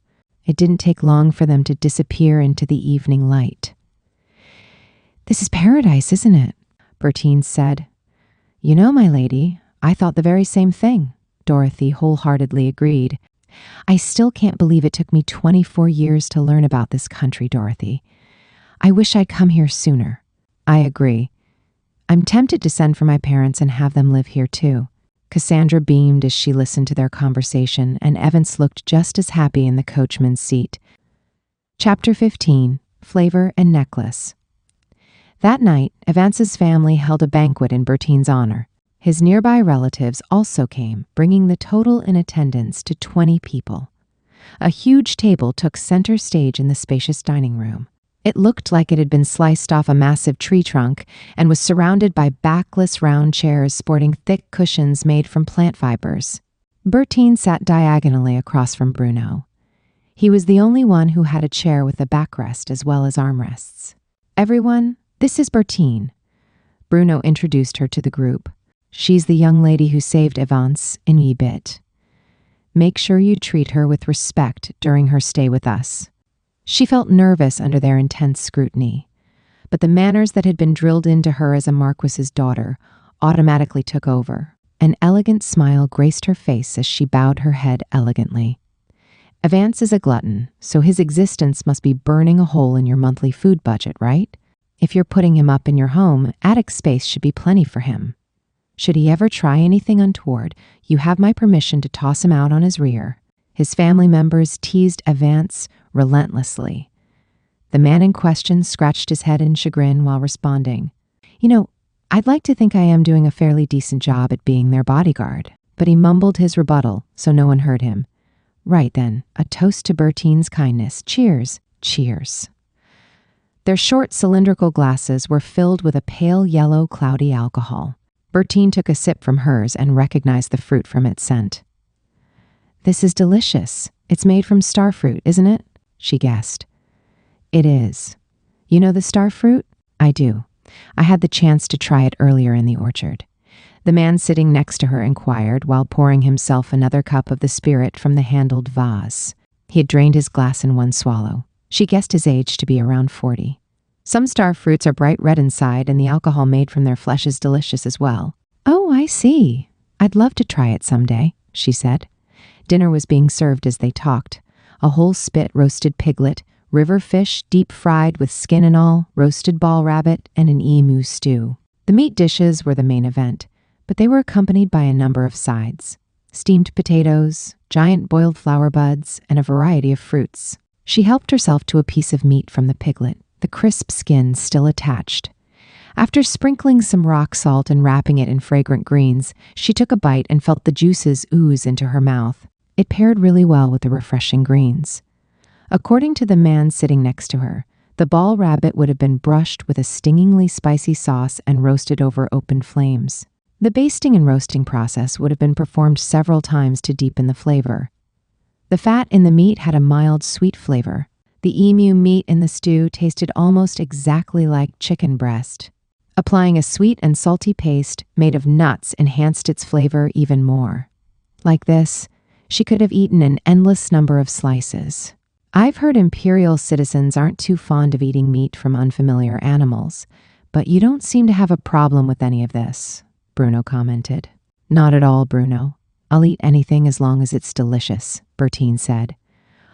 It didn't take long for them to disappear into the evening light. "This is paradise, isn't it?" Bertine said. "You know, my lady, I thought the very same thing," Dorothy wholeheartedly agreed. "I still can't believe it took me 24 years to learn about this country, Dorothy. I wish I'd come here sooner." "I agree. I'm tempted to send for my parents and have them live here too." Cassandra beamed as she listened to their conversation, and Evans looked just as happy in the coachman's seat. Chapter 15, Flavor and Necklace. That night, Avance's family held a banquet in Bertine's honor. His nearby relatives also came, bringing the total in attendance to 20 people. A huge table took center stage in the spacious dining room. It looked like it had been sliced off a massive tree trunk and was surrounded by backless round chairs sporting thick cushions made from plant fibers. Bertine sat diagonally across from Bruno. He was the only one who had a chair with a backrest as well as armrests. "Everyone, this is Bertine." Bruno introduced her to the group. "She's the young lady who saved Evance in Ebit. Make sure you treat her with respect during her stay with us." She felt nervous under their intense scrutiny, but the manners that had been drilled into her as a marquis's daughter automatically took over. An elegant smile graced her face as she bowed her head elegantly. "Evance is a glutton, so his existence must be burning a hole in your monthly food budget, right? If you're putting him up in your home, attic space should be plenty for him. Should he ever try anything untoward, you have my permission to toss him out on his rear." His family members teased Evance relentlessly. The man in question scratched his head in chagrin while responding. "You know, I'd like to think I am doing a fairly decent job at being their bodyguard." But he mumbled his rebuttal, so no one heard him. "Right then, a toast to Bertine's kindness. Cheers." "Cheers." Their short cylindrical glasses were filled with a pale yellow cloudy alcohol. Bertine took a sip from hers and recognized the fruit from its scent. "This is delicious. It's made from starfruit, isn't it?" she guessed. "It is. You know the starfruit?" "I do. I had the chance to try it earlier in the orchard." The man sitting next to her inquired while pouring himself another cup of the spirit from the handled vase. He had drained his glass in one swallow. She guessed his age to be around 40. "Some starfruits are bright red inside, and the alcohol made from their flesh is delicious as well." "Oh, I see. I'd love to try it someday," she said. Dinner was being served as they talked. A whole spit roasted piglet, river fish deep fried with skin and all, roasted ball rabbit, and an emu stew. The meat dishes were the main event, but they were accompanied by a number of sides: steamed potatoes, giant boiled flower buds, and a variety of fruits. She helped herself to a piece of meat from the piglet, the crisp skin still attached. After sprinkling some rock salt and wrapping it in fragrant greens, she took a bite and felt the juices ooze into her mouth. It paired really well with the refreshing greens. According to the man sitting next to her, the ball rabbit would have been brushed with a stingingly spicy sauce and roasted over open flames. The basting and roasting process would have been performed several times to deepen the flavor. The fat in the meat had a mild, sweet flavor. The emu meat in the stew tasted almost exactly like chicken breast. Applying a sweet and salty paste made of nuts enhanced its flavor even more. Like this, she could have eaten an endless number of slices. "I've heard imperial citizens aren't too fond of eating meat from unfamiliar animals, but you don't seem to have a problem with any of this," Bruno commented. "Not at all, Bruno. I'll eat anything as long as it's delicious," Bertine said.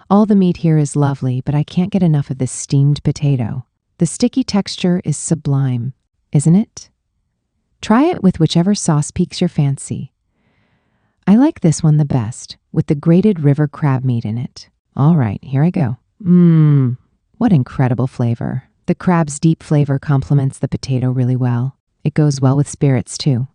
"All the meat here is lovely, but I can't get enough of this steamed potato. The sticky texture is sublime, isn't it? Try it with whichever sauce piques your fancy. I like this one the best, with the grated river crab meat in it. All right, here I go. What incredible flavor. The crab's deep flavor complements the potato really well. It goes well with spirits, too."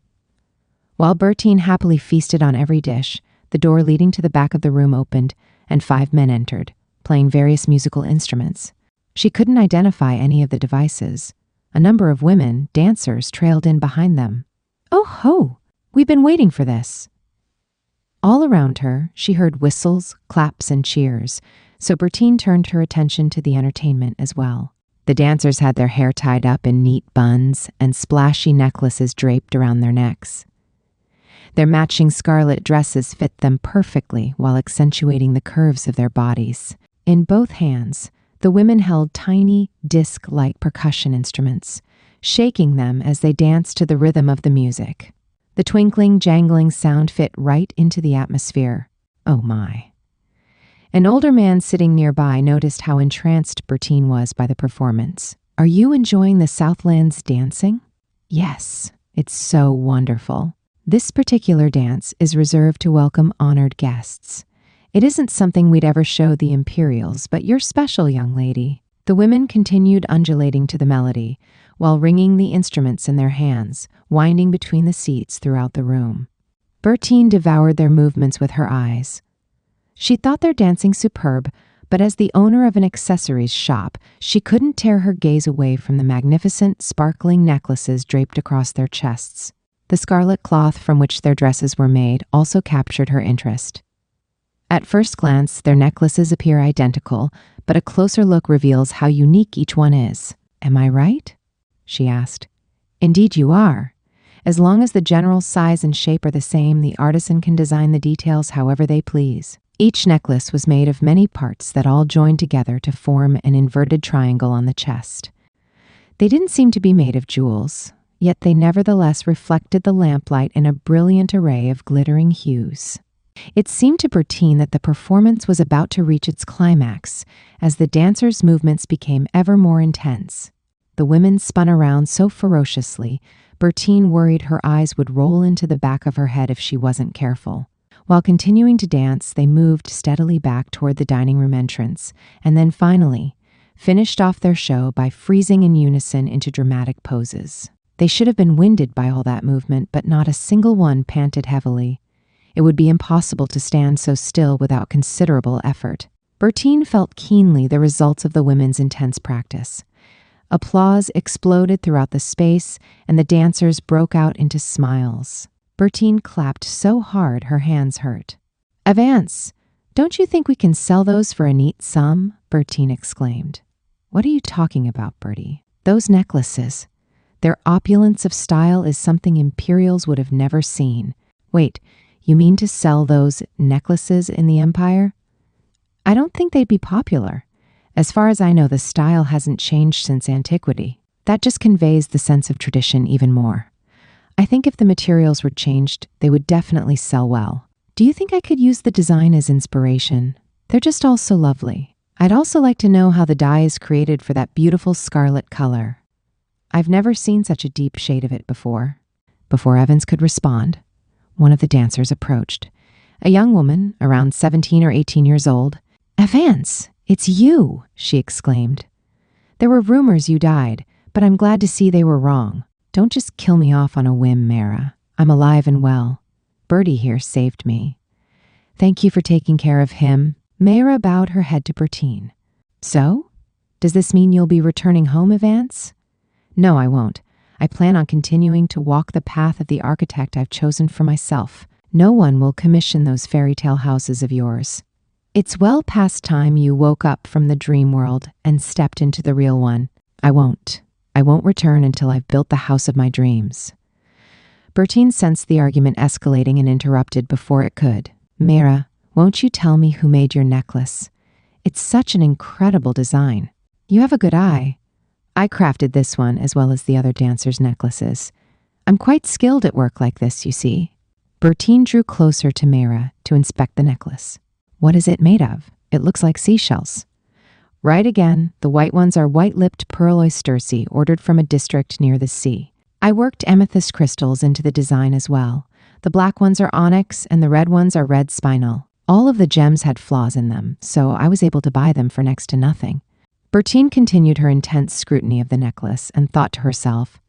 While Bertine happily feasted on every dish, the door leading to the back of the room opened, and 5 men entered, playing various musical instruments. She couldn't identify any of the devices. A number of women, dancers, trailed in behind them. "Oh ho! We've been waiting for this." All around her, she heard whistles, claps, and cheers, so Bertine turned her attention to the entertainment as well. The dancers had their hair tied up in neat buns and splashy necklaces draped around their necks. Their matching scarlet dresses fit them perfectly while accentuating the curves of their bodies. In both hands, the women held tiny, disc-like percussion instruments, shaking them as they danced to the rhythm of the music. The twinkling, jangling sound fit right into the atmosphere. Oh my. An older man sitting nearby noticed how entranced Bertine was by the performance. "Are you enjoying the Southlands dancing?" "Yes, it's so wonderful. This particular dance is reserved to welcome honored guests. It isn't something we'd ever show the Imperials, but you're special, young lady." The women continued undulating to the melody, while ringing the instruments in their hands, winding between the seats throughout the room. Bertine devoured their movements with her eyes. She thought their dancing superb, but as the owner of an accessories shop, she couldn't tear her gaze away from the magnificent, sparkling necklaces draped across their chests. The scarlet cloth from which their dresses were made also captured her interest. At first glance, their necklaces appear identical, but a closer look reveals how unique each one is. "Am I right?" she asked. "Indeed you are. As long as the general size and shape are the same, the artisan can design the details however they please." Each necklace was made of many parts that all joined together to form an inverted triangle on the chest. They didn't seem to be made of jewels, yet they nevertheless reflected the lamplight in a brilliant array of glittering hues. It seemed to Bertine that the performance was about to reach its climax as the dancers' movements became ever more intense. The women spun around so ferociously, Bertine worried her eyes would roll into the back of her head if she wasn't careful. While continuing to dance, they moved steadily back toward the dining room entrance, and then finally finished off their show by freezing in unison into dramatic poses. They should have been winded by all that movement, but not a single one panted heavily. It would be impossible to stand so still without considerable effort. Bertine felt keenly the results of the women's intense practice. Applause exploded throughout the space, and the dancers broke out into smiles. Bertine clapped so hard her hands hurt. Avance! Don't you think we can sell those for a neat sum? Bertine exclaimed. What are you talking about, Bertie? Those necklaces. Their opulence of style is something Imperials would have never seen. Wait, you mean to sell those necklaces in the Empire? I don't think they'd be popular. As far as I know, the style hasn't changed since antiquity. That just conveys the sense of tradition even more. I think if the materials were changed, they would definitely sell well. Do you think I could use the design as inspiration? They're just all so lovely. I'd also like to know how the dye is created for that beautiful scarlet color. I've never seen such a deep shade of it before. Before Evans could respond, one of the dancers approached. A young woman, around 17 or 18 years old. Evans, it's you, she exclaimed. There were rumors you died, but I'm glad to see they were wrong. Don't just kill me off on a whim, Mara. I'm alive and well. Bertie here saved me. Thank you for taking care of him. Mara bowed her head to Bertine. So? Does this mean you'll be returning home, Evans? No, I won't. I plan on continuing to walk the path of the architect I've chosen for myself. No one will commission those fairy tale houses of yours. It's well past time you woke up from the dream world and stepped into the real one. I won't. I won't return until I've built the house of my dreams. Bertine sensed the argument escalating and interrupted before it could. Mara, won't you tell me who made your necklace? It's such an incredible design. You have a good eye. I crafted this one as well as the other dancers' necklaces. I'm quite skilled at work like this, you see. Bertine drew closer to Mara to inspect the necklace. What is it made of? It looks like seashells. Right again, the white ones are white-lipped pearl oysterci ordered from a district near the sea. I worked amethyst crystals into the design as well. The black ones are onyx and the red ones are red spinel. All of the gems had flaws in them, so I was able to buy them for next to nothing. Bertine continued her intense scrutiny of the necklace and thought to herself,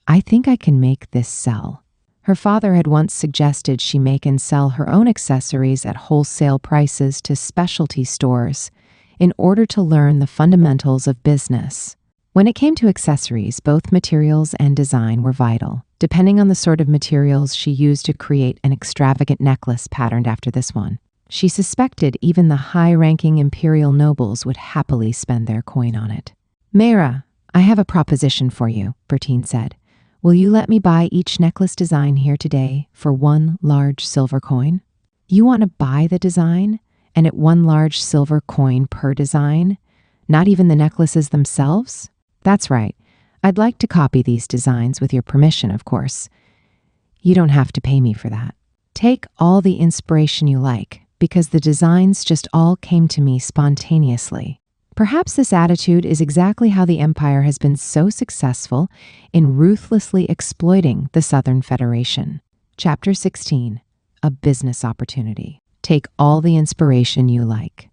I think I can make this sell. Her father had once suggested she make and sell her own accessories at wholesale prices to specialty stores in order to learn the fundamentals of business. When it came to accessories, both materials and design were vital. Depending on the sort of materials she used to create an extravagant necklace patterned after this one, she suspected even the high-ranking imperial nobles would happily spend their coin on it. Mara, I have a proposition for you, Bertine said. Will you let me buy each necklace design here today for one large silver coin? You want to buy the design, and at one large silver coin per design? Not even the necklaces themselves? That's right. I'd like to copy these designs with your permission, of course. You don't have to pay me for that. Take all the inspiration you like, because the designs just all came to me spontaneously. Perhaps this attitude is exactly how the Empire has been so successful in ruthlessly exploiting the Southern Federation. Chapter 16. A Business Opportunity. Take all the inspiration you like.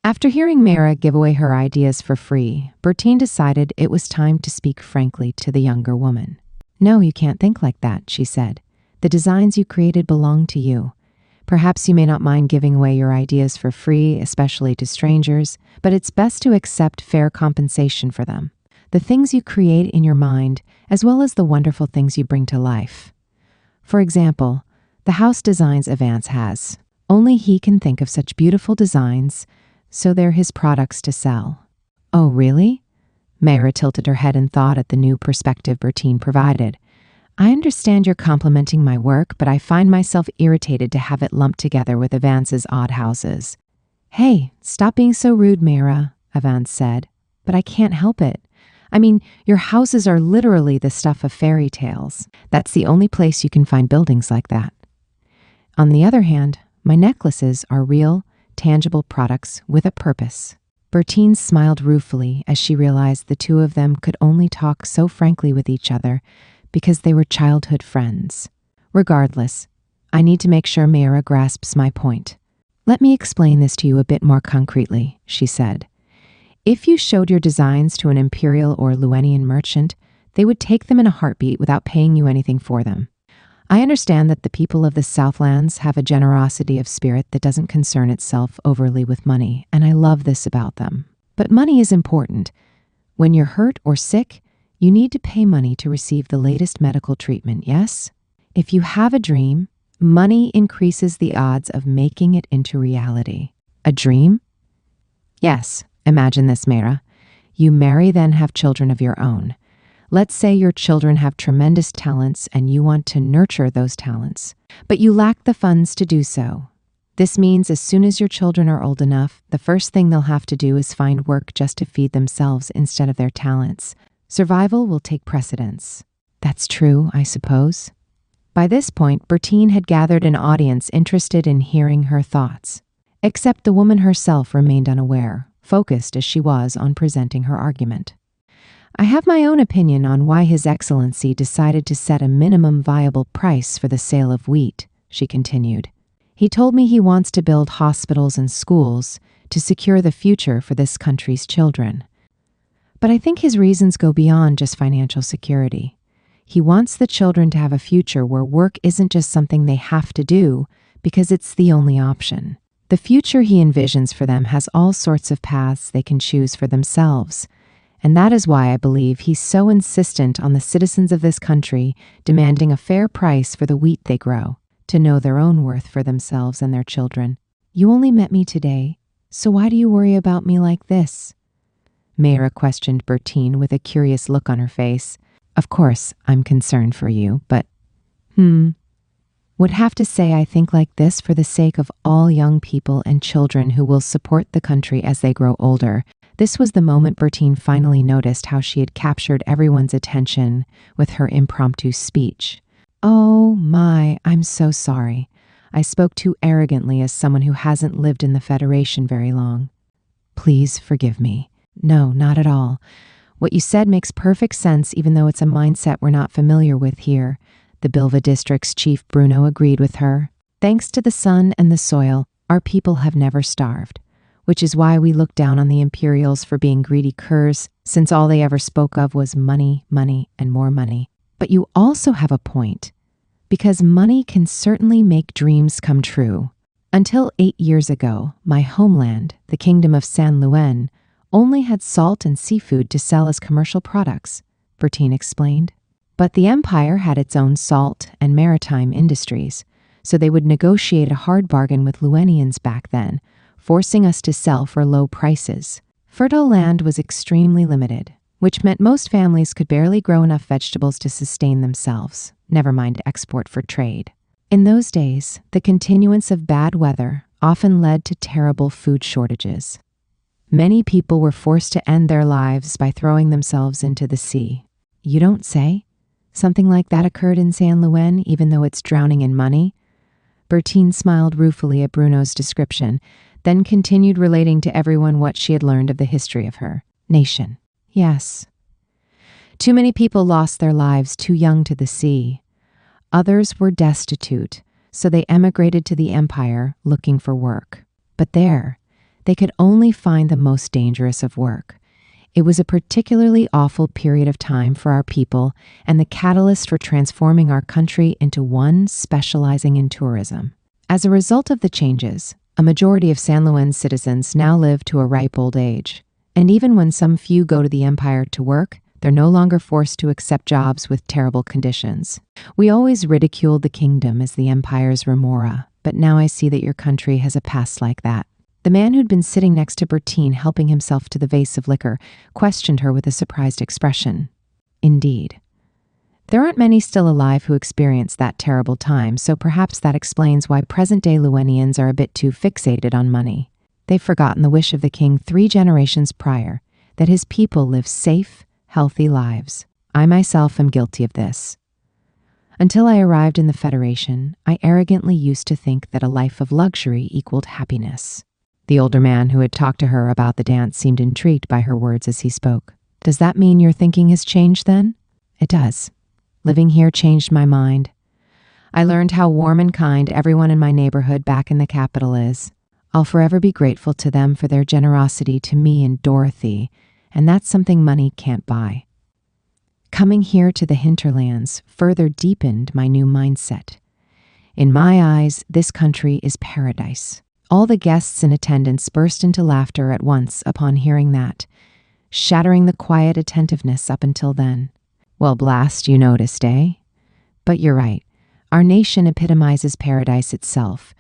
After hearing Mara give away her ideas for free, Bertine decided it was time to speak frankly to the younger woman. No, you can't think like that, she said. The designs you created belong to you. Perhaps you may not mind giving away your ideas for free, especially to strangers, but it's best to accept fair compensation for them. The things you create in your mind, as well as the wonderful things you bring to life. For example, the house designs Avance has. Only he can think of such beautiful designs, so they're his products to sell. Oh, really? Mara tilted her head in thought at the new perspective Bertine provided. I understand you're complimenting my work, but I find myself irritated to have it lumped together with Avance's odd houses. Hey, stop being so rude, Mara, Avance said. But I can't help it. I mean, your houses are literally the stuff of fairy tales. That's the only place you can find buildings like that. On the other hand, my necklaces are real, tangible products with a purpose. Bertine smiled ruefully as she realized the two of them could only talk so frankly with each other because they were childhood friends. Regardless, I need to make sure Mara grasps my point. Let me explain this to you a bit more concretely, she said. If you showed your designs to an Imperial or Luenian merchant, they would take them in a heartbeat without paying you anything for them. I understand that the people of the Southlands have a generosity of spirit that doesn't concern itself overly with money, and I love this about them. But money is important. When you're hurt or sick, you need to pay money to receive the latest medical treatment, yes? If you have a dream, Money increases the odds of making it into reality. A dream? Yes, imagine this, Meira. You marry, then have children of your own. Let's say your children have tremendous talents and you want to nurture those talents, but you lack the funds to do so. This means as soon as your children are old enough, the first thing they'll have to do is find work just to feed themselves instead of their talents. Survival will take precedence. That's true, I suppose. By this point, Bertine had gathered an audience interested in hearing her thoughts. Except the woman herself remained unaware, focused as she was on presenting her argument. I have my own opinion on why His Excellency decided to set a minimum viable price for the sale of wheat, she continued. He told me he wants to build hospitals and schools to secure the future for this country's children. But I think his reasons go beyond just financial security. He wants the children to have a future where work isn't just something they have to do because it's the only option. The future he envisions for them has all sorts of paths they can choose for themselves. And that is why I believe he's so insistent on the citizens of this country demanding a fair price for the wheat they grow, to know their own worth for themselves and their children. You only met me today, so why do you worry about me like this? Meira questioned Bertine with a curious look on her face. Of course, I'm concerned for you, but, would have to say I think like this for the sake of all young people and children who will support the country as they grow older. This was the moment Bertine finally noticed how she had captured everyone's attention with her impromptu speech. Oh my, I'm so sorry. I spoke too arrogantly as someone who hasn't lived in the Federation very long. Please forgive me. No, not at all. What you said makes perfect sense, even though it's a mindset we're not familiar with here. The Bilva district's chief Bruno agreed with her. Thanks to the sun and the soil, our people have never starved, which is why we look down on the Imperials for being greedy curs, since all they ever spoke of was money, money, and more money. But you also have a point, because money can certainly make dreams come true. Until 8 years ago, my homeland, the Kingdom of San Luen, only had salt and seafood to sell as commercial products, Bertine explained. But the empire had its own salt and maritime industries, so they would negotiate a hard bargain with Luenians back then, forcing us to sell for low prices. Fertile land was extremely limited, which meant most families could barely grow enough vegetables to sustain themselves, never mind export for trade. In those days, the continuance of bad weather often led to terrible food shortages. Many people were forced to end their lives by throwing themselves into the sea. You don't say? Something like that occurred in San Luen, even though it's drowning in money? Bertine smiled ruefully at Bruno's description, then continued relating to everyone what she had learned of the history of her nation. Yes. Too many people lost their lives too young to the sea. Others were destitute, so they emigrated to the empire looking for work. But there, they could only find the most dangerous of work. It was a particularly awful period of time for our people and the catalyst for transforming our country into one specializing in tourism. As a result of the changes, a majority of San Luen's citizens now live to a ripe old age. And even when some few go to the empire to work, they're no longer forced to accept jobs with terrible conditions. We always ridiculed the kingdom as the empire's remora, but now I see that your country has a past like that. The man who'd been sitting next to Bertine helping himself to the vase of liquor questioned her with a surprised expression. Indeed. There aren't many still alive who experienced that terrible time, so perhaps that explains why present-day Luenians are a bit too fixated on money. They've forgotten the wish of the king 3 generations prior, that his people live safe, healthy lives. I myself am guilty of this. Until I arrived in the Federation, I arrogantly used to think that a life of luxury equaled happiness. The older man who had talked to her about the dance seemed intrigued by her words as he spoke. Does that mean your thinking has changed then? It does. Living here changed my mind. I learned how warm and kind everyone in my neighborhood back in the capital is. I'll forever be grateful to them for their generosity to me and Dorothy, and that's something money can't buy. Coming here to the hinterlands further deepened my new mindset. In my eyes, this country is paradise. All the guests in attendance burst into laughter at once upon hearing that, shattering the quiet attentiveness up until then. Well, blast, you noticed, eh? But you're right. Our nation epitomizes paradise itself.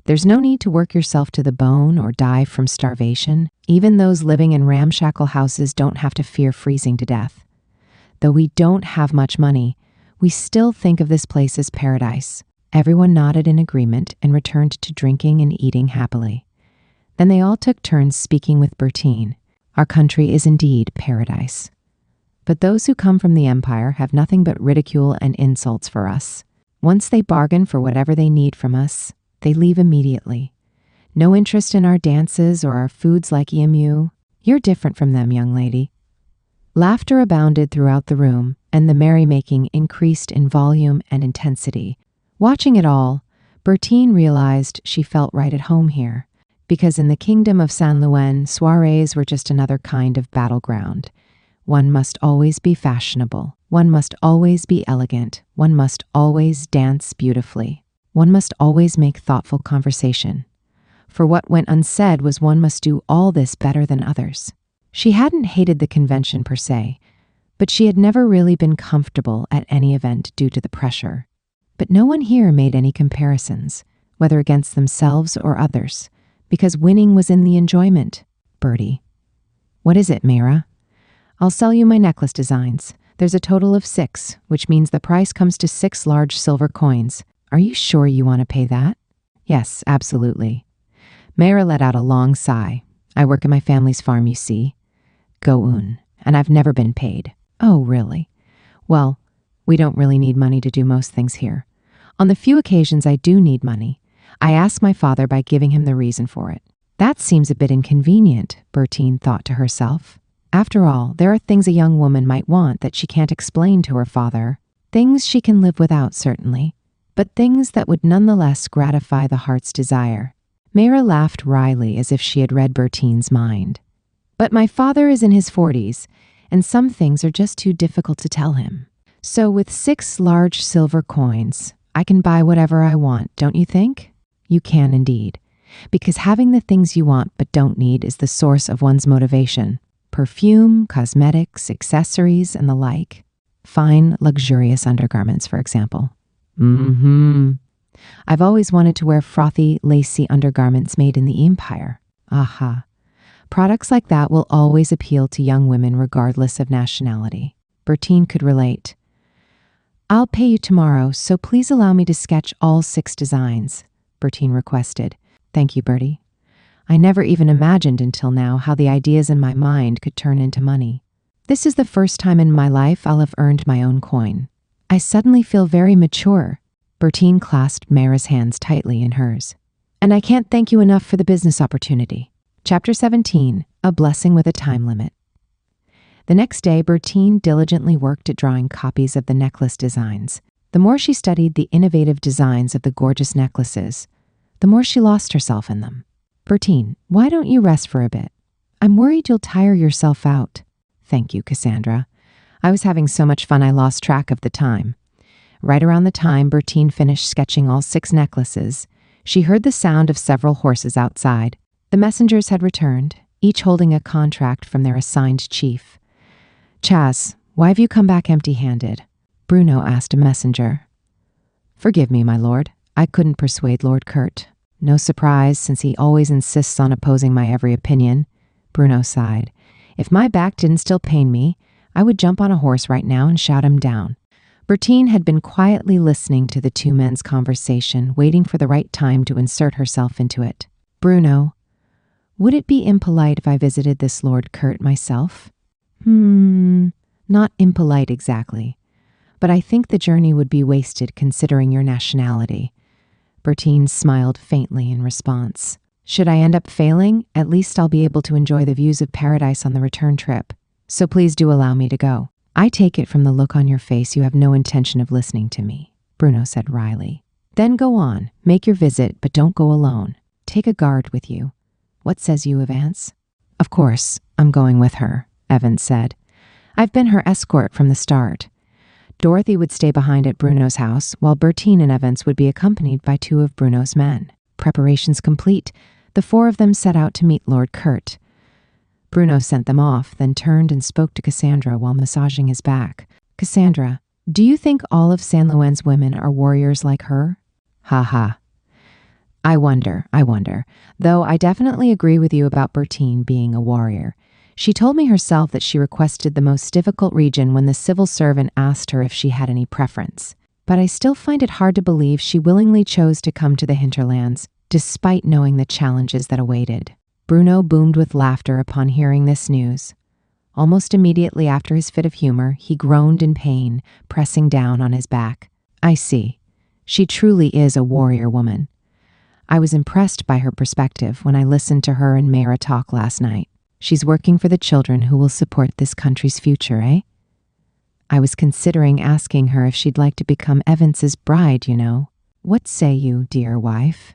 There's no need to work yourself to the bone or die from starvation. Even those living in ramshackle houses don't have to fear freezing to death. Though we don't have much money, we still think of this place as paradise. Everyone nodded in agreement and returned to drinking and eating happily. Then they all took turns speaking with Bertine. Our country is indeed paradise. But those who come from the empire have nothing but ridicule and insults for us. Once they bargain for whatever they need from us, they leave immediately. No interest in our dances or our foods like emu. You're different from them, young lady. Laughter abounded throughout the room, and the merrymaking increased in volume and intensity. Watching it all, Bertine realized she felt right at home here, because in the kingdom of Saint Louen, soirees were just another kind of battleground. One must always be fashionable. One must always be elegant. One must always dance beautifully. One must always make thoughtful conversation. For what went unsaid was one must do all this better than others. She hadn't hated the convention per se, but she had never really been comfortable at any event due to the pressure. But no one here made any comparisons, whether against themselves or others, because winning was in the enjoyment. Bertie. What is it, Mira? I'll sell you my necklace designs. There's a total of 6, which means the price comes to 6 large silver coins. Are you sure you want to pay that? Yes, absolutely. Mira let out a long sigh. I work at my family's farm, you see. Go-un, and I've never been paid. Oh, really? Well, we don't really need money to do most things here. On the few occasions I do need money, I ask my father by giving him the reason for it. That seems a bit inconvenient, Bertine thought to herself. After all, there are things a young woman might want that she can't explain to her father. Things she can live without, certainly, but things that would nonetheless gratify the heart's desire. Mira laughed wryly as if she had read Bertine's mind. But my father is in his 40s, and some things are just too difficult to tell him. So with 6 large silver coins, I can buy whatever I want, don't you think? You can indeed, because having the things you want but don't need is the source of one's motivation. Perfume, cosmetics, accessories, and the like. Fine, luxurious undergarments, for example. I've always wanted to wear frothy, lacy undergarments made in the empire. Aha. Products like that will always appeal to young women regardless of nationality. Bertine could relate. I'll pay you tomorrow, so please allow me to sketch all 6 designs, Bertine requested. Thank you, Bertie. I never even imagined until now how the ideas in my mind could turn into money. This is the first time in my life I'll have earned my own coin. I suddenly feel very mature. Bertine clasped Mira's hands tightly in hers. And I can't thank you enough for the business opportunity. Chapter 17, A Blessing with a Time Limit. The next day, Bertine diligently worked at drawing copies of the necklace designs. The more she studied the innovative designs of the gorgeous necklaces, the more she lost herself in them. Bertine, why don't you rest for a bit? I'm worried you'll tire yourself out. Thank you, Cassandra. I was having so much fun I lost track of the time. Right around the time Bertine finished sketching all 6 necklaces, she heard the sound of several horses outside. The messengers had returned, each holding a contract from their assigned chief. Chas, why have you come back empty-handed? Bruno asked a messenger. Forgive me, my lord. I couldn't persuade Lord Kurt. No surprise, since he always insists on opposing my every opinion. Bruno sighed. If my back didn't still pain me, I would jump on a horse right now and shout him down. Bertine had been quietly listening to the 2 men's conversation, waiting for the right time to insert herself into it. Bruno, would it be impolite if I visited this Lord Kurt myself? Not impolite exactly, but I think the journey would be wasted considering your nationality. Bertine smiled faintly in response. Should I end up failing, at least I'll be able to enjoy the views of paradise on the return trip. So please do allow me to go. I take it from the look on your face you have no intention of listening to me, Bruno said wryly. Then go on, make your visit, but don't go alone. Take a guard with you. What says you, Evance? Of course, I'm going with her, Evans said. I've been her escort from the start. Dorothy would stay behind at Bruno's house, while Bertine and Evans would be accompanied by 2 of Bruno's men. Preparations complete, the 4 of them set out to meet Lord Kurt. Bruno sent them off, then turned and spoke to Cassandra while massaging his back. Cassandra, Do you think all of San Luan's women are warriors like her? Ha ha. I wonder. Though I definitely agree with you about Bertine being a warrior. She told me herself that she requested the most difficult region when the civil servant asked her if she had any preference. But I still find it hard to believe she willingly chose to come to the hinterlands, despite knowing the challenges that awaited. Bruno boomed with laughter upon hearing this news. Almost immediately after his fit of humor, he groaned in pain, pressing down on his back. I see. She truly is a warrior woman. I was impressed by her perspective when I listened to her and Mayra talk last night. She's working for the children who will support this country's future, eh? I was considering asking her if she'd like to become Evans's bride, you know. What say you, dear wife?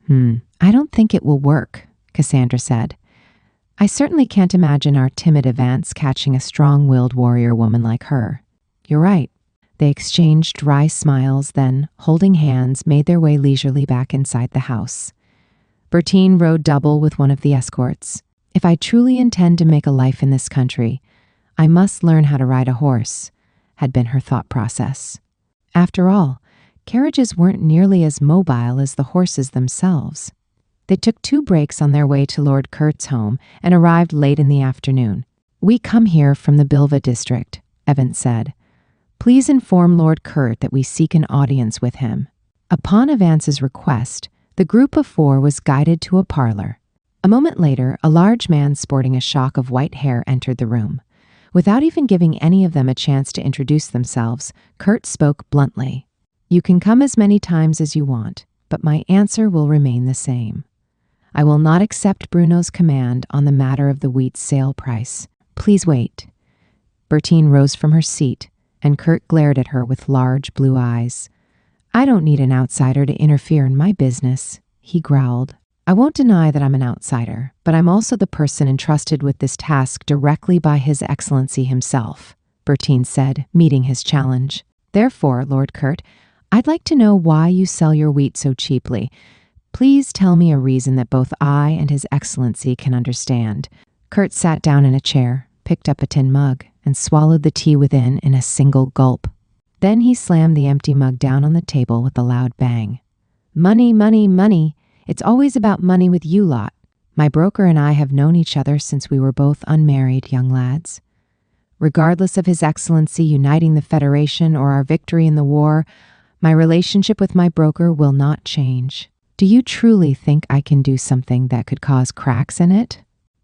I don't think it will work, Cassandra said. I certainly can't imagine our timid Evance catching a strong-willed warrior woman like her. You're right. They exchanged dry smiles, then, holding hands, made their way leisurely back inside the house. Bertine rode double with one of the escorts. If I truly intend to make a life in this country, I must learn how to ride a horse, had been her thought process. After all, carriages weren't nearly as mobile as the horses themselves. They took 2 breaks on their way to Lord Kurt's home and arrived late in the afternoon. We come here from the Bilva district, Evans said. Please inform Lord Kurt that we seek an audience with him. Upon Evance's request, the group of 4 was guided to a parlor. A moment later, a large man sporting a shock of white hair entered the room. Without even giving any of them a chance to introduce themselves, Kurt spoke bluntly. You can come as many times as you want, but my answer will remain the same. I will not accept Bruno's command on the matter of the wheat sale price. Please wait. Bertine rose from her seat, and Kurt glared at her with large blue eyes. I don't need an outsider to interfere in my business, he growled. I won't deny that I'm an outsider, but I'm also the person entrusted with this task directly by His Excellency himself, Bertine said, meeting his challenge. Therefore, Lord Kurt, I'd like to know why you sell your wheat so cheaply. Please tell me a reason that both I and His Excellency can understand. Kurt sat down in a chair, picked up a tin mug, and swallowed the tea within in a single gulp. Then he slammed the empty mug down on the table with a loud bang. Money, money, money. It's always about money with you lot. My broker and I have known each other since we were both unmarried young lads. Regardless of His Excellency uniting the Federation or our victory in the war, my relationship with my broker will not change. Do you truly think I can do something that could cause cracks in it?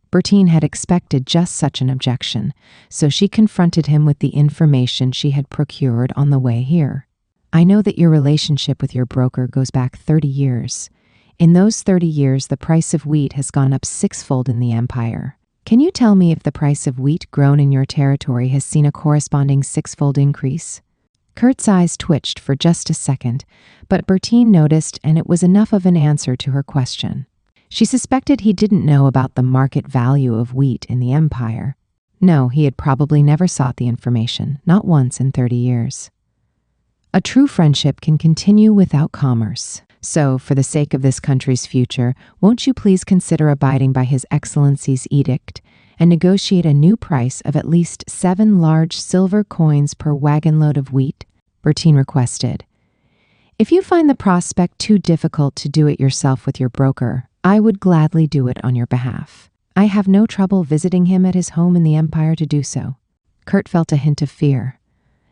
Bertine had expected just such an objection, so she confronted him with the information she had procured on the way here. I know that your relationship with your broker goes back 30 years. In those 30 years, the price of wheat has gone up 6-fold in the Empire. Can you tell me if the price of wheat grown in your territory has seen a corresponding 6-fold increase? Kurt's eyes twitched for just a second, but Bertine noticed, and it was enough of an answer to her question. She suspected he didn't know about the market value of wheat in the Empire. No, he had probably never sought the information, not once in 30 years. A true friendship can continue without commerce. So, for the sake of this country's future, won't you please consider abiding by His Excellency's edict and negotiate a new price of at least 7 large silver coins per wagon load of wheat? Bertine requested. If you find the prospect too difficult to do it yourself with your broker, I would gladly do it on your behalf. I have no trouble visiting him at his home in the Empire to do so. Kurt felt a hint of fear.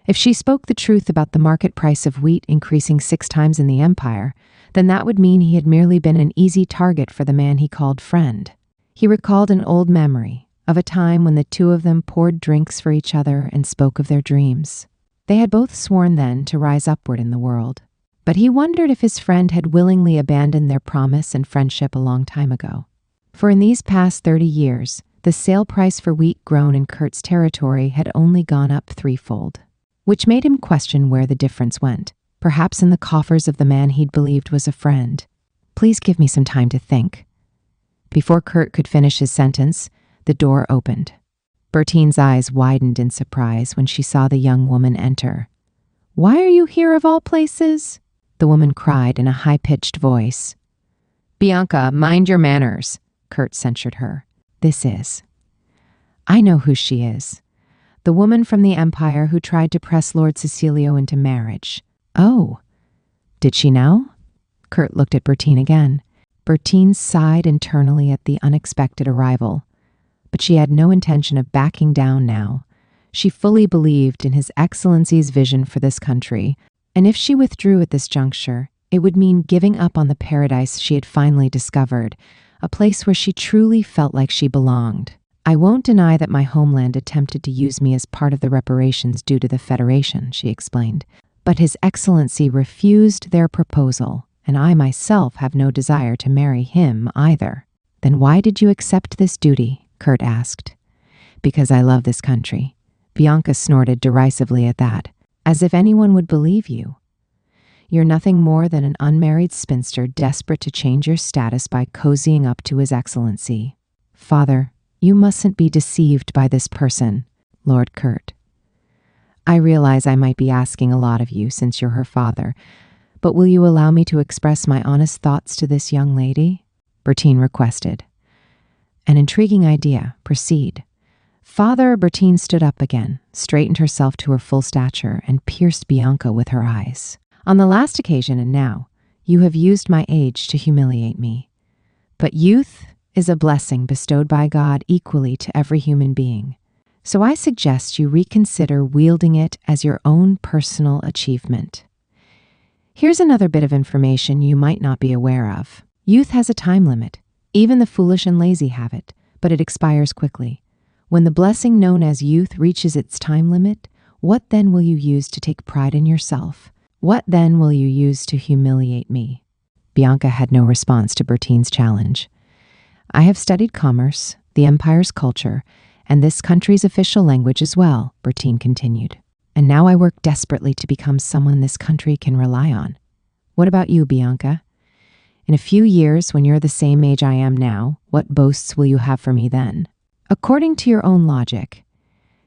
If she spoke the truth about the market price of wheat increasing 6 times in the Empire, then that would mean he had merely been an easy target for the man he called friend. He recalled an old memory of a time when the 2 of them poured drinks for each other and spoke of their dreams. They had both sworn then to rise upward in the world. But he wondered if his friend had willingly abandoned their promise and friendship a long time ago. For in these past 30 years, the sale price for wheat grown in Kurt's territory had only gone up 3-fold, which made him question where the difference went. Perhaps in the coffers of the man he'd believed was a friend. Please give me some time to think. Before Kurt could finish his sentence, the door opened. Bertine's eyes widened in surprise when she saw the young woman enter. Why are you here of all places? The woman cried in a high-pitched voice. Bianca, mind your manners, Kurt censured her. This is. I know who she is. The woman from the Empire who tried to press Lord Cecilio into marriage. Oh, did she now? Kurt looked at Bertine again. Bertine sighed internally at the unexpected arrival, but she had no intention of backing down now. She fully believed in His Excellency's vision for this country, and if she withdrew at this juncture, it would mean giving up on the paradise she had finally discovered, a place where she truly felt like she belonged. I won't deny that my homeland attempted to use me as part of the reparations due to the Federation, she explained, but His Excellency refused their proposal, and I myself have no desire to marry him either. Then why did you accept this duty? Kurt asked. Because I love this country. Bianca snorted derisively at that, as if anyone would believe you. You're nothing more than an unmarried spinster desperate to change your status by cozying up to His Excellency. Father, you mustn't be deceived by this person, Lord Kurt. I realize I might be asking a lot of you since you're her father, but will you allow me to express my honest thoughts to this young lady? Bertine requested. An intriguing idea. Proceed. Father, Bertine stood up again, straightened herself to her full stature, and pierced Bianca with her eyes. On the last occasion and now, you have used my age to humiliate me. But youth is a blessing bestowed by God equally to every human being. So I suggest you reconsider wielding it as your own personal achievement. Here's another bit of information you might not be aware of. Youth has a time limit. Even the foolish and lazy have it, but it expires quickly. When the blessing known as youth reaches its time limit, what then will you use to take pride in yourself? What then will you use to humiliate me? Bianca had no response to Bertine's challenge. I have studied commerce, the Empire's culture, and this country's official language as well, Bertine continued. And now I work desperately to become someone this country can rely on. What about you, Bianca? In a few years, when you're the same age I am now, what boasts will you have for me then? According to your own logic,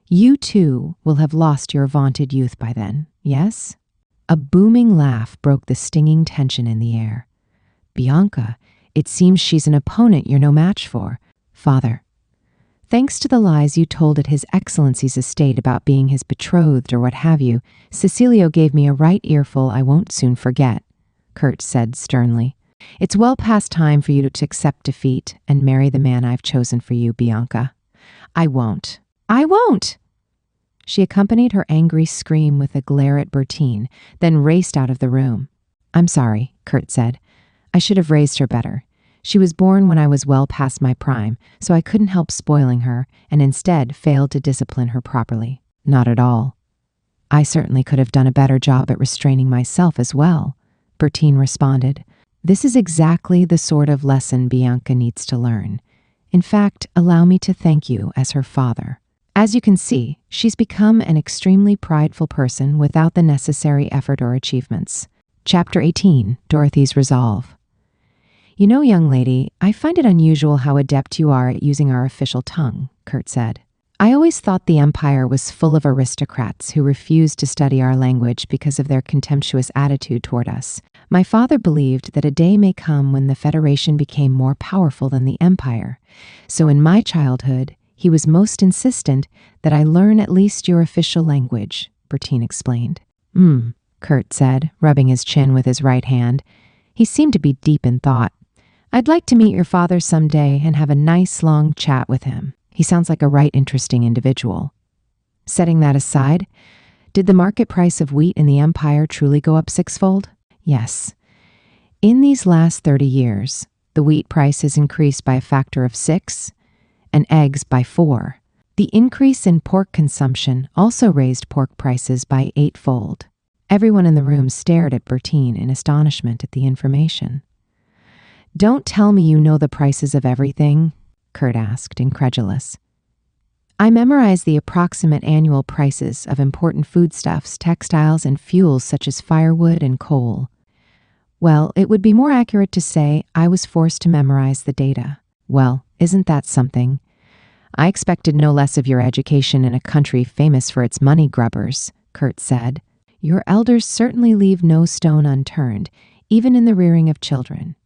you too will have lost your vaunted youth by then, yes? A booming laugh broke the stinging tension in the air. Bianca, it seems she's an opponent you're no match for. Father, thanks to the lies you told at His Excellency's estate about being his betrothed or what have you, Cecilio gave me a right earful I won't soon forget, Kurt said sternly. It's well past time for you to accept defeat and marry the man I've chosen for you, Bianca. I won't. I won't! She accompanied her angry scream with a glare at Bertine, then raced out of the room. I'm sorry, Kurt said. I should have raised her better. She was born when I was well past my prime, so I couldn't help spoiling her, and instead failed to discipline her properly. Not at all. I certainly could have done a better job at restraining myself as well, Bertine responded. This is exactly the sort of lesson Bianca needs to learn. In fact, allow me to thank you as her father. As you can see, she's become an extremely prideful person without the necessary effort or achievements. Chapter 18, Dorothy's Resolve. You know, young lady, I find it unusual how adept you are at using our official tongue, Kurt said. I always thought the Empire was full of aristocrats who refused to study our language because of their contemptuous attitude toward us. My father believed that a day may come when the Federation became more powerful than the Empire. So in my childhood, he was most insistent that I learn at least your official language, Bertine explained. Kurt said, rubbing his chin with his right hand. He seemed to be deep in thought. I'd like to meet your father someday and have a nice long chat with him. He sounds like a right interesting individual. Setting that aside, did the market price of wheat in the Empire truly go up sixfold? Yes. In these last 30 years, the wheat price has increased by a factor of 6, and eggs by 4. The increase in pork consumption also raised pork prices by 8-fold. Everyone in the room stared at Bertine in astonishment at the information. Don't tell me you know the prices of everything, Kurt asked, incredulous. I memorized the approximate annual prices of important foodstuffs, textiles, and fuels such as firewood and coal. Well, it would be more accurate to say I was forced to memorize the data. Well, isn't that something? I expected no less of your education in a country famous for its money grubbers, Kurt said. Your elders certainly leave no stone unturned, even in the rearing of children.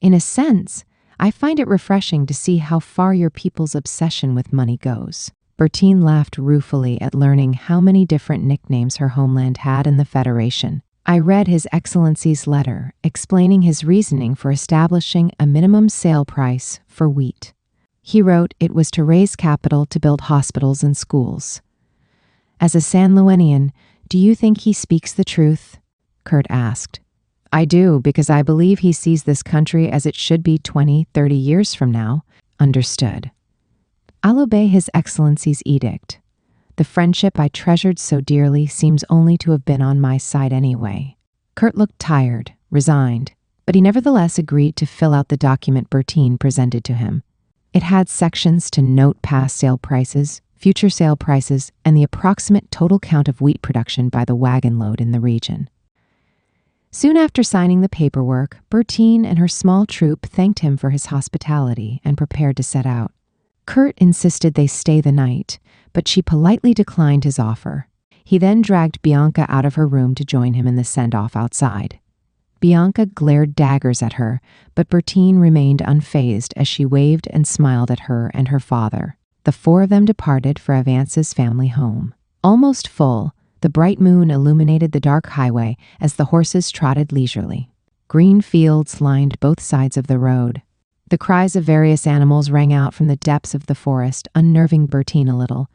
In a sense, I find it refreshing to see how far your people's obsession with money goes. Bertine laughed ruefully at learning how many different nicknames her homeland had in the Federation. I read His Excellency's letter explaining his reasoning for establishing a minimum sale price for wheat. He wrote it was to raise capital to build hospitals and schools. As a San Luenian, do you think he speaks the truth? Kurt asked. I do, because I believe he sees this country as it should be 20, 30 years from now. Understood. I'll obey His Excellency's edict. The friendship I treasured so dearly seems only to have been on my side anyway. Kurt looked tired, resigned, but he nevertheless agreed to fill out the document Bertine presented to him. It had sections to note past sale prices, future sale prices, and the approximate total count of wheat production by the wagon load in the region. Soon after signing the paperwork, Bertine and her small troop thanked him for his hospitality and prepared to set out. Kurt insisted they stay the night, but she politely declined his offer. He then dragged Bianca out of her room to join him in the send-off outside. Bianca glared daggers at her, but Bertine remained unfazed as she waved and smiled at her and her father. The four of them departed for Avance's family home. Almost full, the bright moon illuminated the dark highway as the horses trotted leisurely. Green fields lined both sides of the road. The cries of various animals rang out from the depths of the forest, unnerving Bertine a little.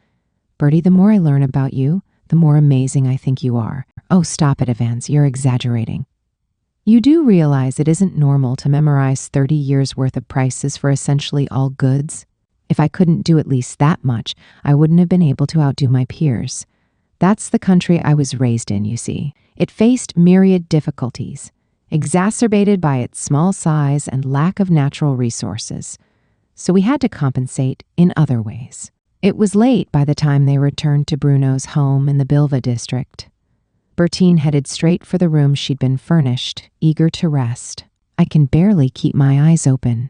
Bertie, the more I learn about you, the more amazing I think you are. Oh, stop it, Avance, you're exaggerating. You do realize it isn't normal to memorize 30 years' worth of prices for essentially all goods? If I couldn't do at least that much, I wouldn't have been able to outdo my peers. That's the country I was raised in, you see. It faced myriad difficulties, exacerbated by its small size and lack of natural resources. So we had to compensate in other ways. It was late by the time they returned to Bruno's home in the Bilva district. Bertine headed straight for the room she'd been furnished, eager to rest. I can barely keep my eyes open.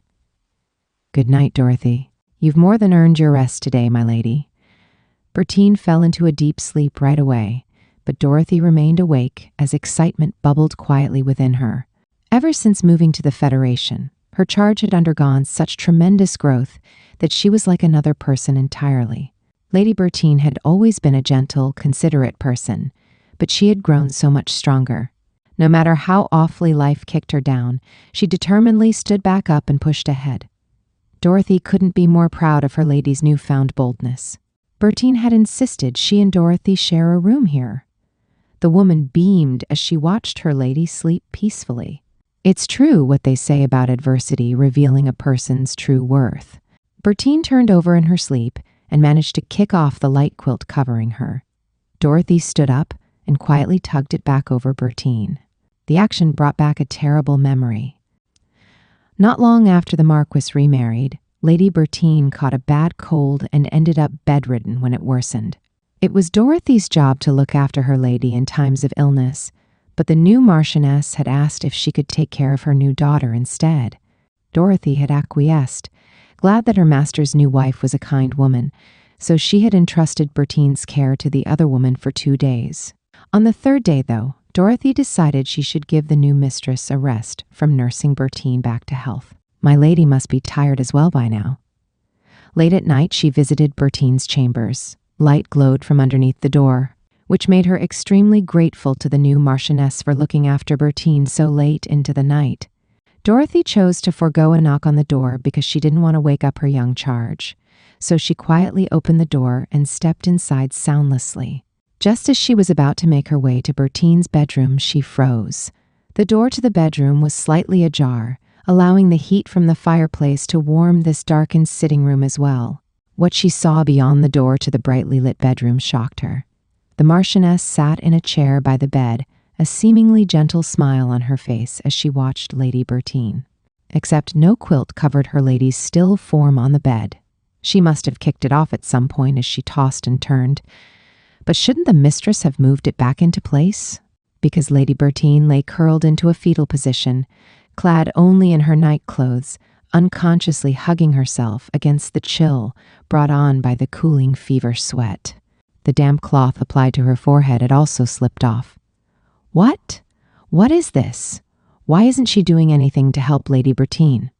Good night, Dorothy. You've more than earned your rest today, my lady. Bertine fell into a deep sleep right away, but Dorothy remained awake as excitement bubbled quietly within her. Ever since moving to the Federation, her charge had undergone such tremendous growth that she was like another person entirely. Lady Bertine had always been a gentle, considerate person, but she had grown so much stronger. No matter how awfully life kicked her down, she determinedly stood back up and pushed ahead. Dorothy couldn't be more proud of her lady's newfound boldness. Bertine had insisted she and Dorothy share a room here. The woman beamed as she watched her lady sleep peacefully. It's true what they say about adversity revealing a person's true worth. Bertine turned over in her sleep and managed to kick off the light quilt covering her. Dorothy stood up and quietly tugged it back over Bertine. The action brought back a terrible memory. Not long after the Marquis remarried, Lady Bertine caught a bad cold and ended up bedridden when it worsened. It was Dorothy's job to look after her lady in times of illness, but the new Marchioness had asked if she could take care of her new daughter instead. Dorothy had acquiesced, glad that her master's new wife was a kind woman, so she had entrusted Bertine's care to the other woman for 2 days. On the third day, though, Dorothy decided she should give the new mistress a rest from nursing Bertine back to health. My lady must be tired as well by now. Late at night, she visited Bertine's chambers. Light glowed from underneath the door, which made her extremely grateful to the new Marchioness for looking after Bertine so late into the night. Dorothy chose to forego a knock on the door because she didn't want to wake up her young charge, so she quietly opened the door and stepped inside soundlessly. Just as she was about to make her way to Bertine's bedroom, she froze. The door to the bedroom was slightly ajar, allowing the heat from the fireplace to warm this darkened sitting room as well. What she saw beyond the door to the brightly lit bedroom shocked her. The Marchioness sat in a chair by the bed, a seemingly gentle smile on her face as she watched Lady Bertine. Except no quilt covered her lady's still form on the bed. She must have kicked it off at some point as she tossed and turned. But shouldn't the mistress have moved it back into place? Because Lady Bertine lay curled into a fetal position, clad only in her nightclothes, unconsciously hugging herself against the chill brought on by the cooling fever sweat. The damp cloth applied to her forehead had also slipped off. What? What is this? Why isn't she doing anything to help Lady Bertine?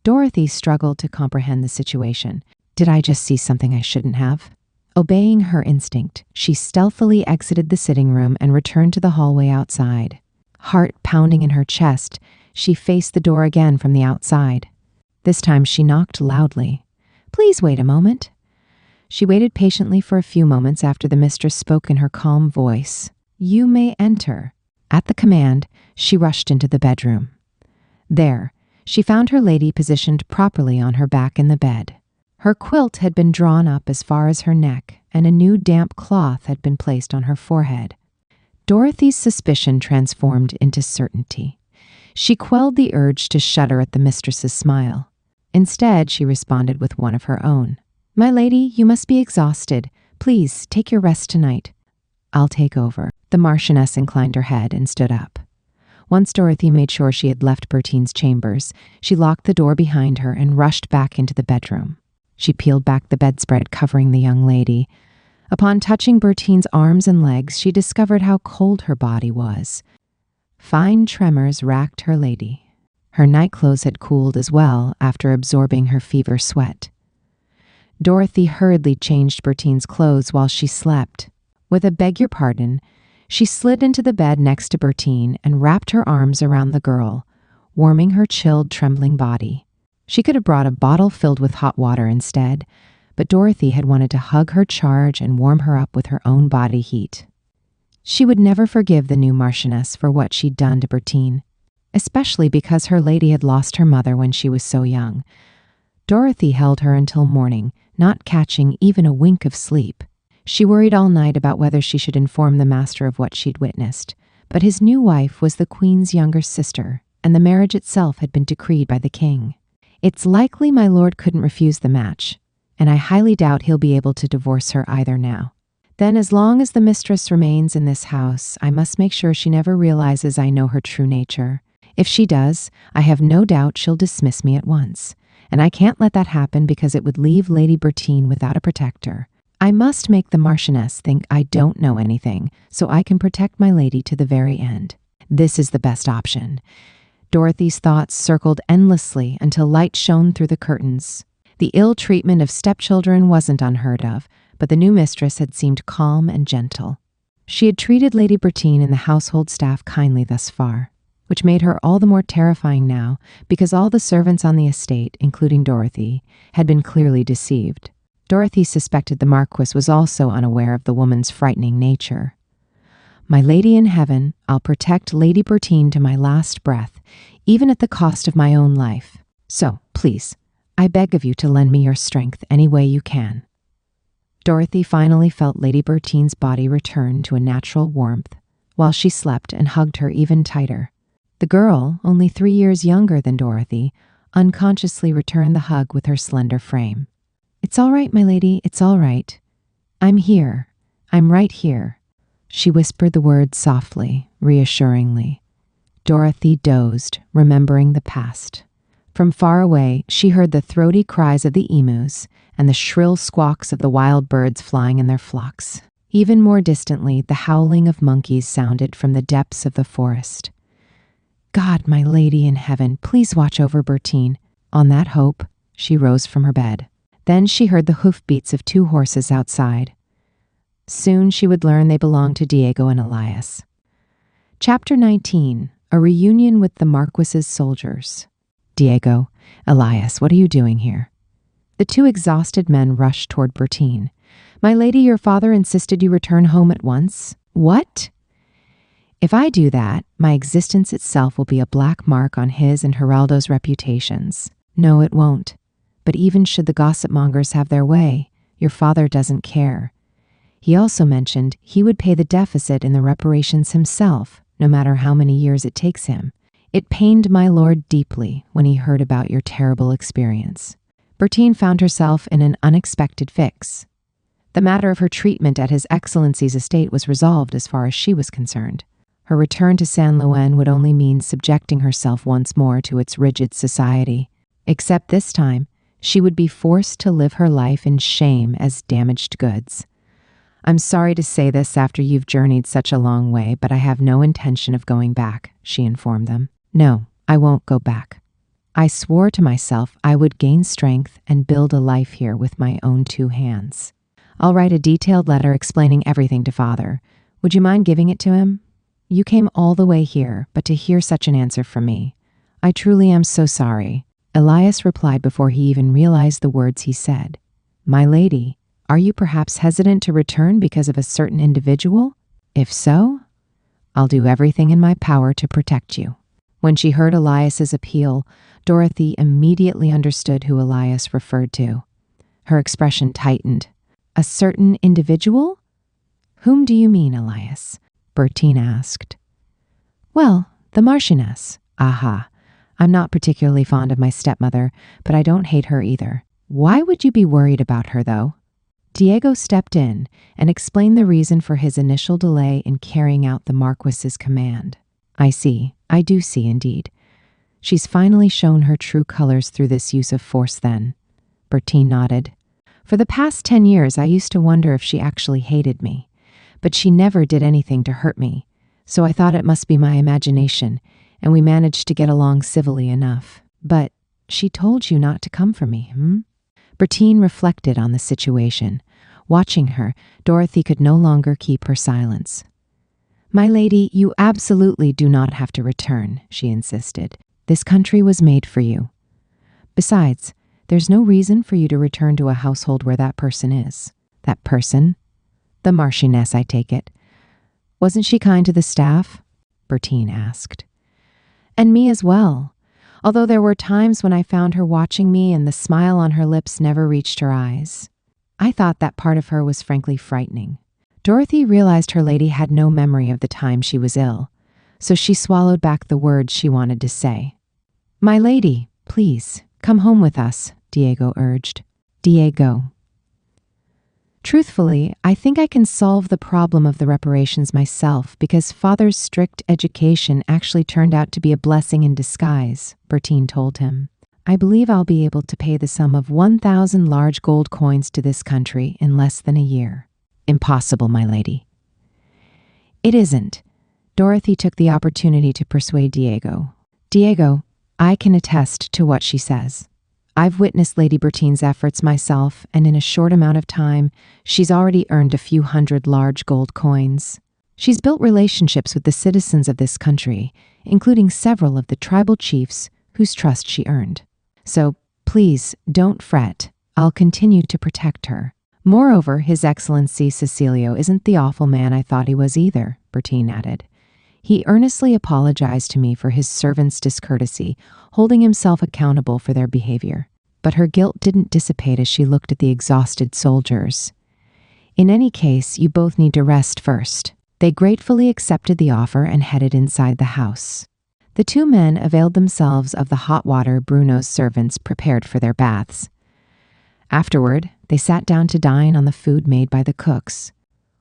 Dorothy struggled to comprehend the situation. Did I just see something I shouldn't have? Obeying her instinct, she stealthily exited the sitting room and returned to the hallway outside. Heart pounding in her chest, she faced the door again from the outside. This time she knocked loudly. "Please wait a moment." She waited patiently for a few moments after the mistress spoke in her calm voice. "You may enter." At the command, she rushed into the bedroom. There, she found her lady positioned properly on her back in the bed. Her quilt had been drawn up as far as her neck, and a new damp cloth had been placed on her forehead. Dorothy's suspicion transformed into certainty. She quelled the urge to shudder at the mistress's smile. Instead, she responded with one of her own. "My lady, you must be exhausted. Please, take your rest tonight." "I'll take over." The Marchioness inclined her head and stood up. Once Dorothy made sure she had left Bertine's chambers, she locked the door behind her and rushed back into the bedroom. She peeled back the bedspread covering the young lady. Upon touching Bertine's arms and legs, she discovered how cold her body was. Fine tremors racked her lady. Her nightclothes had cooled as well after absorbing her fever sweat. Dorothy hurriedly changed Bertine's clothes while she slept. With a "beg your pardon," she slid into the bed next to Bertine and wrapped her arms around the girl, warming her chilled, trembling body. She could have brought a bottle filled with hot water instead, but Dorothy had wanted to hug her charge and warm her up with her own body heat. She would never forgive the new Marchioness for what she'd done to Bertine, especially because her lady had lost her mother when she was so young. Dorothy held her until morning, not catching even a wink of sleep. She worried all night about whether she should inform the master of what she'd witnessed, but his new wife was the Queen's younger sister, and the marriage itself had been decreed by the king. It's likely my lord couldn't refuse the match, and I highly doubt he'll be able to divorce her either now. Then, as long as the mistress remains in this house, I must make sure she never realizes I know her true nature. If she does, I have no doubt she'll dismiss me at once, and I can't let that happen because it would leave Lady Bertine without a protector. I must make the Marchioness think I don't know anything, so I can protect my lady to the very end. This is the best option. Dorothy's thoughts circled endlessly until light shone through the curtains. The ill treatment of stepchildren wasn't unheard of, but the new mistress had seemed calm and gentle. She had treated Lady Bertine and the household staff kindly thus far, which made her all the more terrifying now because all the servants on the estate, including Dorothy, had been clearly deceived. Dorothy suspected the Marquis was also unaware of the woman's frightening nature. "My lady in heaven, I'll protect Lady Bertine to my last breath, even at the cost of my own life. So, please, I beg of you to lend me your strength any way you can." Dorothy finally felt Lady Bertine's body return to a natural warmth, while she slept and hugged her even tighter. The girl, only 3 years younger than Dorothy, unconsciously returned the hug with her slender frame. "It's all right, my lady, it's all right. I'm here. I'm right here." She whispered the words softly, reassuringly. Dorothy dozed, remembering the past. From far away, she heard the throaty cries of the emus and the shrill squawks of the wild birds flying in their flocks. Even more distantly, the howling of monkeys sounded from the depths of the forest. "God, my lady in heaven, please watch over Bertine." On that hope, she rose from her bed. Then she heard the hoofbeats of 2 horses outside. Soon she would learn they belonged to Diego and Elias. Chapter 19. A reunion with the Marquis's soldiers. "Diego, Elias, what are you doing here?" The 2 exhausted men rushed toward Bertine. "My lady, your father insisted you return home at once." "What?" "If I do that, my existence itself will be a black mark on his and Geraldo's reputations." "No, it won't. But even should the gossip mongers have their way, your father doesn't care. He also mentioned he would pay the deficit in the reparations himself, no matter how many years it takes him. It pained my lord deeply when he heard about your terrible experience." Bertine found herself in an unexpected fix. The matter of her treatment at His Excellency's estate was resolved as far as she was concerned. Her return to San Luan would only mean subjecting herself once more to its rigid society. Except this time, she would be forced to live her life in shame as damaged goods. "I'm sorry to say this after you've journeyed such a long way, but I have no intention of going back," she informed them. "No, I won't go back. I swore to myself I would gain strength and build a life here with my own 2 hands. I'll write a detailed letter explaining everything to Father. Would you mind giving it to him? You came all the way here, but to hear such an answer from me. I truly am so sorry. Elias replied before he even realized the words he said. My lady, are you perhaps hesitant to return because of a certain individual? If so, I'll do everything in my power to protect you. When she heard Elias's appeal, Dorothy immediately understood who Elias referred to. Her expression tightened. A certain individual? Whom do you mean, Elias? Bertine asked. Well, the Marchioness. Aha. I'm not particularly fond of my stepmother, but I don't hate her either. Why would you be worried about her, though? Diego stepped in and explained the reason for his initial delay in carrying out the Marquis's command. I see. I do see, indeed. She's finally shown her true colors through this use of force, then. Bertine nodded. For the past 10 years, I used to wonder if she actually hated me. But she never did anything to hurt me, so I thought it must be my imagination, and we managed to get along civilly enough. But she told you not to come for me, Bertine reflected on the situation. Watching her, Dorothy could no longer keep her silence. My lady, you absolutely do not have to return, she insisted. This country was made for you. Besides, there's no reason for you to return to a household where that person is. That person? The Marchioness, I take it. Wasn't she kind to the staff? Bertine asked. And me as well, although there were times when I found her watching me and the smile on her lips never reached her eyes. I thought that part of her was frankly frightening. Dorothy realized her lady had no memory of the time she was ill, so she swallowed back the words she wanted to say. My lady, please, come home with us, Diego urged. Diego. Truthfully, I think I can solve the problem of the reparations myself because Father's strict education actually turned out to be a blessing in disguise, Bertine told him. I believe I'll be able to pay the sum of 1,000 large gold coins to this country in less than a year. Impossible, my lady. It isn't. Dorothy took the opportunity to persuade Diego. Diego, I can attest to what she says. I've witnessed Lady Bertine's efforts myself, and in a short amount of time, she's already earned a few hundred large gold coins. She's built relationships with the citizens of this country, including several of the tribal chiefs whose trust she earned. So, please, don't fret. I'll continue to protect her. Moreover, His Excellency Cecilio isn't the awful man I thought he was either, Bertine added. He earnestly apologized to me for his servants' discourtesy, holding himself accountable for their behavior. But her guilt didn't dissipate as she looked at the exhausted soldiers. In any case, you both need to rest first. They gratefully accepted the offer and headed inside the house. The two men availed themselves of the hot water Bruno's servants prepared for their baths. Afterward, they sat down to dine on the food made by the cooks.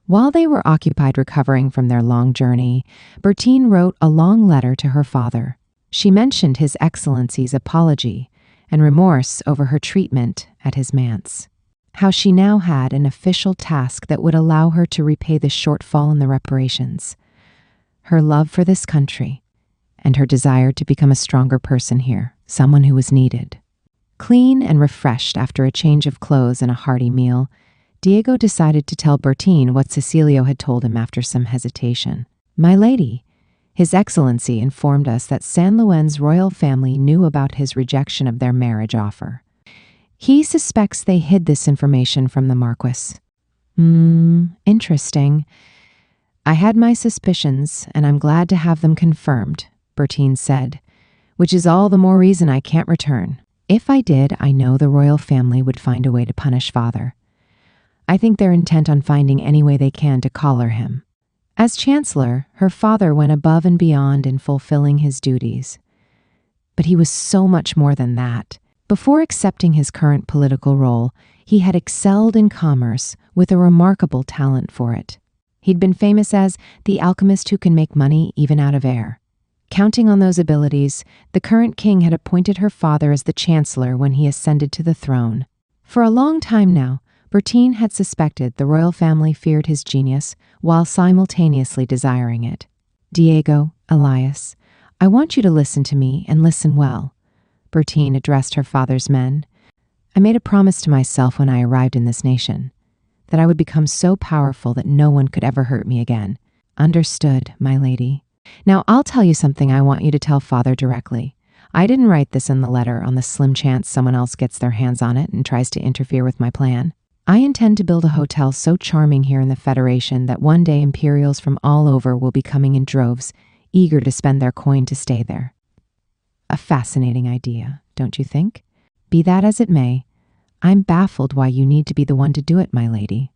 While they were occupied recovering from their long journey, Bertine wrote a long letter to her father. She mentioned His Excellency's apology and remorse over her treatment at his manse. How she now had an official task that would allow her to repay the shortfall in the reparations. Her love for this country, and her desire to become a stronger person here, someone who was needed. Clean and refreshed after a change of clothes and a hearty meal, Diego decided to tell Bertine what Cecilio had told him after some hesitation. My lady, His Excellency informed us that San Luen's royal family knew about his rejection of their marriage offer. He suspects they hid this information from the Marquis. Interesting. I had my suspicions, and I'm glad to have them confirmed, Bertine said, which is all the more reason I can't return. If I did, I know the royal family would find a way to punish Father. I think they're intent on finding any way they can to collar him. As Chancellor, her father went above and beyond in fulfilling his duties. But he was so much more than that. Before accepting his current political role, he had excelled in commerce with a remarkable talent for it. He'd been famous as the alchemist who can make money even out of air. Counting on those abilities, the current king had appointed her father as the chancellor when he ascended to the throne. For a long time now, Bertine had suspected the royal family feared his genius while simultaneously desiring it. Diego, Elias, I want you to listen to me and listen well. Bertine addressed her father's men. I made a promise to myself when I arrived in this nation. that I would become so powerful that no one could ever hurt me again. Understood, my lady. Now I'll tell you something I want you to tell Father directly. I didn't write this in the letter on the slim chance someone else gets their hands on it and tries to interfere with my plan. I intend to build a hotel so charming here in the Federation that one day Imperials from all over will be coming in droves, eager to spend their coin to stay there. A fascinating idea, don't you think? Be that as it may, I'm baffled why you need to be the one to do it, my lady.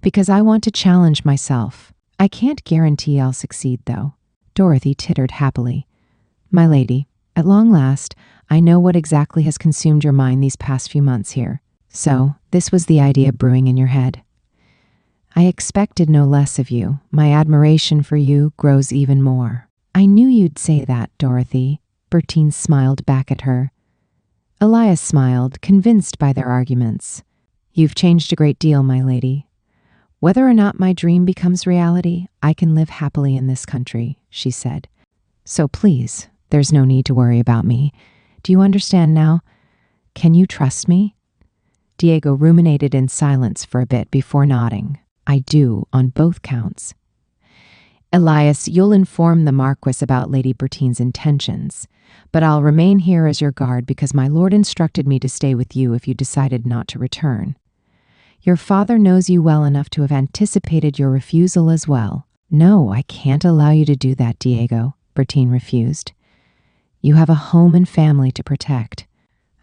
Because I want to challenge myself. I can't guarantee I'll succeed, though. Dorothy tittered happily. My lady, at long last, I know what exactly has consumed your mind these past few months here. So, this was the idea brewing in your head. I expected no less of you. My admiration for you grows even more. I knew you'd say that, Dorothy. Bertine smiled back at her. Elias smiled, convinced by their arguments. You've changed a great deal, my lady. Whether or not my dream becomes reality, I can live happily in this country, she said. So please, there's no need to worry about me. Do you understand now? Can you trust me? Diego ruminated in silence for a bit before nodding. I do, on both counts. Elias, you'll inform the Marquis about Lady Bertine's intentions, but I'll remain here as your guard because my lord instructed me to stay with you if you decided not to return. Your father knows you well enough to have anticipated your refusal as well. No, I can't allow you to do that, Diego, Bertine refused. You have a home and family to protect.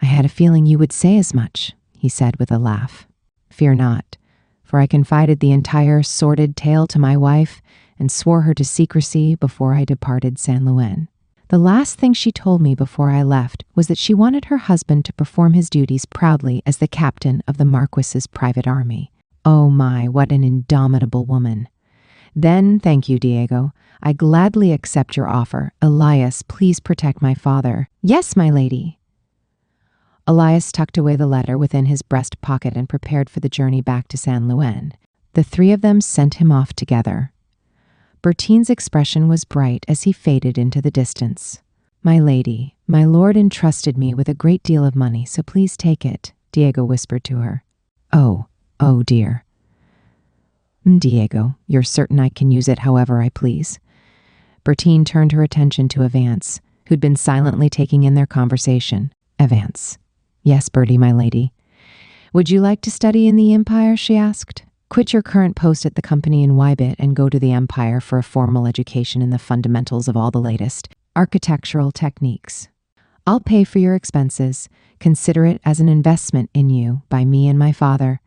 I had a feeling you would say as much, he said with a laugh. Fear not, for I confided the entire sordid tale to my wife and swore her to secrecy before I departed San Luis. The last thing she told me before I left was that she wanted her husband to perform his duties proudly as the captain of the Marquis's private army. Oh my, what an indomitable woman. Then, thank you, Diego. I gladly accept your offer. Elias, please protect my father. Yes, my lady. Elias tucked away the letter within his breast pocket and prepared for the journey back to San Luis. The three of them sent him off together. Bertine's expression was bright as he faded into the distance. My lady, my lord entrusted me with a great deal of money, so please take it, Diego whispered to her. Oh dear. Diego, you're certain I can use it however I please. Bertine turned her attention to Avance, who'd been silently taking in their conversation. Avance. Yes, Bertie, my lady. Would you like to study in the Empire, she asked. Quit your current post at the company in Wybit and go to the Empire for a formal education in the fundamentals of all the latest architectural techniques. I'll pay for your expenses. Consider it as an investment in you by me and my father.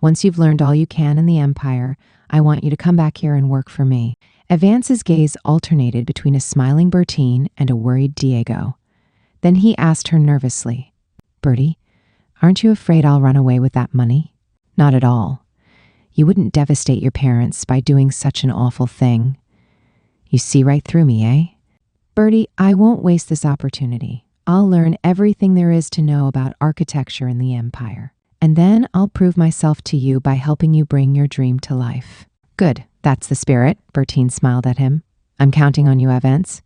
Once you've learned all you can in the Empire, I want you to come back here and work for me. Avance's gaze alternated between a smiling Bertine and a worried Diego. Then he asked her nervously, Bertie, aren't you afraid I'll run away with that money? Not at all. You wouldn't devastate your parents by doing such an awful thing. You see right through me, eh? Bertie, I won't waste this opportunity. I'll learn everything there is to know about architecture in the Empire. And then I'll prove myself to you by helping you bring your dream to life. Good, that's the spirit, Bertine smiled at him. I'm counting on you, Avance.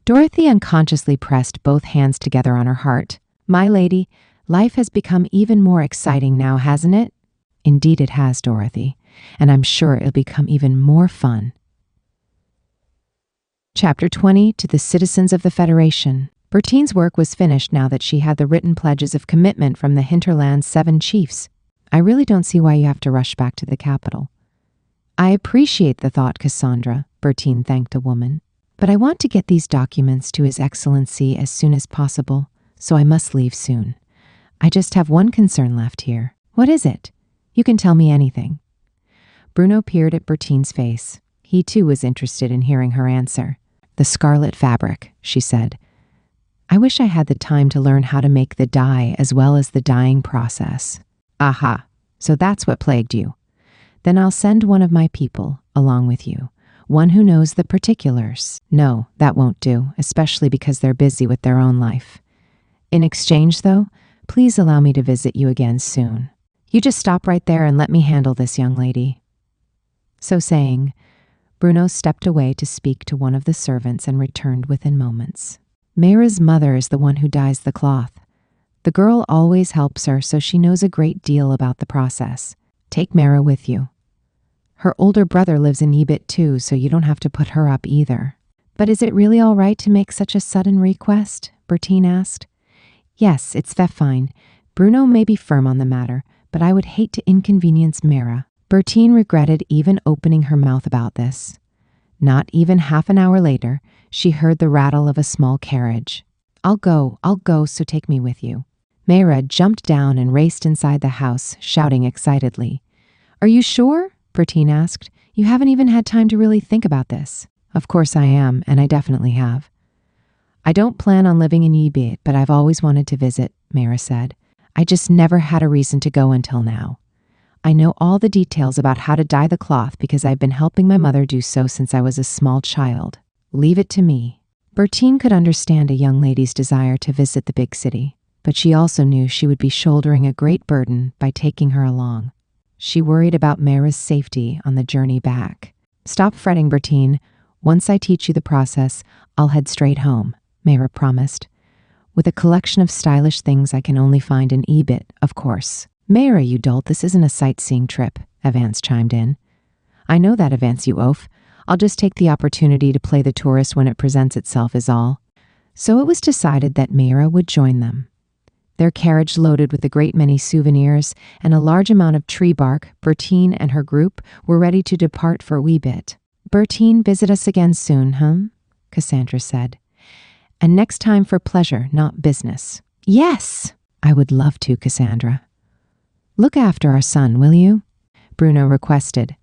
Dorothy unconsciously pressed both hands together on her heart. My lady, life has become even more exciting now, hasn't it? Indeed it has, Dorothy, and I'm sure it'll become even more fun. Chapter 20, to the Citizens of the Federation. Bertine's work was finished now that she had the written pledges of commitment from the Hinterland's 7 chiefs. I really don't see why you have to rush back to the capital. I appreciate the thought, Cassandra, Bertine thanked the woman, but I want to get these documents to His Excellency as soon as possible, so I must leave soon. I just have one concern left here. What is it? You can tell me anything. Bruno peered at Bertine's face. He too was interested in hearing her answer. The scarlet fabric, she said. I wish I had the time to learn how to make the dye as well as the dyeing process. Aha, so that's what plagued you. Then I'll send one of my people along with you, one who knows the particulars. No, that won't do, especially because they're busy with their own life. In exchange, though, please allow me to visit you again soon. You just stop right there and let me handle this, young lady. So saying, Bruno stepped away to speak to one of the servants and returned within moments. Mayra's mother is the one who dyes the cloth. The girl always helps her, so she knows a great deal about the process. Take Mara with you. Her older brother lives in Ebit too, so you don't have to put her up either. But is it really all right to make such a sudden request? Bertine asked. Yes, it's fine. Bruno may be firm on the matter, but I would hate to inconvenience Mara. Bertine regretted even opening her mouth about this. Not even half an hour later, she heard the rattle of a small carriage. I'll go, so take me with you. Mara jumped down and raced inside the house, shouting excitedly. Are you sure? Bertine asked. You haven't even had time to really think about this. Of course I am, and I definitely have. I don't plan on living in Ebit, but I've always wanted to visit, Mara said. I just never had a reason to go until now. I know all the details about how to dye the cloth because I've been helping my mother do so since I was a small child. Leave it to me. Bertine could understand a young lady's desire to visit the big city, but she also knew she would be shouldering a great burden by taking her along. She worried about Mara's safety on the journey back. Stop fretting, Bertine. Once I teach you the process, I'll head straight home, Mara promised. With a collection of stylish things I can only find in Ebit, of course. Mara, you dolt, this isn't a sightseeing trip, Avance chimed in. I know that, Avance, you oaf. I'll just take the opportunity to play the tourist when it presents itself is all. So it was decided that Mara would join them. Their carriage loaded with a great many souvenirs and a large amount of tree bark, Bertine and her group were ready to depart for Ebit. Bertine, visit us again soon, huh? Cassandra said. And next time for pleasure, not business. Yes, I would love to, Cassandra. Look after our son, will you? Bruno requested.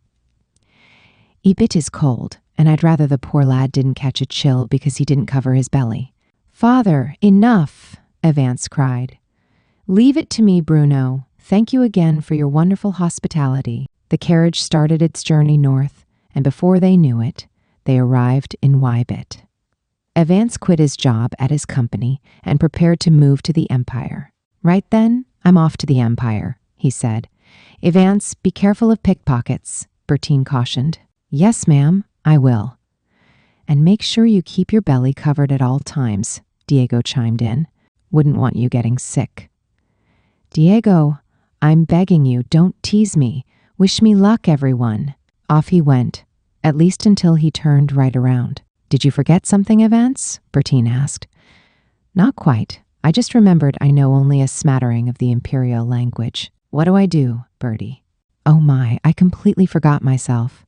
Ebit is cold, and I'd rather the poor lad didn't catch a chill because he didn't cover his belly. Father, enough, Avance cried. Leave it to me, Bruno. Thank you again for your wonderful hospitality. The carriage started its journey north, and before they knew it, they arrived in Wybit. Avance quit his job at his company and prepared to move to the Empire. Right then, I'm off to the Empire, he said. Avance, be careful of pickpockets, Bertine cautioned. Yes, ma'am, I will. And make sure you keep your belly covered at all times, Diego chimed in. Wouldn't want you getting sick. Diego, I'm begging you, don't tease me. Wish me luck, everyone. Off he went, at least until he turned right around. Did you forget something, Avance? Bertine asked. Not quite. I just remembered I know only a smattering of the Imperial language. What do I do, Bertie? Oh my, I completely forgot myself.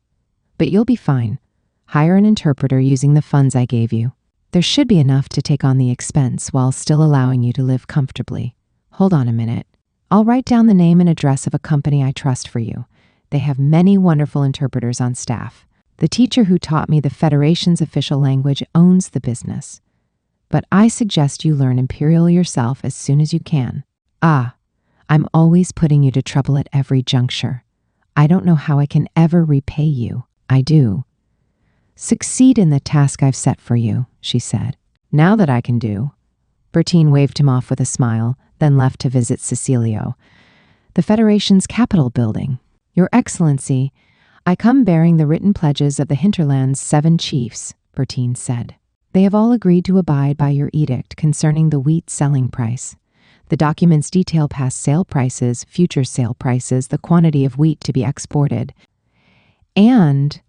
But you'll be fine. Hire an interpreter using the funds I gave you. There should be enough to take on the expense while still allowing you to live comfortably. Hold on a minute. I'll write down the name and address of a company I trust for you. They have many wonderful interpreters on staff. The teacher who taught me the Federation's official language owns the business. But I suggest you learn Imperial yourself as soon as you can. I'm always putting you to trouble at every juncture. I don't know how I can ever repay you. I do. Succeed in the task I've set for you, she said. Now that I can do. Bertine waved him off with a smile, then left to visit Cecilio, the Federation's Capitol building. Your Excellency, I come bearing the written pledges of the Hinterland's 7 chiefs, Bertine said. They have all agreed to abide by your edict concerning the wheat selling price. The documents detail past sale prices, future sale prices, the quantity of wheat to be exported, and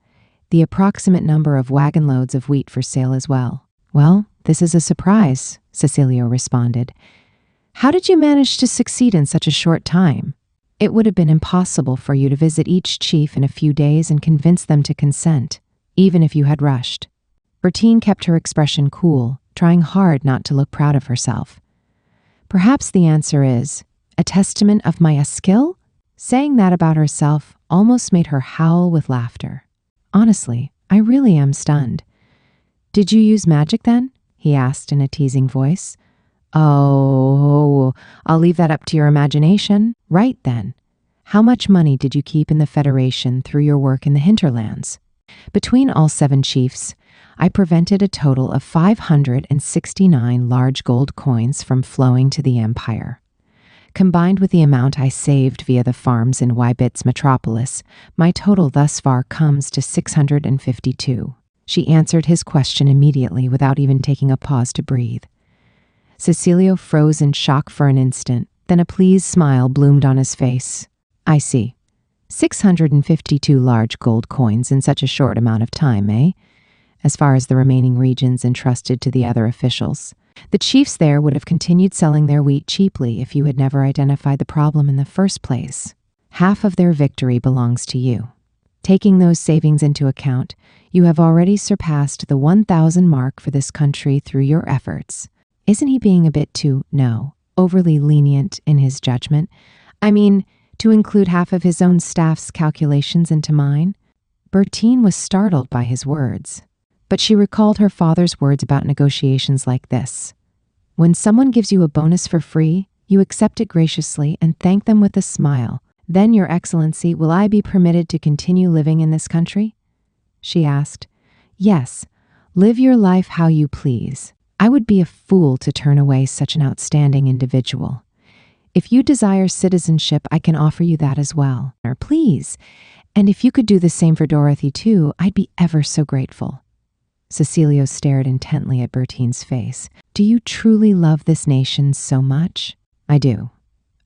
the approximate number of wagon loads of wheat for sale as well. Well, this is a surprise, Cecilio responded. How did you manage to succeed in such a short time? It would have been impossible for you to visit each chief in a few days and convince them to consent, even if you had rushed. Bertine kept her expression cool, trying hard not to look proud of herself. Perhaps the answer is a testament of my skill? Saying that about herself almost made her howl with laughter. Honestly, I really am stunned. Did you use magic then? He asked in a teasing voice. Oh, I'll leave that up to your imagination. Right then. How much money did you keep in the Federation through your work in the Hinterlands? Between all 7 chiefs, I prevented a total of 569 large gold coins from flowing to the Empire. Combined with the amount I saved via the farms in Wybit's metropolis, my total thus far comes to 652. She answered his question immediately without even taking a pause to breathe. Cecilio froze in shock for an instant, then a pleased smile bloomed on his face. I see. 652 large gold coins in such a short amount of time, eh? As far as the remaining regions entrusted to the other officials. The chiefs there would have continued selling their wheat cheaply if you had never identified the problem in the first place. Half of their victory belongs to you. Taking those savings into account, you have already surpassed the 1,000 mark for this country through your efforts. Isn't he being a bit overly lenient in his judgment? I mean, to include half of his own staff's calculations into mine? Bertine was startled by his words, but she recalled her father's words about negotiations like this. When someone gives you a bonus for free, you accept it graciously and thank them with a smile. Then, Your Excellency, will I be permitted to continue living in this country? She asked. Yes, live your life how you please. I would be a fool to turn away such an outstanding individual. If you desire citizenship, I can offer you that as well. Or please. And if you could do the same for Dorothy too, I'd be ever so grateful. Cecilio stared intently at Bertine's face. Do you truly love this nation so much? I do.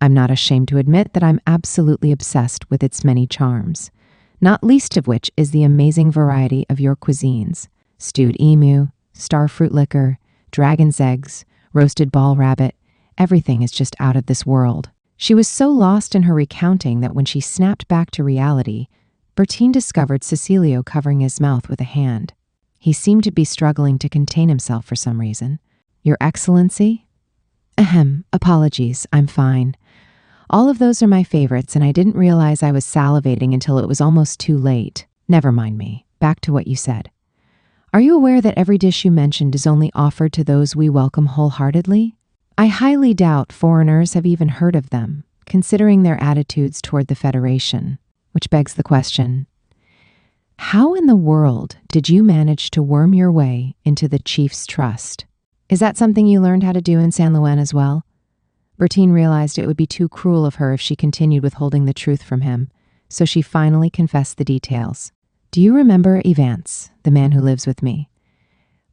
I'm not ashamed to admit that I'm absolutely obsessed with its many charms, not least of which is the amazing variety of your cuisines. Stewed emu, starfruit liquor, dragon's eggs, roasted ball rabbit. Everything is just out of this world. She was so lost in her recounting that when she snapped back to reality, Bertine discovered Cecilio covering his mouth with a hand. He seemed to be struggling to contain himself for some reason. Your Excellency? Apologies, I'm fine. All of those are my favorites, and I didn't realize I was salivating until it was almost too late. Never mind me. Back to what you said. Are you aware that every dish you mentioned is only offered to those we welcome wholeheartedly? I highly doubt foreigners have even heard of them, considering their attitudes toward the Federation, which begs the question, how in the world did you manage to worm your way into the chief's trust? Is that something you learned how to do in San Luis as well? Bertine realized it would be too cruel of her if she continued withholding the truth from him, so she finally confessed the details. Do you remember Evance, the man who lives with me?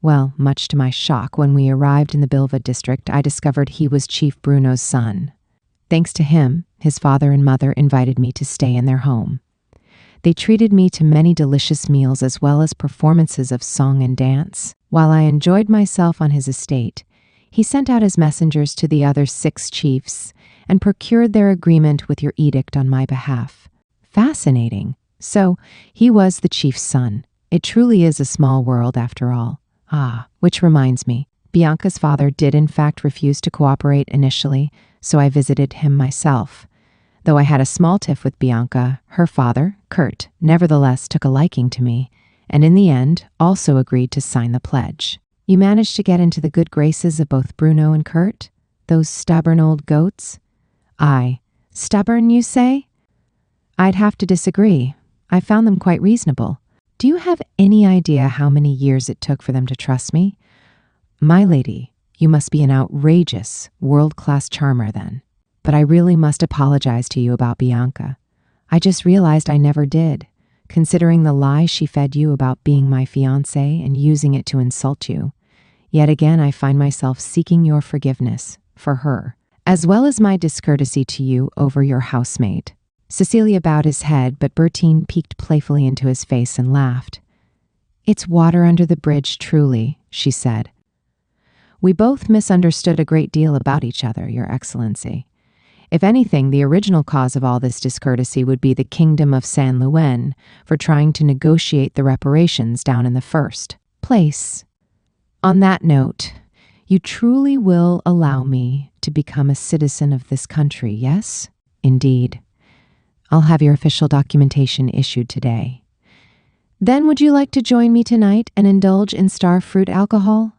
Well, much to my shock, when we arrived in the Bilva district, I discovered he was Chief Bruno's son. Thanks to him, his father and mother invited me to stay in their home. They treated me to many delicious meals as well as performances of song and dance. While I enjoyed myself on his estate, he sent out his messengers to the other 6 chiefs and procured their agreement with your edict on my behalf. Fascinating. So, he was the chief's son. It truly is a small world after all. Which reminds me, Bianca's father did in fact refuse to cooperate initially, so I visited him myself. Though I had a small tiff with Bianca, her father, Kurt, nevertheless took a liking to me, and in the end also agreed to sign the pledge. You managed to get into the good graces of both Bruno and Kurt? Those stubborn old goats? Aye. Stubborn, you say? I'd have to disagree. I found them quite reasonable. Do you have any idea how many years it took for them to trust me? My lady, you must be an outrageous, world-class charmer then. But I really must apologize to you about Bianca. I just realized I never did, considering the lie she fed you about being my fiancé and using it to insult you. Yet again, I find myself seeking your forgiveness for her, as well as my discourtesy to you over your housemaid. Cecilia bowed his head, but Bertine peeked playfully into his face and laughed. It's water under the bridge, truly, she said. We both misunderstood a great deal about each other, Your Excellency. If anything, the original cause of all this discourtesy would be the Kingdom of San Luis for trying to negotiate the reparations down in the first place. On that note, you truly will allow me to become a citizen of this country, yes? Indeed. I'll have your official documentation issued today. Then would you like to join me tonight and indulge in starfruit alcohol?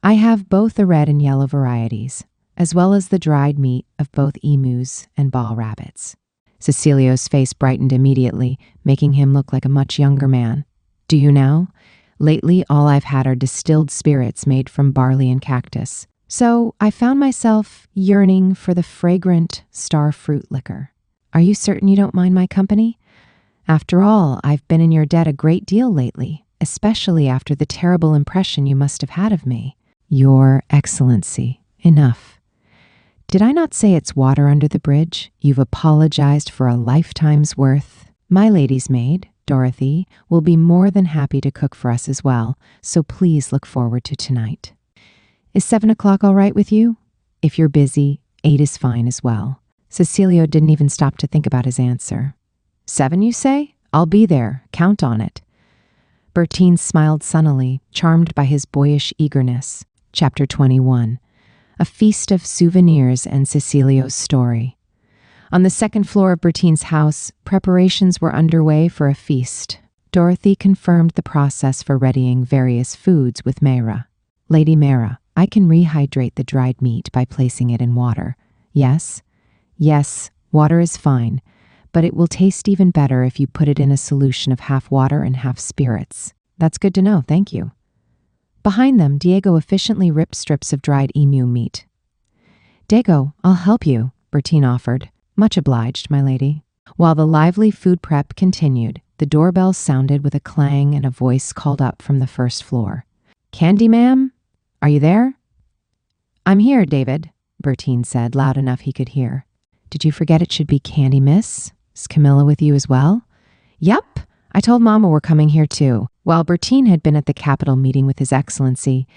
I have both the red and yellow varieties, as well as the dried meat of both emus and ball rabbits. Cecilio's face brightened immediately, making him look like a much younger man. Do you know? Lately, all I've had are distilled spirits made from barley and cactus. So I found myself yearning for the fragrant starfruit liquor. Are you certain you don't mind my company? After all, I've been in your debt a great deal lately, especially after the terrible impression you must have had of me. Your Excellency, enough. Did I not say it's water under the bridge? You've apologized for a lifetime's worth. My lady's maid, Dorothy, will be more than happy to cook for us as well, so please look forward to tonight. Is 7 o'clock all right with you? If you're busy, 8 is fine as well. Cecilio didn't even stop to think about his answer. 7, you say? I'll be there. Count on it. Bertine smiled sunnily, charmed by his boyish eagerness. Chapter 21. A Feast of Souvenirs and Cecilio's Story. On the second floor of Bertine's house, preparations were underway for a feast. Dorothy confirmed the process for readying various foods with Mayra. Lady Mayra, I can rehydrate the dried meat by placing it in water. Yes? Yes, water is fine, but it will taste even better if you put it in a solution of half water and half spirits. That's good to know, thank you. Behind them, Diego efficiently ripped strips of dried emu meat. Diego, I'll help you, Bertine offered. Much obliged, my lady. While the lively food prep continued, the doorbell sounded with a clang and a voice called up from the first floor. Candy, ma'am? Are you there? I'm here, David, Bertine said, loud enough he could hear. Did you forget it should be Candy, miss? Is Camilla with you as well? Yup. I told Mama we're coming here too. While Bertine had been at the Capitol meeting with His Excellency,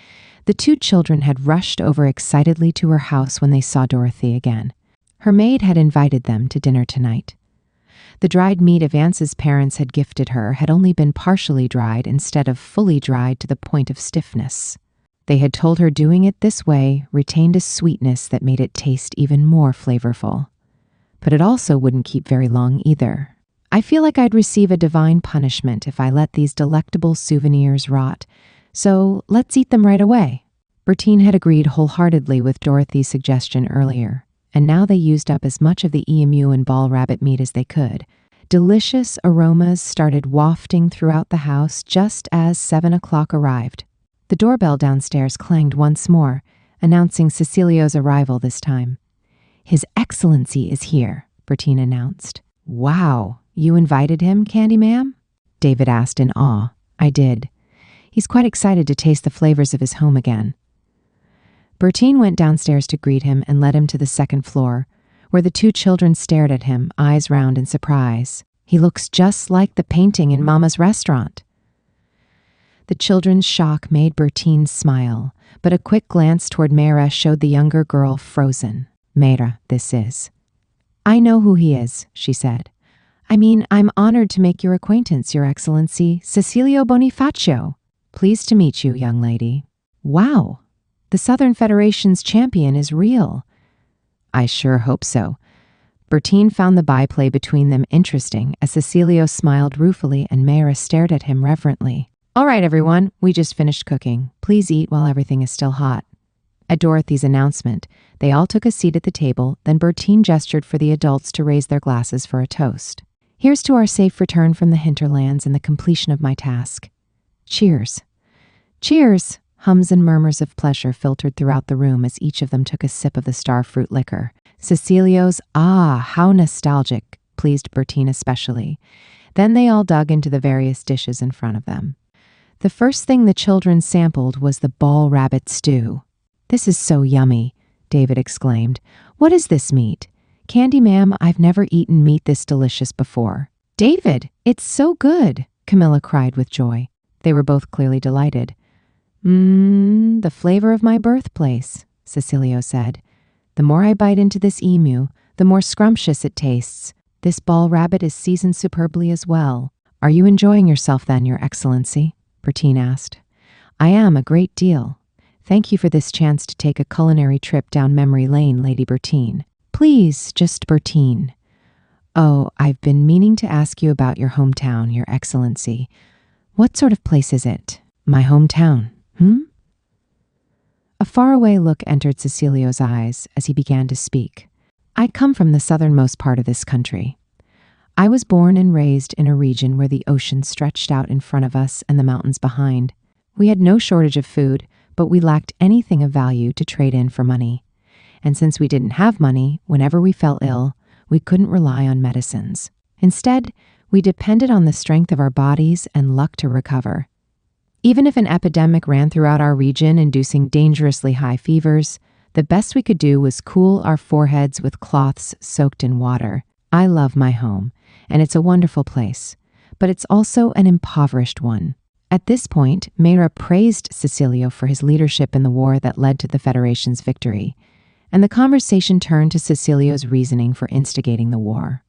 the two children had rushed over excitedly to her house when they saw Dorothy again. Her maid had invited them to dinner tonight. The dried meat Avance's parents had gifted her had only been partially dried instead of fully dried to the point of stiffness. They had told her doing it this way retained a sweetness that made it taste even more flavorful. But it also wouldn't keep very long either. I feel like I'd receive a divine punishment if I let these delectable souvenirs rot, so let's eat them right away. Bertine had agreed wholeheartedly with Dorothy's suggestion earlier, and now they used up as much of the emu and ball rabbit meat as they could. Delicious aromas started wafting throughout the house just as 7 o'clock arrived. The doorbell downstairs clanged once more, announcing Cecilio's arrival this time. His Excellency is here, Bertine announced. Wow, you invited him, Candy ma'am? David asked in awe. I did. He's quite excited to taste the flavors of his home again. Bertine went downstairs to greet him and led him to the second floor, where the two children stared at him, eyes round in surprise. He looks just like the painting in Mama's restaurant. The children's shock made Bertine smile, but a quick glance toward Mayra showed the younger girl frozen. Mayra, this is. I know who he is, she said. I mean, I'm honored to make your acquaintance, Your Excellency, Cecilio Bonifacio. Pleased to meet you, young lady. Wow, the Southern Federation's champion is real. I sure hope so. Bertine found the byplay between them interesting as Cecilio smiled ruefully and Mayra stared at him reverently. All right, everyone, we just finished cooking. Please eat while everything is still hot. At Dorothy's announcement, they all took a seat at the table, then Bertine gestured for the adults to raise their glasses for a toast. Here's to our safe return from the hinterlands and the completion of my task. Cheers. Cheers! Hums and murmurs of pleasure filtered throughout the room as each of them took a sip of the starfruit liquor. Cecilio's, how nostalgic, pleased Bertine especially. Then they all dug into the various dishes in front of them. The first thing the children sampled was the ball rabbit stew. This is so yummy, David exclaimed. What is this meat? Candy ma'am, I've never eaten meat this delicious before. David, it's so good, Camilla cried with joy. They were both clearly delighted. The flavor of my birthplace, Cecilio said. The more I bite into this emu, the more scrumptious it tastes. This ball rabbit is seasoned superbly as well. Are you enjoying yourself then, Your Excellency? Bertine asked. I am a great deal. Thank you for this chance to take a culinary trip down memory lane, Lady Bertine. Please, just Bertine. Oh, I've been meaning to ask you about your hometown, Your Excellency. What sort of place is it? My hometown, A faraway look entered Cecilio's eyes as he began to speak. I come from the southernmost part of this country. I was born and raised in a region where the ocean stretched out in front of us and the mountains behind. We had no shortage of food, but we lacked anything of value to trade in for money. And since we didn't have money, whenever we fell ill, we couldn't rely on medicines. Instead, we depended on the strength of our bodies and luck to recover. Even if an epidemic ran throughout our region, inducing dangerously high fevers, the best we could do was cool our foreheads with cloths soaked in water. I love my home, and it's a wonderful place, but it's also an impoverished one. At this point, Mayra praised Cecilio for his leadership in the war that led to the Federation's victory, and the conversation turned to Cecilio's reasoning for instigating the war.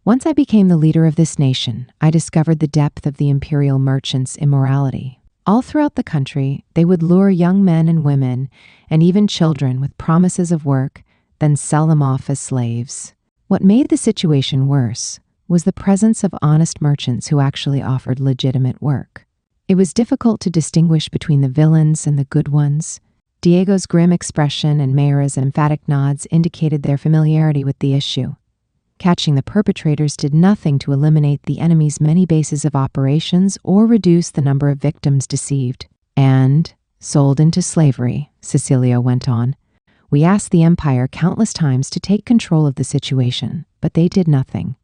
Once I became the leader of this nation, I discovered the depth of the imperial merchants' immorality. All throughout the country, they would lure young men and women, and even children, with promises of work, then sell them off as slaves. What made the situation worse was the presence of honest merchants who actually offered legitimate work. It was difficult to distinguish between the villains and the good ones. Diego's grim expression and Mayra's emphatic nods indicated their familiarity with the issue. Catching the perpetrators did nothing to eliminate the enemy's many bases of operations or reduce the number of victims deceived. And sold into slavery, Cecilio went on. We asked the Empire countless times to take control of the situation, but they did nothing.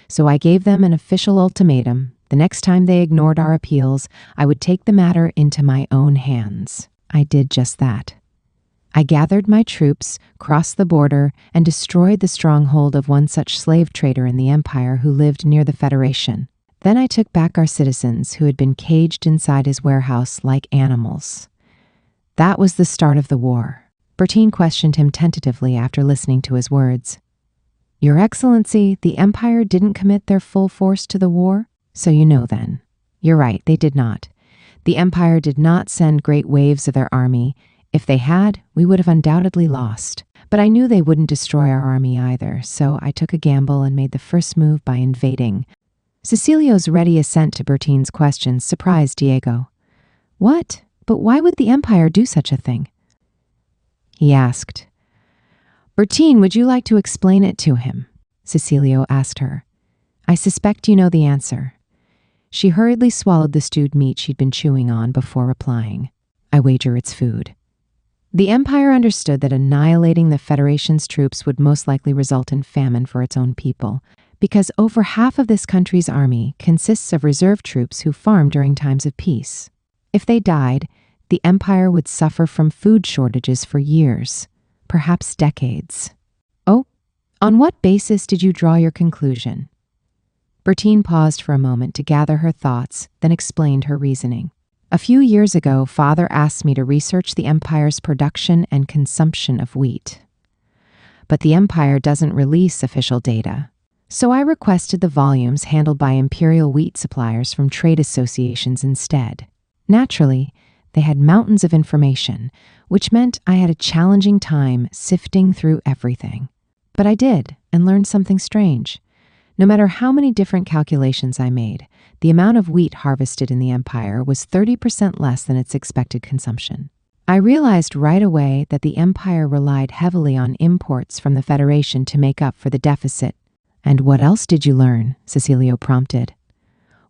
So I gave them an official ultimatum. The next time they ignored our appeals, I would take the matter into my own hands. I did just that. I gathered my troops, crossed the border, and destroyed the stronghold of one such slave trader in the Empire who lived near the Federation. Then I took back our citizens who had been caged inside his warehouse like animals. That was the start of the war. Bertine questioned him tentatively after listening to his words. Your Excellency, the Empire didn't commit their full force to the war? So you know then. You're right, they did not. The Empire did not send great waves of their army. If they had, we would have undoubtedly lost. But I knew they wouldn't destroy our army either, so I took a gamble and made the first move by invading. Cecilio's ready assent to Bertine's questions surprised Diego. What? But why would the Empire do such a thing? He asked. Bertine, would you like to explain it to him? Cecilio asked her. I suspect you know the answer. She hurriedly swallowed the stewed meat she'd been chewing on before replying. I wager it's food. The Empire understood that annihilating the Federation's troops would most likely result in famine for its own people, because over half of this country's army consists of reserve troops who farm during times of peace. If they died, the Empire would suffer from food shortages for years, perhaps decades. Oh, on what basis did you draw your conclusion? Bertine paused for a moment to gather her thoughts, then explained her reasoning. A few years ago, Father asked me to research the Empire's production and consumption of wheat. But the Empire doesn't release official data, so I requested the volumes handled by imperial wheat suppliers from trade associations instead. Naturally, they had mountains of information, which meant I had a challenging time sifting through everything. But I did, and learned something strange. No matter how many different calculations I made, the amount of wheat harvested in the Empire was 30% less than its expected consumption. I realized right away that the Empire relied heavily on imports from the Federation to make up for the deficit. And what else did you learn? Cecilio prompted.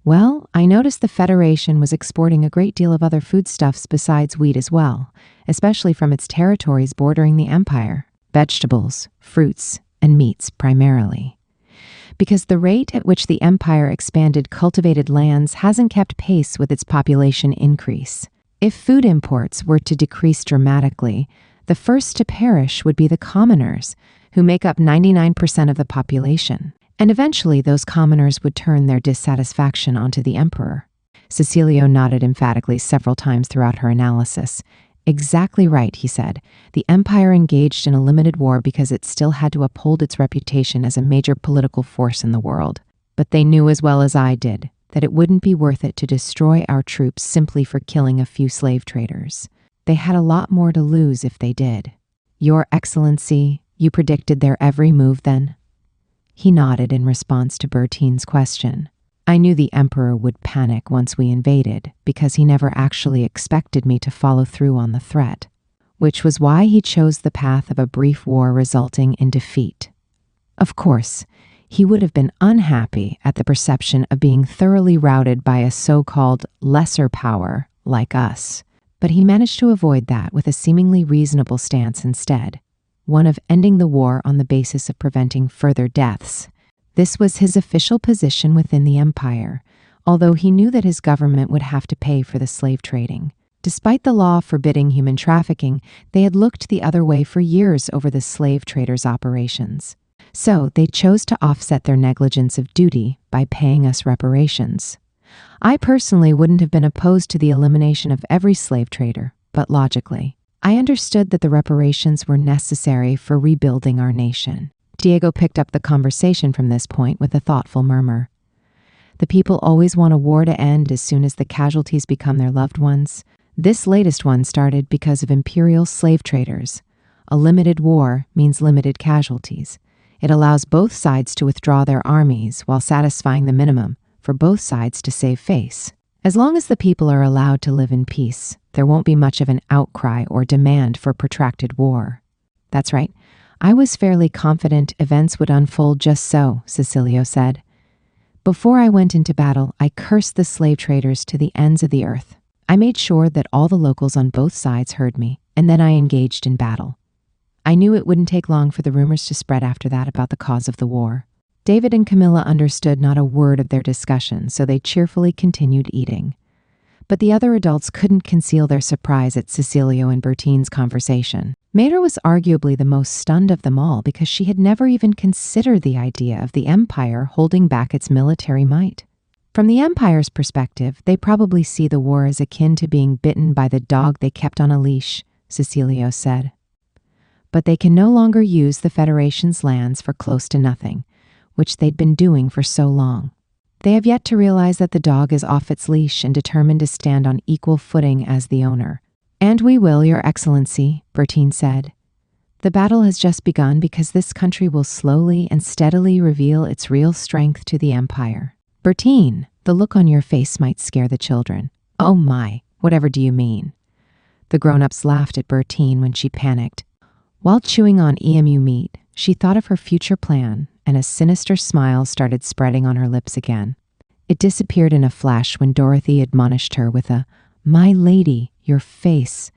Well, I noticed the Federation was exporting a great deal of other foodstuffs besides wheat as well, especially from its territories bordering the Empire. Vegetables, fruits, and meats primarily. Because the rate at which the Empire expanded cultivated lands hasn't kept pace with its population increase. If food imports were to decrease dramatically, the first to perish would be the commoners, who make up 99% of the population. And eventually those commoners would turn their dissatisfaction onto the emperor. Cecilio nodded emphatically several times throughout her analysis. Exactly right, he said. The Empire engaged in a limited war because it still had to uphold its reputation as a major political force in the world. But they knew as well as I did that it wouldn't be worth it to destroy our troops simply for killing a few slave traders. They had a lot more to lose if they did. Your Excellency, you predicted their every move then? He nodded in response to Bertine's question. I knew the Emperor would panic once we invaded because he never actually expected me to follow through on the threat, which was why he chose the path of a brief war resulting in defeat. Of course, he would have been unhappy at the perception of being thoroughly routed by a so-called lesser power like us, but he managed to avoid that with a seemingly reasonable stance instead, one of ending the war on the basis of preventing further deaths. This was his official position within the Empire, although he knew that his government would have to pay for the slave trading. Despite the law forbidding human trafficking, they had looked the other way for years over the slave traders' operations. So they chose to offset their negligence of duty by paying us reparations. I personally wouldn't have been opposed to the elimination of every slave trader, but logically, I understood that the reparations were necessary for rebuilding our nation. Diego picked up the conversation from this point with a thoughtful murmur. The people always want a war to end as soon as the casualties become their loved ones. This latest one started because of imperial slave traders. A limited war means limited casualties. It allows both sides to withdraw their armies while satisfying the minimum for both sides to save face. As long as the people are allowed to live in peace, there won't be much of an outcry or demand for protracted war. That's right. I was fairly confident events would unfold just so, Cecilio said. Before I went into battle, I cursed the slave traders to the ends of the earth. I made sure that all the locals on both sides heard me, and then I engaged in battle. I knew it wouldn't take long for the rumors to spread after that about the cause of the war. David and Camilla understood not a word of their discussion, so they cheerfully continued eating. But the other adults couldn't conceal their surprise at Cecilio and Bertine's conversation. Mater was arguably the most stunned of them all because she had never even considered the idea of the Empire holding back its military might. From the Empire's perspective, they probably see the war as akin to being bitten by the dog they kept on a leash, Cecilio said. But they can no longer use the Federation's lands for close to nothing, which they'd been doing for so long. They have yet to realize that the dog is off its leash and determined to stand on equal footing as the owner. And we will, Your Excellency, Bertine said. The battle has just begun because this country will slowly and steadily reveal its real strength to the Empire. Bertine, the look on your face might scare the children. Oh my, whatever do you mean? The grown-ups laughed at Bertine when she panicked. While chewing on EMU meat, she thought of her future plan, and a sinister smile started spreading on her lips again. It disappeared in a flash when Dorothy admonished her with a, "My lady, your face."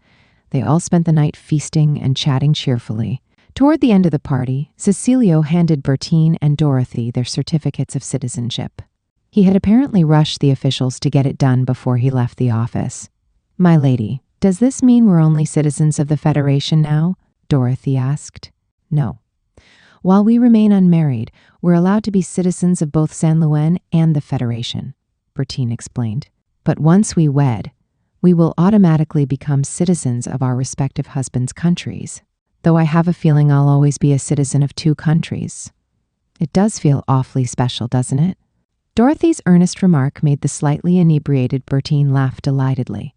They all spent the night feasting and chatting cheerfully. Toward the end of the party, Cecilio handed Bertine and Dorothy their certificates of citizenship. He had apparently rushed the officials to get it done before he left the office. "My lady, does this mean we're only citizens of the Federation now?" Dorothy asked. "No. While we remain unmarried, we're allowed to be citizens of both San Luen and the Federation," Bertine explained. "But once we wed, we will automatically become citizens of our respective husbands' countries, though I have a feeling I'll always be a citizen of two countries. It does feel awfully special, doesn't it?" Dorothy's earnest remark made the slightly inebriated Bertine laugh delightedly.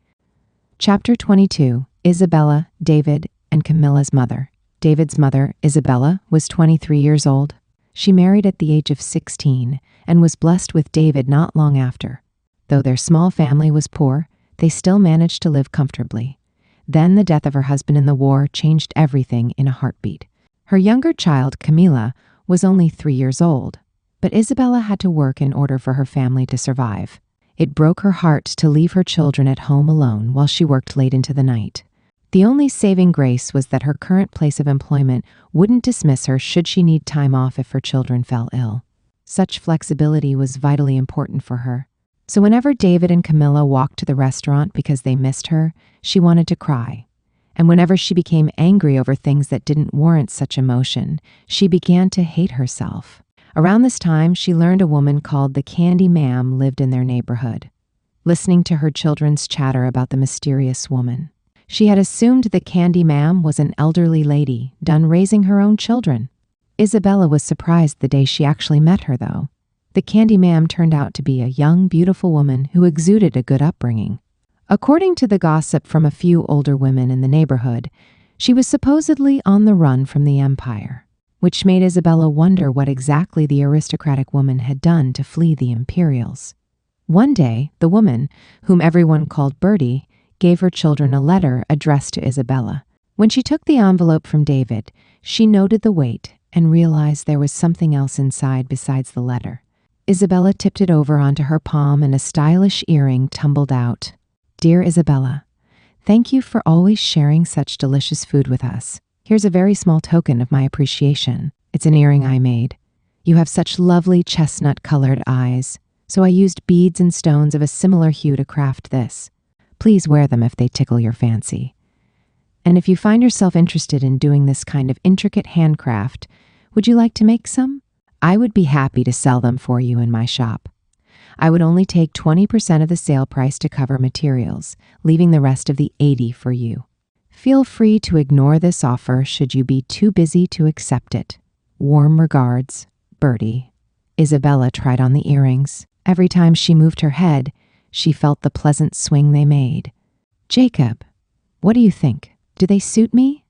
Chapter 22, Isabella, David, and Camilla's mother. David's mother, Isabella, was 23 years old. She married at the age of 16 and was blessed with David not long after. Though their small family was poor, they still managed to live comfortably. Then the death of her husband in the war changed everything in a heartbeat. Her younger child, Camilla, was only 3 years old, but Isabella had to work in order for her family to survive. It broke her heart to leave her children at home alone while she worked late into the night. The only saving grace was that her current place of employment wouldn't dismiss her should she need time off if her children fell ill. Such flexibility was vitally important for her. So whenever David and Camilla walked to the restaurant because they missed her, she wanted to cry. And whenever she became angry over things that didn't warrant such emotion, she began to hate herself. Around this time, she learned a woman called the Candy Ma'am lived in their neighborhood. Listening to her children's chatter about the mysterious woman, she had assumed the Candy Ma'am was an elderly lady done raising her own children. Isabella was surprised the day she actually met her, though. The Candy Ma'am turned out to be a young, beautiful woman who exuded a good upbringing. According to the gossip from a few older women in the neighborhood, she was supposedly on the run from the Empire, which made Isabella wonder what exactly the aristocratic woman had done to flee the Imperials. One day, the woman, whom everyone called Bertie, gave her children a letter addressed to Isabella. When she took the envelope from David, she noted the weight and realized there was something else inside besides the letter. Isabella tipped it over onto her palm and a stylish earring tumbled out. "Dear Isabella, thank you for always sharing such delicious food with us. Here's a very small token of my appreciation. It's an earring I made. You have such lovely chestnut-colored eyes, so I used beads and stones of a similar hue to craft this. Please wear them if they tickle your fancy. And if you find yourself interested in doing this kind of intricate handcraft, Would you like to make some? I would be happy to sell them for you in my shop. I would only take 20% of the sale price to cover materials, leaving the rest of the 80% for you. Feel free to ignore this offer should you be too busy to accept it. Warm regards, Bertie. Isabella tried on the earrings. Every time she moved her head, she felt the pleasant swing they made. Jacob, what do you think? Do they suit me?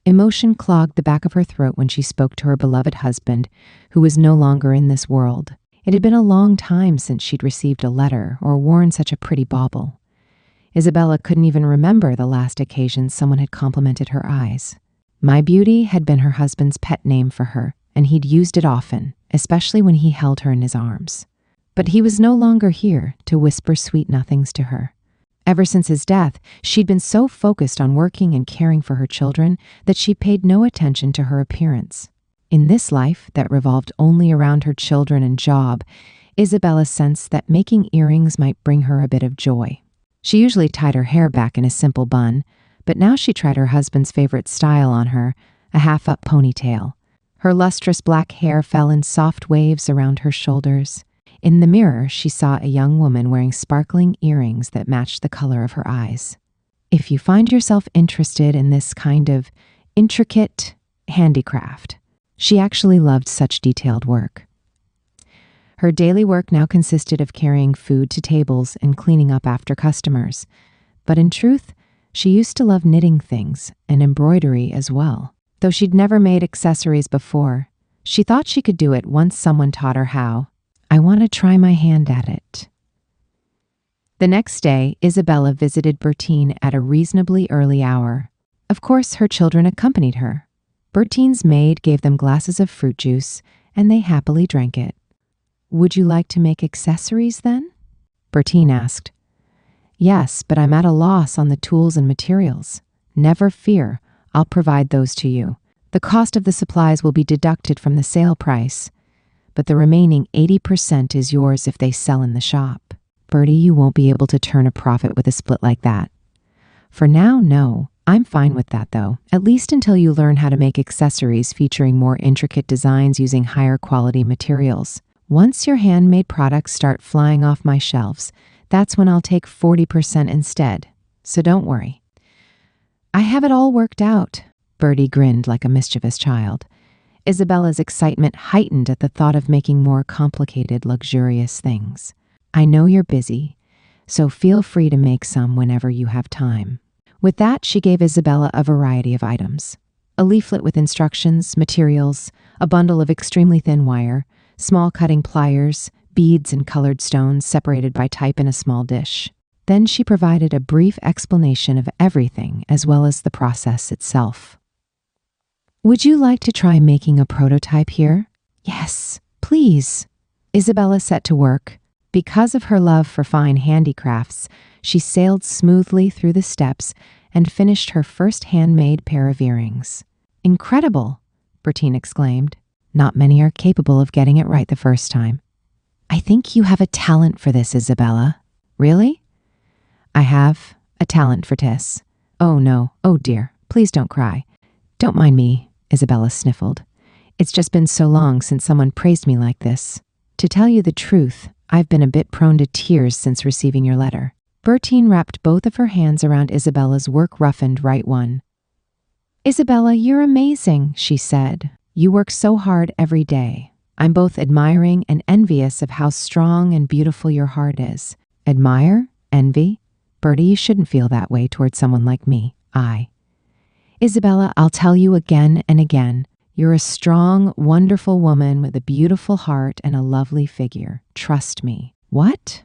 Emotion clogged the back of her throat when she spoke to her beloved husband, who was no longer in this world. It had been a long time since she'd received a letter or worn such a pretty bauble. Isabella couldn't even remember the last occasion someone had complimented her eyes. My Beauty had been her husband's pet name for her, and he'd used it often, especially when he held her in his arms. But he was no longer here to whisper sweet nothings to her. Ever since his death, she'd been so focused on working and caring for her children that she paid no attention to her appearance. In this life that revolved only around her children and job, Isabella sensed that making earrings might bring her a bit of joy. She usually tied her hair back in a simple bun, but now she tried her husband's favorite style on her, a half-up ponytail. Her lustrous black hair fell in soft waves around her shoulders. In the mirror, she saw a young woman wearing sparkling earrings that matched the color of her eyes. If you find yourself interested in this kind of intricate handicraft, she actually loved such detailed work. Her daily work now consisted of carrying food to tables and cleaning up after customers. But in truth, she used to love knitting things and embroidery as well. Though she'd never made accessories before, she thought she could do it once someone taught her how. I want to try my hand at it. The next day, Isabella visited Bertine at a reasonably early hour. Of course, her children accompanied her. Bertine's maid gave them glasses of fruit juice, and they happily drank it. Would you like to make accessories then? Bertine asked. Yes, but I'm at a loss on the tools and materials. Never fear, I'll provide those to you. The cost of the supplies will be deducted from the sale price, but the remaining 80% is yours if they sell in the shop. Bertie, you won't be able to turn a profit with a split like that. For now, no. I'm fine with that though, at least until you learn how to make accessories featuring more intricate designs using higher quality materials. Once your handmade products start flying off my shelves, that's when I'll take 40% instead. So don't worry. I have it all worked out. Bertie grinned like a mischievous child. Isabella's excitement heightened at the thought of making more complicated, luxurious things. I know you're busy, so feel free to make some whenever you have time. With that, she gave Isabella a variety of items. A leaflet with instructions, materials, a bundle of extremely thin wire, small cutting pliers, beads and colored stones separated by type in a small dish. Then she provided a brief explanation of everything as well as the process itself. Would you like to try making a prototype here? Yes, please. Isabella set to work. Because of her love for fine handicrafts, she sailed smoothly through the steps and finished her first handmade pair of earrings. Incredible, Bertine exclaimed. Not many are capable of getting it right the first time. I think you have a talent for this, Isabella. Really? I have a talent for this. Oh no, oh dear, please don't cry. Don't mind me, Isabella sniffled. It's just been so long since someone praised me like this. To tell you the truth, I've been a bit prone to tears since receiving your letter. Bertine wrapped both of her hands around Isabella's work-roughened right one. Isabella, you're amazing, she said. You work so hard every day. I'm both admiring and envious of how strong and beautiful your heart is. Admire? Envy? Bertie, you shouldn't feel that way towards someone like me. Isabella, I'll tell you again and again, you're a strong, wonderful woman with a beautiful heart and a lovely figure. Trust me. What?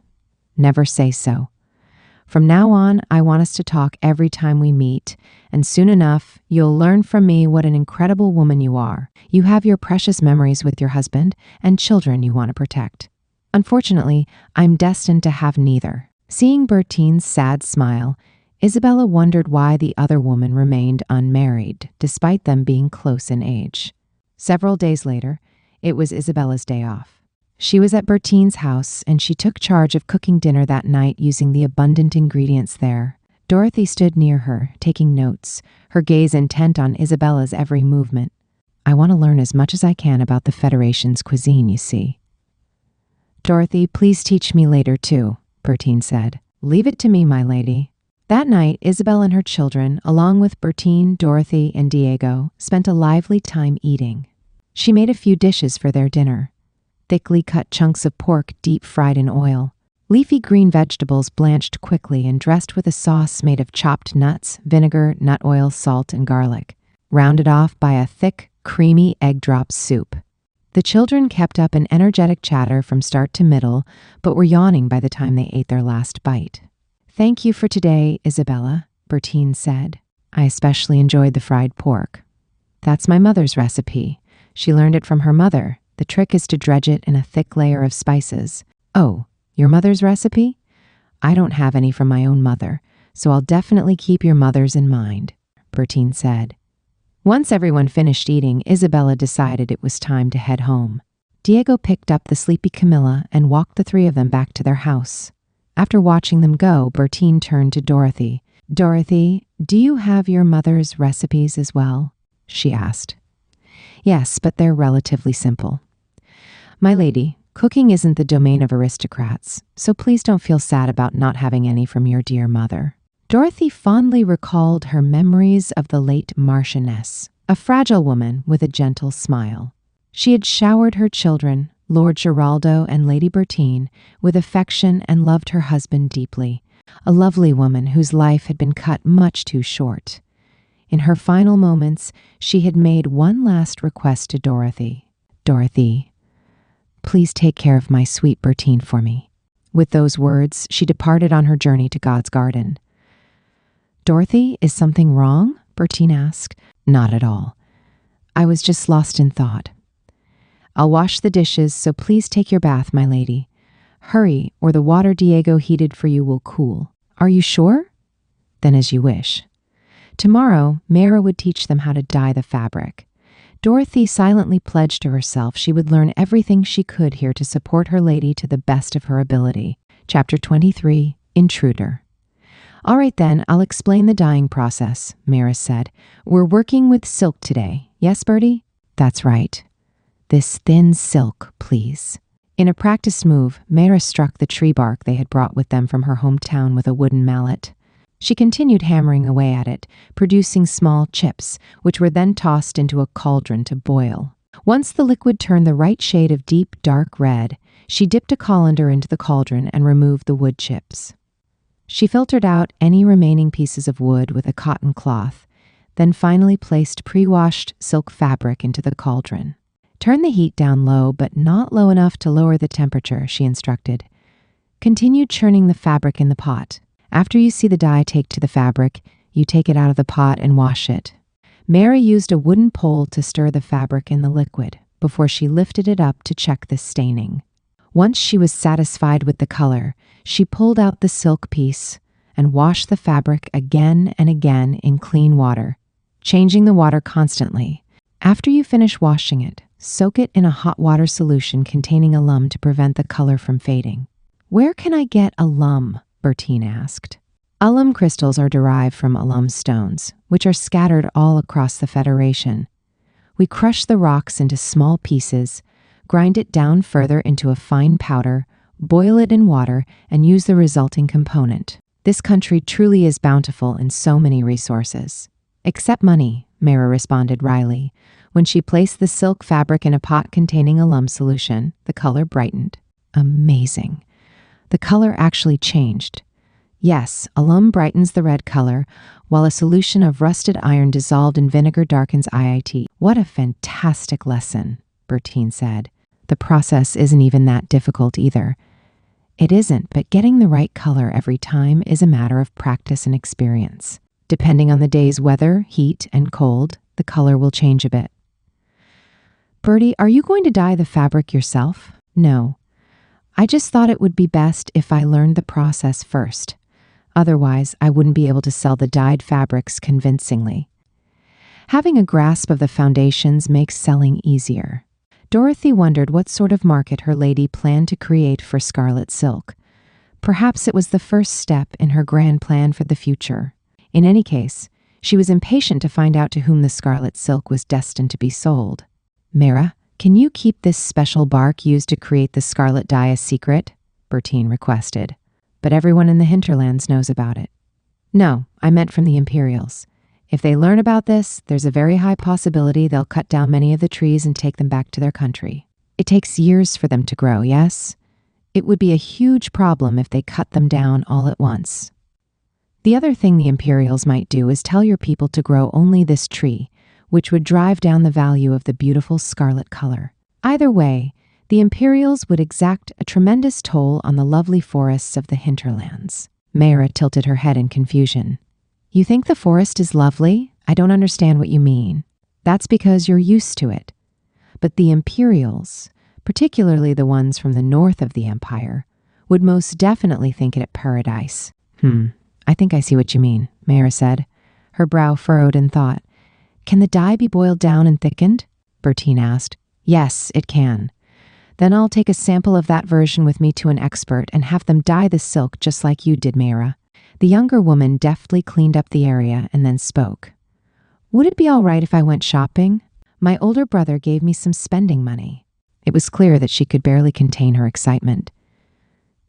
Never say so. From now on, I want us to talk every time we meet, and soon enough, you'll learn from me what an incredible woman you are. You have your precious memories with your husband and children you want to protect. Unfortunately, I'm destined to have neither. Seeing Bertine's sad smile, Isabella wondered why the other woman remained unmarried, despite them being close in age. Several days later, it was Isabella's day off. She was at Bertine's house, and she took charge of cooking dinner that night using the abundant ingredients there. Dorothy stood near her, taking notes, her gaze intent on Isabella's every movement. I want to learn as much as I can about the Federation's cuisine, you see. Dorothy, please teach me later, too, Bertine said. Leave it to me, my lady. That night, Isabel and her children, along with Bertine, Dorothy, and Diego, spent a lively time eating. She made a few dishes for their dinner. Thickly cut chunks of pork deep-fried in oil, leafy green vegetables blanched quickly and dressed with a sauce made of chopped nuts, vinegar, nut oil, salt, and garlic, rounded off by a thick, creamy egg drop soup. The children kept up an energetic chatter from start to middle, but were yawning by the time they ate their last bite. Thank you for today, Isabella, Bertine said. I especially enjoyed the fried pork. That's my mother's recipe. She learned it from her mother. The trick is to dredge it in a thick layer of spices. Oh, your mother's recipe? I don't have any from my own mother, so I'll definitely keep your mother's in mind, Bertine said. Once everyone finished eating, Isabella decided it was time to head home. Diego picked up the sleepy Camilla and walked the three of them back to their house. After watching them go, Bertine turned to Dorothy. Dorothy, do you have your mother's recipes as well? She asked. Yes, but they're relatively simple. My lady, cooking isn't the domain of aristocrats, so please don't feel sad about not having any from your dear mother. Dorothy fondly recalled her memories of the late Marchioness, a fragile woman with a gentle smile. She had showered her children, Lord Geraldo and Lady Bertine, with affection and loved her husband deeply, a lovely woman whose life had been cut much too short. In her final moments, she had made one last request to Dorothy. Dorothy, please take care of my sweet Bertine for me. With those words, she departed on her journey to God's garden. Dorothy, is something wrong? Bertine asked. Not at all. I was just lost in thought. I'll wash the dishes, so please take your bath, my lady. Hurry, or the water Diego heated for you will cool. Are you sure? Then as you wish. Tomorrow, Mara would teach them how to dye the fabric. Dorothy silently pledged to herself she would learn everything she could here to support her lady to the best of her ability. Chapter 23, Intruder. All right then, I'll explain the dyeing process, Mara said. We're working with silk today. Yes, Bertie? That's right. This thin silk, please. In a practiced move, Mara struck the tree bark they had brought with them from her hometown with a wooden mallet. She continued hammering away at it, producing small chips, which were then tossed into a cauldron to boil. Once the liquid turned the right shade of deep, dark red, she dipped a colander into the cauldron and removed the wood chips. She filtered out any remaining pieces of wood with a cotton cloth, then finally placed pre-washed silk fabric into the cauldron. Turn the heat down low, but not low enough to lower the temperature, she instructed. Continue churning the fabric in the pot. After you see the dye take to the fabric, you take it out of the pot and wash it. Mary used a wooden pole to stir the fabric in the liquid before she lifted it up to check the staining. Once she was satisfied with the color, she pulled out the silk piece and washed the fabric again and again in clean water, changing the water constantly. After you finish washing it, soak it in a hot water solution containing alum to prevent the color from fading. Where can I get alum? Bertine asked. Alum crystals are derived from alum stones, which are scattered all across the Federation. We crush the rocks into small pieces, grind it down further into a fine powder, boil it in water, and use the resulting component. This country truly is bountiful in so many resources. Except money, Mara responded wryly. When she placed the silk fabric in a pot containing alum solution, the color brightened. Amazing. The color actually changed. Yes, alum brightens the red color, while a solution of rusted iron dissolved in vinegar darkens IIT. What a fantastic lesson, Bertine said. The process isn't even that difficult either. It isn't, but getting the right color every time is a matter of practice and experience. Depending on the day's weather, heat, and cold, the color will change a bit. Bertie, are you going to dye the fabric yourself? No. I just thought it would be best if I learned the process first. Otherwise, I wouldn't be able to sell the dyed fabrics convincingly. Having a grasp of the foundations makes selling easier. Dorothy wondered what sort of market her lady planned to create for scarlet silk. Perhaps it was the first step in her grand plan for the future. In any case, She was impatient to find out to whom the scarlet silk was destined to be sold. "Mara, can you keep this special bark used to create the scarlet dye a secret?" Bertine requested. "But everyone in the hinterlands knows about it." "No, I meant from the Imperials. If they learn about this, there's a very high possibility they'll cut down many of the trees and take them back to their country. It takes years for them to grow, yes? It would be a huge problem if they cut them down all at once. The other thing the Imperials might do is tell your people to grow only this tree, which would drive down the value of the beautiful scarlet color. Either way, the Imperials would exact a tremendous toll on the lovely forests of the hinterlands." Mara tilted her head in confusion. "You think the forest is lovely? I don't understand what you mean." "That's because you're used to it. But the Imperials, particularly the ones from the north of the Empire, would most definitely think it a paradise." I think I see what you mean," Mara said, her brow furrowed in thought. "Can the dye be boiled down and thickened?" Bertine asked. "Yes, it can. Then I'll take a sample of that version with me to an expert and have them dye the silk just like you did, Mara." The younger woman deftly cleaned up the area and then spoke. "Would it be all right if I went shopping? My older brother gave me some spending money." It was clear that she could barely contain her excitement.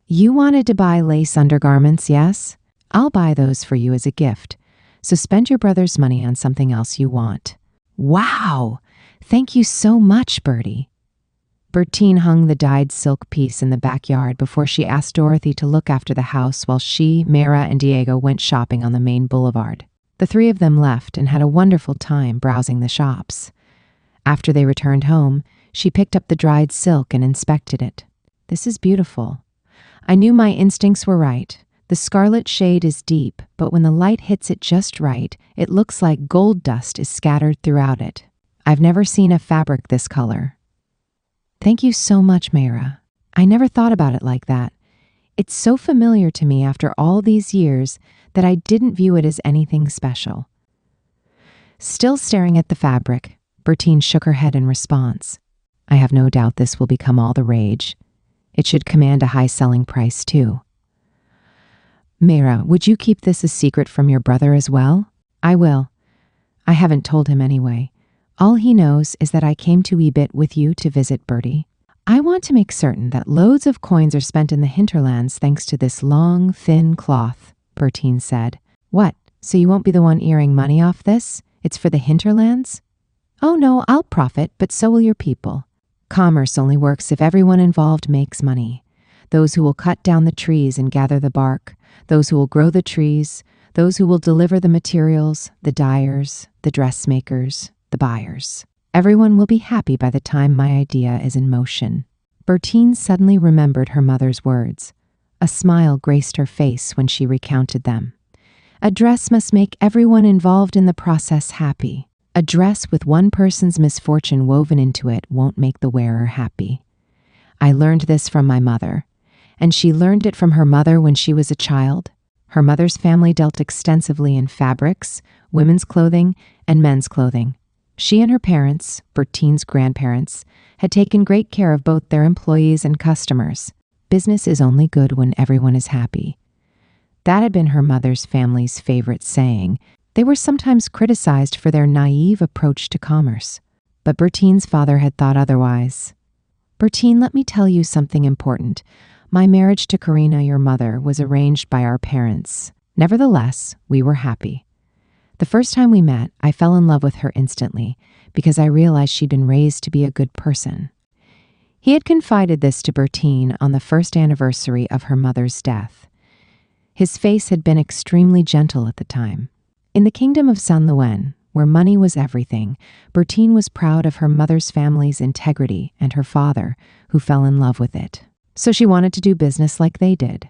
"You wanted to buy lace undergarments, yes? I'll buy those for you as a gift. So spend your brother's money on something else you want." "Wow! Thank you so much, Bertie." Bertine hung the dyed silk piece in the backyard before she asked Dorothy to look after the house while she, Mara, and Diego went shopping on the main boulevard. The three of them left and had a wonderful time browsing the shops. After they returned home, she picked up the dried silk and inspected it. "This is beautiful. I knew my instincts were right. The scarlet shade is deep, but when the light hits it just right, it looks like gold dust is scattered throughout it. I've never seen a fabric this color." "Thank you so much, Mara. I never thought about it like that. It's so familiar to me after all these years that I didn't view it as anything special." Still staring at the fabric, Bertine shook her head in response. "I have no doubt this will become all the rage. It should command a high selling price, too." "Mara, would you keep this a secret from your brother as well?" "I will. I haven't told him anyway. All he knows is that I came to Ebit with you to visit Bertie. I want to make certain that loads of coins are spent in the hinterlands thanks to this long, thin cloth," Bertine said. "What, so you won't be the one earning money off this? It's for the hinterlands?" "Oh no, I'll profit, but so will your people. Commerce only works if everyone involved makes money. Those who will cut down the trees and gather the bark, those who will grow the trees, those who will deliver the materials, the dyers, the dressmakers, the buyers. Everyone will be happy by the time my idea is in motion." Bertine suddenly remembered her mother's words. A smile graced her face when she recounted them. "A dress must make everyone involved in the process happy. A dress with one person's misfortune woven into it won't make the wearer happy. I learned this from my mother, and she learned it from her mother when she was a child. Her mother's family dealt extensively in fabrics, women's clothing, and men's clothing. She and her parents, Bertine's grandparents, had taken great care of both their employees and customers. Business is only good when everyone is happy. That had been her mother's family's favorite saying. They were sometimes criticized for their naive approach to commerce. But Bertine's father had thought otherwise. "Bertine, let me tell you something important. My marriage to Karina, your mother, was arranged by our parents. Nevertheless, we were happy. The first time we met, I fell in love with her instantly because I realized she'd been raised to be a good person." He had confided this to Bertine on the first anniversary of her mother's death. His face had been extremely gentle at the time. In the kingdom of San Luen, where money was everything, Bertine was proud of her mother's family's integrity and her father, who fell in love with it. So she wanted to do business like they did.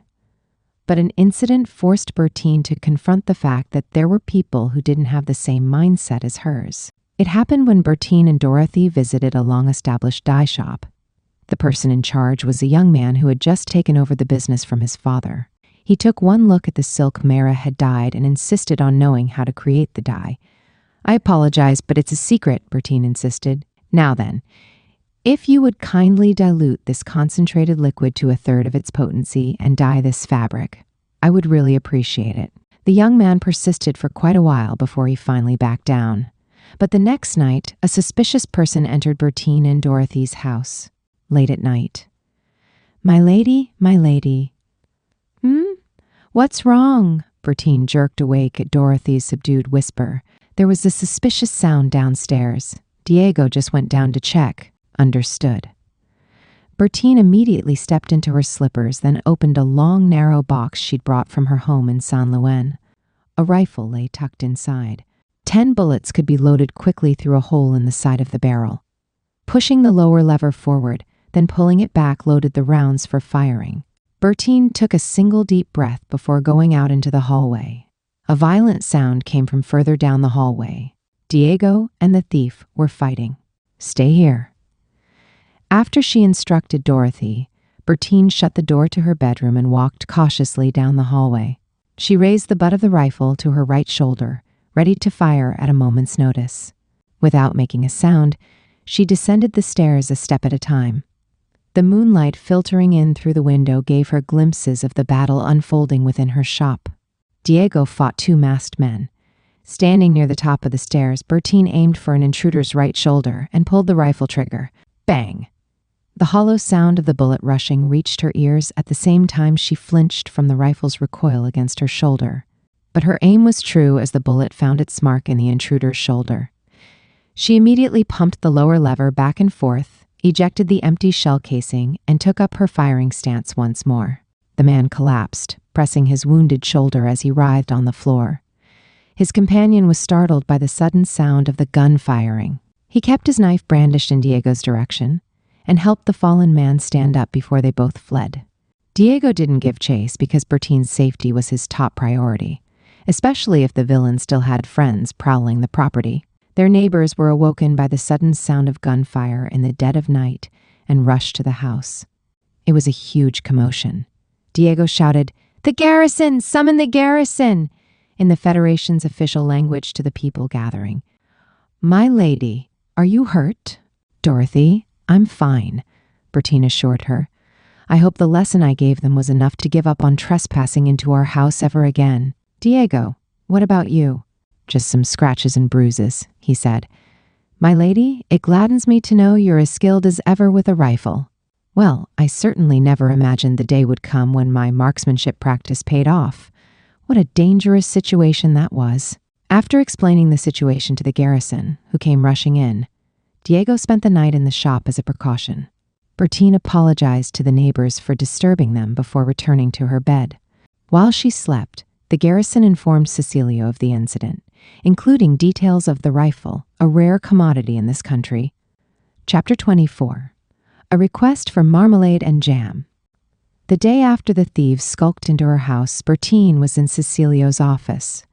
But an incident forced Bertine to confront the fact that there were people who didn't have the same mindset as hers. It happened when Bertine and Dorothy visited a long-established dye shop. The person in charge was a young man who had just taken over the business from his father. He took one look at the silk Mara had dyed and insisted on knowing how to create the dye. "I apologize, but it's a secret," Bertine insisted. "Now then, if you would kindly dilute this concentrated liquid to 1/3 of its potency and dye this fabric, I would really appreciate it." The young man persisted for quite a while before he finally backed down. But the next night, a suspicious person entered Bertine and Dorothy's house, late at night. My lady, my lady. What's wrong? Bertine jerked awake at Dorothy's subdued whisper. There was a suspicious sound downstairs. Diego just went down to check. Understood. Bertine immediately stepped into her slippers, then opened a long, narrow box she'd brought from her home in San Luis. A rifle lay tucked inside. 10 bullets could be loaded quickly through a hole in the side of the barrel. Pushing the lower lever forward, then pulling it back loaded the rounds for firing. Bertine took a single deep breath before going out into the hallway. A violent sound came from further down the hallway. Diego and the thief were fighting. Stay here. After she instructed Dorothy, Bertine shut the door to her bedroom and walked cautiously down the hallway. She raised the butt of the rifle to her right shoulder, ready to fire at a moment's notice. Without making a sound, she descended the stairs a step at a time. The moonlight filtering in through the window gave her glimpses of the battle unfolding within her shop. Diego fought 2 masked men. Standing near the top of the stairs, Bertine aimed for an intruder's right shoulder and pulled the rifle trigger. Bang! The hollow sound of the bullet rushing reached her ears at the same time she flinched from the rifle's recoil against her shoulder. But her aim was true as the bullet found its mark in the intruder's shoulder. She immediately pumped the lower lever back and forth, ejected the empty shell casing, and took up her firing stance once more. The man collapsed, pressing his wounded shoulder as he writhed on the floor. His companion was startled by the sudden sound of the gun firing. He kept his knife brandished in Diego's direction and helped the fallen man stand up before they both fled. Diego didn't give chase because Bertine's safety was his top priority, especially if the villain still had friends prowling the property. Their neighbors were awoken by the sudden sound of gunfire in the dead of night and rushed to the house. It was a huge commotion. Diego shouted, "The garrison! Summon the garrison!" in the Federation's official language to the people gathering. My lady, are you hurt? Dorothy, I'm fine, Bertine assured her. I hope the lesson I gave them was enough to give up on trespassing into our house ever again. Diego, what about you? Just some scratches and bruises, he said. My lady, it gladdens me to know you're as skilled as ever with a rifle. Well, I certainly never imagined the day would come when my marksmanship practice paid off. What a dangerous situation that was. After explaining the situation to the garrison, who came rushing in, Diego spent the night in the shop as a precaution. Bertine apologized to the neighbors for disturbing them before returning to her bed. While she slept, the garrison informed Cecilio of the incident, including details of the rifle, a rare commodity in this country. Chapter 24. A request for marmalade and jam. The day after the thieves skulked into her house, Bertine was in Cecilio's office.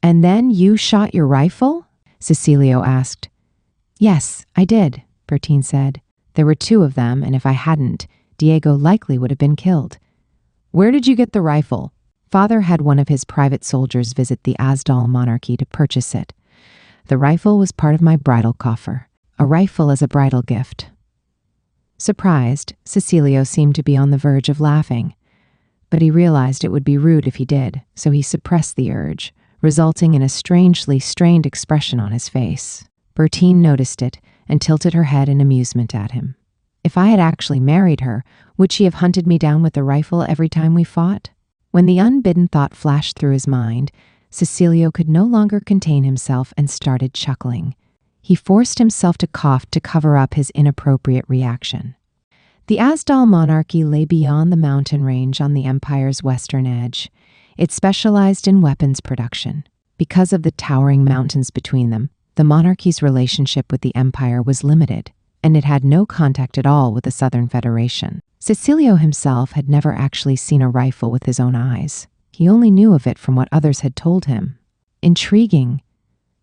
And then you shot your rifle? Cecilio asked. Yes, I did, Bertine said. There were 2 of them, and if I hadn't, Diego likely would have been killed. Where did you get the rifle? Father had one of his private soldiers visit the Asdal monarchy to purchase it. The rifle was part of my bridal coffer. A rifle as a bridal gift. Surprised, Cecilio seemed to be on the verge of laughing. But he realized it would be rude if he did, so he suppressed the urge, resulting in a strangely strained expression on his face. Bertine noticed it and tilted her head in amusement at him. If I had actually married her, would she have hunted me down with a rifle every time we fought? When the unbidden thought flashed through his mind, Cecilio could no longer contain himself and started chuckling. He forced himself to cough to cover up his inappropriate reaction. The Asdal monarchy lay beyond the mountain range on the empire's western edge. It specialized in weapons production. Because of the towering mountains between them, the monarchy's relationship with the empire was limited, and it had no contact at all with the Southern Federation. Cecilio himself had never actually seen a rifle with his own eyes. He only knew of it from what others had told him. Intriguing.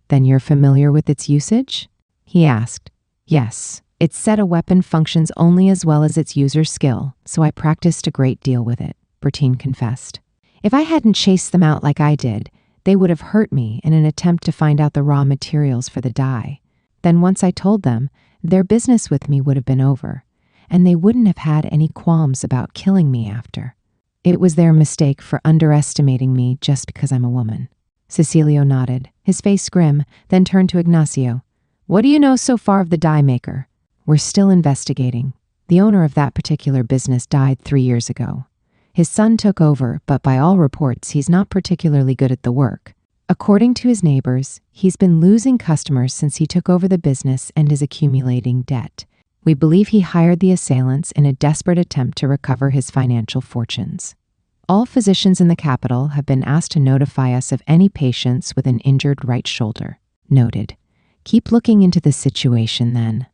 Then you're familiar with its usage? He asked. Yes. It said a weapon functions only as well as its user's skill, so I practiced a great deal with it, Bertine confessed. If I hadn't chased them out like I did, they would have hurt me in an attempt to find out the raw materials for the dye. Then once I told them, their business with me would have been over, and they wouldn't have had any qualms about killing me after. It was their mistake for underestimating me just because I'm a woman. Cecilio nodded, his face grim, then turned to Ignacio. What do you know so far of the dye maker? We're still investigating. The owner of that particular business died 3 years ago. His son took over, but by all reports, he's not particularly good at the work. According to his neighbors, he's been losing customers since he took over the business and is accumulating debt. We believe he hired the assailants in a desperate attempt to recover his financial fortunes. All physicians in the capital have been asked to notify us of any patients with an injured right shoulder. Noted. Keep looking into the situation then.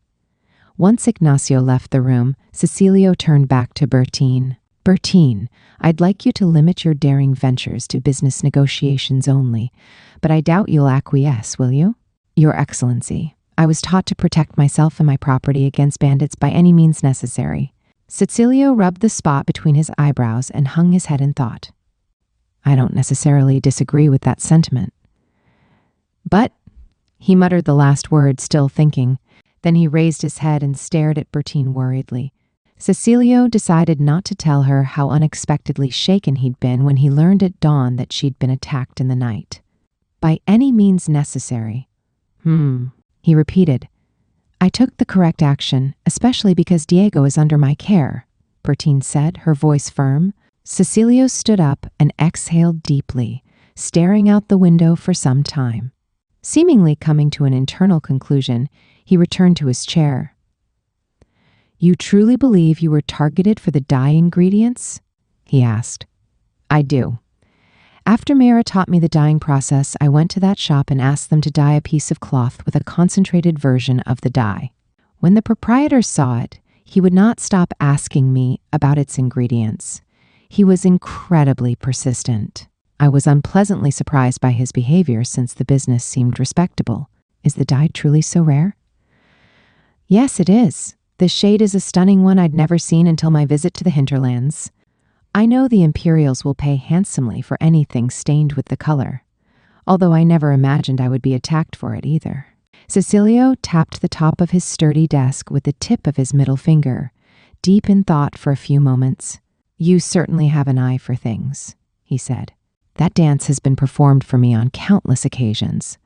Once Ignacio left the room, Cecilio turned back to Bertine. Bertine, I'd like you to limit your daring ventures to business negotiations only, but I doubt you'll acquiesce, will you? Your Excellency, I was taught to protect myself and my property against bandits by any means necessary. Cecilio rubbed the spot between his eyebrows and hung his head in thought. I don't necessarily disagree with that sentiment. But, he muttered the last word, still thinking. Then he raised his head and stared at Bertine worriedly. Cecilio decided not to tell her how unexpectedly shaken he'd been when he learned at dawn that she'd been attacked in the night. By any means necessary. He repeated. I took the correct action, especially because Diego is under my care, Bertine said, her voice firm. Cecilio stood up and exhaled deeply, staring out the window for some time. Seemingly coming to an internal conclusion, he returned to his chair. You truly believe you were targeted for the dye ingredients? He asked. I do. After Mara taught me the dyeing process, I went to that shop and asked them to dye a piece of cloth with a concentrated version of the dye. When the proprietor saw it, he would not stop asking me about its ingredients. He was incredibly persistent. I was unpleasantly surprised by his behavior since the business seemed respectable. Is the dye truly so rare? Yes, it is. The shade is a stunning one I'd never seen until my visit to the hinterlands. I know the Imperials will pay handsomely for anything stained with the color, although I never imagined I would be attacked for it either. Cecilio tapped the top of his sturdy desk with the tip of his middle finger, deep in thought for a few moments. You certainly have an eye for things, he said. That dance has been performed for me on countless occasions,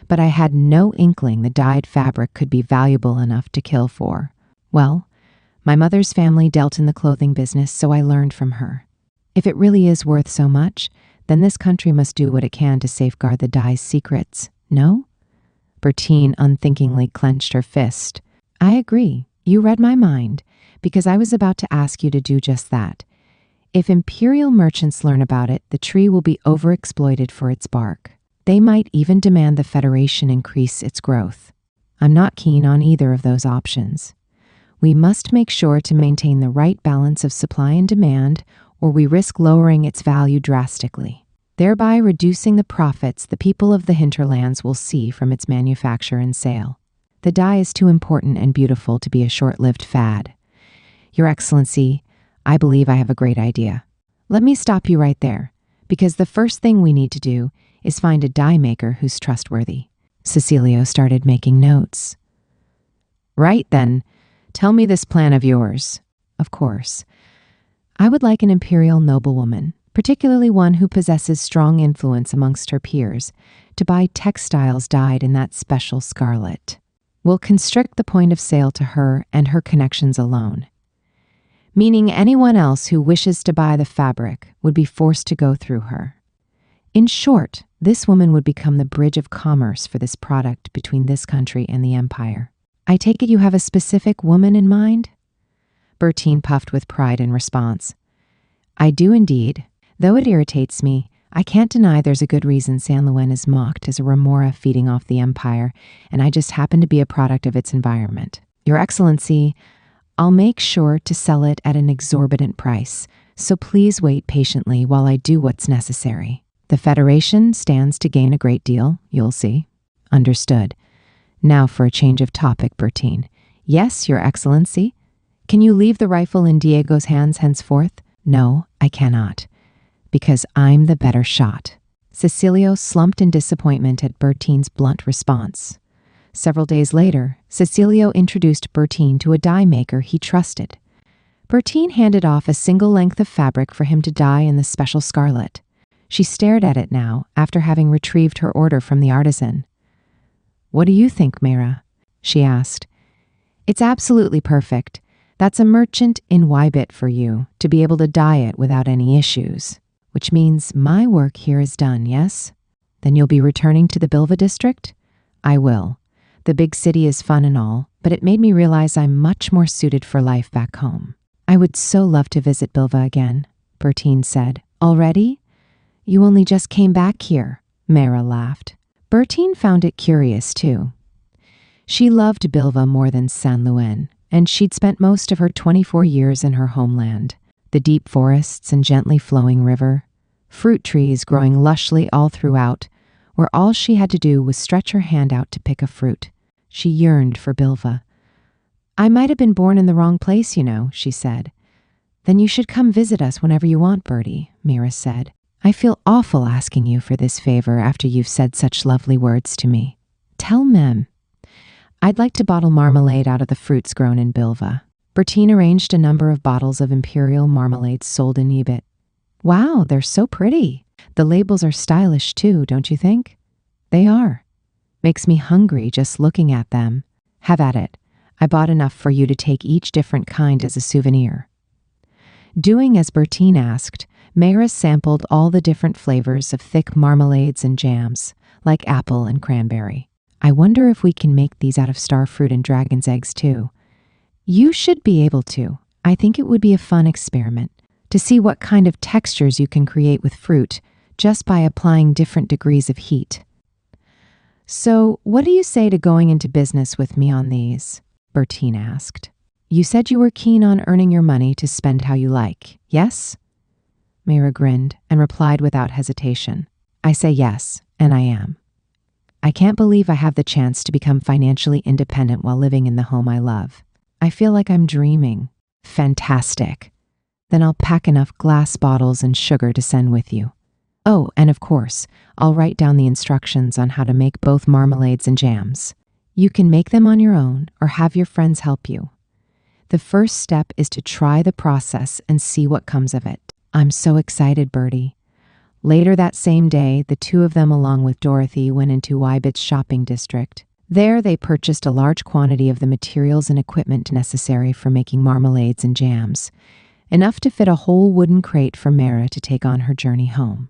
but I had no inkling the dyed fabric could be valuable enough to kill for. Well, my mother's family dealt in the clothing business, so I learned from her. If it really is worth so much, then this country must do what it can to safeguard the dye's secrets, no? Bertine unthinkingly clenched her fist. I agree. You read my mind, because I was about to ask you to do just that. If Imperial merchants learn about it, the tree will be overexploited for its bark. They might even demand the Federation increase its growth. I'm not keen on either of those options. We must make sure to maintain the right balance of supply and demand, or we risk lowering its value drastically, thereby reducing the profits the people of the hinterlands will see from its manufacture and sale. The dye is too important and beautiful to be a short-lived fad. Your Excellency, I believe I have a great idea. Let me stop you right there, because the first thing we need to do is find a dye maker who's trustworthy. Cecilio started making notes. Right then. Tell me this plan of yours. Of course. I would like an imperial noblewoman, particularly one who possesses strong influence amongst her peers, to buy textiles dyed in that special scarlet. We'll constrict the point of sale to her and her connections alone, meaning anyone else who wishes to buy the fabric would be forced to go through her. In short, this woman would become the bridge of commerce for this product between this country and the Empire. I take it you have a specific woman in mind? Bertine puffed with pride in response. I do indeed. Though it irritates me, I can't deny there's a good reason San Luan is mocked as a remora feeding off the Empire, and I just happen to be a product of its environment. Your Excellency, I'll make sure to sell it at an exorbitant price, so please wait patiently while I do what's necessary. The Federation stands to gain a great deal, you'll see. Understood. Now for a change of topic, Bertine. Yes, Your Excellency. Can you leave the rifle in Diego's hands henceforth? No, I cannot, because I'm the better shot. Cecilio slumped in disappointment at Bertine's blunt response. Several days later, Cecilio introduced Bertine to a dye maker he trusted. Bertine handed off a single length of fabric for him to dye in the special scarlet. She stared at it now, after having retrieved her order from the artisan. "What do you think, Mera?" she asked. "It's absolutely perfect. That's a merchant in Wybit for you, to be able to dye it without any issues. Which means my work here is done, yes? Then you'll be returning to the Bilva district?" "I will. The big city is fun and all, but it made me realize I'm much more suited for life back home." "I would so love to visit Bilva again," Bertine said. "Already? You only just came back here," Mera laughed. Bertine found it curious, too. She loved Bilva more than San Luen, and she'd spent most of her 24 years in her homeland. The deep forests and gently flowing river, fruit trees growing lushly all throughout, where all she had to do was stretch her hand out to pick a fruit. She yearned for Bilva. "I might have been born in the wrong place, you know," she said. "Then you should come visit us whenever you want, Bertie," Mera said. "I feel awful asking you for this favor after you've said such lovely words to me. Tell Mem. I'd like to bottle marmalade out of the fruits grown in Bilva." Bertine arranged a number of bottles of imperial marmalades sold in Ebit. "Wow, they're so pretty. The labels are stylish too, don't you think?" "They are. Makes me hungry just looking at them." "Have at it. I bought enough for you to take each different kind as a souvenir." Doing as Bertine asked, Mera sampled all the different flavors of thick marmalades and jams, like apple and cranberry. "I wonder if we can make these out of star fruit and dragon's eggs too." "You should be able to. I think it would be a fun experiment to see what kind of textures you can create with fruit just by applying different degrees of heat." "So, what do you say to going into business with me on these?" Bertine asked. "You said you were keen on earning your money to spend how you like, yes?" Mera grinned and replied without hesitation. "I say yes, and I am. I can't believe I have the chance to become financially independent while living in the home I love. I feel like I'm dreaming. Fantastic. Then I'll pack enough glass bottles and sugar to send with you. Oh, and of course, I'll write down the instructions on how to make both marmalades and jams. You can make them on your own or have your friends help you. The first step is to try the process and see what comes of it." "I'm so excited, Bertie." Later that same day, the two of them, along with Dorothy, went into Wybit's shopping district. There, they purchased a large quantity of the materials and equipment necessary for making marmalades and jams, enough to fit a whole wooden crate for Mera to take on her journey home.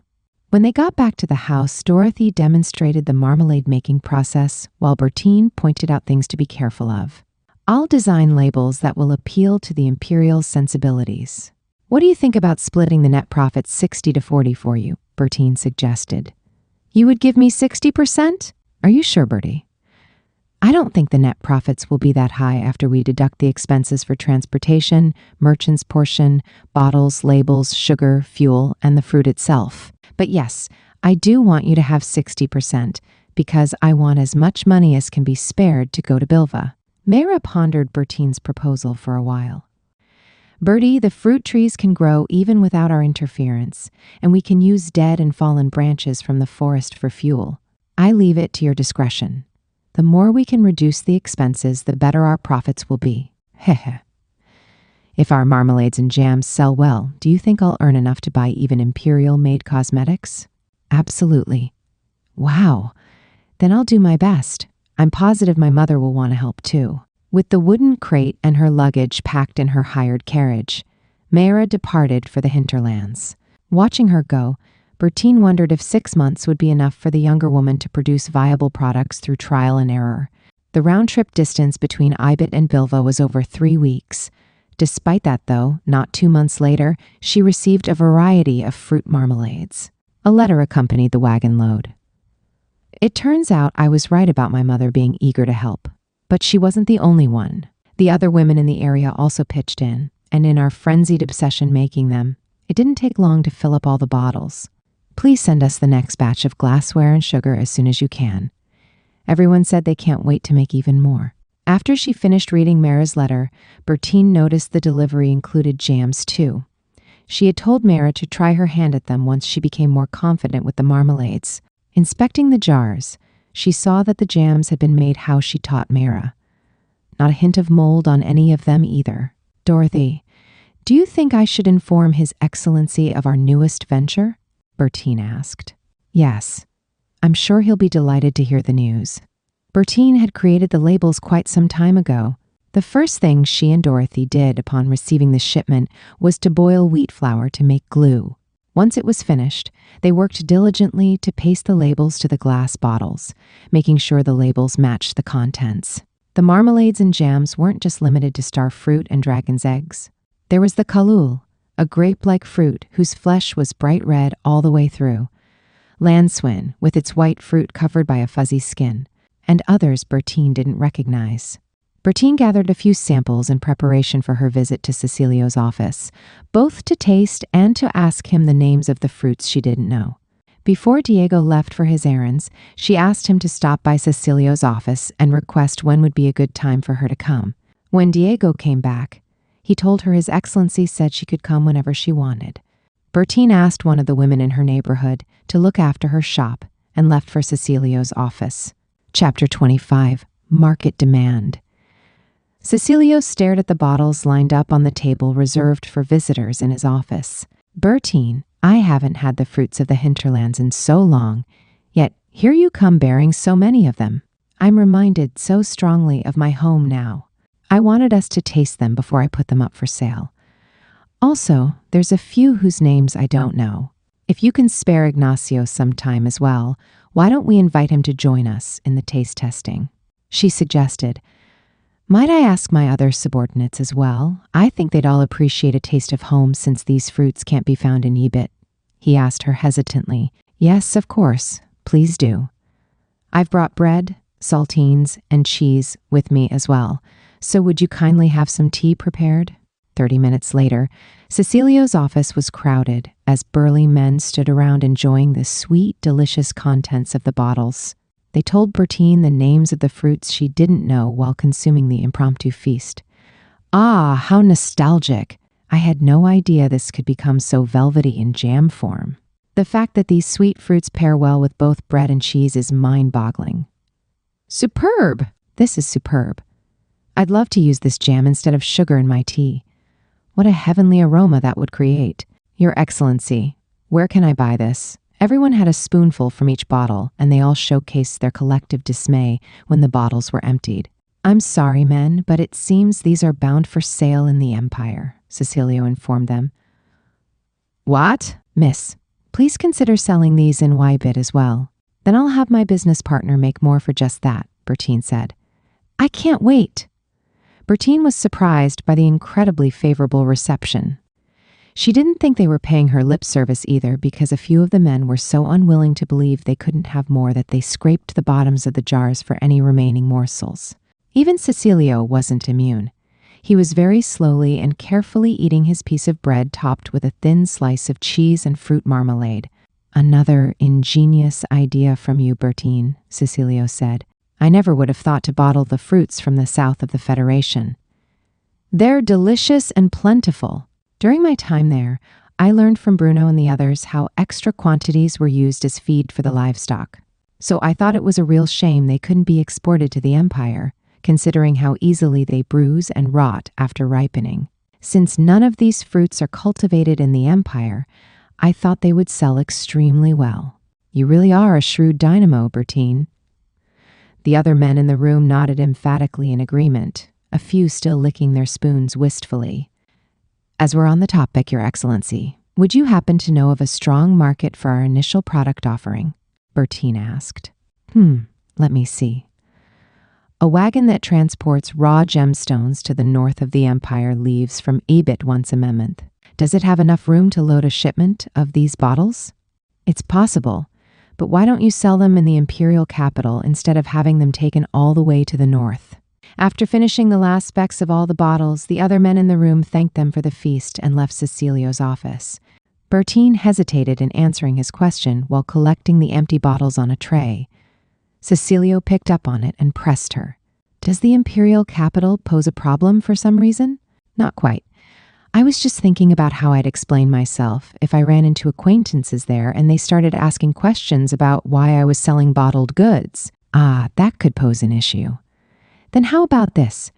When they got back to the house, Dorothy demonstrated the marmalade-making process, while Bertine pointed out things to be careful of. "I'll design labels that will appeal to the Imperial sensibilities. What do you think about splitting the net profit 60-40 for you?" Bertine suggested. "You would give me 60%? Are you sure, Bertie?" "I don't think the net profits will be that high after we deduct the expenses for transportation, merchant's portion, bottles, labels, sugar, fuel, and the fruit itself. But yes, I do want you to have 60% because I want as much money as can be spared to go to Bilva." Mera pondered Bertine's proposal for a while. "Bertie, the fruit trees can grow even without our interference, and we can use dead and fallen branches from the forest for fuel. I leave it to your discretion. The more we can reduce the expenses, the better our profits will be. Heh. If our marmalades and jams sell well, do you think I'll earn enough to buy even Imperial-made cosmetics?" "Absolutely." "Wow. Then I'll do my best. I'm positive my mother will want to help too." With the wooden crate and her luggage packed in her hired carriage, Mera departed for the hinterlands. Watching her go, Bertine wondered if 6 months would be enough for the younger woman to produce viable products through trial and error. The round-trip distance between Ibit and Bilva was over 3 weeks. Despite that, though, not 2 months later, she received a variety of fruit marmalades. A letter accompanied the wagon load. "It turns out I was right about my mother being eager to help. But she wasn't the only one. The other women in the area also pitched in, and in our frenzied obsession making them, it didn't take long to fill up all the bottles. Please send us the next batch of glassware and sugar as soon as you can. Everyone said they can't wait to make even more." After she finished reading Mera's letter, Bertine noticed the delivery included jams too. She had told Mera to try her hand at them once she became more confident with the marmalades. Inspecting the jars, she saw that the jams had been made how she taught Mera. Not a hint of mold on any of them either. "Dorothy, Do you think I should inform His Excellency of our newest venture? Bertine asked. Yes. I'm sure he'll be delighted to hear the news. Bertine had created the labels quite some time ago. The first thing she and Dorothy did upon receiving the shipment was to boil wheat flour to make glue. Once it was finished, they worked diligently to paste the labels to the glass bottles, making sure the labels matched the contents. The marmalades and jams weren't just limited to star fruit and dragon's eggs. There was the kalul, a grape-like fruit whose flesh was bright red all the way through, lanswin, with its white fruit covered by a fuzzy skin, and others Bertine didn't recognize. Bertine gathered a few samples in preparation for her visit to Cecilio's office, both to taste and to ask him the names of the fruits she didn't know. Before Diego left for his errands, she asked him to stop by Cecilio's office and request when would be a good time for her to come. When Diego came back, he told her His Excellency said she could come whenever she wanted. Bertine asked one of the women in her neighborhood to look after her shop and left for Cecilio's office. Chapter 25. Market Demand. Cecilio stared at the bottles lined up on the table reserved for visitors in his office. Bertine, I haven't had the fruits of the hinterlands in so long, yet here you come bearing so many of them. I'm reminded so strongly of my home now. I wanted us to taste them before I put them up for sale. Also, there's a few whose names I don't know. If you can spare Ignacio some time as well, why don't we invite him to join us in the taste testing? She suggested. Might I ask my other subordinates as well? I think they'd all appreciate a taste of home since these fruits can't be found in Ebit. He asked her hesitantly. Yes, of course. Please do. I've brought bread, saltines, and cheese with me as well. So would you kindly have some tea prepared? 30 minutes later, Cecilio's office was crowded as burly men stood around enjoying the sweet, delicious contents of the bottles. They told Bertine the names of the fruits she didn't know while consuming the impromptu feast. Ah, how nostalgic! I had no idea this could become so velvety in jam form. The fact that these sweet fruits pair well with both bread and cheese is mind-boggling. Superb! This is superb. I'd love to use this jam instead of sugar in my tea. What a heavenly aroma that would create. Your Excellency, where can I buy this? Everyone had a spoonful from each bottle, and they all showcased their collective dismay when the bottles were emptied. I'm sorry, men, but it seems these are bound for sale in the Empire, Cecilio informed them. What? Miss, please consider selling these in Ybit as well. Then I'll have my business partner make more for just that, Bertine said. I can't wait. Bertine was surprised by the incredibly favorable reception. She didn't think they were paying her lip service either because a few of the men were so unwilling to believe they couldn't have more that they scraped the bottoms of the jars for any remaining morsels. Even Cecilio wasn't immune. He was very slowly and carefully eating his piece of bread topped with a thin slice of cheese and fruit marmalade. Another ingenious idea from you, Bertine, Cecilio said. I never would have thought to bottle the fruits from the south of the Federation. They're delicious and plentiful. During my time there, I learned from Bruno and the others how extra quantities were used as feed for the livestock. So I thought it was a real shame they couldn't be exported to the Empire, considering how easily they bruise and rot after ripening. Since none of these fruits are cultivated in the Empire, I thought they would sell extremely well. You really are a shrewd dynamo, Bertine. The other men in the room nodded emphatically in agreement, a few still licking their spoons wistfully. As we're on the topic, Your Excellency, would you happen to know of a strong market for our initial product offering? Bertine asked. Let me see. A wagon that transports raw gemstones to the north of the Empire leaves from Ebit once a month. Does it have enough room to load a shipment of these bottles? It's possible, but why don't you sell them in the imperial capital instead of having them taken all the way to the north? After finishing the last specks of all the bottles, the other men in the room thanked them for the feast and left Cecilio's office. Bertine hesitated in answering his question while collecting the empty bottles on a tray. Cecilio picked up on it and pressed her. Does the imperial capital pose a problem for some reason? Not quite. I was just thinking about how I'd explain myself if I ran into acquaintances there and they started asking questions about why I was selling bottled goods. That could pose an issue. Then how about this?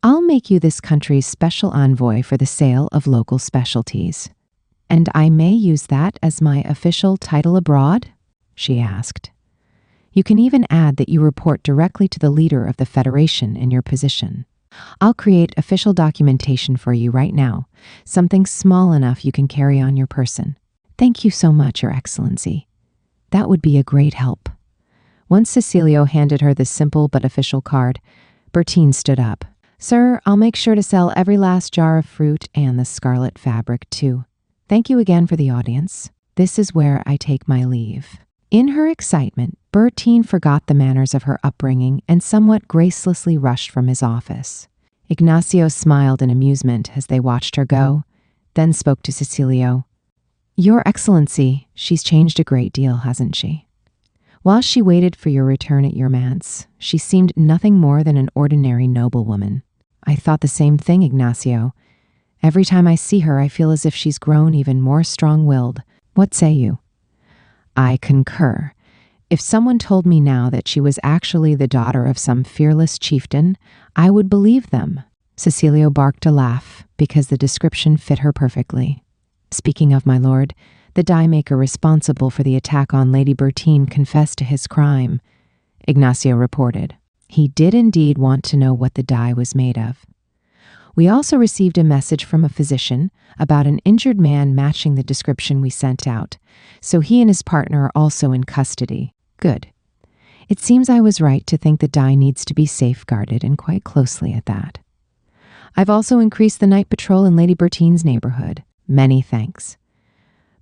I'll make you this country's special envoy for the sale of local specialties. And I may use that as my official title abroad? She asked. You can even add that you report directly to the leader of the Federation in your position. I'll create official documentation for you right now, something small enough you can carry on your person. Thank you so much, Your Excellency. That would be a great help. Once Cecilio handed her this simple but official card, Bertine stood up. Sir, I'll make sure to sell every last jar of fruit and the scarlet fabric, too. Thank you again for the audience. This is where I take my leave. In her excitement, Bertine forgot the manners of her upbringing and somewhat gracelessly rushed from his office. Ignacio smiled in amusement as they watched her go, then spoke to Cecilio. Your Excellency, she's changed a great deal, hasn't she? While she waited for your return at your manse, she seemed nothing more than an ordinary noblewoman. I thought the same thing, Ignacio. Every time I see her, I feel as if she's grown even more strong-willed. What say you? I concur. If someone told me now that she was actually the daughter of some fearless chieftain, I would believe them. Cecilio barked a laugh because the description fit her perfectly. Speaking of my lord, the dye maker responsible for the attack on Lady Bertine confessed to his crime, Ignacio reported. He did indeed want to know what the dye was made of. We also received a message from a physician about an injured man matching the description we sent out, so he and his partner are also in custody. Good. It seems I was right to think the dye needs to be safeguarded, and quite closely at that. I've also increased the night patrol in Lady Bertine's neighborhood. Many thanks.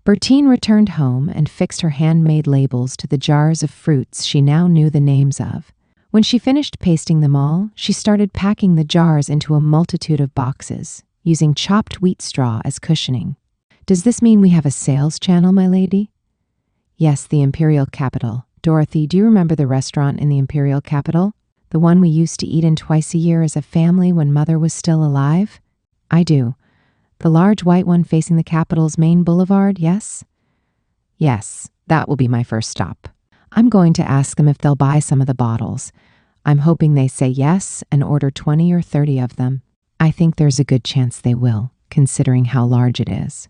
Bertine returned home and fixed her handmade labels to the jars of fruits she now knew the names of. When she finished pasting them all, she started packing the jars into a multitude of boxes, using chopped wheat straw as cushioning. Does this mean we have a sales channel, my lady? Yes, the Imperial Capital. Dorothy, do you remember the restaurant in the Imperial Capital? The one we used to eat in twice a year as a family when Mother was still alive? I do. The large white one facing the capital's main boulevard, yes? Yes, that will be my first stop. I'm going to ask them if they'll buy some of the bottles. I'm hoping they say yes and order 20 or 30 of them. I think there's a good chance they will, considering how large it is.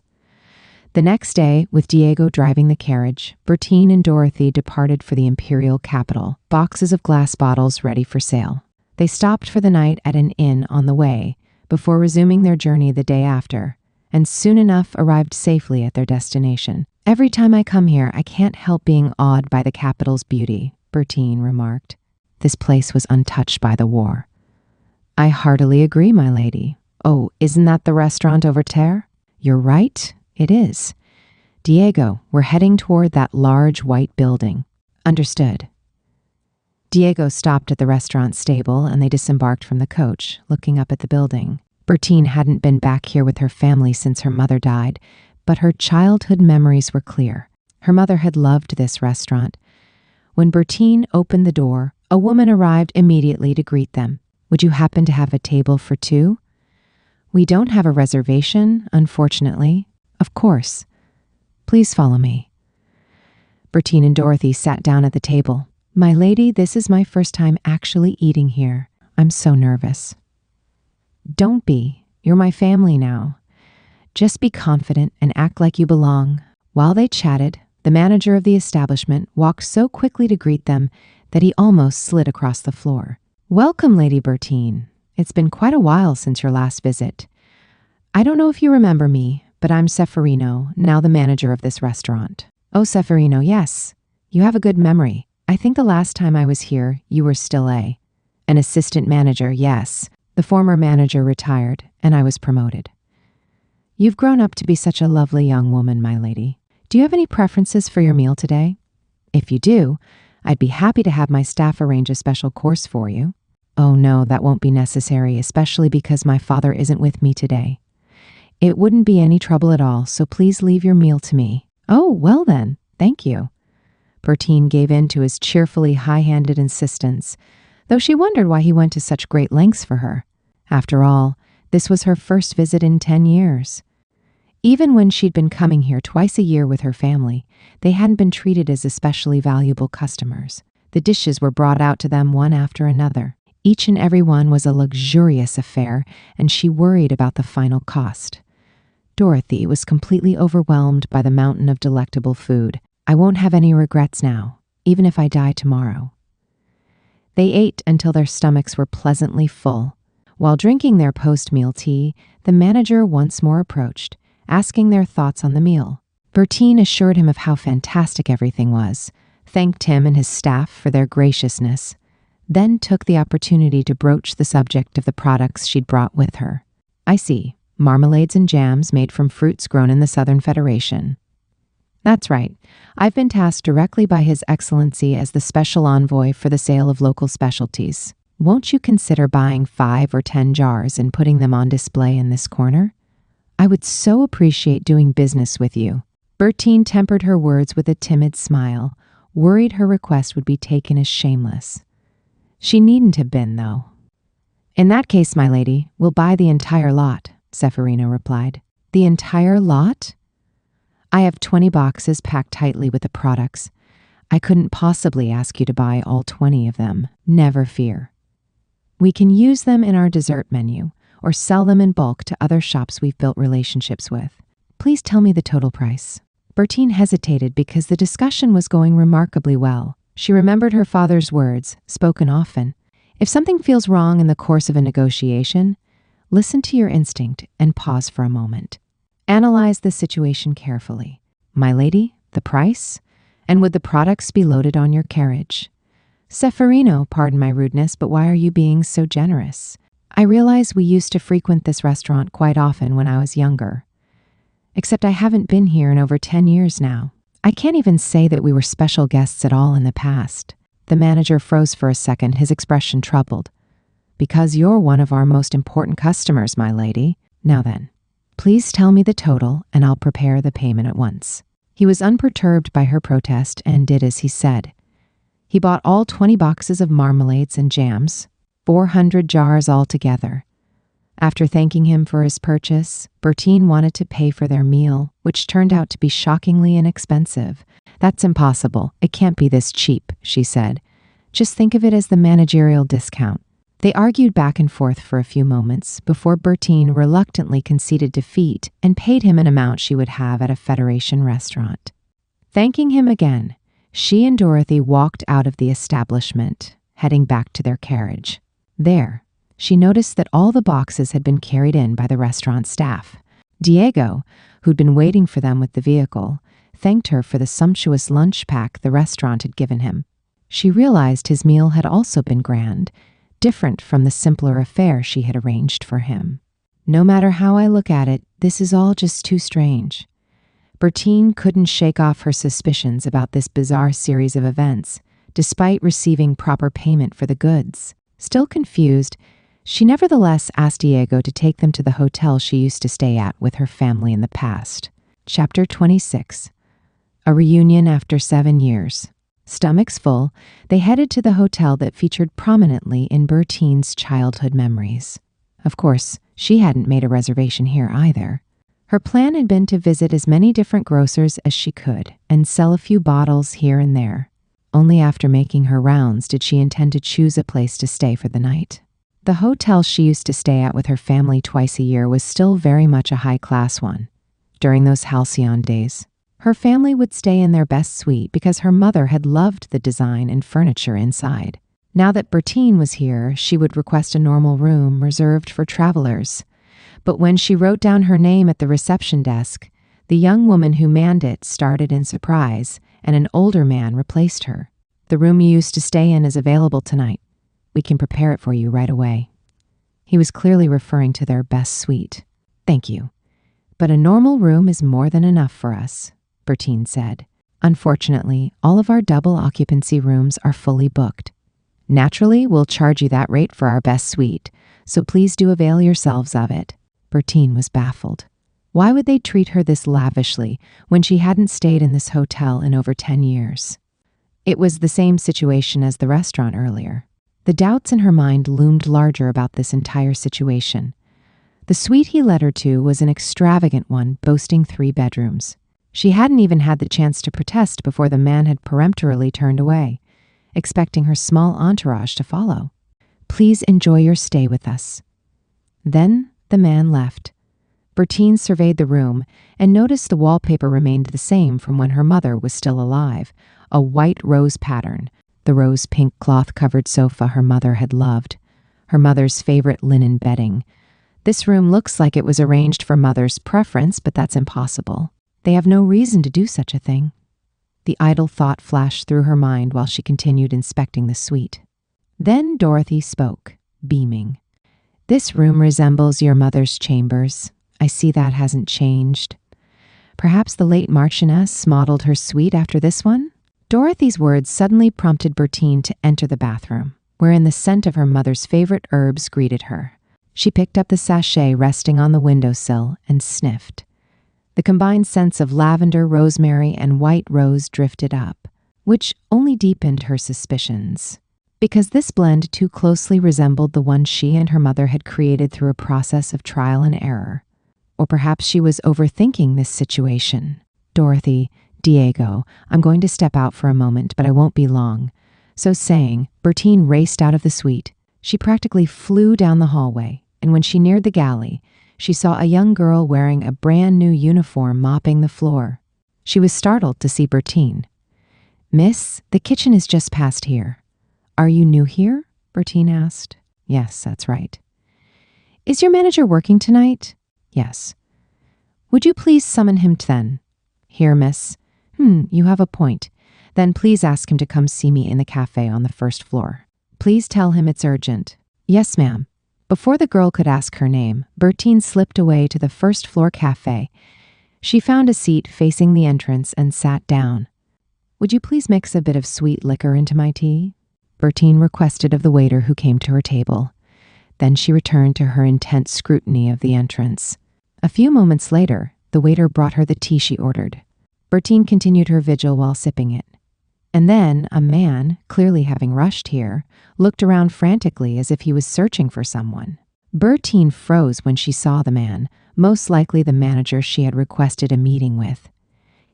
The next day, with Diego driving the carriage, Bertine and Dorothy departed for the Imperial Capital, boxes of glass bottles ready for sale. They stopped for the night at an inn on the way, before resuming their journey the day after, and soon enough arrived safely at their destination. Every time I come here, I can't help being awed by the capital's beauty, Bertine remarked. This place was untouched by the war. I heartily agree, my lady. Oh, isn't that the restaurant over there? You're right, it is. Diego, we're heading toward that large white building. Understood. Diego stopped at the restaurant stable and they disembarked from the coach, looking up at the building. Bertine hadn't been back here with her family since her mother died, but her childhood memories were clear. Her mother had loved this restaurant. When Bertine opened the door, a woman arrived immediately to greet them. Would you happen to have a table for two? We don't have a reservation, unfortunately. Of course. Please follow me. Bertine and Dorothy sat down at the table. My lady, this is my first time actually eating here. I'm so nervous. Don't be. You're my family now. Just be confident and act like you belong. While they chatted, the manager of the establishment walked so quickly to greet them that he almost slid across the floor. Welcome, Lady Bertine. It's been quite a while since your last visit. I don't know if you remember me, but I'm Seferino, now the manager of this restaurant. Oh, Seferino, yes. You have a good memory. I think the last time I was here, you were still an assistant manager, yes. The former manager retired, and I was promoted. You've grown up to be such a lovely young woman, my lady. Do you have any preferences for your meal today? If you do, I'd be happy to have my staff arrange a special course for you. Oh no, that won't be necessary, especially because my father isn't with me today. It wouldn't be any trouble at all, so please leave your meal to me. Oh, well then, thank you. Bertine gave in to his cheerfully high-handed insistence, though she wondered why he went to such great lengths for her. After all, this was her first visit in 10 years. Even when she'd been coming here twice a year with her family, they hadn't been treated as especially valuable customers. The dishes were brought out to them one after another. Each and every one was a luxurious affair, and she worried about the final cost. Dorothy was completely overwhelmed by the mountain of delectable food. I won't have any regrets now, even if I die tomorrow. They ate until their stomachs were pleasantly full. While drinking their post-meal tea, the manager once more approached, asking their thoughts on the meal. Bertine assured him of how fantastic everything was, thanked him and his staff for their graciousness, then took the opportunity to broach the subject of the products she'd brought with her. I see, marmalades and jams made from fruits grown in the Southern Federation. That's right. I've been tasked directly by His Excellency as the special envoy for the sale of local specialties. Won't you consider buying 5 or 10 jars and putting them on display in this corner? I would so appreciate doing business with you. Bertine tempered her words with a timid smile, worried her request would be taken as shameless. She needn't have been, though. In that case, my lady, we'll buy the entire lot, Ceferino replied. The entire lot? I have 20 boxes packed tightly with the products. I couldn't possibly ask you to buy all 20 of them. Never fear. We can use them in our dessert menu or sell them in bulk to other shops we've built relationships with. Please tell me the total price. Bertine hesitated because the discussion was going remarkably well. She remembered her father's words, spoken often. If something feels wrong in the course of a negotiation, listen to your instinct and pause for a moment. Analyze the situation carefully. My lady, the price? And would the products be loaded on your carriage? Ceferino, pardon my rudeness, but why are you being so generous? I realize we used to frequent this restaurant quite often when I was younger. Except I haven't been here in over 10 years now. I can't even say that we were special guests at all in the past. The manager froze for a second, his expression troubled. Because you're one of our most important customers, my lady. Now then, please tell me the total and I'll prepare the payment at once. He was unperturbed by her protest and did as he said. He bought all 20 boxes of marmalades and jams, 400 jars altogether. After thanking him for his purchase, Bertine wanted to pay for their meal, which turned out to be shockingly inexpensive. That's impossible. It can't be this cheap, she said. Just think of it as the managerial discount. They argued back and forth for a few moments before Bertine reluctantly conceded defeat and paid him an amount she would have at a Federation restaurant. Thanking him again, she and Dorothy walked out of the establishment, heading back to their carriage. There, she noticed that all the boxes had been carried in by the restaurant staff. Diego, who'd been waiting for them with the vehicle, thanked her for the sumptuous lunch pack the restaurant had given him. She realized his meal had also been grand, different from the simpler affair she had arranged for him. No matter how I look at it, this is all just too strange. Bertine couldn't shake off her suspicions about this bizarre series of events, despite receiving proper payment for the goods. Still confused, she nevertheless asked Diego to take them to the hotel she used to stay at with her family in the past. Chapter 26. A reunion after 7 years. Stomachs full, they headed to the hotel that featured prominently in Bertine's childhood memories. Of course, she hadn't made a reservation here either. Her plan had been to visit as many different grocers as she could and sell a few bottles here and there. Only after making her rounds did she intend to choose a place to stay for the night. The hotel she used to stay at with her family twice a year was still very much a high-class one. During those halcyon days, her family would stay in their best suite because her mother had loved the design and furniture inside. Now that Bertine was here, she would request a normal room reserved for travelers. But when she wrote down her name at the reception desk, the young woman who manned it started in surprise, and an older man replaced her. The room you used to stay in is available tonight. We can prepare it for you right away. He was clearly referring to their best suite. Thank you. But a normal room is more than enough for us, Bertine said. Unfortunately, all of our double occupancy rooms are fully booked. Naturally, we'll charge you that rate for our best suite, so please do avail yourselves of it. Bertine was baffled. Why would they treat her this lavishly when she hadn't stayed in this hotel in over 10 years? It was the same situation as the restaurant earlier. The doubts in her mind loomed larger about this entire situation. The suite he led her to was an extravagant one boasting 3 bedrooms. She hadn't even had the chance to protest before the man had peremptorily turned away, expecting her small entourage to follow. Please enjoy your stay with us." Then the man left. Bertine surveyed the room and noticed the wallpaper remained the same from when her mother was still alive, a white rose pattern, the rose-pink cloth-covered sofa her mother had loved, her mother's favorite linen bedding. This room looks like it was arranged for Mother's preference, but that's impossible. They have no reason to do such a thing. The idle thought flashed through her mind while she continued inspecting the suite. Then Dorothy spoke, beaming. "This room resembles your mother's chambers. I see that hasn't changed. Perhaps the late Marchioness modeled her suite after this one?" Dorothy's words suddenly prompted Bertine to enter the bathroom, wherein the scent of her mother's favorite herbs greeted her. She picked up the sachet resting on the windowsill and sniffed. The combined scents of lavender, rosemary, and white rose drifted up, which only deepened her suspicions. Because this blend too closely resembled the one she and her mother had created through a process of trial and error. Or perhaps she was overthinking this situation. "Dorothy, Diego, I'm going to step out for a moment, but I won't be long." So saying, Bertine raced out of the suite. She practically flew down the hallway, and when she neared the galley, she saw a young girl wearing a brand new uniform mopping the floor. She was startled to see Bertine. "Miss, the kitchen is just past here." "Are you new here?" Bertine asked. "Yes, that's right." "Is your manager working tonight?" "Yes." "Would you please summon him then?" "Here, miss." You have a point. Then please ask him to come see me in the cafe on the first floor. Please tell him it's urgent." "Yes, ma'am." Before the girl could ask her name, Bertine slipped away to the first floor cafe. She found a seat facing the entrance and sat down. "Would you please mix a bit of sweet liquor into my tea?" Bertine requested of the waiter who came to her table. Then she returned to her intense scrutiny of the entrance. A few moments later, the waiter brought her the tea she ordered. Bertine continued her vigil while sipping it. And then a man, clearly having rushed here, looked around frantically as if he was searching for someone. Bertine froze when she saw the man, most likely the manager she had requested a meeting with.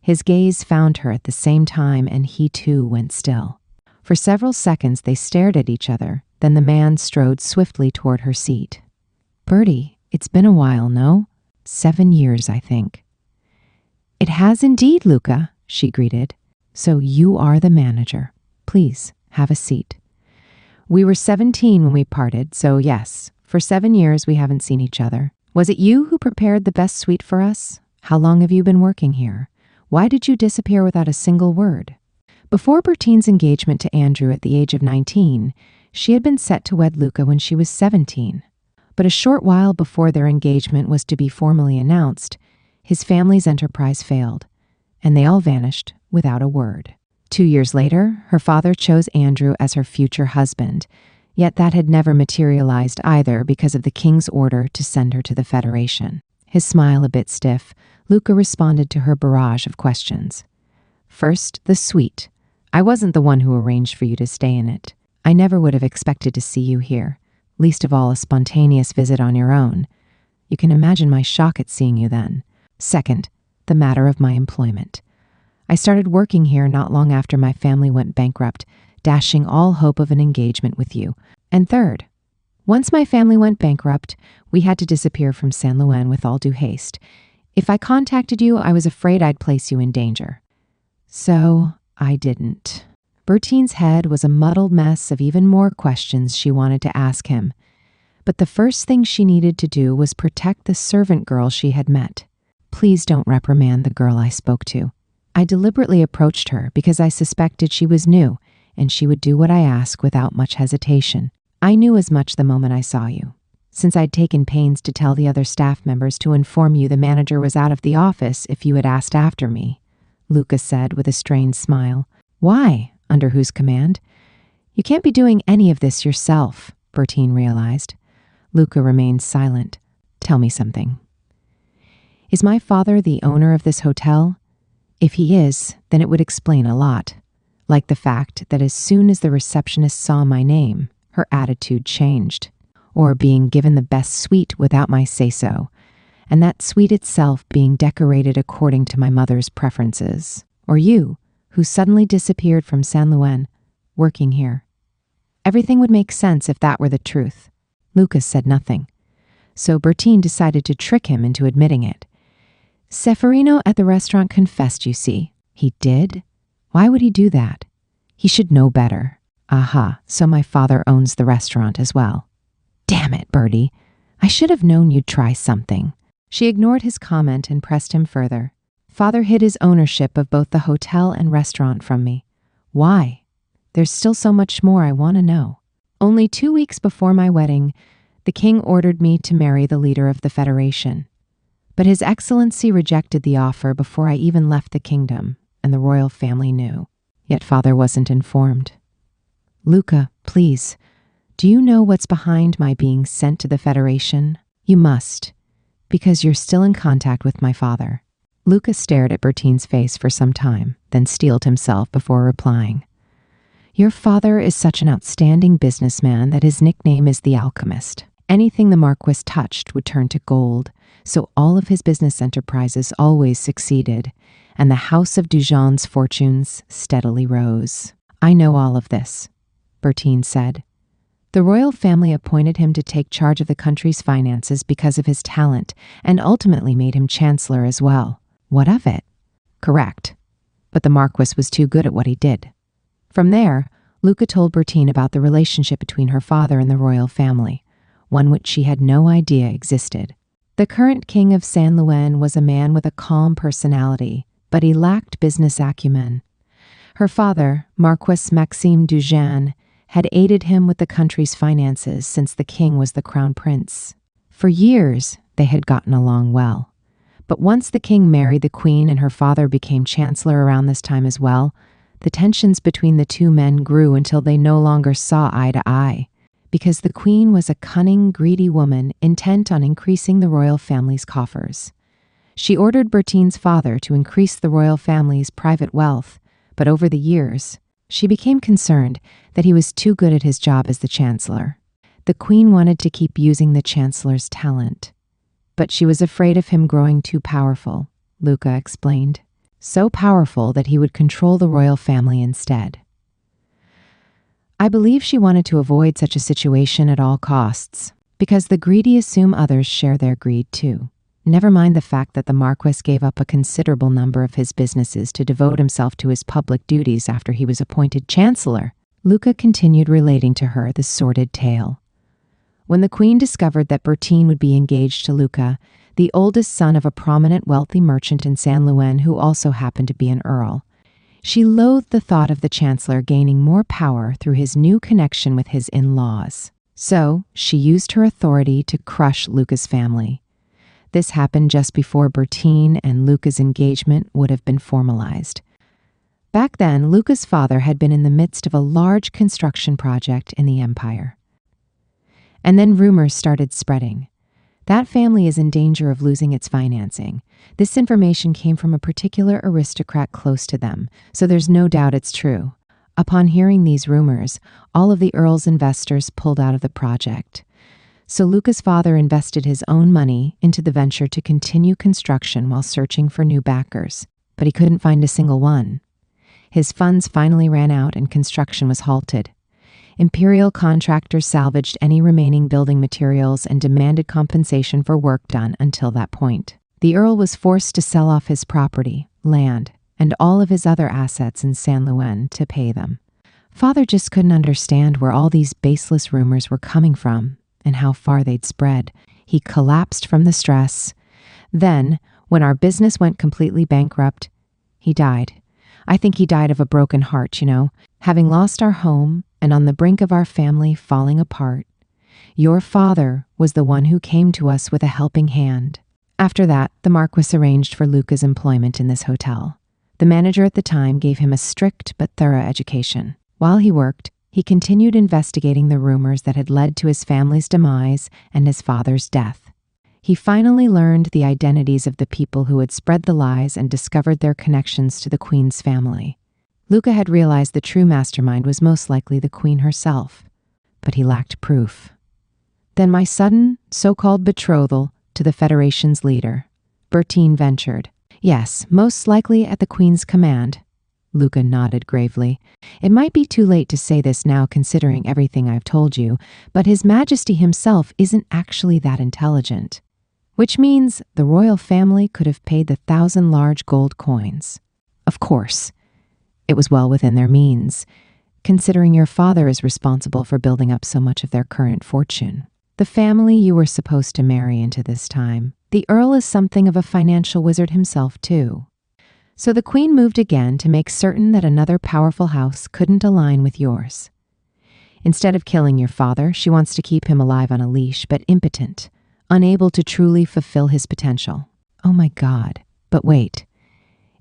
His gaze found her at the same time, and he too went still. For several seconds they stared at each other, then the man strode swiftly toward her seat. "Bertie, it's been a while, no? 7 years, I think." "It has indeed, Luca," she greeted. "So you are the manager. Please, have a seat." "We were 17 when we parted, so yes, for 7 years we haven't seen each other. Was it you who prepared the best suite for us? How long have you been working here? Why did you disappear without a single word?" Before Bertine's engagement to Andrew at the age of 19, she had been set to wed Luca when she was 17. But a short while before their engagement was to be formally announced, his family's enterprise failed, and they all vanished without a word. 2 years later, her father chose Andrew as her future husband, yet that had never materialized either because of the king's order to send her to the Federation. His smile a bit stiff, Luca responded to her barrage of questions. "First, the suite. I wasn't the one who arranged for you to stay in it. I never would have expected to see you here, least of all a spontaneous visit on your own. You can imagine my shock at seeing you then. Second, the matter of my employment. I started working here not long after my family went bankrupt, dashing all hope of an engagement with you. And third, once my family went bankrupt, we had to disappear from San Luan with all due haste. If I contacted you, I was afraid I'd place you in danger. So I didn't." Bertine's head was a muddled mess of even more questions she wanted to ask him. But the first thing she needed to do was protect the servant girl she had met. "Please don't reprimand the girl I spoke to. I deliberately approached her because I suspected she was new, and she would do what I asked without much hesitation. I knew as much the moment I saw you. Since I'd taken pains to tell the other staff members to inform you the manager was out of the office if you had asked after me," Luca said with a strained smile. "Why? Under whose command?" "You can't be doing any of this yourself," Bertine realized. Luca remained silent. "Tell me something. Is my father the owner of this hotel? If he is, then it would explain a lot. Like the fact that as soon as the receptionist saw my name, her attitude changed. Or being given the best suite without my say-so, and that suite itself being decorated according to my mother's preferences. Or you, who suddenly disappeared from San Luan, working here. Everything would make sense if that were the truth. Lucas said nothing. So Bertine decided to trick him into admitting it. Ceferino at the restaurant confessed, you see. He did? Why would he do that? He should know better. Aha, so my father owns the restaurant as well. Damn it, Bertie. I should have known you'd try something. She ignored his comment and pressed him further. Father hid his ownership of both the hotel and restaurant from me. Why? There's still so much more I want to know. Only 2 weeks before my wedding, the king ordered me to marry the leader of the Federation. But His Excellency rejected the offer before I even left the kingdom, and the royal family knew. Yet Father wasn't informed. Luca, please, do you know what's behind my being sent to the Federation? You must, because you're still in contact with my father. Luca stared at Bertine's face for some time, then steeled himself before replying. Your father is such an outstanding businessman that his nickname is the Alchemist. Anything the Marquis touched would turn to gold, so all of his business enterprises always succeeded, and the House of Dujon's fortunes steadily rose. I know all of this, Bertine said. The royal family appointed him to take charge of the country's finances because of his talent, and ultimately made him chancellor as well. What of it? Correct. But the Marquis was too good at what he did. From there, Luca told Bertine about the relationship between her father and the royal family, one which she had no idea existed. The current king of San Luan was a man with a calm personality, but he lacked business acumen. Her father, Marquis Maxime Dujan, had aided him with the country's finances since the king was the crown prince. For years, they had gotten along well. But once the king married the queen and her father became chancellor around this time as well, the tensions between the two men grew until they no longer saw eye to eye, because the queen was a cunning, greedy woman intent on increasing the royal family's coffers. She ordered Bertine's father to increase the royal family's private wealth, but over the years, she became concerned that he was too good at his job as the chancellor. The queen wanted to keep using the chancellor's talent, but she was afraid of him growing too powerful, Luca explained. So powerful that he would control the royal family instead. I believe she wanted to avoid such a situation at all costs, because the greedy assume others share their greed too. Never mind the fact that the Marquis gave up a considerable number of his businesses to devote himself to his public duties after he was appointed chancellor. Luca continued relating to her the sordid tale. When the queen discovered that Bertine would be engaged to Luca, the oldest son of a prominent wealthy merchant in San Luan who also happened to be an earl, she loathed the thought of the chancellor gaining more power through his new connection with his in-laws. So she used her authority to crush Luca's family. This happened just before Bertine and Luca's engagement would have been formalized. Back then, Luca's father had been in the midst of a large construction project in the empire. And then rumors started spreading. That family is in danger of losing its financing. This information came from a particular aristocrat close to them, so there's no doubt it's true. Upon hearing these rumors, all of the earl's investors pulled out of the project. So Luca's father invested his own money into the venture to continue construction while searching for new backers, but he couldn't find a single one. His funds finally ran out and construction was halted. Imperial contractors salvaged any remaining building materials and demanded compensation for work done until that point. The Earl was forced to sell off his property, land, and all of his other assets in San Luan to pay them. Father just couldn't understand where all these baseless rumors were coming from and how far they'd spread. He collapsed from the stress. Then, when our business went completely bankrupt, he died. I think he died of a broken heart, having lost our home and on the brink of our family falling apart. Your father was the one who came to us with a helping hand. After that, the Marquis arranged for Luca's employment in this hotel. The manager at the time gave him a strict but thorough education. While he worked, he continued investigating the rumors that had led to his family's demise and his father's death. He finally learned the identities of the people who had spread the lies and discovered their connections to the Queen's family. Luca had realized the true mastermind was most likely the Queen herself, but he lacked proof. Then my sudden, so-called betrothal to the Federation's leader, Bertine ventured. Yes, most likely at the Queen's command. Luca nodded gravely. It might be too late to say this now considering everything I've told you, but His Majesty himself isn't actually that intelligent. Which means the royal family could have paid the 1,000 large gold coins. Of course, it was well within their means, considering your father is responsible for building up so much of their current fortune. The family you were supposed to marry into this time. The Earl is something of a financial wizard himself, too. So the Queen moved again to make certain that another powerful house couldn't align with yours. Instead of killing your father, she wants to keep him alive on a leash, but impotent, unable to truly fulfill his potential. Oh my God. But wait.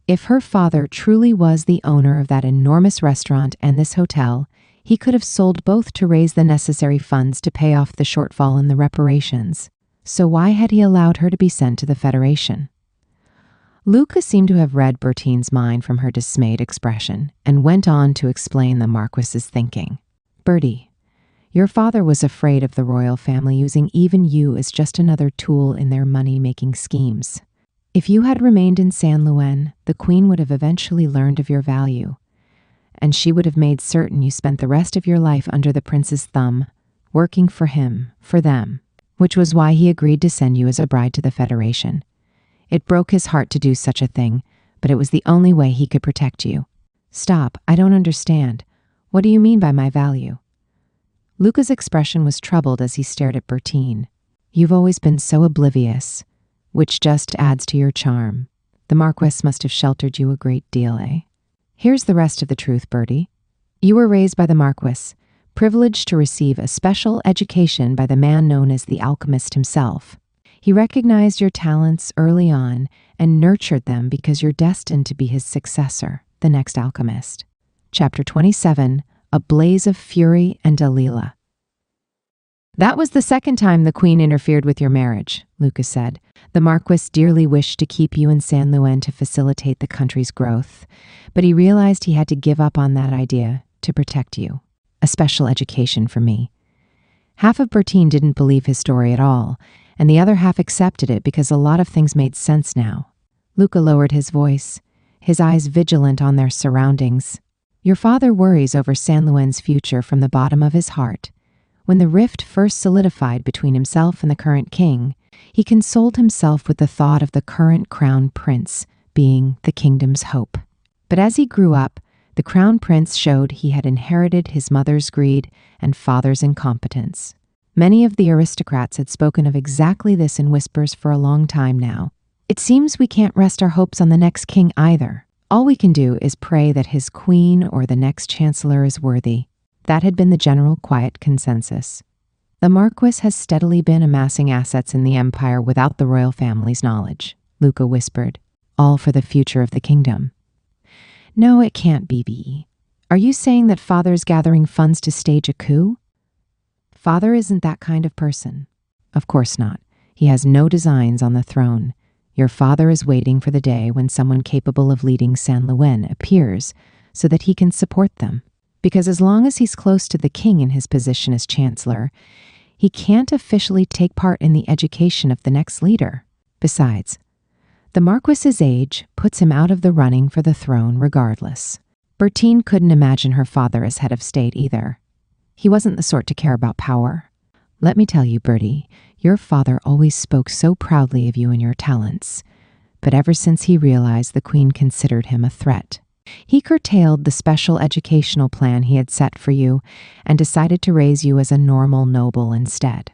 If her father truly was the owner of that enormous restaurant and this hotel, he could have sold both to raise the necessary funds to pay off the shortfall in the reparations. So why had he allowed her to be sent to the Federation? Luca seemed to have read Bertine's mind from her dismayed expression and went on to explain the Marquis's thinking. Bertie, your father was afraid of the royal family using even you as just another tool in their money-making schemes. If you had remained in San Luan, the Queen would have eventually learned of your value, and she would have made certain you spent the rest of your life under the prince's thumb, working for him, for them, which was why he agreed to send you as a bride to the Federation. It broke his heart to do such a thing, but it was the only way he could protect you. Stop, I don't understand. What do you mean by my value? Luca's expression was troubled as he stared at Bertine. You've always been so oblivious, which just adds to your charm. The Marquis must have sheltered you a great deal, eh? Here's the rest of the truth, Bertie. You were raised by the Marquis, privileged to receive a special education by the man known as the alchemist himself. He recognized your talents early on and nurtured them because you're destined to be his successor, the next alchemist. Chapter 27, A Blaze of Fury and Dalila. That was the second time the Queen interfered with your marriage, Lucas said. The Marquis dearly wished to keep you in San Luan to facilitate the country's growth, but he realized he had to give up on that idea to protect you. A special education for me. Half of Bertine didn't believe his story at all, and the other half accepted it because a lot of things made sense now. Luca lowered his voice, his eyes vigilant on their surroundings. Your father worries over San Luan's future from the bottom of his heart. When the rift first solidified between himself and the current king, he consoled himself with the thought of the current crown prince being the kingdom's hope. But as he grew up, the crown prince showed he had inherited his mother's greed and father's incompetence. Many of the aristocrats had spoken of exactly this in whispers for a long time now. It seems we can't rest our hopes on the next king either. All we can do is pray that his queen or the next chancellor is worthy. That had been the general quiet consensus. The Marquis has steadily been amassing assets in the empire without the royal family's knowledge, Luca whispered, all for the future of the kingdom. No, it can't be, Bee. Are you saying that father's gathering funds to stage a coup? Father isn't that kind of person. Of course not. He has no designs on the throne. Your father is waiting for the day when someone capable of leading San Luan appears so that he can support them. Because as long as he's close to the king in his position as chancellor, he can't officially take part in the education of the next leader. Besides, the Marquis's age puts him out of the running for the throne regardless. Bertine couldn't imagine her father as head of state either. He wasn't the sort to care about power. Let me tell you, Bertie, your father always spoke so proudly of you and your talents, but ever since he realized the Queen considered him a threat, he curtailed the special educational plan he had set for you and decided to raise you as a normal noble instead.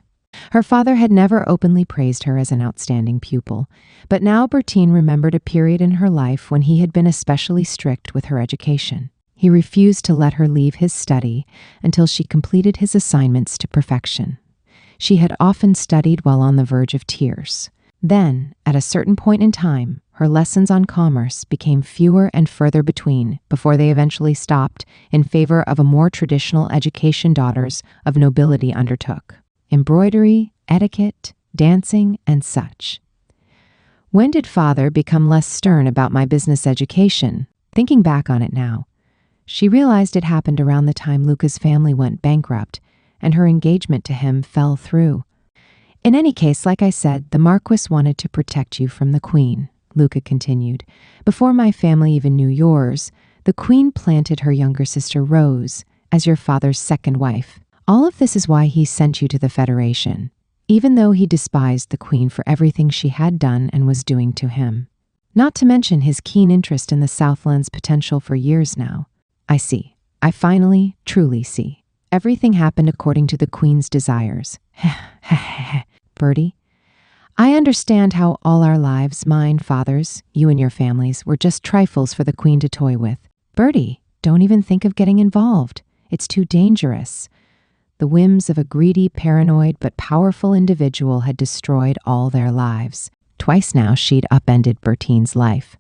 Her father had never openly praised her as an outstanding pupil, but now Bertine remembered a period in her life when he had been especially strict with her education. He refused to let her leave his study until she completed his assignments to perfection. She had often studied while on the verge of tears. Then, at a certain point in time, her lessons on commerce became fewer and further between before they eventually stopped in favor of a more traditional education daughters of nobility undertook: embroidery, etiquette, dancing, and such. When did father become less stern about my business education? Thinking back on it now, she realized it happened around the time Luca's family went bankrupt and her engagement to him fell through. In any case, like I said, the Marquis wanted to protect you from the Queen, Luca continued. Before my family even knew yours, The queen planted her younger sister Rose as your father's second wife. All of this is why he sent you to the Federation, even though he despised the queen for everything she had done and was doing to him. Not to mention his keen interest in the Southland's potential for years now. I see. I finally, truly see. Everything happened according to the queen's desires. Bertie, I understand how all our lives, mine, father's, you and your families, were just trifles for the queen to toy with. Bertie, don't even think of getting involved. It's too dangerous. The whims of a greedy, paranoid, but powerful individual had destroyed all their lives. Twice now she'd upended Bertine's life.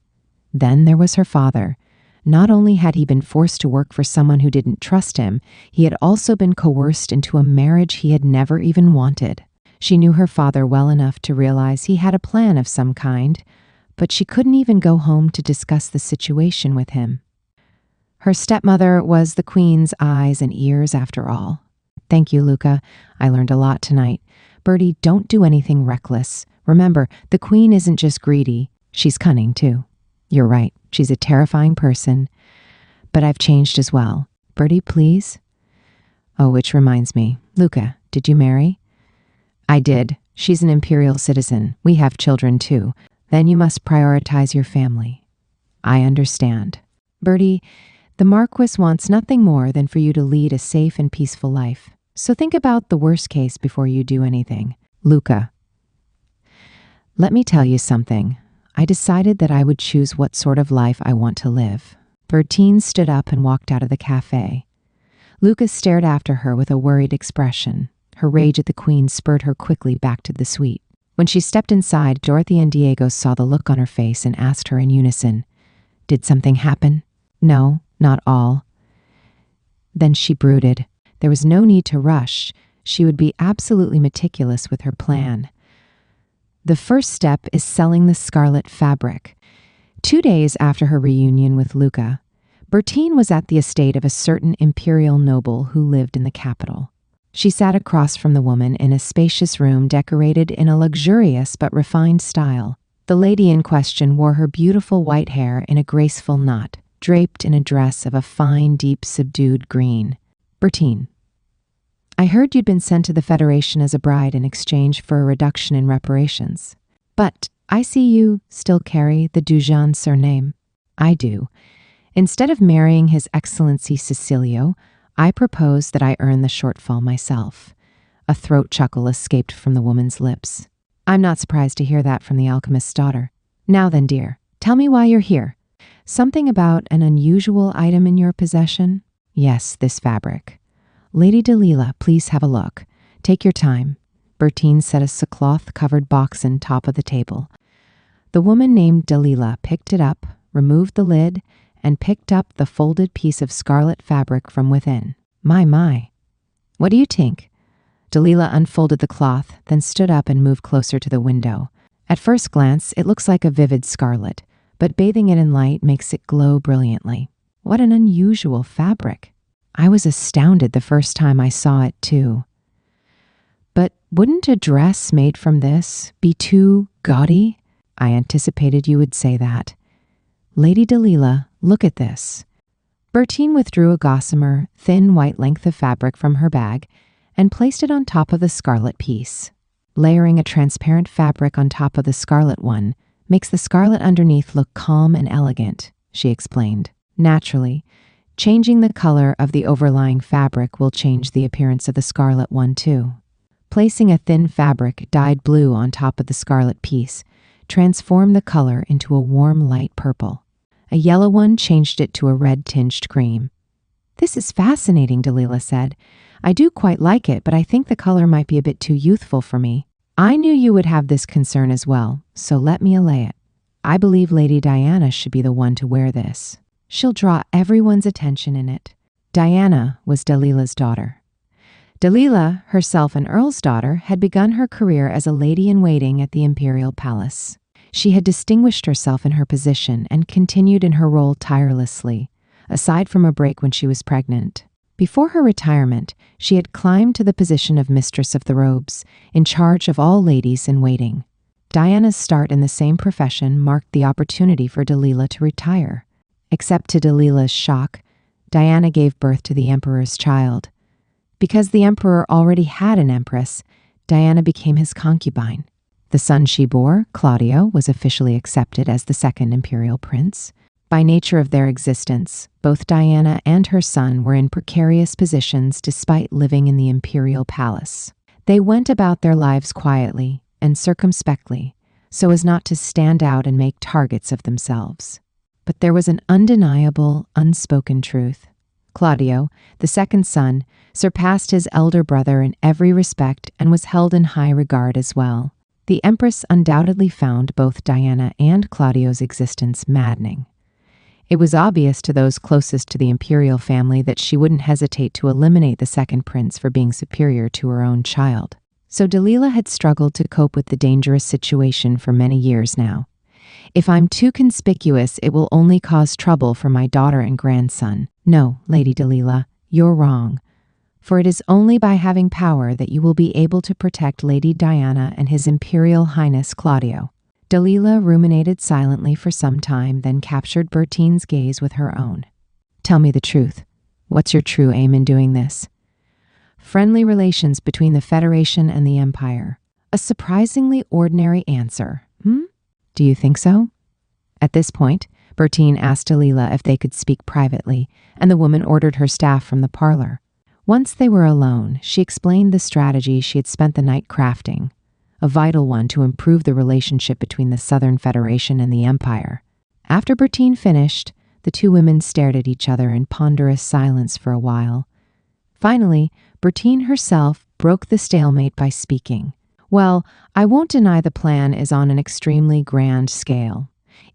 Then there was her father. Not only had he been forced to work for someone who didn't trust him, he had also been coerced into a marriage he had never even wanted. She knew her father well enough to realize he had a plan of some kind, but she couldn't even go home to discuss the situation with him. Her stepmother was the queen's eyes and ears after all. Thank you, Luca. I learned a lot tonight. Bertie, don't do anything reckless. Remember, the queen isn't just greedy. She's cunning, too. You're right. She's a terrifying person. But I've changed as well. Bertie, please? Oh, which reminds me. Luca, did you marry? I did. She's an imperial citizen. We have children, too. Then you must prioritize your family. I understand. Bertie, the Marquis wants nothing more than for you to lead a safe and peaceful life. So think about the worst case before you do anything. Luca, let me tell you something. I decided that I would choose what sort of life I want to live. Bertine stood up and walked out of the cafe. Luca stared after her with a worried expression. Her rage at the queen spurred her quickly back to the suite. When she stepped inside, Dorothy and Diego saw the look on her face and asked her in unison, "Did something happen?" "No, not all." Then she brooded. There was no need to rush. She would be absolutely meticulous with her plan. The first step is selling the scarlet fabric. 2 days after her reunion with Luca, Bertine was at the estate of a certain imperial noble who lived in the capital. She sat across from the woman in a spacious room decorated in a luxurious but refined style. The lady in question wore her beautiful white hair in a graceful knot, draped in a dress of a fine, deep, subdued green. Bertine, I heard you'd been sent to the Federation as a bride in exchange for a reduction in reparations. But I see you still carry the Dujan surname. I do. Instead of marrying His Excellency Cecilio, I propose that I earn the shortfall myself. A throat chuckle escaped from the woman's lips. I'm not surprised to hear that from the alchemist's daughter. Now then, dear, tell me why you're here. Something about an unusual item in your possession? Yes, this fabric. Lady Dalila, please have a look. Take your time. Bertine set a cloth-covered box on top of the table. The woman named Dalila picked it up, removed the lid, and picked up the folded piece of scarlet fabric from within. My. What do you think? Dalila unfolded the cloth, then stood up and moved closer to the window. At first glance, it looks like a vivid scarlet, but bathing it in light makes it glow brilliantly. What an unusual fabric. I was astounded the first time I saw it, too. But wouldn't a dress made from this be too gaudy? I anticipated you would say that. Lady Dalila, look at this. Bertine withdrew a gossamer, thin white length of fabric from her bag and placed it on top of the scarlet piece. Layering a transparent fabric on top of the scarlet one makes the scarlet underneath look calm and elegant, she explained. Naturally, changing the color of the overlying fabric will change the appearance of the scarlet one too. Placing a thin fabric dyed blue on top of the scarlet piece transformed the color into a warm light purple. A yellow one changed it to a red-tinged cream. This is fascinating, Dalila said. I do quite like it, but I think the color might be a bit too youthful for me. I knew you would have this concern as well, so let me allay it. I believe Lady Diana should be the one to wear this. She'll draw everyone's attention in it. Diana was Dalila's daughter. Dalila, herself an earl's daughter, had begun her career as a lady-in-waiting at the imperial palace. She had distinguished herself in her position and continued in her role tirelessly, aside from a break when she was pregnant. Before her retirement, she had climbed to the position of Mistress of the Robes, in charge of all ladies in waiting. Diana's start in the same profession marked the opportunity for Dalila to retire. Except to Dalilah's shock, Diana gave birth to the emperor's child. Because the emperor already had an empress, Diana became his concubine. The son she bore, Claudio, was officially accepted as the second imperial prince. By nature of their existence, both Diana and her son were in precarious positions despite living in the imperial palace. They went about their lives quietly and circumspectly, so as not to stand out and make targets of themselves. But there was an undeniable, unspoken truth. Claudio, the second son, surpassed his elder brother in every respect and was held in high regard as well. The empress undoubtedly found both Diana and Claudio's existence maddening. It was obvious to those closest to the imperial family that she wouldn't hesitate to eliminate the second prince for being superior to her own child. So Dalilah had struggled to cope with the dangerous situation for many years now. If I'm too conspicuous, it will only cause trouble for my daughter and grandson. No, Lady Dalilah, you're wrong. For it is only by having power that you will be able to protect Lady Diana and His Imperial Highness Claudio. Dalilah ruminated silently for some time, then captured Bertine's gaze with her own. Tell me the truth. What's your true aim in doing this? Friendly relations between the Federation and the Empire. A surprisingly ordinary answer. Do you think so? At this point, Bertine asked Dalilah if they could speak privately, and the woman ordered her staff from the parlor. Once they were alone, she explained the strategy she had spent the night crafting, a vital one to improve the relationship between the Southern Federation and the Empire. After Bertine finished, the two women stared at each other in ponderous silence for a while. Finally, Bertine herself broke the stalemate by speaking. Well, I won't deny the plan is on an extremely grand scale.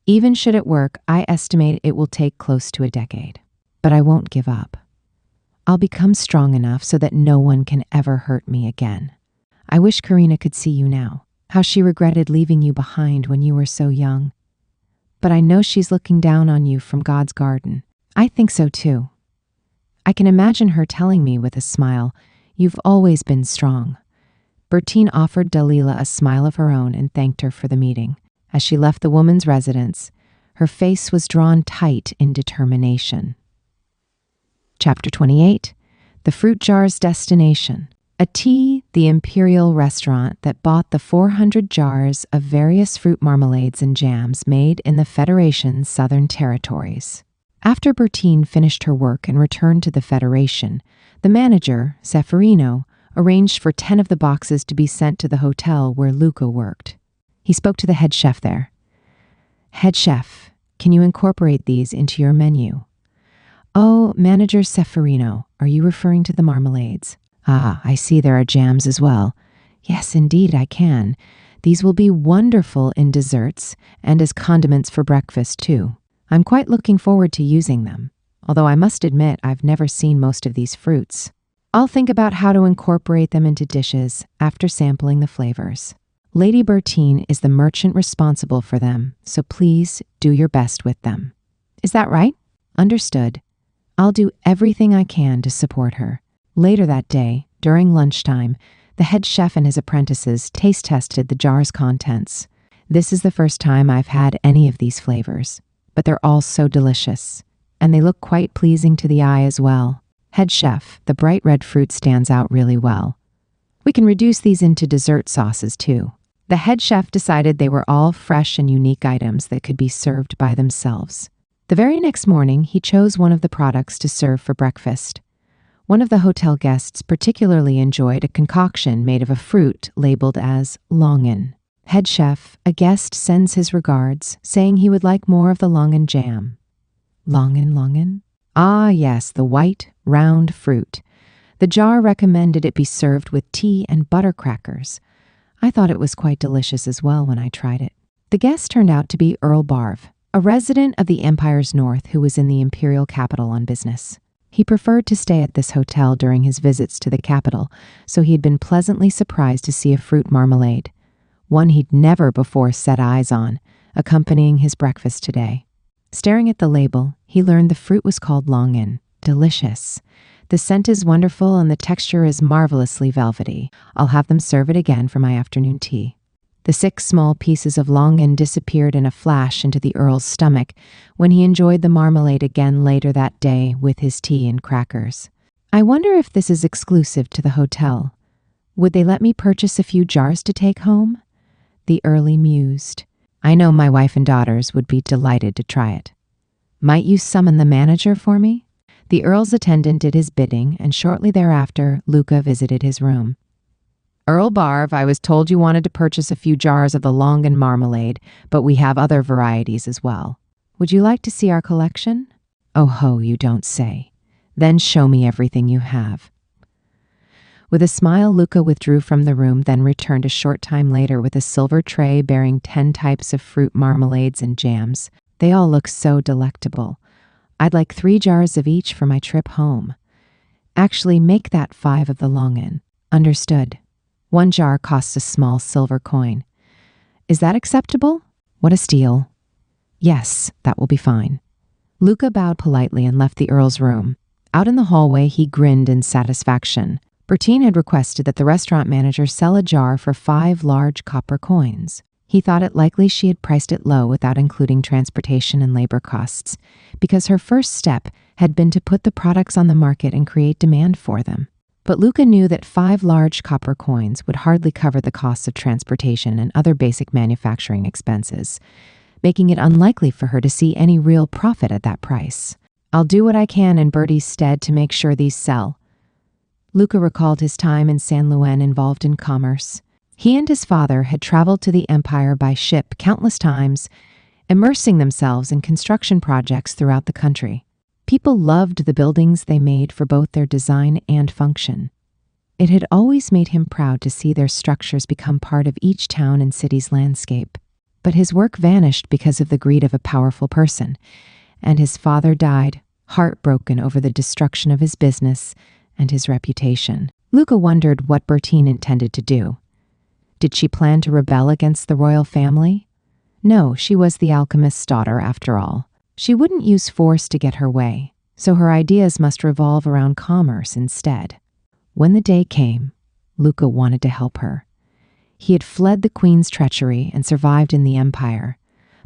Even should it work, I estimate it will take close to a decade. But I won't give up. I'll become strong enough so that no one can ever hurt me again. I wish Karina could see you now, how she regretted leaving you behind when you were so young. But I know she's looking down on you from God's garden. I think so too. I can imagine her telling me with a smile, "You've always been strong." Bertine offered Dalilah a smile of her own and thanked her for the meeting. As she left the woman's residence, her face was drawn tight in determination. Chapter 28, The Fruit Jar's Destination. The imperial restaurant that bought the 400 jars of various fruit marmalades and jams made in the Federation's southern territories. After Bertine finished her work and returned to the Federation, the manager, Ceferino, arranged for 10 of the boxes to be sent to the hotel where Luca worked. He spoke to the head chef there. "Head chef, can you incorporate these into your menu?" "Oh, Manager Ceferino, are you referring to the marmalades?" "Ah, I see there are jams as well." "Yes, indeed, I can. These will be wonderful in desserts and as condiments for breakfast, too. I'm quite looking forward to using them, although I must admit I've never seen most of these fruits. I'll think about how to incorporate them into dishes after sampling the flavors. Lady Bertine is the merchant responsible for them, so please do your best with them." "Is that right?" "Understood. I'll do everything I can to support her." Later that day, during lunchtime, the head chef and his apprentices taste tested the jar's contents. "This is the first time I've had any of these flavors, but they're all so delicious, and they look quite pleasing to the eye as well. Head chef, the bright red fruit stands out really well. We can reduce these into dessert sauces too." The head chef decided they were all fresh and unique items that could be served by themselves. The very next morning, he chose one of the products to serve for breakfast. One of the hotel guests particularly enjoyed a concoction made of a fruit labeled as longan. "Head chef, a guest sends his regards, saying he would like more of the longan jam." Longan? Ah, yes, the white, round fruit. The jar recommended it be served with tea and butter crackers. I thought it was quite delicious as well when I tried it. The guest turned out to be Earl Barv, a resident of the Empire's North who was in the imperial capital on business. He preferred to stay at this hotel during his visits to the capital, so he had been pleasantly surprised to see a fruit marmalade, one he'd never before set eyes on, accompanying his breakfast today. Staring at the label, he learned the fruit was called longan. Delicious. "The scent is wonderful and the texture is marvelously velvety. I'll have them serve it again for my afternoon tea." The 6 small pieces of longan disappeared in a flash into the Earl's stomach when he enjoyed the marmalade again later that day with his tea and crackers. I wonder if this is exclusive to the hotel. Would they let me purchase a few jars to take home? The Earl mused. I know my wife and daughters would be delighted to try it. Might you summon the manager for me? The Earl's attendant did his bidding, and shortly thereafter, Luca visited his room. Earl Barv, I was told you wanted to purchase a few jars of the longan marmalade, but we have other varieties as well. Would you like to see our collection? Oh ho, you don't say. Then show me everything you have. With a smile, Luca withdrew from the room, then returned a short time later with a silver tray bearing 10 types of fruit marmalades and jams. They all look so delectable. I'd like 3 jars of each for my trip home. Actually, make that 5 of the longan. Understood. 1 jar costs a small silver coin. Is that acceptable? What a steal. Yes, that will be fine. Luca bowed politely and left the Earl's room. Out in the hallway, he grinned in satisfaction. Bertine had requested that the restaurant manager sell a jar for 5 large copper coins. He thought it likely she had priced it low without including transportation and labor costs, because her first step had been to put the products on the market and create demand for them. But Luca knew that 5 large copper coins would hardly cover the costs of transportation and other basic manufacturing expenses, making it unlikely for her to see any real profit at that price. I'll do what I can in Bertie's stead to make sure these sell. Luca recalled his time in San Luis involved in commerce. He and his father had traveled to the empire by ship countless times, immersing themselves in construction projects throughout the country. People loved the buildings they made for both their design and function. It had always made him proud to see their structures become part of each town and city's landscape. But his work vanished because of the greed of a powerful person, and his father died, heartbroken over the destruction of his business and his reputation. Luca wondered what Bertine intended to do. Did she plan to rebel against the royal family? No, she was the alchemist's daughter after all. She wouldn't use force to get her way, so her ideas must revolve around commerce instead. When the day came, Luca wanted to help her. He had fled the queen's treachery and survived in the empire,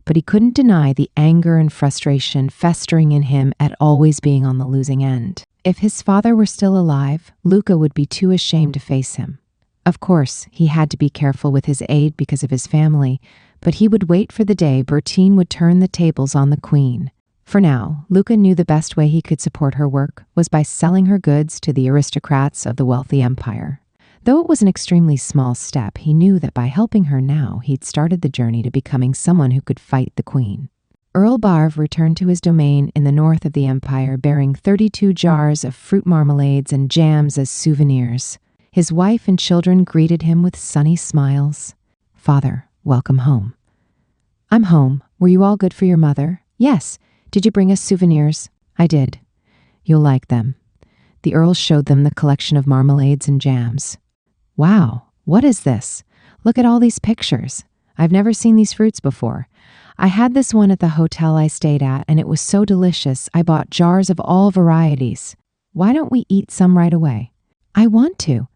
but he couldn't deny the anger and frustration festering in him at always being on the losing end. If his father were still alive, Luca would be too ashamed to face him. Of course, he had to be careful with his aid because of his family, but he would wait for the day Bertine would turn the tables on the queen. For now, Luca knew the best way he could support her work was by selling her goods to the aristocrats of the wealthy empire. Though it was an extremely small step, he knew that by helping her now, he'd started the journey to becoming someone who could fight the queen. Earl Barv returned to his domain in the north of the empire, bearing 32 jars of fruit marmalades and jams as souvenirs. His wife and children greeted him with sunny smiles. Father, welcome home. I'm home. Were you all good for your mother? Yes. Did you bring us souvenirs? I did. You'll like them. The Earl showed them the collection of marmalades and jams. Wow, what is this? Look at all these pictures. I've never seen these fruits before. I had this one at the hotel I stayed at, and it was so delicious I bought jars of all varieties. Why don't we eat some right away? I want to.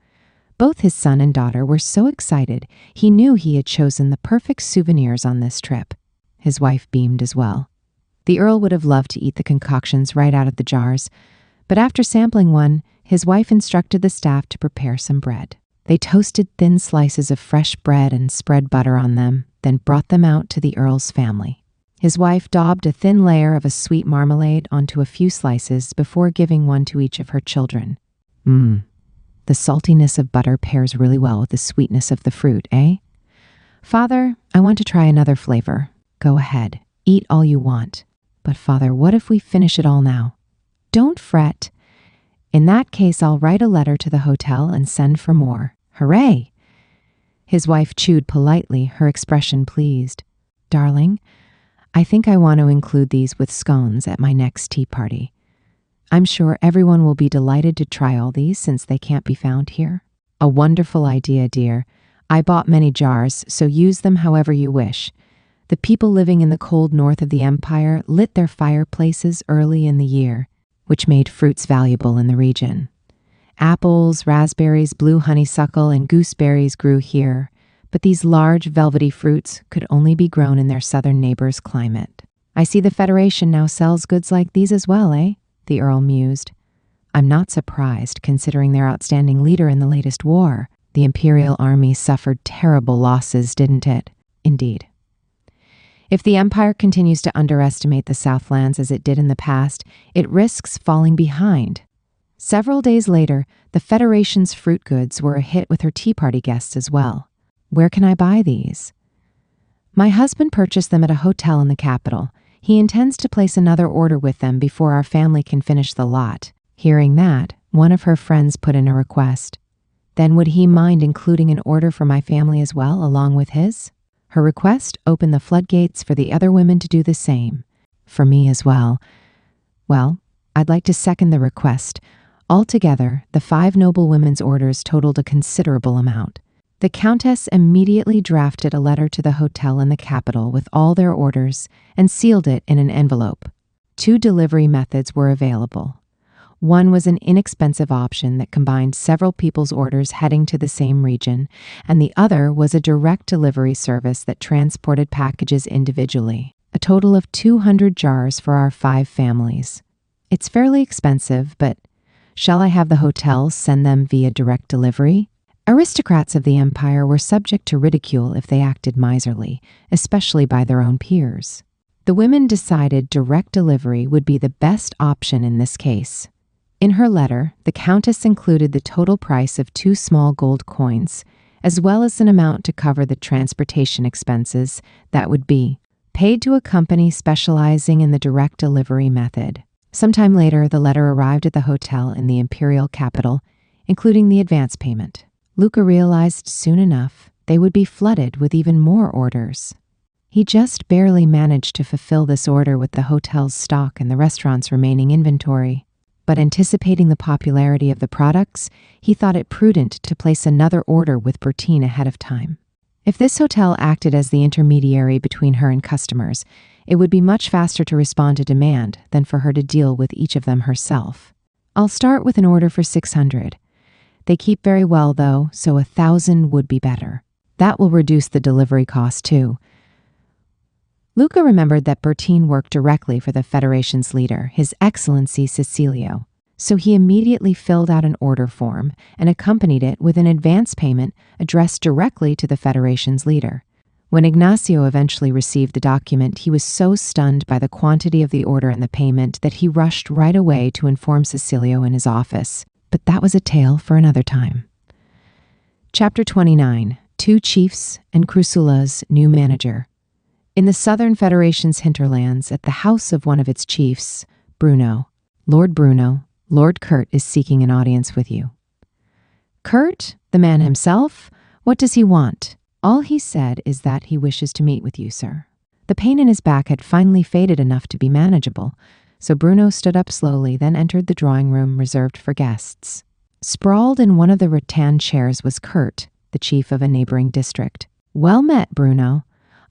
Both his son and daughter were so excited, he knew he had chosen the perfect souvenirs on this trip. His wife beamed as well. The Earl would have loved to eat the concoctions right out of the jars, but after sampling one, his wife instructed the staff to prepare some bread. They toasted thin slices of fresh bread and spread butter on them, then brought them out to the Earl's family. His wife daubed a thin layer of a sweet marmalade onto a few slices before giving one to each of her children. The saltiness of butter pairs really well with the sweetness of the fruit, eh? Father, I want to try another flavor. Go ahead, eat all you want. But Father, what if we finish it all now? Don't fret. In that case, I'll write a letter to the hotel and send for more. Hooray! His wife chewed politely, her expression pleased. Darling, I think I want to include these with scones at my next tea party. I'm sure everyone will be delighted to try all these since they can't be found here. A wonderful idea, dear. I bought many jars, so use them however you wish. The people living in the cold north of the empire lit their fireplaces early in the year, which made fruits valuable in the region. Apples, raspberries, blue honeysuckle, and gooseberries grew here, but these large, velvety fruits could only be grown in their southern neighbor's climate. I see the Federation now sells goods like these as well, eh? The Earl mused. I'm not surprised, considering their outstanding leader in the latest war. The Imperial Army suffered terrible losses, didn't it? Indeed. If the Empire continues to underestimate the Southlands as it did in the past, it risks falling behind. Several days later, the Federation's fruit goods were a hit with her tea party guests as well. Where can I buy these? My husband purchased them at a hotel in the capital. He intends to place another order with them before our family can finish the lot. Hearing that, one of her friends put in a request. Then would he mind including an order for my family as well, along with his? Her request opened the floodgates for the other women to do the same. For me as well. Well, I'd like to second the request. Altogether, the 5 noble women's orders totaled a considerable amount. The Countess immediately drafted a letter to the hotel in the capital with all their orders and sealed it in an envelope. 2 delivery methods were available. One was an inexpensive option that combined several people's orders heading to the same region, and the other was a direct delivery service that transported packages individually, a total of 200 jars for our 5 families. It's fairly expensive, but shall I have the hotel send them via direct delivery? Aristocrats of the Empire were subject to ridicule if they acted miserly, especially by their own peers. The women decided direct delivery would be the best option in this case. In her letter, the Countess included the total price of 2 small gold coins, as well as an amount to cover the transportation expenses that would be paid to a company specializing in the direct delivery method. Sometime later, the letter arrived at the hotel in the imperial capital, including the advance payment. Luca realized soon enough they would be flooded with even more orders. He just barely managed to fulfill this order with the hotel's stock and the restaurant's remaining inventory. But anticipating the popularity of the products, he thought it prudent to place another order with Bertine ahead of time. If this hotel acted as the intermediary between her and customers, it would be much faster to respond to demand than for her to deal with each of them herself. I'll start with an order for 600. They keep very well, though, so 1,000 would be better. That will reduce the delivery cost, too. Luca remembered that Bertine worked directly for the Federation's leader, His Excellency Cecilio, so he immediately filled out an order form and accompanied it with an advance payment addressed directly to the Federation's leader. When Ignacio eventually received the document, he was so stunned by the quantity of the order and the payment that he rushed right away to inform Cecilio in his office. But that was a tale for another time. Chapter 29. 2 Chiefs and Crusula's New Manager. In the Southern Federation's hinterlands, at the house of one of its chiefs, Bruno, Lord Kurt is seeking an audience with you. Kurt, the man himself? What does he want? All he said is that he wishes to meet with you, sir. The pain in his back had finally faded enough to be manageable, so Bruno stood up slowly, then entered the drawing room reserved for guests. Sprawled in one of the rattan chairs was Kurt, the chief of a neighboring district. Well met, Bruno.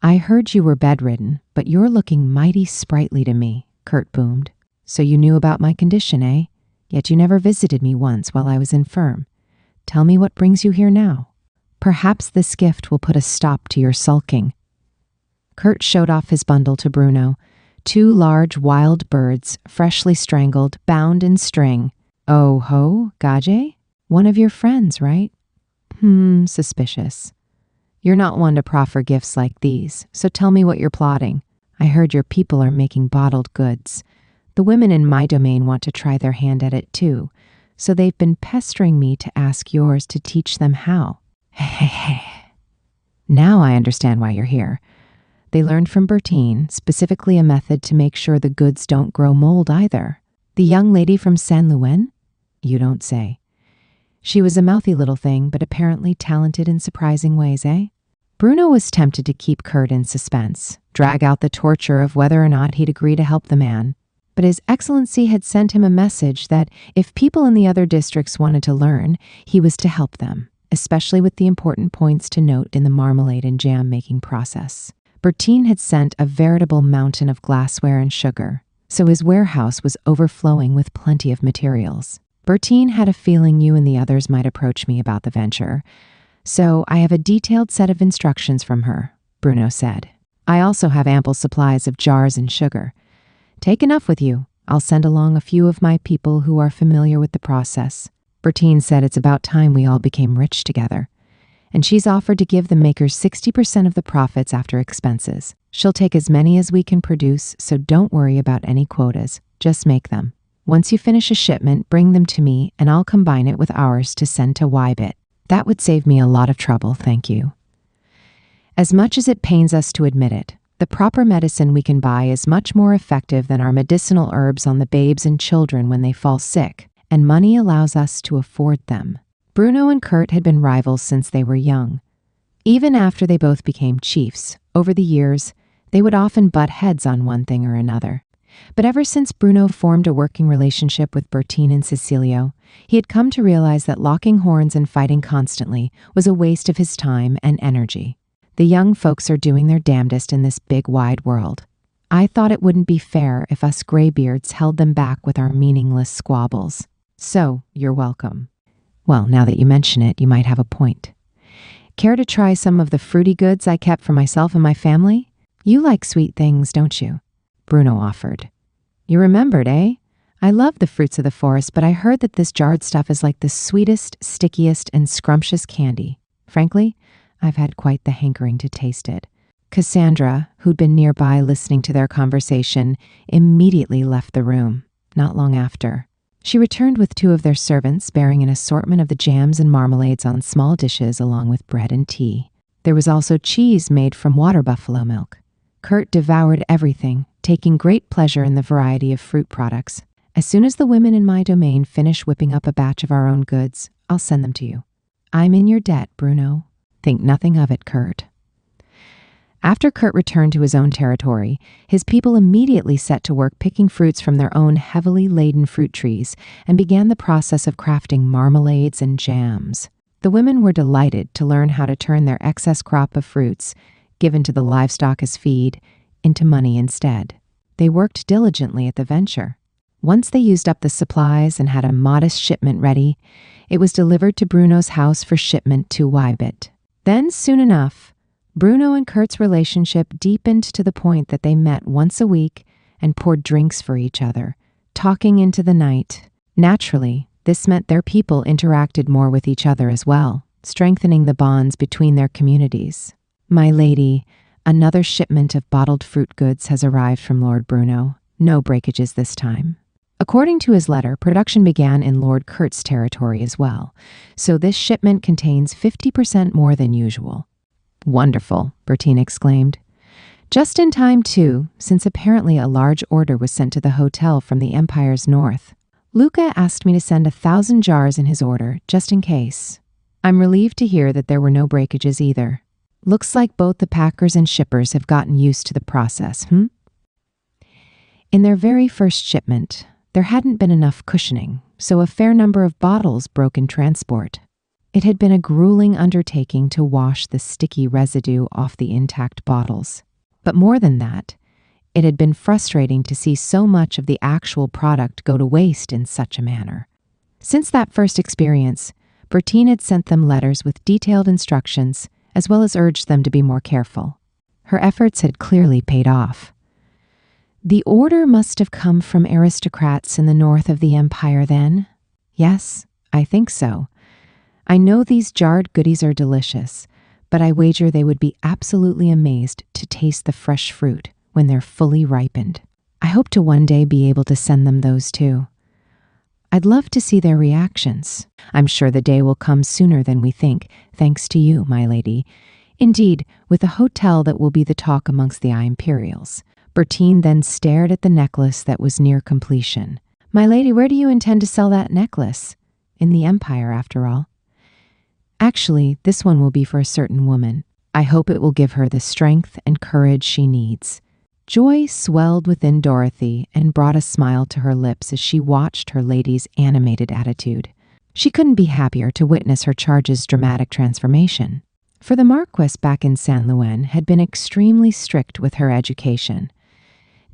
I heard you were bedridden, but you're looking mighty sprightly to me, Kurt boomed. So you knew about my condition, eh? Yet you never visited me once while I was infirm. Tell me what brings you here now. Perhaps this gift will put a stop to your sulking. Kurt showed off his bundle to Bruno. 2 large wild birds, freshly strangled, bound in string. Oh ho, Gage? One of your friends, right? Suspicious. You're not one to proffer gifts like these, so tell me what you're plotting. I heard your people are making bottled goods. The women in my domain want to try their hand at it too, so they've been pestering me to ask yours to teach them how. Now I understand why you're here. They learned from Bertine, specifically a method to make sure the goods don't grow mold either. The young lady from San Luen? You don't say. She was a mouthy little thing, but apparently talented in surprising ways, eh? Bruno was tempted to keep Kurt in suspense, drag out the torture of whether or not he'd agree to help the man. But His Excellency had sent him a message that if people in the other districts wanted to learn, he was to help them, especially with the important points to note in the marmalade and jam-making process. Bertine had sent a veritable mountain of glassware and sugar, so his warehouse was overflowing with plenty of materials. Bertine had a feeling you and the others might approach me about the venture. So I have a detailed set of instructions from her, Bruno said. I also have ample supplies of jars and sugar. Take enough with you. I'll send along a few of my people who are familiar with the process. Bertine said it's about time we all became rich together. And she's offered to give the makers 60% of the profits after expenses. She'll take as many as we can produce, so don't worry about any quotas. Just make them. Once you finish a shipment, bring them to me, and I'll combine it with ours to send to Ybit. That would save me a lot of trouble, thank you. As much as it pains us to admit it, the proper medicine we can buy is much more effective than our medicinal herbs on the babes and children when they fall sick, and money allows us to afford them. Bruno and Kurt had been rivals since they were young. Even after they both became chiefs, over the years, they would often butt heads on one thing or another. But ever since Bruno formed a working relationship with Bertine and Cecilio, he had come to realize that locking horns and fighting constantly was a waste of his time and energy. The young folks are doing their damnedest in this big, wide world. I thought it wouldn't be fair if us graybeards held them back with our meaningless squabbles. So, you're welcome. Well, now that you mention it, you might have a point. Care to try some of the fruity goods I kept for myself and my family? You like sweet things, don't you? Bruno offered. You remembered, eh? I love the fruits of the forest, but I heard that this jarred stuff is like the sweetest, stickiest, and scrumptious candy. Frankly, I've had quite the hankering to taste it. Cassandra, who'd been nearby listening to their conversation, immediately left the room, not long after. She returned with two of their servants, bearing an assortment of the jams and marmalades on small dishes along with bread and tea. There was also cheese made from water buffalo milk. Kurt devoured everything, taking great pleasure in the variety of fruit products. As soon as the women in my domain finish whipping up a batch of our own goods, I'll send them to you. I'm in your debt, Bruno. Think nothing of it, Kurt. After Kurt returned to his own territory, his people immediately set to work picking fruits from their own heavily laden fruit trees and began the process of crafting marmalades and jams. The women were delighted to learn how to turn their excess crop of fruits, given to the livestock as feed, into money instead. They worked diligently at the venture. Once they used up the supplies and had a modest shipment ready, it was delivered to Bruno's house for shipment to Ybit. Then, soon enough, Bruno and Kurt's relationship deepened to the point that they met once a week and poured drinks for each other, talking into the night. Naturally, this meant their people interacted more with each other as well, strengthening the bonds between their communities. My lady, another shipment of bottled fruit goods has arrived from Lord Bruno. No breakages this time. According to his letter, production began in Lord Kurt's territory as well, so this shipment contains 50% more than usual. Wonderful, Bertine exclaimed. Just in time, too, since apparently a large order was sent to the hotel from the Empire's north. Luca asked me to send 1,000 jars in his order, just in case. I'm relieved to hear that there were no breakages either. Looks like both the packers and shippers have gotten used to the process, In their very first shipment, there hadn't been enough cushioning, so a fair number of bottles broke in transport. It had been a grueling undertaking to wash the sticky residue off the intact bottles. But more than that, it had been frustrating to see so much of the actual product go to waste in such a manner. Since that first experience, Bertine had sent them letters with detailed instructions, as well as urged them to be more careful. Her efforts had clearly paid off. The order must have come from aristocrats in the north of the Empire then? Yes, I think so. I know these jarred goodies are delicious, but I wager they would be absolutely amazed to taste the fresh fruit when they're fully ripened. I hope to one day be able to send them those too. I'd love to see their reactions. I'm sure the day will come sooner than we think, thanks to you, my lady. Indeed, with a hotel that will be the talk amongst the Imperials. Bertine then stared at the necklace that was near completion. My lady, where do you intend to sell that necklace? In the Empire, after all. Actually, this one will be for a certain woman. I hope it will give her the strength and courage she needs. Joy swelled within Dorothy and brought a smile to her lips as she watched her lady's animated attitude. She couldn't be happier to witness her charge's dramatic transformation. For the Marquess back in San Luan had been extremely strict with her education.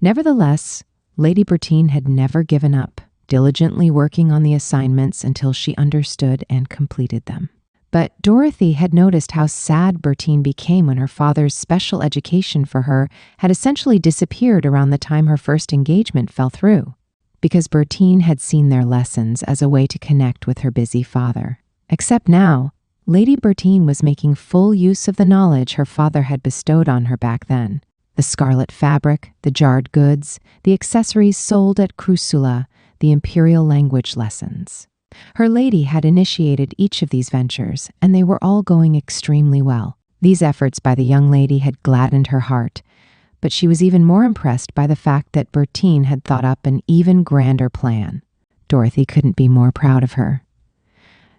Nevertheless, Lady Bertine had never given up, diligently working on the assignments until she understood and completed them. But Dorothy had noticed how sad Bertine became when her father's special education for her had essentially disappeared around the time her first engagement fell through, because Bertine had seen their lessons as a way to connect with her busy father. Except now, Lady Bertine was making full use of the knowledge her father had bestowed on her back then. The scarlet fabric, the jarred goods, the accessories sold at Crusula, the imperial language lessons. Her lady had initiated each of these ventures, and they were all going extremely well. These efforts by the young lady had gladdened her heart, but she was even more impressed by the fact that Bertine had thought up an even grander plan. Dorothy couldn't be more proud of her.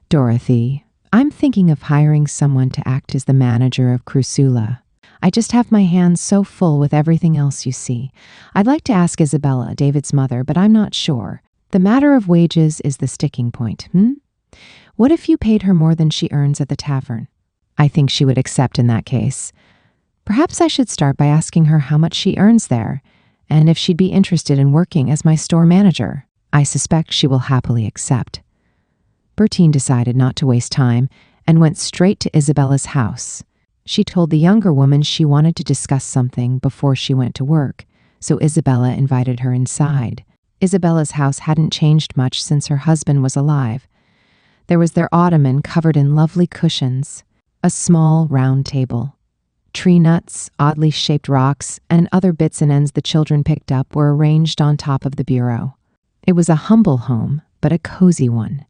"Dorothy, I'm thinking of hiring someone to act as the manager of Crusula. I just have my hands so full with everything else, you see. I'd like to ask Isabella, David's mother, but I'm not sure. The matter of wages is the sticking point, What if you paid her more than she earns at the tavern? I think she would accept in that case. Perhaps I should start by asking her how much she earns there, and if she'd be interested in working as my store manager. I suspect she will happily accept." Bertine decided not to waste time and went straight to Isabella's house. She told the younger woman she wanted to discuss something before she went to work, so Isabella invited her inside. Isabella's house hadn't changed much since her husband was alive. There was their ottoman covered in lovely cushions, a small round table. Tree nuts, oddly shaped rocks, and other bits and ends the children picked up were arranged on top of the bureau. It was a humble home, but a cozy one.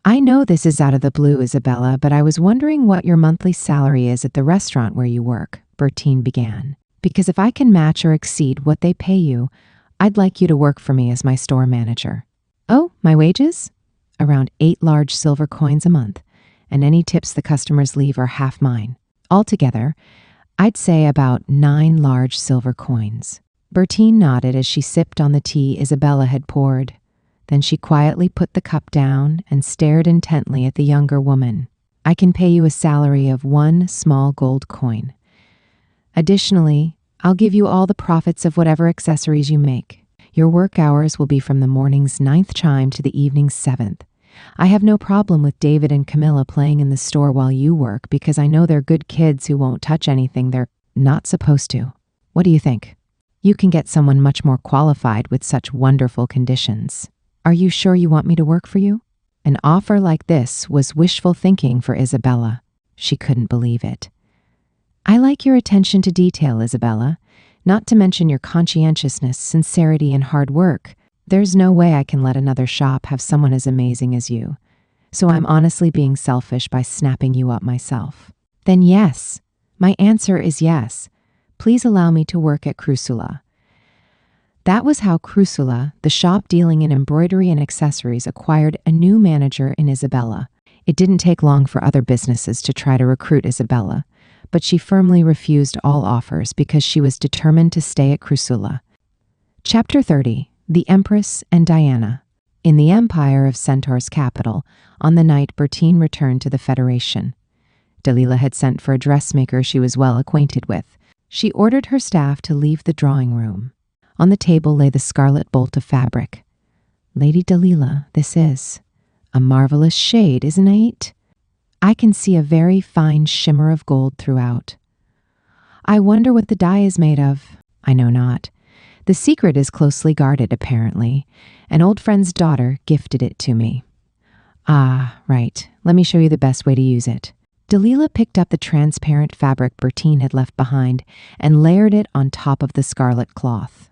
"I know this is out of the blue, Isabella, but I was wondering what your monthly salary is at the restaurant where you work," Bertine began. "Because if I can match or exceed what they pay you, I'd like you to work for me as my store manager." "Oh, my wages?" "Around 8 large silver coins a month, and any tips the customers leave are half mine. Altogether, I'd say about 9 large silver coins." Bertine nodded as she sipped on the tea Isabella had poured. Then she quietly put the cup down and stared intently at the younger woman. "I can pay you a salary of 1 small gold coin. Additionally, I'll give you all the profits of whatever accessories you make. Your work hours will be from the morning's 9th chime to the evening's 7th. I have no problem with David and Camilla playing in the store while you work because I know they're good kids who won't touch anything they're not supposed to. What do you think? You can get someone much more qualified with such wonderful conditions. Are you sure you want me to work for you?" An offer like this was wishful thinking for Isabella. She couldn't believe it. "I like your attention to detail, Isabella, not to mention your conscientiousness, sincerity, and hard work. There's no way I can let another shop have someone as amazing as you. So I'm honestly being selfish by snapping you up myself." "Then yes. My answer is yes. Please allow me to work at Crusula." That was how Crusula, the shop dealing in embroidery and accessories, acquired a new manager in Isabella. It didn't take long for other businesses to try to recruit Isabella, but she firmly refused all offers because she was determined to stay at Crusula. Chapter 30. The Empress and Diana. In the empire of Centaur's capital, on the night Bertine returned to the Federation. Dalila had sent for a dressmaker she was well acquainted with. She ordered her staff to leave the drawing room. On the table lay the scarlet bolt of fabric. "Lady Dalila, this is a marvelous shade, isn't it? I can see a very fine shimmer of gold throughout. I wonder what the dye is made of. I know not. The secret is closely guarded, apparently. An old friend's daughter gifted it to me." "Ah, right. Let me show you the best way to use it." Dalila picked up the transparent fabric Bertine had left behind and layered it on top of the scarlet cloth.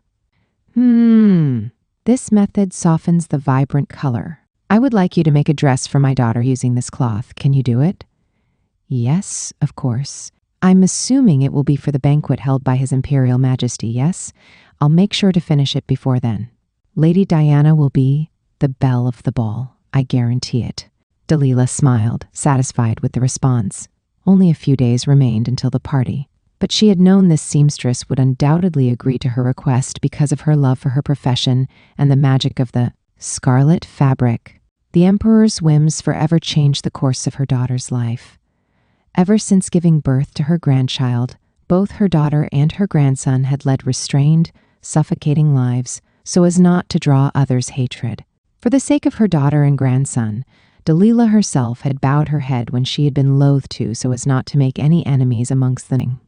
This method softens the vibrant color. I would like you to make a dress for my daughter using this cloth. Can you do it?" "Yes, of course. I'm assuming it will be for the banquet held by His Imperial Majesty, yes? I'll make sure to finish it before then. Lady Diana will be the belle of the ball. I guarantee it." Dalila smiled, satisfied with the response. Only a few days remained until the party. But she had known this seamstress would undoubtedly agree to her request because of her love for her profession and the magic of the scarlet fabric. The Emperor's whims forever changed the course of her daughter's life. Ever since giving birth to her grandchild, both her daughter and her grandson had led restrained, suffocating lives so as not to draw others' hatred. For the sake of her daughter and grandson, Delilah herself had bowed her head when she had been loath to so as not to make any enemies amongst them.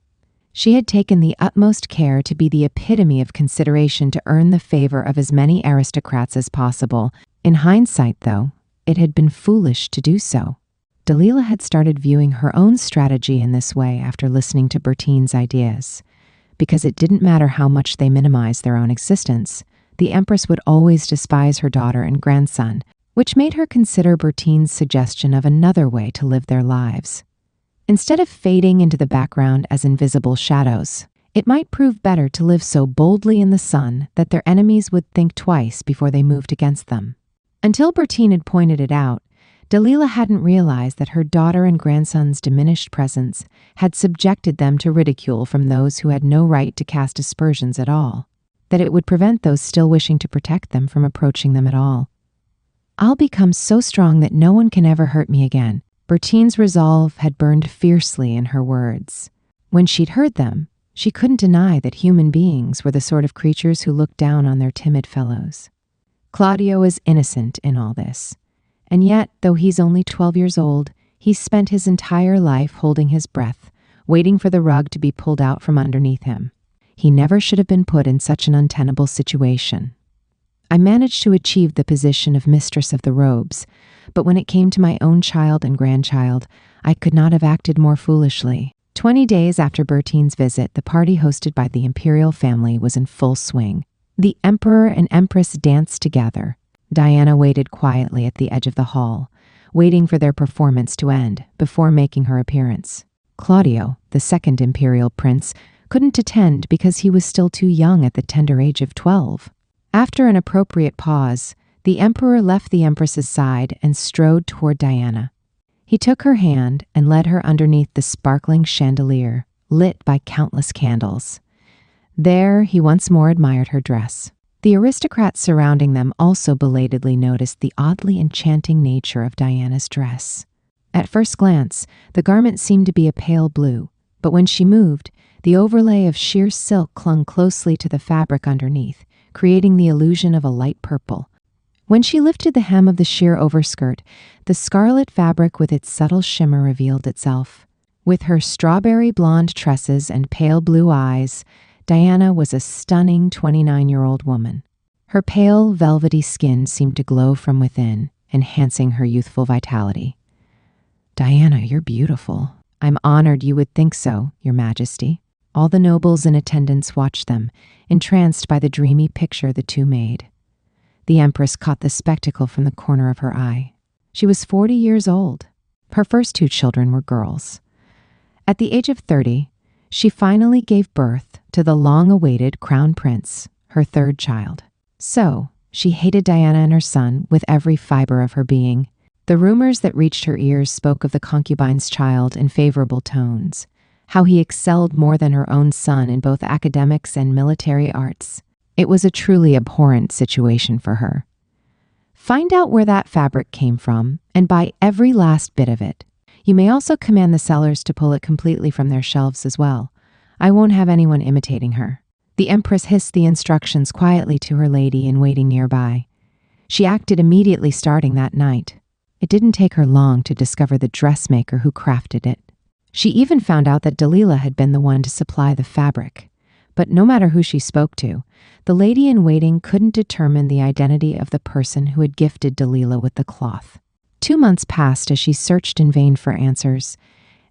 She had taken the utmost care to be the epitome of consideration to earn the favor of as many aristocrats as possible. In hindsight, though, it had been foolish to do so. Delilah had started viewing her own strategy in this way after listening to Bertine's ideas. Because it didn't matter how much they minimized their own existence, the Empress would always despise her daughter and grandson, which made her consider Bertine's suggestion of another way to live their lives. Instead of fading into the background as invisible shadows, it might prove better to live so boldly in the sun that their enemies would think twice before they moved against them. Until Bertine had pointed it out, Delilah hadn't realized that her daughter and grandson's diminished presence had subjected them to ridicule from those who had no right to cast aspersions at all, that it would prevent those still wishing to protect them from approaching them at all. "I'll become so strong that no one can ever hurt me again." Bertine's resolve had burned fiercely in her words. When she'd heard them, she couldn't deny that human beings were the sort of creatures who looked down on their timid fellows. Claudio is innocent in all this. And yet, though he's only 12 years old, he's spent his entire life holding his breath, waiting for the rug to be pulled out from underneath him. He never should have been put in such an untenable situation. I managed to achieve the position of mistress of the robes, but when it came to my own child and grandchild, I could not have acted more foolishly. 20 days after Bertine's visit, the party hosted by the imperial family was in full swing. The emperor and empress danced together. Diana waited quietly at the edge of the hall, waiting for their performance to end before making her appearance. Claudio, the second imperial prince, couldn't attend because he was still too young at the tender age of 12. After an appropriate pause, the emperor left the empress's side and strode toward Diana. He took her hand and led her underneath the sparkling chandelier, lit by countless candles. There, he once more admired her dress. The aristocrats surrounding them also belatedly noticed the oddly enchanting nature of Diana's dress. At first glance, the garment seemed to be a pale blue, but when she moved, the overlay of sheer silk clung closely to the fabric underneath, creating the illusion of a light purple. When she lifted the hem of the sheer overskirt, the scarlet fabric with its subtle shimmer revealed itself. With her strawberry blonde tresses and pale blue eyes, Diana was a stunning 29-year-old woman. Her pale, velvety skin seemed to glow from within, enhancing her youthful vitality. "Diana, you're beautiful. I'm honored you would think so, Your Majesty." All the nobles in attendance watched them, entranced by the dreamy picture the two made. The Empress caught the spectacle from the corner of her eye. She was 40 years old. Her first two children were girls. At the age of 30, she finally gave birth to the long-awaited Crown Prince, her third child. So, she hated Diana and her son with every fiber of her being. The rumors that reached her ears spoke of the concubine's child in favorable tones, how he excelled more than her own son in both academics and military arts. It was a truly abhorrent situation for her. Find out where that fabric came from and buy every last bit of it. You may also command the sellers to pull it completely from their shelves as well. I won't have anyone imitating her. The Empress hissed the instructions quietly to her lady in waiting nearby. She acted immediately starting that night. It didn't take her long to discover the dressmaker who crafted it. She even found out that Delilah had been the one to supply the fabric. But no matter who she spoke to, the lady in waiting couldn't determine the identity of the person who had gifted Delilah with the cloth. 2 months passed as she searched in vain for answers,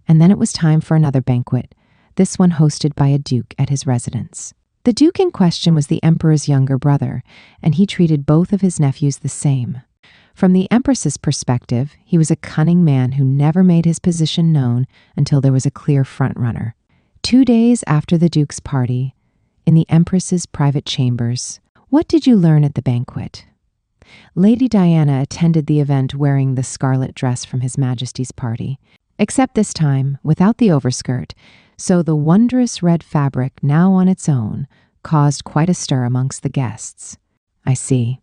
and then it was time for another banquet, this one hosted by a duke at his residence. The duke in question was the emperor's younger brother, and he treated both of his nephews the same. From the empress's perspective, he was a cunning man who never made his position known until there was a clear frontrunner. 2 days after the duke's party, in the empress's private chambers, what did you learn at the banquet? Lady Diana attended the event wearing the scarlet dress from His Majesty's party, except this time without the overskirt, so the wondrous red fabric, now on its own, caused quite a stir amongst the guests. I see.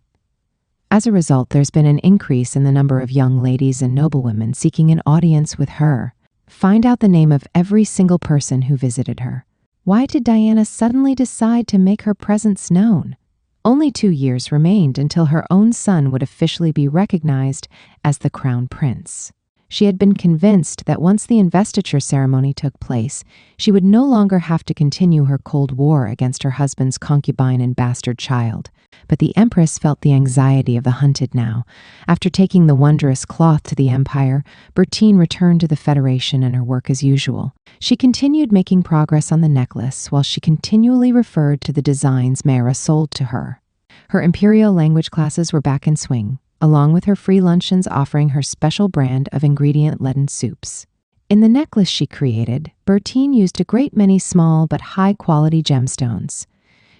As a result, there's been an increase in the number of young ladies and noblewomen seeking an audience with her. Find out the name of every single person who visited her. Why did Diana suddenly decide to make her presence known? Only 2 years remained until her own son would officially be recognized as the crown prince. She had been convinced that once the investiture ceremony took place, she would no longer have to continue her cold war against her husband's concubine and bastard child. But the empress felt the anxiety of the hunted now. After taking the wondrous cloth to the empire, Bertine returned to the Federation and her work as usual. She continued making progress on the necklace while she continually referred to the designs Mayra sold to her. Her imperial language classes were back in swing, along with her free luncheons offering her special brand of ingredient-laden soups. In the necklace she created, Bertine used a great many small but high-quality gemstones.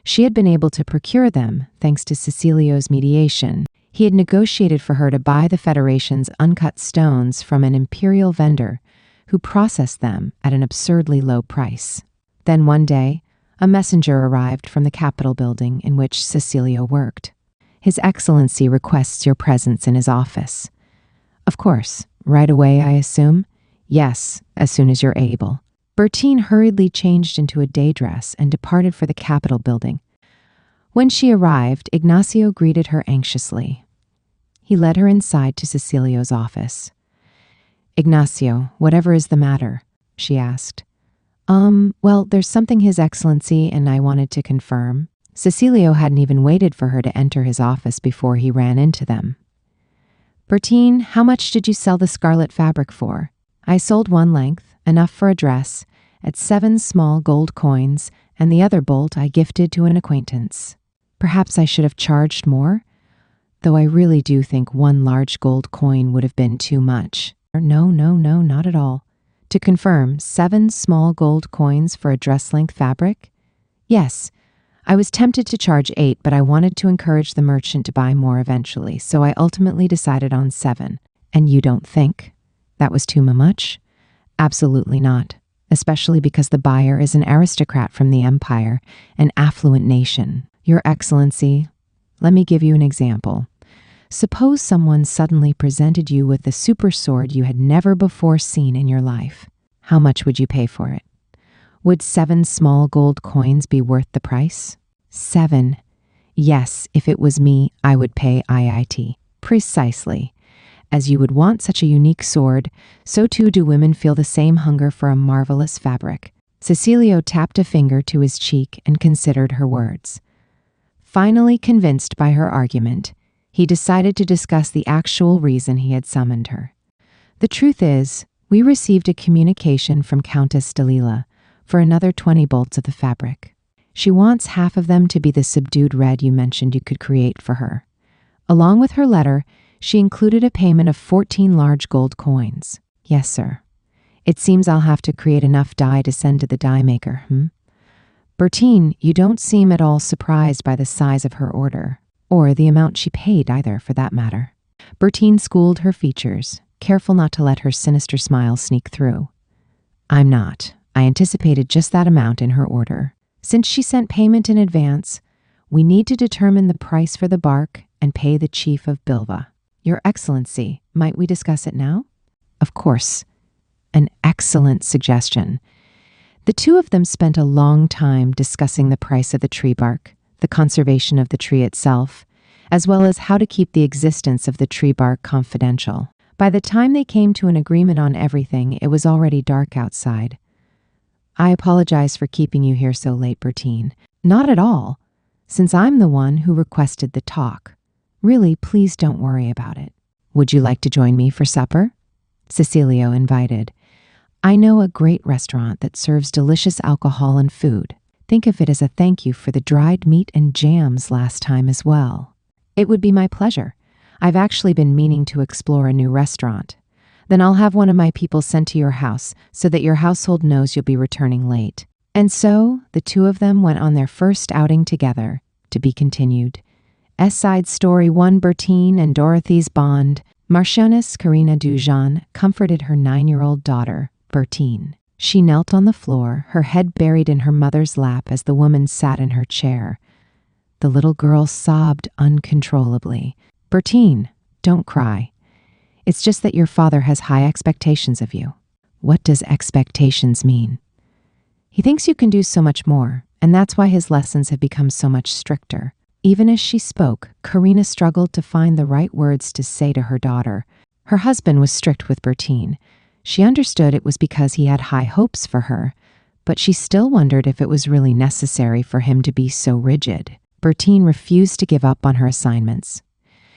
She had been able to procure them thanks to Cecilio's mediation. He had negotiated for her to buy the Federation's uncut stones from an imperial vendor who processed them at an absurdly low price. Then one day, a messenger arrived from the Capitol building in which Cecilio worked. His Excellency requests your presence in his office. Of course, right away, I assume? Yes, as soon as you're able. Bertine hurriedly changed into a day dress and departed for the Capitol building. When she arrived, Ignacio greeted her anxiously. He led her inside to Cecilio's office. Ignacio, whatever is the matter? She asked. Well, there's something His Excellency and I wanted to confirm. Cecilio hadn't even waited for her to enter his office before he ran into them. Bertine, how much did you sell the scarlet fabric for? I sold one length, enough for a dress, at 7 small gold coins, and the other bolt I gifted to an acquaintance. Perhaps I should have charged more, though I really do think 1 large gold coin would have been too much. No, not at all. To confirm, 7 small gold coins for a dress-length fabric? Yes. I was tempted to charge 8, but I wanted to encourage the merchant to buy more eventually, so I ultimately decided on 7. And you don't think that was too much? Absolutely not, especially because the buyer is an aristocrat from the empire, an affluent nation. Your Excellency, let me give you an example. Suppose someone suddenly presented you with a super sword you had never before seen in your life. How much would you pay for it? Would 7 small gold coins be worth the price? 7. Yes, if it was me, I would pay IIT. Precisely. As you would want such a unique sword, so too do women feel the same hunger for a marvelous fabric. Cecilio tapped a finger to his cheek and considered her words. Finally convinced by her argument, he decided to discuss the actual reason he had summoned her. The truth is, we received a communication from Countess Dalila for another 20 bolts of the fabric. She wants half of them to be the subdued red you mentioned you could create for her. Along with her letter, she included a payment of 14 large gold coins. Yes, sir. It seems I'll have to create enough dye to send to the dye maker, Bertine, you don't seem at all surprised by the size of her order, or the amount she paid either, for that matter. Bertine schooled her features, careful not to let her sinister smile sneak through. I'm not. I anticipated just that amount in her order. Since she sent payment in advance, we need to determine the price for the bark and pay the chief of Bilva. Your Excellency, might we discuss it now? Of course. An excellent suggestion. The two of them spent a long time discussing the price of the tree bark, the conservation of the tree itself, as well as how to keep the existence of the tree bark confidential. By the time they came to an agreement on everything, it was already dark outside. I apologize for keeping you here so late, Bertine. Not at all, since I'm the one who requested the talk. Really, please don't worry about it. Would you like to join me for supper? Cecilio invited. I know a great restaurant that serves delicious alcohol and food. Think of it as a thank you for the dried meat and jams last time as well. It would be my pleasure. I've actually been meaning to explore a new restaurant. Then I'll have one of my people sent to your house so that your household knows you'll be returning late. And so the two of them went on their first outing together, to be continued. S-Side Story 1. Bertine and Dorothy's Bond. Marchioness Karina Dujan comforted her 9-year-old daughter, Bertine. She knelt on the floor, her head buried in her mother's lap as the woman sat in her chair. The little girl sobbed uncontrollably. Bertine, don't cry. It's just that your father has high expectations of you. What does expectations mean? He thinks you can do so much more, and that's why his lessons have become so much stricter. Even as she spoke, Karina struggled to find the right words to say to her daughter. Her husband was strict with Bertine. She understood it was because he had high hopes for her, but she still wondered if it was really necessary for him to be so rigid. Bertine refused to give up on her assignments.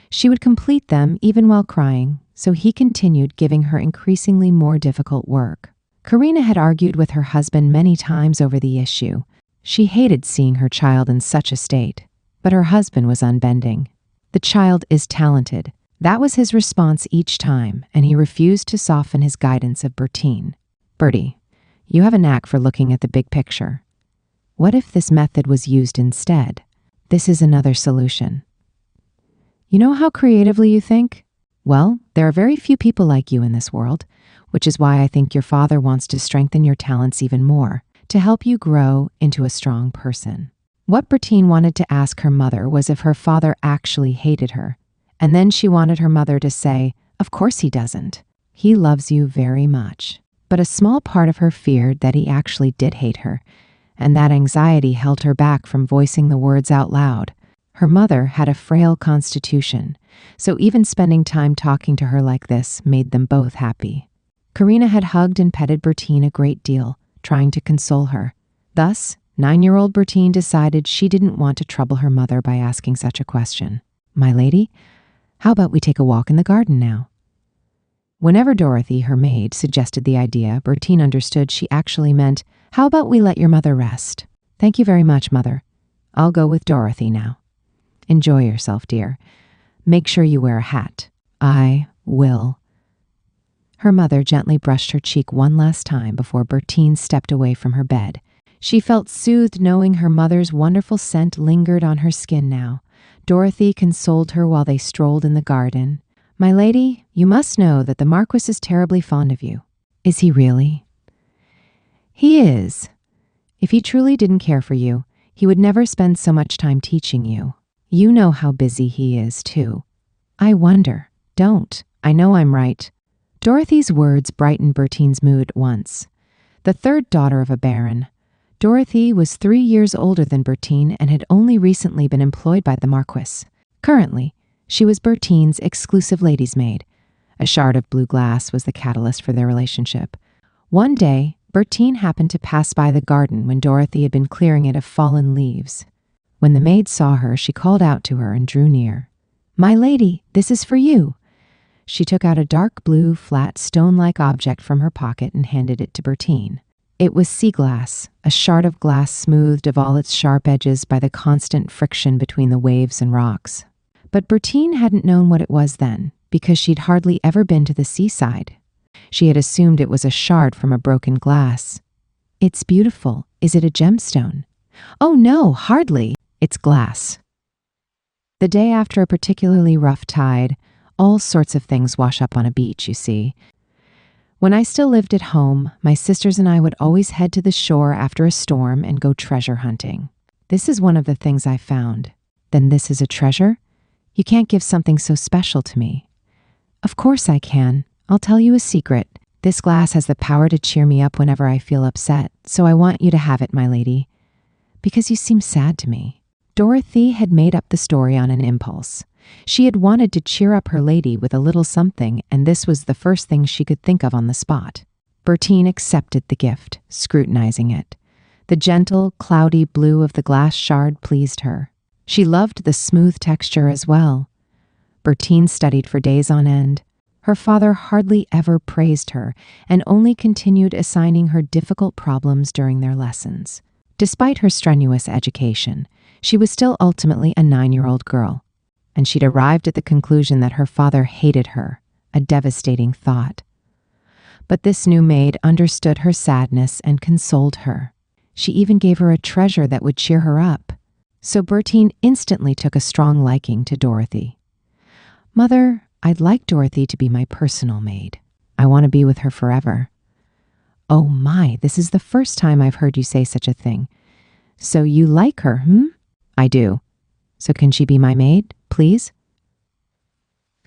She would complete them even while crying, so he continued giving her increasingly more difficult work. Karina had argued with her husband many times over the issue. She hated seeing her child in such a state, but her husband was unbending. "The child is talented." That was his response each time, and he refused to soften his guidance of Bertine. "Bertie, you have a knack for looking at the big picture. What if this method was used instead? This is another solution." "You know how creatively you think? Well, there are very few people like you in this world, which is why I think your father wants to strengthen your talents even more, to help you grow into a strong person." What Bertine wanted to ask her mother was if her father actually hated her, and then she wanted her mother to say, "Of course he doesn't. He loves you very much." But a small part of her feared that he actually did hate her, and that anxiety held her back from voicing the words out loud. Her mother had a frail constitution, so even spending time talking to her like this made them both happy. Karina had hugged and petted Bertine a great deal, trying to console her. Thus, 9-year-old Bertine decided she didn't want to trouble her mother by asking such a question. "My lady, how about we take a walk in the garden now?" Whenever Dorothy, her maid, suggested the idea, Bertine understood she actually meant, "How about we let your mother rest?" "Thank you very much, Mother. I'll go with Dorothy now." "Enjoy yourself, dear. Make sure you wear a hat." "I will." Her mother gently brushed her cheek one last time before Bertine stepped away from her bed. She felt soothed knowing her mother's wonderful scent lingered on her skin now. Dorothy consoled her while they strolled in the garden. "My lady, you must know that the Marquis is terribly fond of you." "Is he really?" "He is. If he truly didn't care for you, he would never spend so much time teaching you. You know how busy he is, too." "I wonder." "Don't. I know I'm right." Dorothy's words brightened Bertine's mood at once. The third daughter of a baron, Dorothy was 3 years older than Bertine and had only recently been employed by the Marquis. Currently, she was Bertine's exclusive lady's maid. A shard of blue glass was the catalyst for their relationship. One day, Bertine happened to pass by the garden when Dorothy had been clearing it of fallen leaves. When the maid saw her, she called out to her and drew near. "My lady, this is for you." She took out a dark blue, flat, stone-like object from her pocket and handed it to Bertine. It was sea glass, a shard of glass smoothed of all its sharp edges by the constant friction between the waves and rocks. But Bertine hadn't known what it was then, because she'd hardly ever been to the seaside. She had assumed it was a shard from a broken glass. "It's beautiful. Is it a gemstone?" "Oh no, hardly. It's glass." The day after a particularly rough tide, all sorts of things wash up on a beach, you see. When I still lived at home, my sisters and I would always head to the shore after a storm and go treasure hunting. This is one of the things I found. Then this is a treasure? You can't give something so special to me. Of course I can. I'll tell you a secret. This glass has the power to cheer me up whenever I feel upset, so I want you to have it, my lady. Because you seem sad to me. Dorothy had made up the story on an impulse. She had wanted to cheer up her lady with a little something, and this was the first thing she could think of on the spot. Bertine accepted the gift, scrutinizing it. The gentle, cloudy blue of the glass shard pleased her. She loved the smooth texture as well. Bertine studied for days on end. Her father hardly ever praised her and only continued assigning her difficult problems during their lessons. Despite her strenuous education, she was still ultimately a 9-year-old girl, and she'd arrived at the conclusion that her father hated her, a devastating thought. But this new maid understood her sadness and consoled her. She even gave her a treasure that would cheer her up. So Bertine instantly took a strong liking to Dorothy. "Mother, I'd like Dorothy to be my personal maid. I want to be with her forever." "Oh my, this is the first time I've heard you say such a thing. So you like her, hmm?" "I do. So can she be my maid, please?"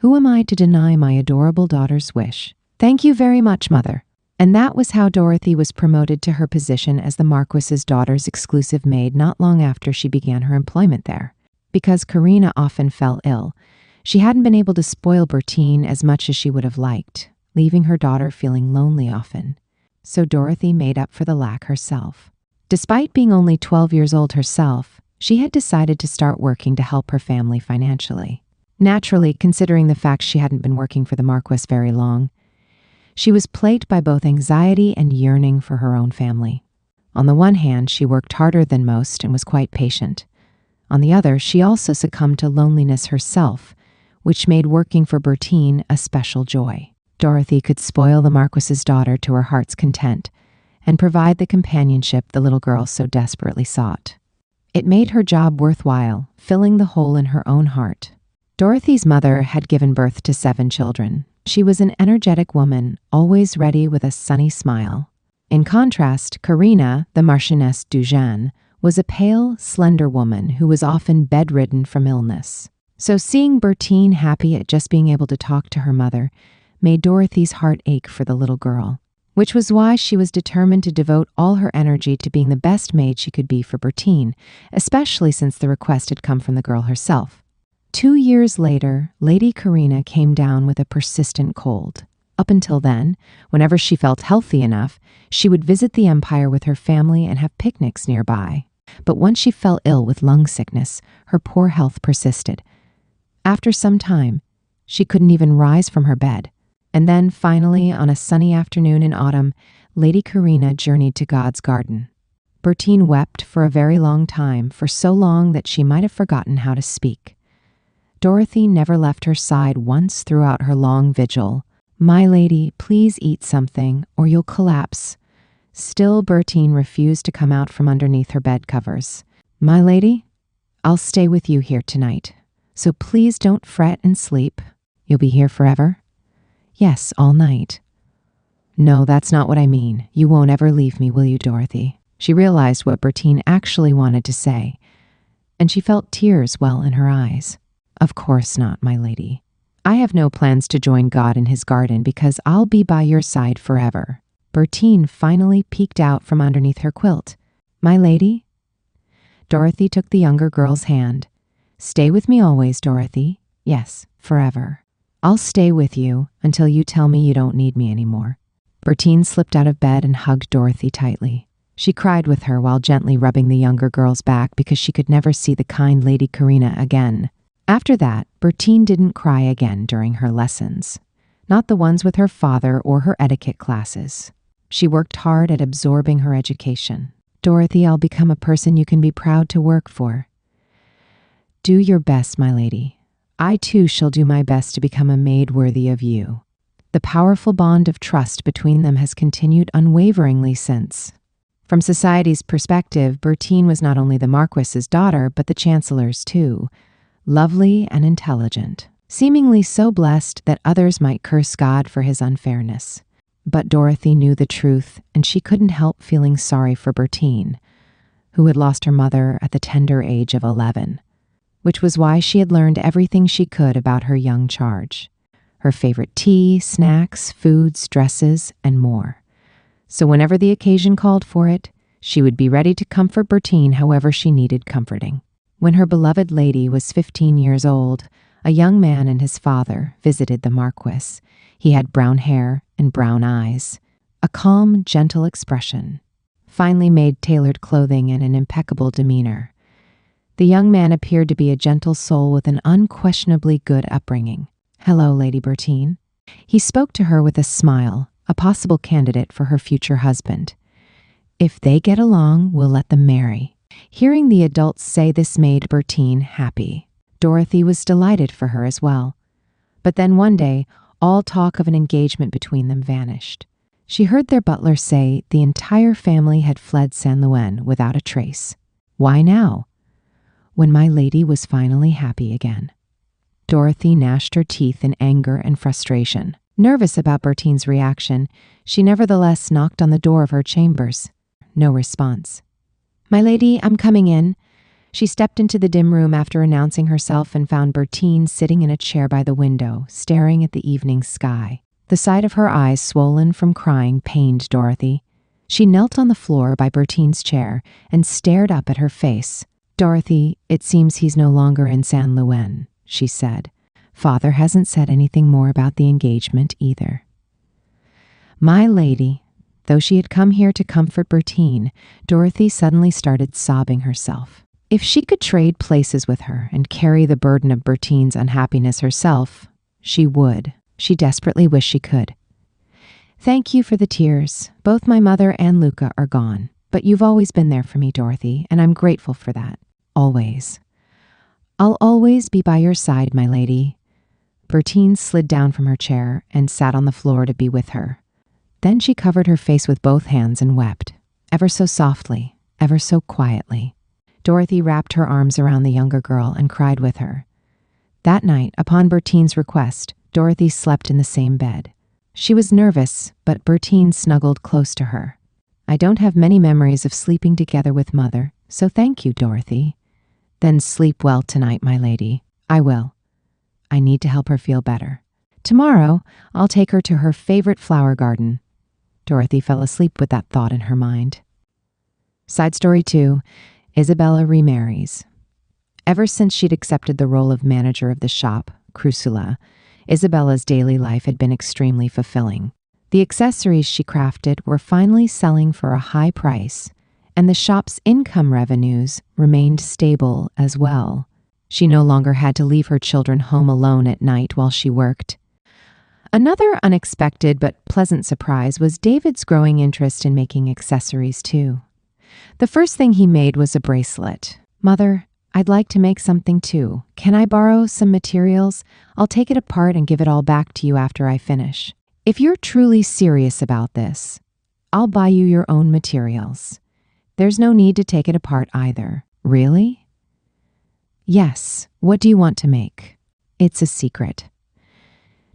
Who am I to deny my adorable daughter's wish? "Thank you very much, Mother." And that was how Dorothy was promoted to her position as the Marquis's daughter's exclusive maid not long after she began her employment there. because Karina often fell ill, she hadn't been able to spoil Bertine as much as she would have liked, leaving her daughter feeling lonely often. So Dorothy made up for the lack herself. Despite being only 12 years old herself, she had decided to start working to help her family financially. Naturally, considering the fact she hadn't been working for the Marquis very long, she was plagued by both anxiety and yearning for her own family. On the one hand, she worked harder than most and was quite patient. On the other, she also succumbed to loneliness herself, which made working for Bertine a special joy. Dorothy could spoil the Marquis's daughter to her heart's content and provide the companionship the little girl so desperately sought. It made her job worthwhile, filling the hole in her own heart. Dorothy's mother had given birth to 7 children. She was an energetic woman, always ready with a sunny smile. In contrast, Karina, the Marchioness Dujan, was a pale, slender woman who was often bedridden from illness. So seeing Bertine happy at just being able to talk to her mother made Dorothy's heart ache for the little girl, which was why she was determined to devote all her energy to being the best maid she could be for Bertine, especially since the request had come from the girl herself. 2 years later, Lady Karina came down with a persistent cold. Up until then, whenever she felt healthy enough, she would visit the Empire with her family and have picnics nearby. But once she fell ill with lung sickness, her poor health persisted. After some time, she couldn't even rise from her bed. And then, finally, on a sunny afternoon in autumn, Lady Karina journeyed to God's garden. Bertine wept for a very long time, for so long that she might have forgotten how to speak. Dorothy never left her side once throughout her long vigil. "My lady, please eat something, or you'll collapse." Still, Bertine refused to come out from underneath her bed covers. "My lady, I'll stay with you here tonight, so please don't fret and sleep. You'll be here forever?" "Yes, all night." "No, that's not what I mean. You won't ever leave me, will you, Dorothy?" She realized what Bertine actually wanted to say, and she felt tears well in her eyes. "Of course not, my lady. I have no plans to join God in his garden because I'll be by your side forever." Bertine finally peeked out from underneath her quilt. "My lady?" Dorothy took the younger girl's hand. "Stay with me always, Dorothy. Yes, forever. I'll stay with you until you tell me you don't need me anymore." Bertine slipped out of bed and hugged Dorothy tightly. She cried with her while gently rubbing the younger girl's back because she could never see the kind Lady Karina again. After that, Bertine didn't cry again during her lessons, not the ones with her father or her etiquette classes. She worked hard at absorbing her education. "Dorothy, I'll become a person you can be proud to work for." "Do your best, my lady. I too shall do my best to become a maid worthy of you." The powerful bond of trust between them has continued unwaveringly since. From society's perspective, Bertine was not only the Marquis's daughter, but the Chancellor's too. Lovely and intelligent, seemingly so blessed that others might curse God for his unfairness. But Dorothy knew the truth, and she couldn't help feeling sorry for Bertine, who had lost her mother at the tender age of 11, which was why she had learned everything she could about her young charge, her favorite tea, snacks, foods, dresses, and more. So whenever the occasion called for it, she would be ready to comfort Bertine however she needed comforting. When her beloved lady was 15 years old, a young man and his father visited the Marquis. He had brown hair and brown eyes, a calm, gentle expression, finely made tailored clothing, and an impeccable demeanor. The young man appeared to be a gentle soul with an unquestionably good upbringing. "Hello, Lady Bertine." He spoke to her with a smile, a possible candidate for her future husband. "If they get along, we'll let them marry." Hearing the adults say this made Bertine happy. Dorothy was delighted for her as well. But then one day, all talk of an engagement between them vanished. She heard their butler say the entire family had fled Saint Louen without a trace. Why now? When my lady was finally happy again. Dorothy gnashed her teeth in anger and frustration. Nervous about Bertine's reaction, she nevertheless knocked on the door of her chambers. No response. "My lady, I'm coming in." She stepped into the dim room after announcing herself and found Bertine sitting in a chair by the window, staring at the evening sky. The sight of her eyes swollen from crying pained Dorothy. She knelt on the floor by Bertine's chair and stared up at her face. Dorothy, it seems he's no longer in San Luis, she said. Father hasn't said anything more about the engagement either. My lady, though she had come here to comfort Bertine, Dorothy suddenly started sobbing herself. If she could trade places with her and carry the burden of Bertine's unhappiness herself, she would. She desperately wished she could. Thank you for the tears. Both my mother and Luca are gone, but you've always been there for me, Dorothy, and I'm grateful for that. Always. I'll always be by your side, my lady. Bertine slid down from her chair and sat on the floor to be with her. Then she covered her face with both hands and wept, ever so softly, ever so quietly. Dorothy wrapped her arms around the younger girl and cried with her. That night, upon Bertine's request, Dorothy slept in the same bed. She was nervous, but Bertine snuggled close to her. I don't have many memories of sleeping together with Mother, so thank you, Dorothy. Then sleep well tonight, my lady. I will. I need to help her feel better. Tomorrow, I'll take her to her favorite flower garden. Dorothy fell asleep with that thought in her mind. Side story 2, Isabella remarries. Ever since she'd accepted the role of manager of the shop, Crusula, Isabella's daily life had been extremely fulfilling. The accessories she crafted were finally selling for a high price, and the shop's income revenues remained stable as well. She no longer had to leave her children home alone at night while she worked. Another unexpected but pleasant surprise was David's growing interest in making accessories too. The first thing he made was a bracelet. Mother, I'd like to make something too. Can I borrow some materials? I'll take it apart and give it all back to you after I finish. If you're truly serious about this, I'll buy you your own materials. There's no need to take it apart either. Really? Yes. What do you want to make? It's a secret.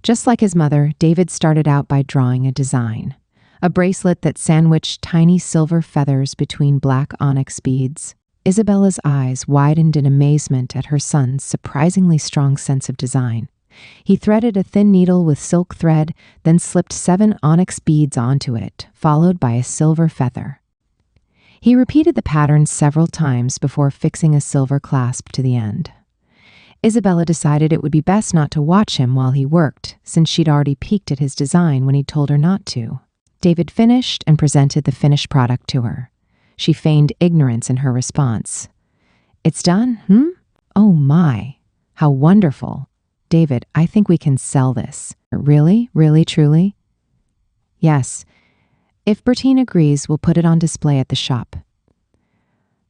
Just like his mother, David started out by drawing a design. A bracelet that sandwiched tiny silver feathers between black onyx beads. Isabella's eyes widened in amazement at her son's surprisingly strong sense of design. He threaded a thin needle with silk thread, then slipped 7 onyx beads onto it, followed by a silver feather. He repeated the pattern several times before fixing a silver clasp to the end. Isabella decided it would be best not to watch him while he worked, since she'd already peeked at his design when he'd told her not to. David finished and presented the finished product to her. She feigned ignorance in her response. It's done, Oh my, how wonderful. David, I think we can sell this. Really? Really, truly? Yes. If Bertine agrees, we'll put it on display at the shop.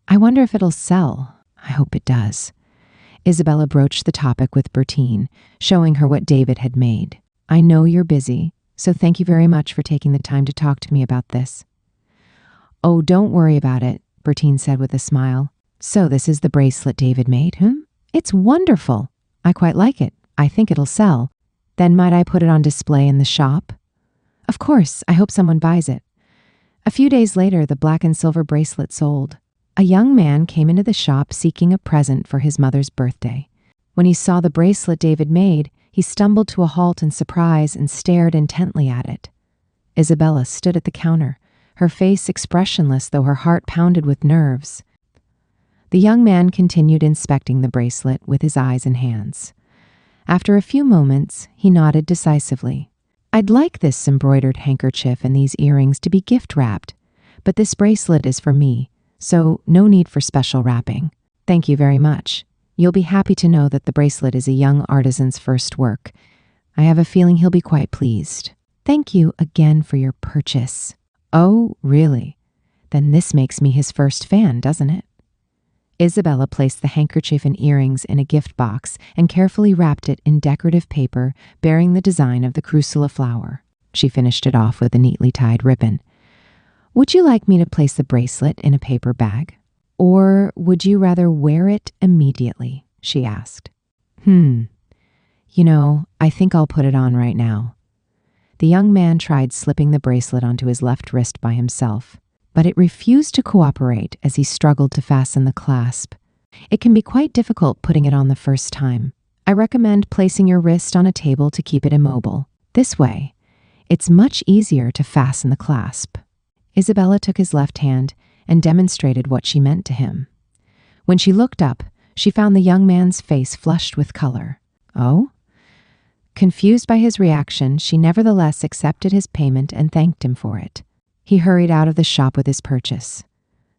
I wonder if it'll sell. I hope it does. Isabella broached the topic with Bertine, showing her what David had made. I know you're busy, so thank you very much for taking the time to talk to me about this. Oh, don't worry about it, Bertine said with a smile. So this is the bracelet David made, It's wonderful. I quite like it. I think it'll sell. Then might I put it on display in the shop? Of course, I hope someone buys it. A few days later, the black and silver bracelet sold. A young man came into the shop seeking a present for his mother's birthday. When he saw the bracelet David made, he stumbled to a halt in surprise and stared intently at it. Isabella stood at the counter, her face expressionless though her heart pounded with nerves. The young man continued inspecting the bracelet with his eyes and hands. After a few moments, he nodded decisively. I'd like this embroidered handkerchief and these earrings to be gift-wrapped, but this bracelet is for me, so no need for special wrapping. Thank you very much. You'll be happy to know that the bracelet is a young artisan's first work. I have a feeling he'll be quite pleased. Thank you again for your purchase. Oh, really? Then this makes me his first fan, doesn't it? Isabella placed the handkerchief and earrings in a gift box and carefully wrapped it in decorative paper bearing the design of the Crusula flower. She finished it off with a neatly tied ribbon. Would you like me to place the bracelet in a paper bag? Or would you rather wear it immediately? She asked. You know, I think I'll put it on right now. The young man tried slipping the bracelet onto his left wrist by himself, but it refused to cooperate as he struggled to fasten the clasp. It can be quite difficult putting it on the first time. I recommend placing your wrist on a table to keep it immobile. This way, it's much easier to fasten the clasp. Isabella took his left hand and demonstrated what she meant to him. When she looked up, she found the young man's face flushed with color. Oh? Confused by his reaction, she nevertheless accepted his payment and thanked him for it. He hurried out of the shop with his purchase.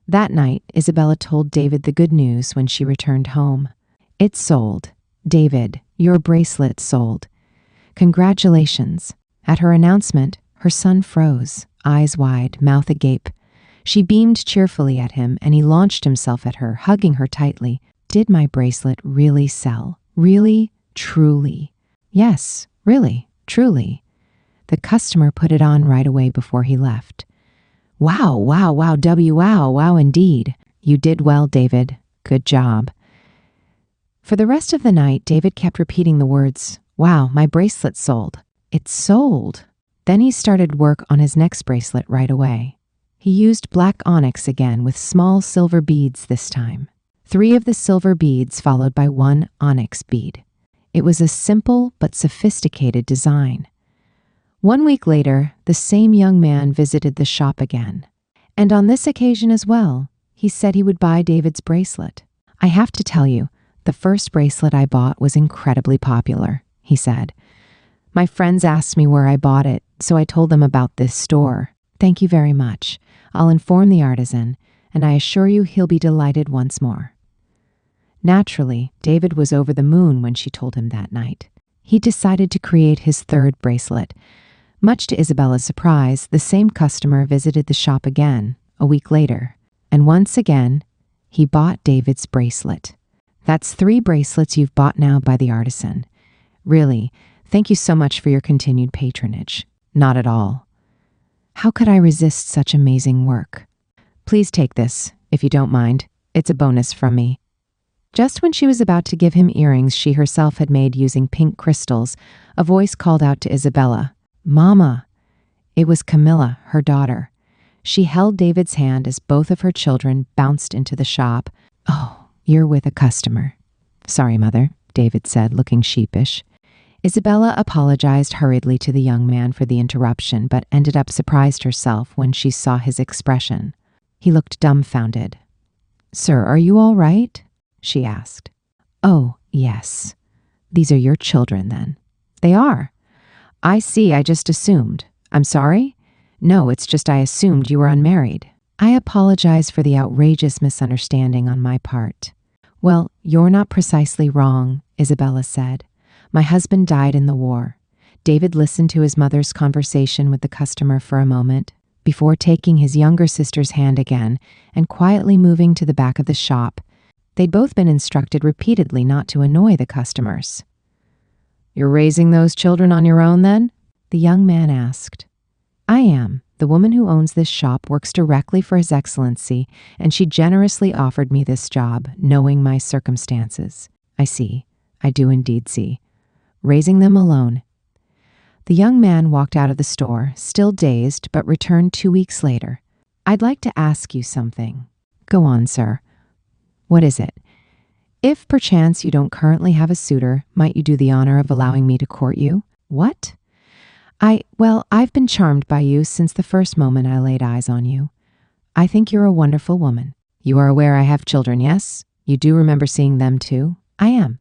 That night, Isabella told David the good news when she returned home. It's sold. David, your bracelet sold. Congratulations. At her announcement, her son froze, eyes wide, mouth agape. She beamed cheerfully at him, and he launched himself at her, hugging her tightly. Did my bracelet really sell? Really? Truly? Yes, really, truly. The customer put it on right away before he left. Wow, wow, wow, wow indeed. You did well, David. Good job. For the rest of the night, David kept repeating the words, wow, my bracelet sold. It sold. Then he started work on his next bracelet right away. He used black onyx again with small silver beads this time. 3 of the silver beads followed by 1 onyx bead. It was a simple but sophisticated design. 1 week later, the same young man visited the shop again. And on this occasion as well, he said he would buy David's bracelet. I have to tell you, the first bracelet I bought was incredibly popular, he said. My friends asked me where I bought it, so I told them about this store. Thank you very much. I'll inform the artisan, and I assure you he'll be delighted once more. Naturally, David was over the moon when she told him that night. He decided to create his 3rd bracelet. Much to Isabella's surprise, the same customer visited the shop again, a week later, and once again, he bought David's bracelet. That's 3 bracelets you've bought now by the artisan. Really, thank you so much for your continued patronage. Not at all. How could I resist such amazing work? Please take this, if you don't mind. It's a bonus from me. Just when she was about to give him earrings she herself had made using pink crystals, a voice called out to Isabella, Mama! It was Camilla, her daughter. She held David's hand as both of her children bounced into the shop. Oh, you're with a customer. Sorry, Mother, David said, looking sheepish. Isabella apologized hurriedly to the young man for the interruption, but ended up surprised herself when she saw his expression. He looked dumbfounded. Sir, are you all right? She asked. Oh, yes. These are your children, then. They are. I see, I just assumed. I'm sorry? No, it's just I assumed you were unmarried. I apologize for the outrageous misunderstanding on my part. Well, you're not precisely wrong, Isabella said. My husband died in the war. David listened to his mother's conversation with the customer for a moment, before taking his younger sister's hand again and quietly moving to the back of the shop. They'd both been instructed repeatedly not to annoy the customers. You're raising those children on your own, then? The young man asked. I am. The woman who owns this shop works directly for His Excellency, and she generously offered me this job, knowing my circumstances. I see. I do indeed see. Raising them alone. The young man walked out of the store, still dazed, but returned 2 weeks later. I'd like to ask you something. Go on, sir. What is it? If perchance you don't currently have a suitor, might you do the honor of allowing me to court you? What? I've been charmed by you since the first moment I laid eyes on you. I think you're a wonderful woman. You are aware I have children, yes? You do remember seeing them too? I am.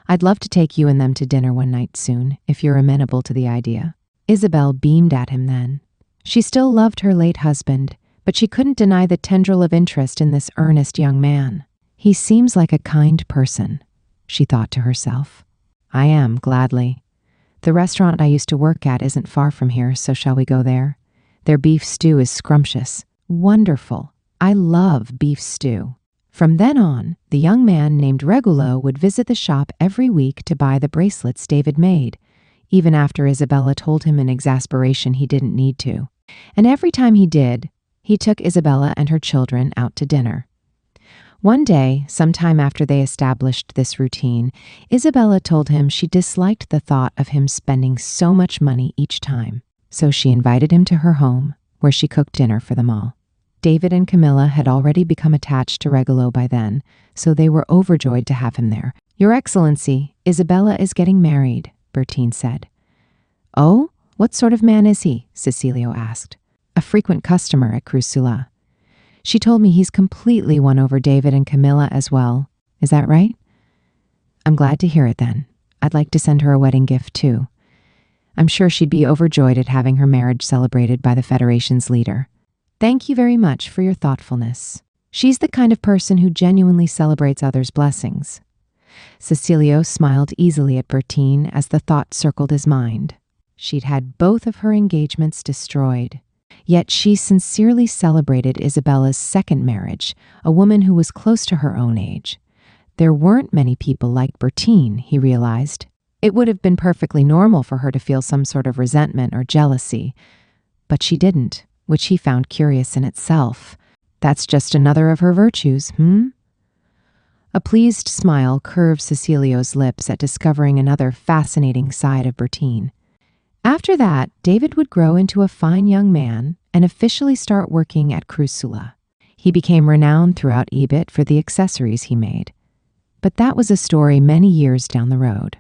I'd love to take you and them to dinner one night soon, if you're amenable to the idea. Isabel beamed at him then. She still loved her late husband, but she couldn't deny the tendril of interest in this earnest young man. He seems like a kind person, she thought to herself. I am, gladly. The restaurant I used to work at isn't far from here, so shall we go there? Their beef stew is scrumptious. Wonderful. I love beef stew. From then on, the young man named Regulo would visit the shop every week to buy the bracelets David made, even after Isabella told him in exasperation he didn't need to. And every time he did, he took Isabella and her children out to dinner. One day, sometime after they established this routine, Isabella told him she disliked the thought of him spending so much money each time, so she invited him to her home, where she cooked dinner for them all. David and Camilla had already become attached to Regulo by then, so they were overjoyed to have him there. Your Excellency, Isabella is getting married, Bertine said. Oh, what sort of man is he? Cecilio asked. A frequent customer at Cruz Sula. She told me he's completely won over David and Camilla as well. Is that right? I'm glad to hear it then. I'd like to send her a wedding gift too. I'm sure she'd be overjoyed at having her marriage celebrated by the Federation's leader. Thank you very much for your thoughtfulness. She's the kind of person who genuinely celebrates others' blessings. Cecilio smiled easily at Bertine as the thought circled his mind. She'd had both of her engagements destroyed. Yet she sincerely celebrated Isabella's second marriage, a woman who was close to her own age. There weren't many people like Bertine, he realized. It would have been perfectly normal for her to feel some sort of resentment or jealousy. But she didn't, which he found curious in itself. That's just another of her virtues, A pleased smile curved Cecilio's lips at discovering another fascinating side of Bertine. After that, David would grow into a fine young man and officially start working at Crusula. He became renowned throughout Ebit for the accessories he made. But that was a story many years down the road.